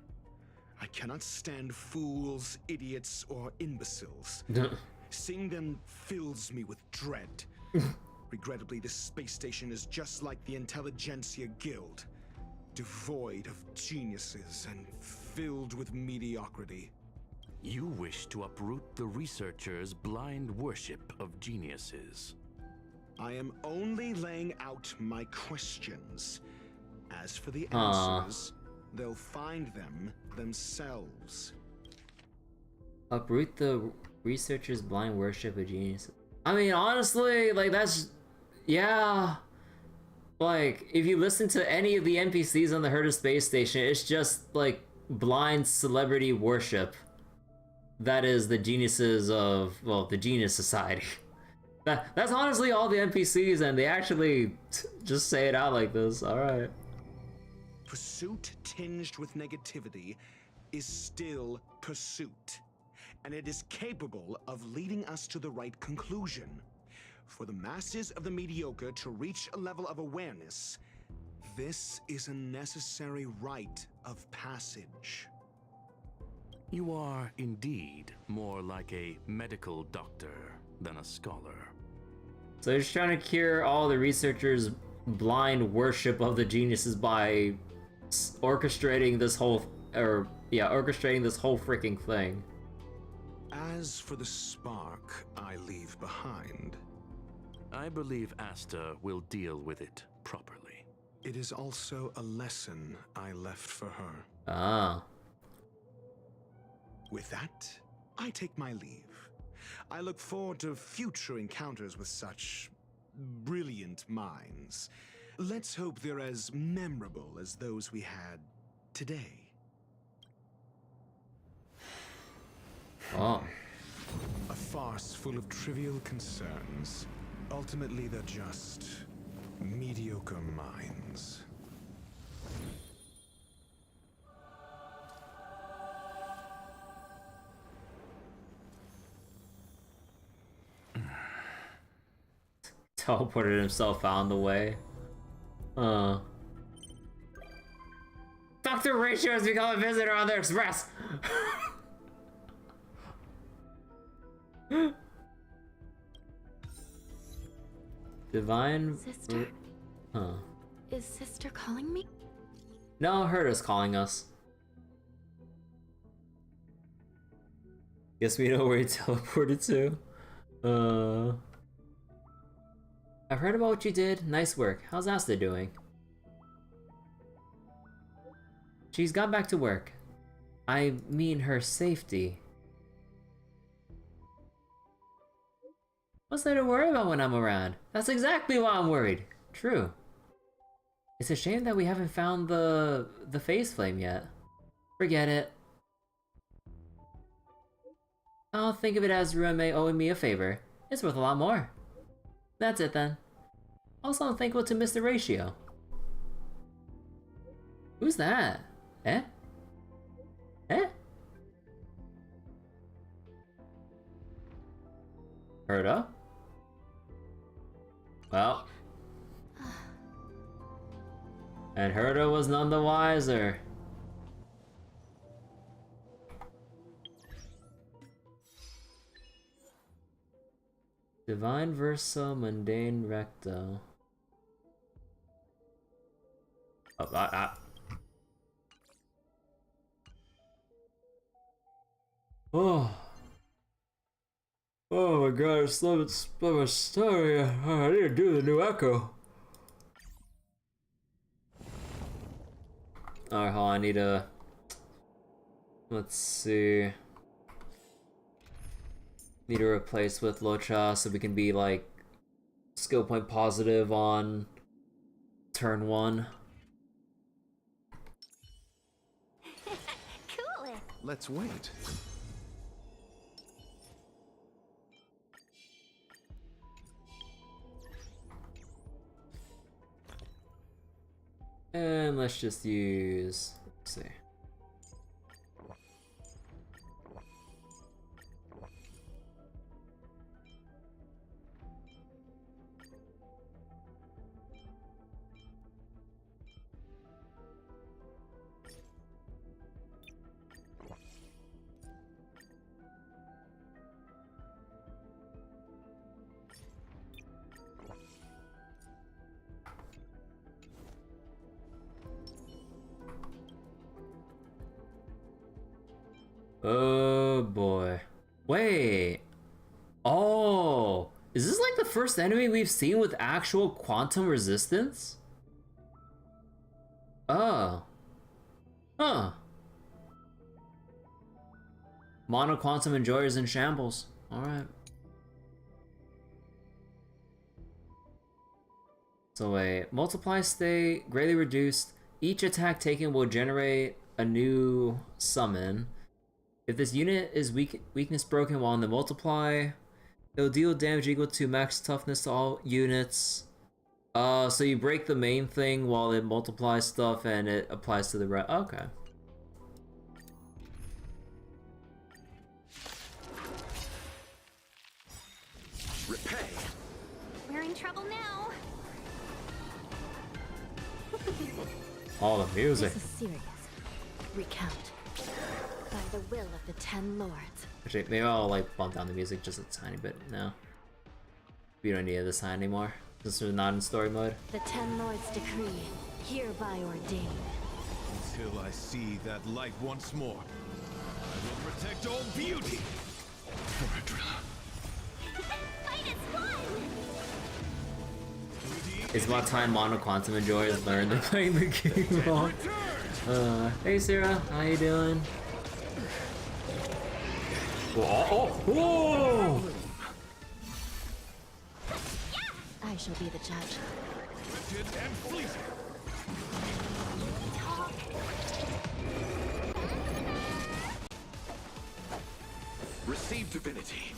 I cannot stand fools, idiots, or imbeciles. Seeing them fills me with dread. Regrettably, this space station is just like the Intelligentsia Guild. Devoid of geniuses and filled with mediocrity. You wish to uproot the researchers' blind worship of geniuses. I am only laying out my questions. As for the answers, they'll find them themselves. Uproot the researchers' blind worship of geniuses. I mean, honestly, like that's, yeah. Like, if you listen to any of the NPCs on the Herta space station, it's just like blind celebrity worship. That is the geniuses of, well, the Genius Society. That's honestly all the NPCs, and they actually just say it out like this. Alright. Pursuit tinged with negativity is still pursuit, and it is capable of leading us to the right conclusion. For the masses of the mediocre to reach a level of awareness, this is a necessary rite of passage. You are indeed more like a medical doctor than a scholar. So they're just trying to cure all the researchers' blind worship of the geniuses by orchestrating this whole, orchestrating this whole freaking thing. As for the spark I leave behind, I believe Asta will deal with it properly. it is also a lesson I left for her. Ah. With that, I take my leave. I look forward to future encounters with such brilliant minds. Let's hope they're as memorable as those we had today. Oh. A farce full of trivial concerns. Ultimately, they're just mediocre minds. Teleported himself out of the way. Dr. Ratio has become a visitor on the Express! Divine... Sister? Huh. Is Sister calling me? No, Herta's calling us. Guess we know where he teleported to. I've heard about what you did. Nice work. How's Asta doing? She's gone back to work. I mean her safety. What's there to worry about when I'm around? That's exactly why I'm worried. True. It's a shame that we haven't found the phase flame yet. Forget it. I'll think of it as Ruanmei owing me a favor. It's worth a lot more. That's it then. Also, I'm thankful to Mr. Ratio. Who's that? Eh? Eh? Herta? Well. And Herta was none the wiser. Divine Verso, Mundane Recto. Oh. Oh my god, I still haven't spelled my story. I need to do the new echo. Alright, hold on, I need to... Let's see... Need to replace with Locha so we can be like skill point positive on turn 1. Cool. Let's wait. And let's just use, let's see. Oh boy. Wait. Oh. Is this like the first enemy we've seen with actual quantum resistance? Oh. Huh. Mono quantum enjoyers in shambles. Alright. So wait. Multiply state, greatly reduced. Each attack taken will generate a new summon. If this unit is weakness broken while in the multiply, it'll deal damage equal to max toughness to all units. So you break the main thing while it multiplies stuff and it applies to the rest. Okay. Repay. We're in trouble now. All the music. This is serious. Recount. By the will of the 10 lords. Actually, maybe I'll like bump down the music just a tiny bit now. We don't need this sign anymore. This is not in story mode. The 10 lords decree, hereby ordained. Until I see that light once more, I will protect all beauty. It's about time Mono Quantum enjoyers learn to play the game wrong. Hey Sarah, how you doing? Whoa! I shall be the judge. Receive divinity.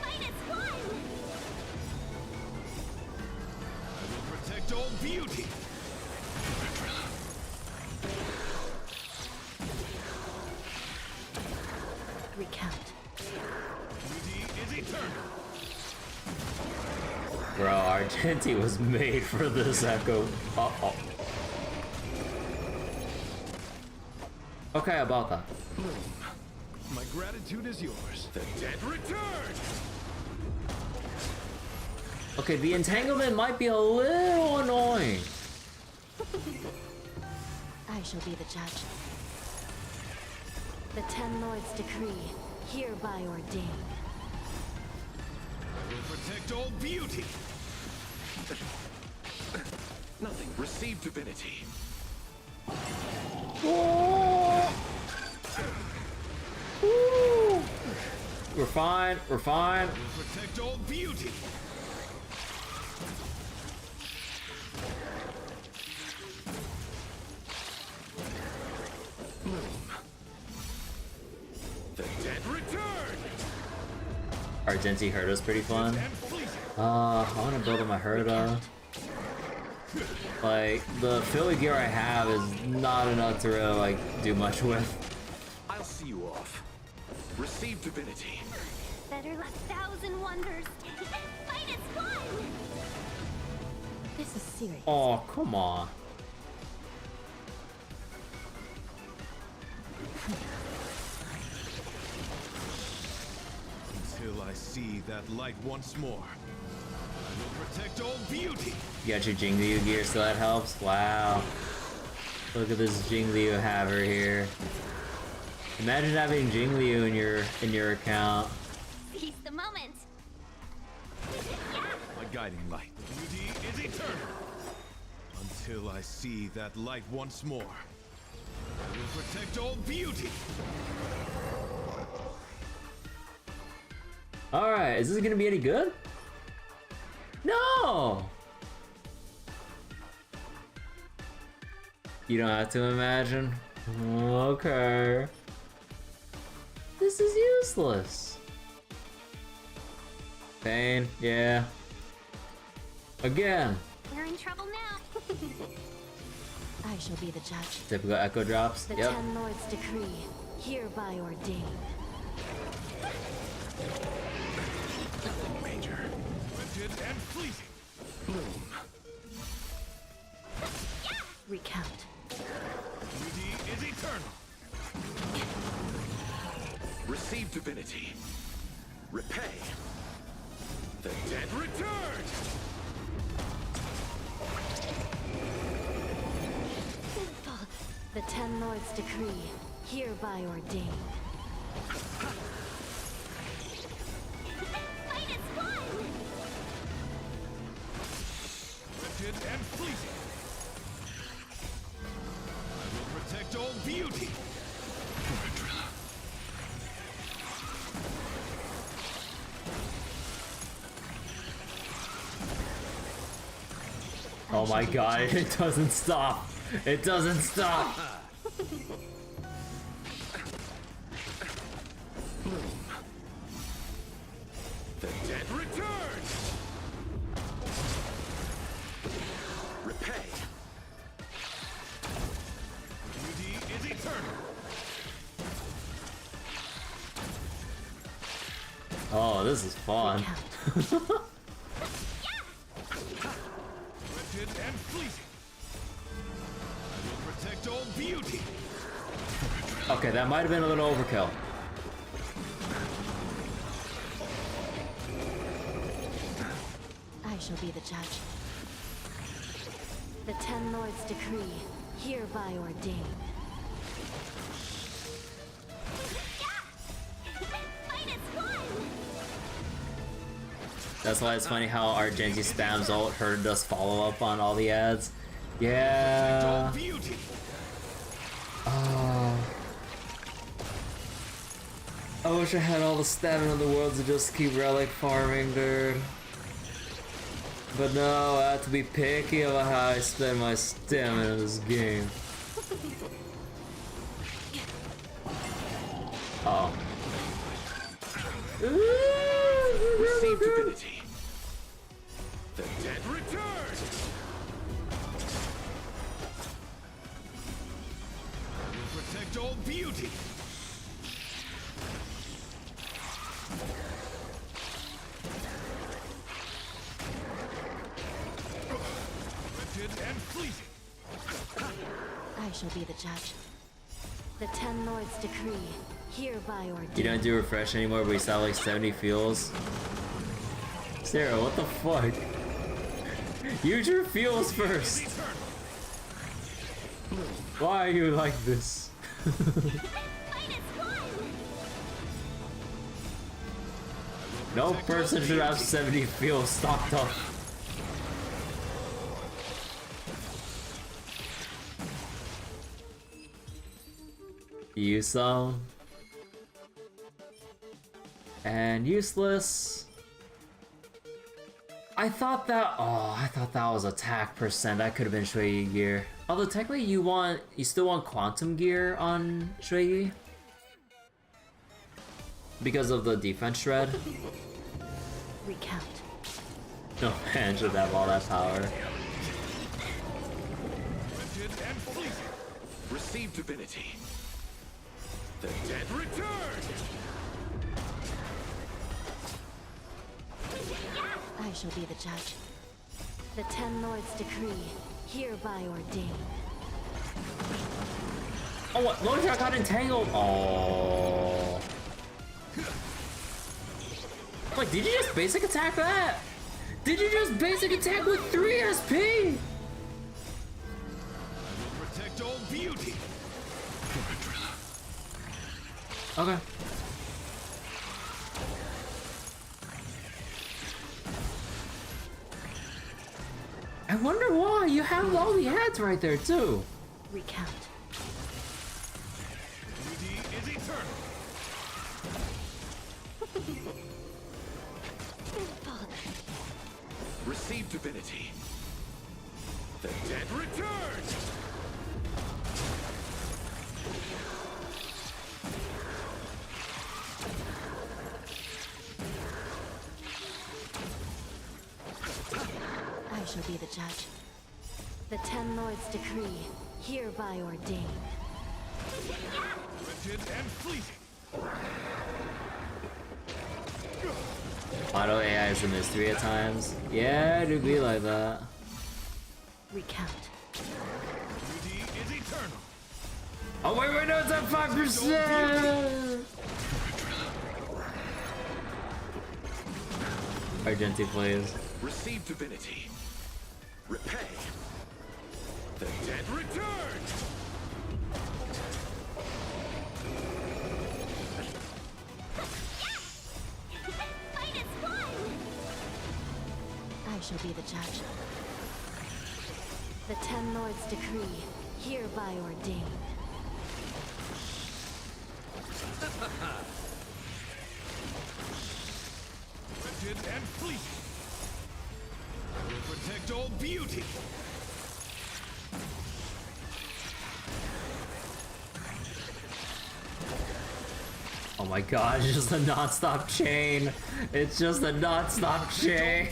I will protect all beauty. Recount. Beauty is eternal. Bro, Argenti was made for this echo. Uh-oh. Okay, about that. My gratitude is yours. The dead return. Okay, the entanglement might be a little annoying. I shall be the judge. The 10 lords decree, hereby ordained. I will protect all beauty. Nothing. Receive divinity. We're fine, we're fine. I will protect all beauty. The dead return. Argenti Herda's pretty fun. I want to build up my Herda. Like, the Philly gear I have is not enough to really, like, do much with. I'll see you off. Receive divinity. Better 1,000 wonders. Fight is one. This is serious. Oh, come on. Until I see that light once more, I will protect all beauty. You got your Jingliu gear, so that helps. Wow. Look at this Jingliu haver here. Imagine having Jingliu in your account. Seize the moment. My guiding light. Beauty is eternal. Until I see that light once more, I will protect all beauty. Alright, is this gonna be any good? No! You don't have to imagine. Okay. This is useless. Pain, yeah. Again. We're in trouble now. I shall be the judge. Typical echo drops. The Yep. Ten Lords decree, hereby ordained. Major. Rigid and fleeting. Bloom. Recount. Beauty is eternal. Receive divinity. Repay. The dead return. The Ten Lords decree, hereby ordained. Rigid and fleeting. I will protect all beauty. Oh my god, it doesn't stop. It doesn't stop. The dead return. Repay. Beauty is eternal. Oh, this is fun. Rigid and fleeting. I will protect all beauty. Okay, that might have been a little overkill. I shall be the judge. The Ten Lords decree, hereby ordained. That's why it's funny how Argenti spams ult, her does follow up on all the ads. Yeah. Oh. I wish I had all the stamina in the world to just keep relic farming, dude. But no, I have to be picky about how I spend my stamina in this game. Oh. Receive divinity. The dead return. I will protect all beauty. Rigid and fleeting. I shall be the judge. The Ten Lords decree, hereby ordained. You don't do refresh anymore, but you still have like 70 fuels. Sarah, what the fuck? Use your fuels first. Why are you like this? No person should have 70 fuels stocked up. Use some. And useless. I thought that was attack percent. That could have been Xueyi gear. Although technically you still want quantum gear on Xueyi because of the defense shred. Recount. No man should have all that power. Rigid and fleeting. Receive divinity. The dead return. I shall be the judge. The Ten Lords decree, hereby ordained. Oh, what? Lone Shot got entangled. Oh. Wait, did you just basic attack that? Did you just basic attack with 3 SP? I will protect all beauty. Okay. I wonder why. You have all the ads right there too. Recount. Beauty is eternal. Receive divinity. The dead return. I shall be the judge. The Ten Lords decree, hereby ordain. Rigid and fleeting. Auto AI is a mystery at times. Yeah, it do be like that. Recount. Beauty is eternal. Oh wait, no, it's at 5%! Argenti, please. Receive divinity. Repay. The dead return. Fight is won! I shall be the judge. The Ten Lords decree, hereby ordain. Rigid and fleeting. I will protect all beauty. Oh my god, it's just a non-stop chain. It's just a non-stop chain.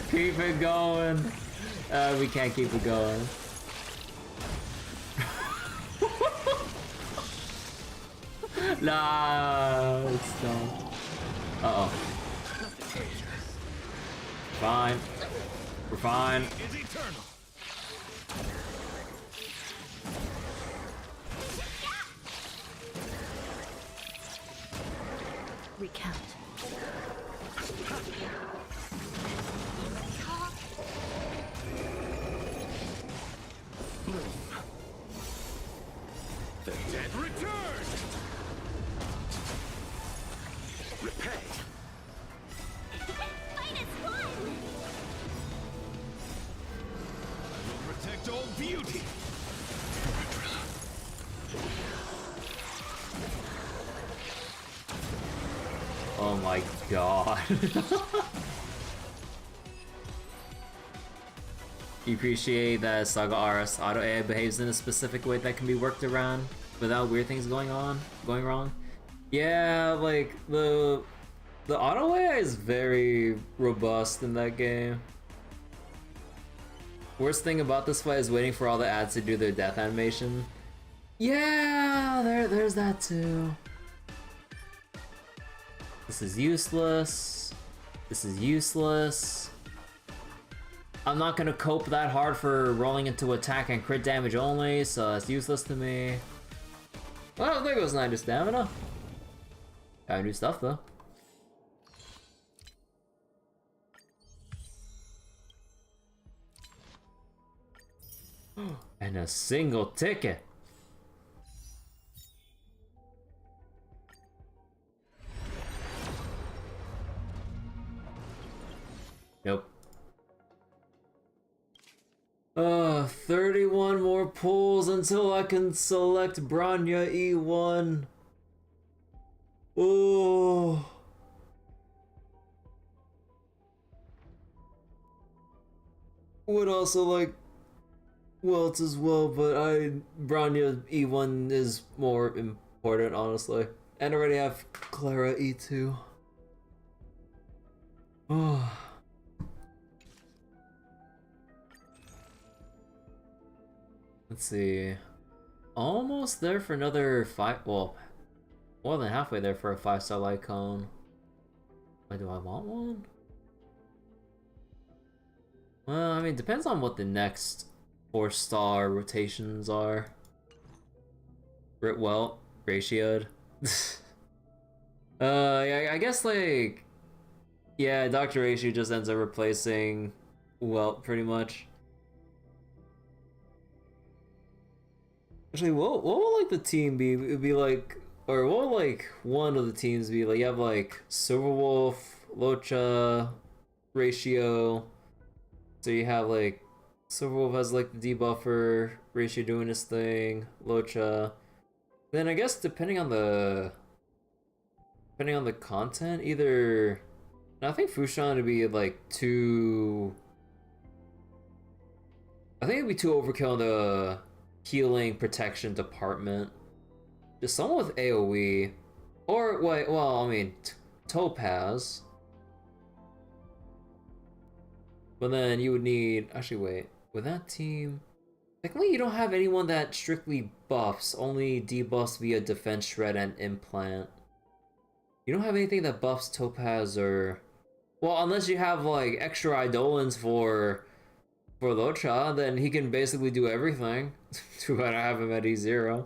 Keep it going. We can't keep it going. Nah, it's done. Uh-oh. Fine. We're fine. Is eternal. Recount. The dead return. Repay. Fight is won! I will protect all beauty. Oh my god. You appreciate that Saga RS auto AI behaves in a specific way that can be worked around without weird things going wrong? Yeah, like the auto AI is very robust in that game. Worst thing about this fight is waiting for all the ads to do their death animation. Yeah, there's that too. This is useless. This is useless. I'm not gonna cope that hard for rolling into attack and crit damage only, so that's useless to me. Well, there goes 90 stamina. Got new stuff though. And a single ticket. Nope. 31 more pulls until I can select Bronya E1. Oh. Would also like Welts as well, but Bronya E1 is more important, honestly. And I already have Clara E2. Oh. Let's see. Almost there for another 5. Well, more than halfway there for a 5-star light cone. Wait, do I want one? Well, I mean, it depends on what the next 4-star rotations are. Well, ratioed. Yeah, I guess like, yeah, Dr. Ratio just ends up replacing Welt pretty much. Actually, what will like the team be? It would be like, or what will like one of the teams be? Like you have like Silverwolf, Locha, Ratio. So you have like Silverwolf has like the debuffer, Ratio doing his thing, Locha. Then I guess depending on the content, either I think Fushan would be like too. I think it'd be too overkill in the healing protection department. Just someone with AoE, or wait, well, I mean Topaz. But then you would need... Actually, wait. With that team... Technically, you don't have anyone that strictly buffs. Only debuffs via Defense Shred and Implant. You don't have anything that buffs Topaz or... Well, unless you have, like, extra Eidolons for Locha, then he can basically do everything. Too bad I have him at E0.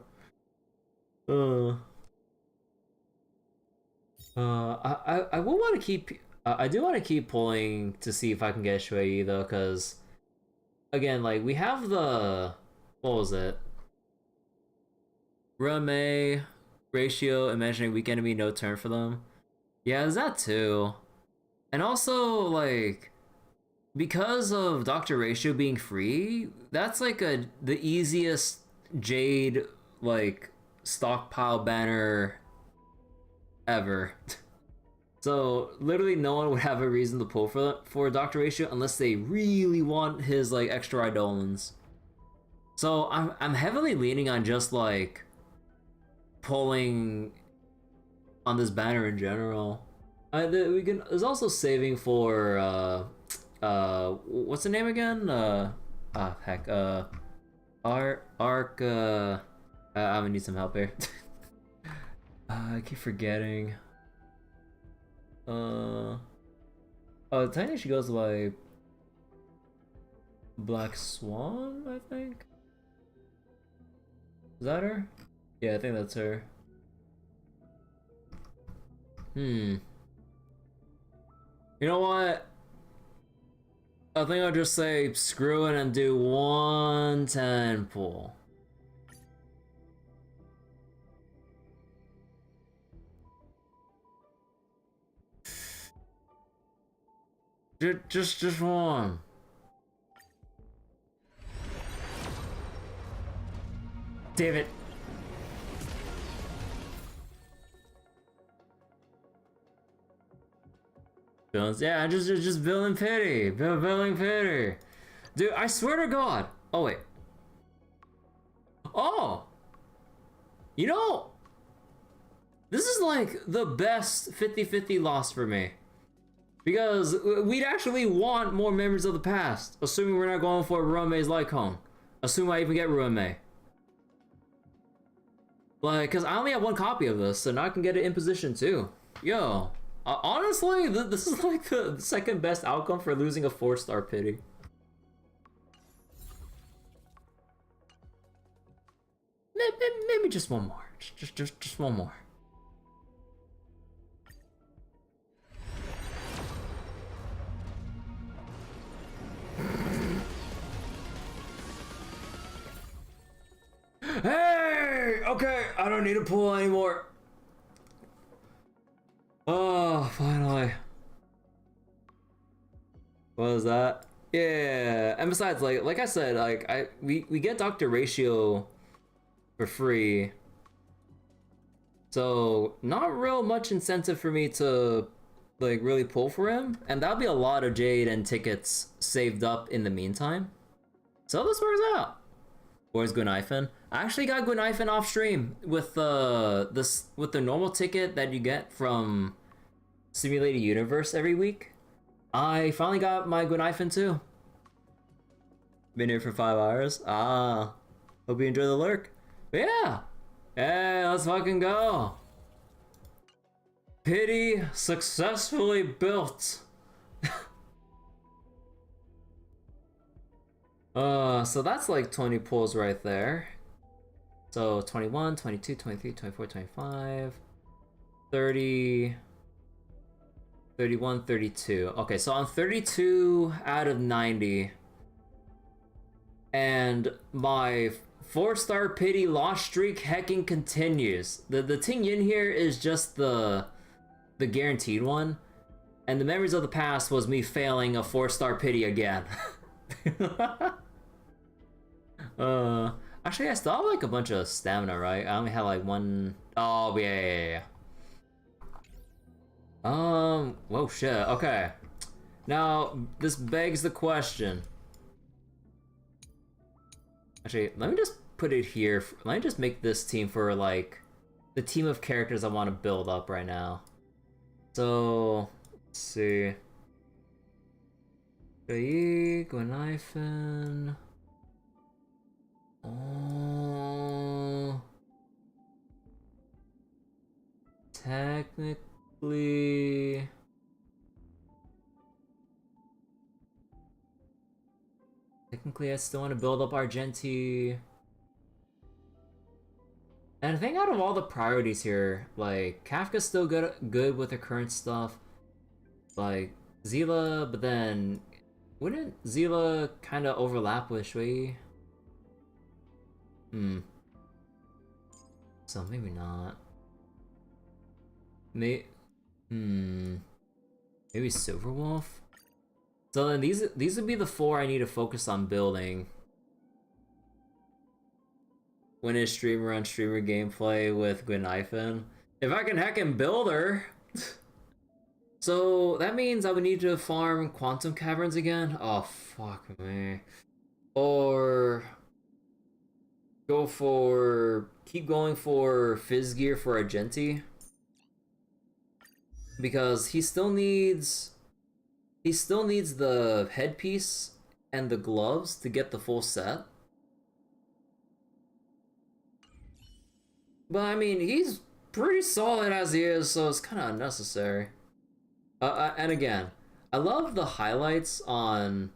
I will want to keep... I do want to keep pulling to see if I can get Xueyi, though, because... Again, like, we have the... What was it? Rame, Ratio, Imaginary Weak Enemy, no turn for them. Yeah, there's that too. And also, like... Because of Dr. Ratio being free, that's like the easiest Jade, like, stockpile banner ever. So literally no one would have a reason to pull for Dr. Ratio unless they really want his like extra Eidolons. So I'm heavily leaning on just like pulling on this banner in general. There's also saving for what's the name again? Arc. I'm gonna need some help here. I keep forgetting. Technically she goes by Black Swan, I think. Is that her? Yeah, I think that's her. You know what? I think I'll just say screw it and do 110 pull. Just one. Damn it. Jones, yeah, just building pity. Building pity. Dude, I swear to God. Oh, wait. Oh! You know, this is like the best 50-50 loss for me. Because we'd actually want more Memories of the Past, assuming we're not going for Ruanmei's Lycone. Assume I even get Ruanmei. Like, because I only have one copy of this, and I can get it in position too. Yo, honestly, this is like the second best outcome for losing a 4-star pity. Maybe just one more. Just one more. Hey! Okay, I don't need to pull anymore. Oh, finally. What was that? Yeah, and besides, like I said, like we get Dr. Ratio for free. So not real much incentive for me to like really pull for him, and that'll be a lot of Jade and tickets saved up in the meantime. So this works out. Where's Gwynaifen? I actually got Gwynaifen off stream with with the normal ticket that you get from Simulated Universe every week. I finally got my Gwynaifen too. Been here for 5 hours. Ah, hope you enjoy the lurk. But yeah, hey, let's fucking go. Pity successfully built. So that's like 20 pulls right there. So 21, 22, 23, 24, 25, 30, 31, 32. Okay, so I'm 32 out of 90. And my 4-star pity loss streak hecking continues. The thing in here is just the guaranteed one. And the Memories of the Past was me failing a 4-star pity again. Actually, I still have like a bunch of stamina, right? I only have like one. Oh, yeah. Whoa, shit. Okay. Now, this begs the question. Actually, let me just put it here. Let me just make this team for like the team of characters I want to build up right now. So, let's see. Xueyi, Gwenaifen. Oh. Technically. I still want to build up Argenti. And I think out of all the priorities here, like, Kafka's still good with the current stuff. Like, Zila, but then wouldn't Zila kind of overlap with Xueyi? So maybe not. Maybe Silverwolf? So then these would be the 4 I need to focus on building. When is streamer on streamer gameplay with Gwenaifen? If I can heckin' build her! So that means I would need to farm Quantum Caverns again? Oh, fuck me. Or keep going for Fizz Gear for Argenti. Because he still needs the headpiece and the gloves to get the full set. But I mean, he's pretty solid as he is, so it's kind of unnecessary. And again, I love the highlights on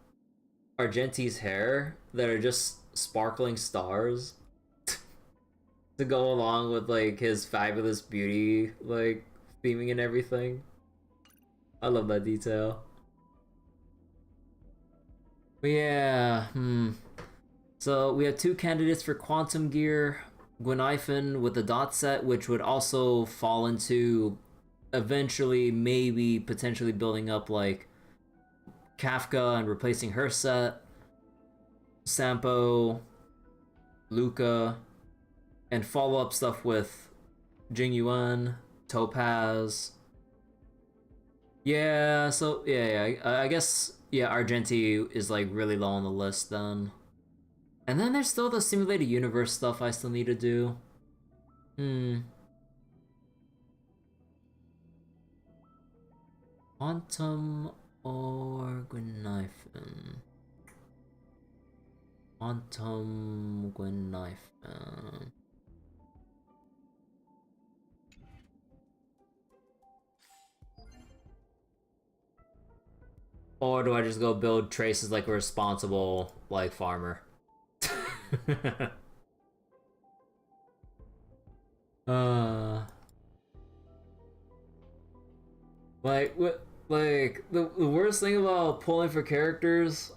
Argenti's hair that are just sparkling stars to go along with like his fabulous beauty, like theming and everything. I love that detail. But yeah, So we have 2 candidates for Quantum Gear. Gwenaifen with the dot set, which would also fall into eventually maybe potentially building up like Kafka and replacing her set, Sampo, Luca, and follow-up stuff with Jingyuan, Topaz. Yeah, so yeah, I guess yeah, Argenti is like really low on the list then. And then there's still the simulated universe stuff I still need to do. Quantum or Gwenaifen? Quantum Gwenaifen. Or do I just go build traces like a responsible, like, farmer? Like the worst thing about pulling for characters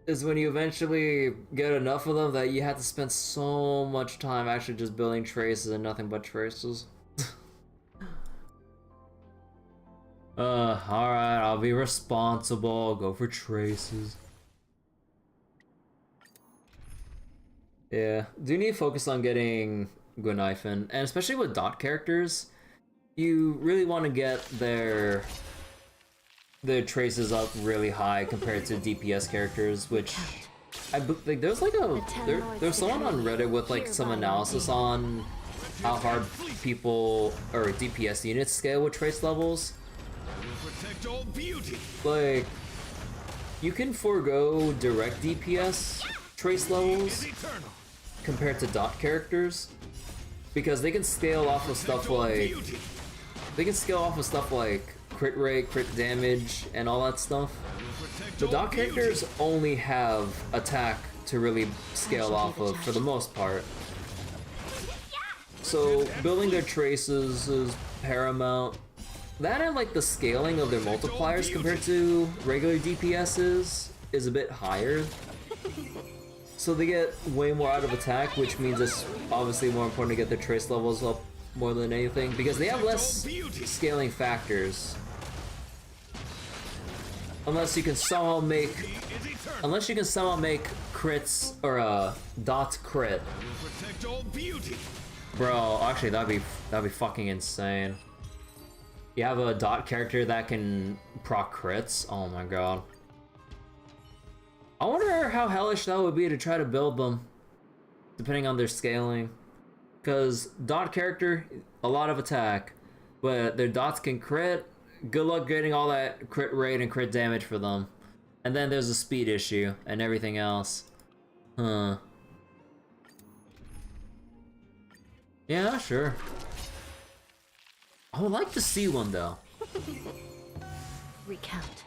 is when you eventually get enough of them that you have to spend so much time actually just building traces and nothing but traces. Alright, I'll be responsible, go for traces. Yeah, do need to focus on getting Gwenaifen, and especially with dot characters, you really want to get their traces up really high compared to DPS characters, which like there's like there's someone on Reddit with like some analysis on how hard people or DPS units scale with trace levels. Like, you can forego direct DPS trace levels compared to dot characters because they can scale off of stuff like crit rate, crit damage, and all that stuff. The dot characters only have attack to really scale off of for the most part. So building their traces is paramount. That and like the scaling of their multipliers compared to regular DPSs is a bit higher. So they get way more out of attack, which means it's obviously more important to get their trace levels up more than anything, because they have less scaling factors. Unless you can somehow make crits or dots crit. Bro, actually that'd be fucking insane. You have a dot character that can proc crits. Oh my god. I wonder how hellish that would be to try to build them, depending on their scaling. Because dot character, a lot of attack, but their dots can crit. Good luck getting all that crit rate and crit damage for them. And then there's a speed issue and everything else. Huh. Yeah, sure. I would like to see one though. Recount.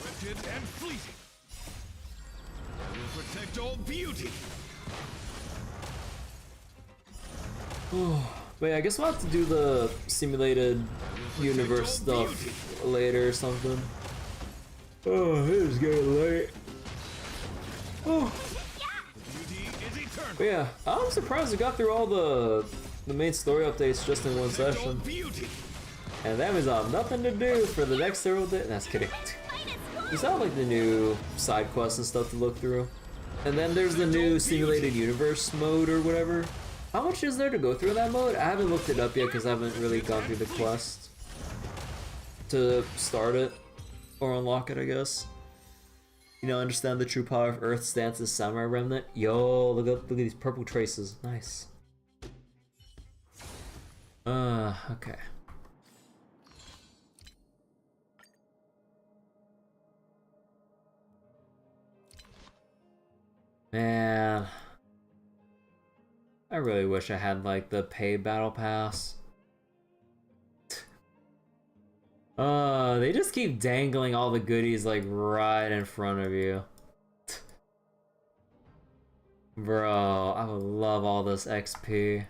Wretched and fleeting. I will protect all beauty. Wait, I guess we'll have to do the simulated universe stuff later or something. Oh, it is getting late. Oh. But yeah, I'm surprised we got through all the main story updates just in one session. And that means I'll have nothing to do for the next several days. That's kidding. You saw like the new side quests and stuff to look through. And then there's the new simulated universe mode or whatever. How much is there to go through that mode? I haven't looked it up yet because I haven't really gone through the quest to start it or unlock it, I guess. You know, understand the true power of Earth stance as Samurai Remnant. Yo, look at these purple traces. Nice. Okay. Man, I really wish I had like the paid battle pass. They just keep dangling all the goodies like right in front of you. Bro, I would love all this XP.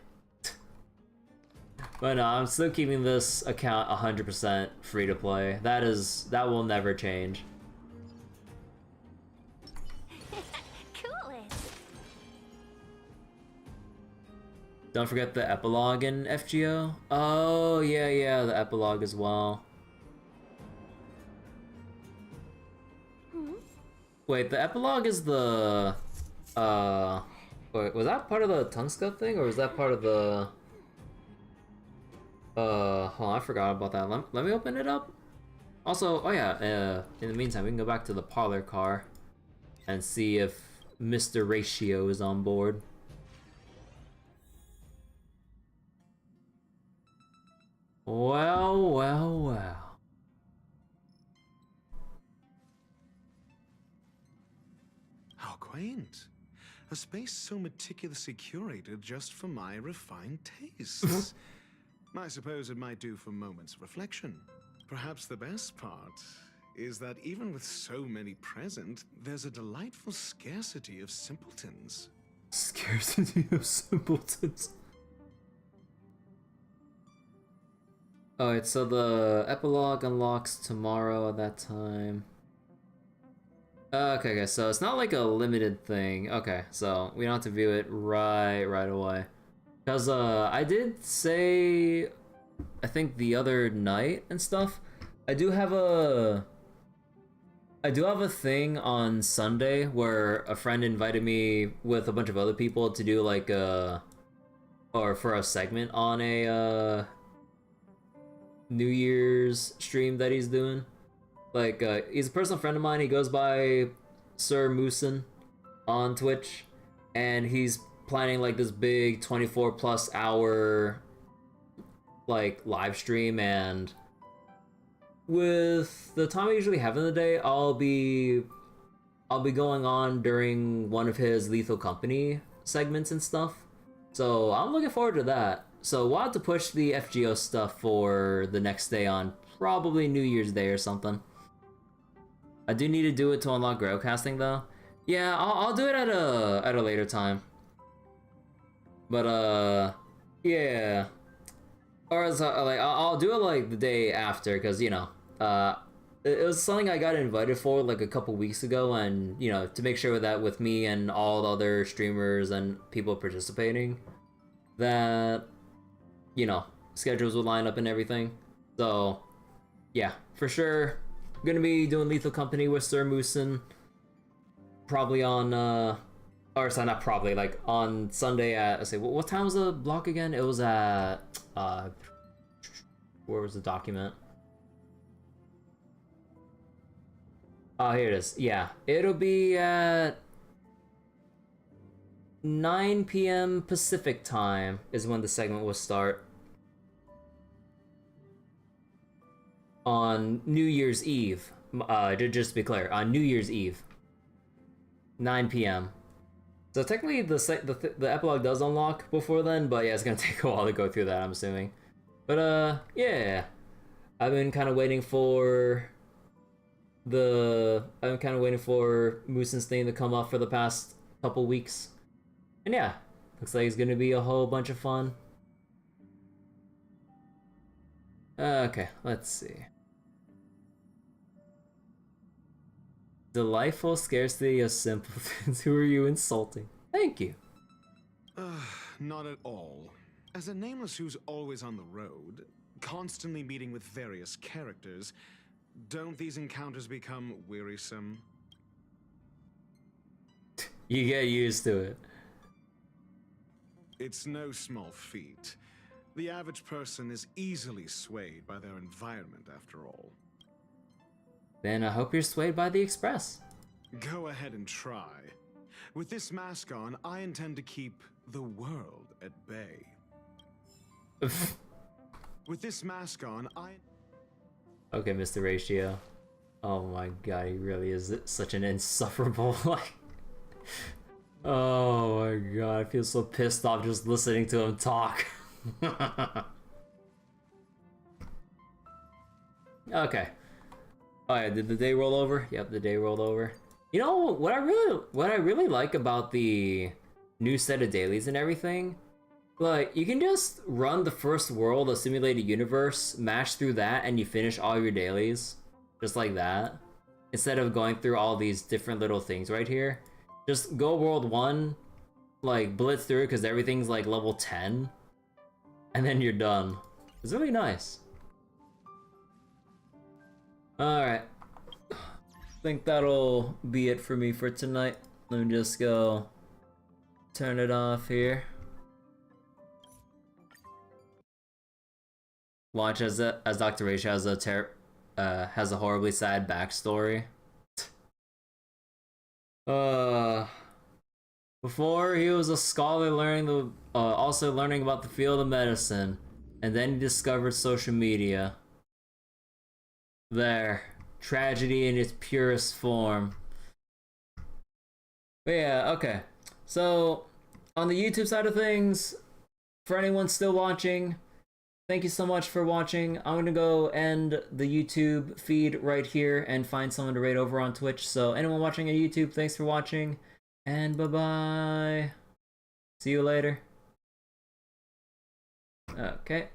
But no, I'm still keeping this account 100% free to play. That will never change. Don't forget the epilogue in FGO. Oh, yeah, the epilogue as well. Wait, the epilogue is the... Wait, was that part of the Tungska thing, or was that part of the... hold on, I forgot about that. Let me open it up. Also, oh yeah, in the meantime, we can go back to the parlor car and see if Mr. Ratio is on board. Well, well, well. How quaint. A space so meticulously curated just for my refined tastes. I suppose it might do for moments of reflection. Perhaps the best part is that even with so many present, there's a delightful scarcity of simpletons. Scarcity of simpletons. Alright, so the epilogue unlocks tomorrow at that time. Okay, so it's not like a limited thing. Okay, so we don't have to view it right away. Because I did say, I think the other night and stuff, I do have a thing on Sunday where a friend invited me with a bunch of other people to do like for a segment on a New Year's stream that he's doing. Like, he's a personal friend of mine. He goes by Sir Moosin on Twitch, and he's planning like this big 24+ hour like live stream, and with the time I usually have in the day, I'll be going on during one of his Lethal Company segments and stuff. So I'm looking forward to that. So we'll have to push the FGO stuff for the next day on probably New Year's Day or something. I do need to do it to unlock Grailcasting though. Yeah, I'll do it at a later time. But yeah. Or else, like I'll do it like the day after, because you know, it was something I got invited for like a couple weeks ago, and you know, to make sure that with me and all the other streamers and people participating, that you know, schedules would line up and everything. So yeah, for sure, I'm gonna be doing Lethal Company with Sir Moosin probably on or sorry, not probably, like on Sunday at, let's say, what time was the block again? It was at where was the document? Oh, here it is. Yeah, it'll be at 9 p.m. Pacific time is when the segment will start on New Year's Eve. just to be clear, on New Year's Eve, 9 p.m. So technically, the epilogue does unlock before then, but yeah, it's gonna take a while to go through that, I'm assuming. But yeah, I've been kind of waiting for Musen's thing to come up for the past couple weeks, and yeah, looks like it's gonna be a whole bunch of fun. Okay, let's see. Delightful scarcity of simpletons. Who are you insulting? Thank you. Not at all. As a nameless who's always on the road, constantly meeting with various characters, don't these encounters become wearisome? You get used to it. It's no small feat. The average person is easily swayed by their environment, after all. Then I hope you're swayed by the Express. Go ahead and try. With this mask on, I intend to keep the world at bay. With this mask on, Okay, Mr. Ratio. Oh my god, he really is such an insufferable, like... Oh my god, I feel so pissed off just listening to him talk. Okay. Oh yeah, did the day roll over? Yep, the day rolled over. You know what I really like about the new set of dailies and everything? Like, you can just run the first world of Simulated Universe, mash through that, and you finish all your dailies. Just like that. Instead of going through all these different little things right here. Just go World 1, like, blitz through because everything's like level 10. And then you're done. It's really nice. Alright. I think that'll be it for me for tonight. Let me just go turn it off here. Watch as Dr. Ratio has a horribly sad backstory. Before he was a scholar also learning about the field of medicine, and then he discovered social media. There, tragedy in its purest form. But yeah, okay. So, on the YouTube side of things, for anyone still watching, thank you so much for watching. I'm gonna go end the YouTube feed right here and find someone to raid over on Twitch. So anyone watching on YouTube, thanks for watching, and bye-bye. See you later. Okay.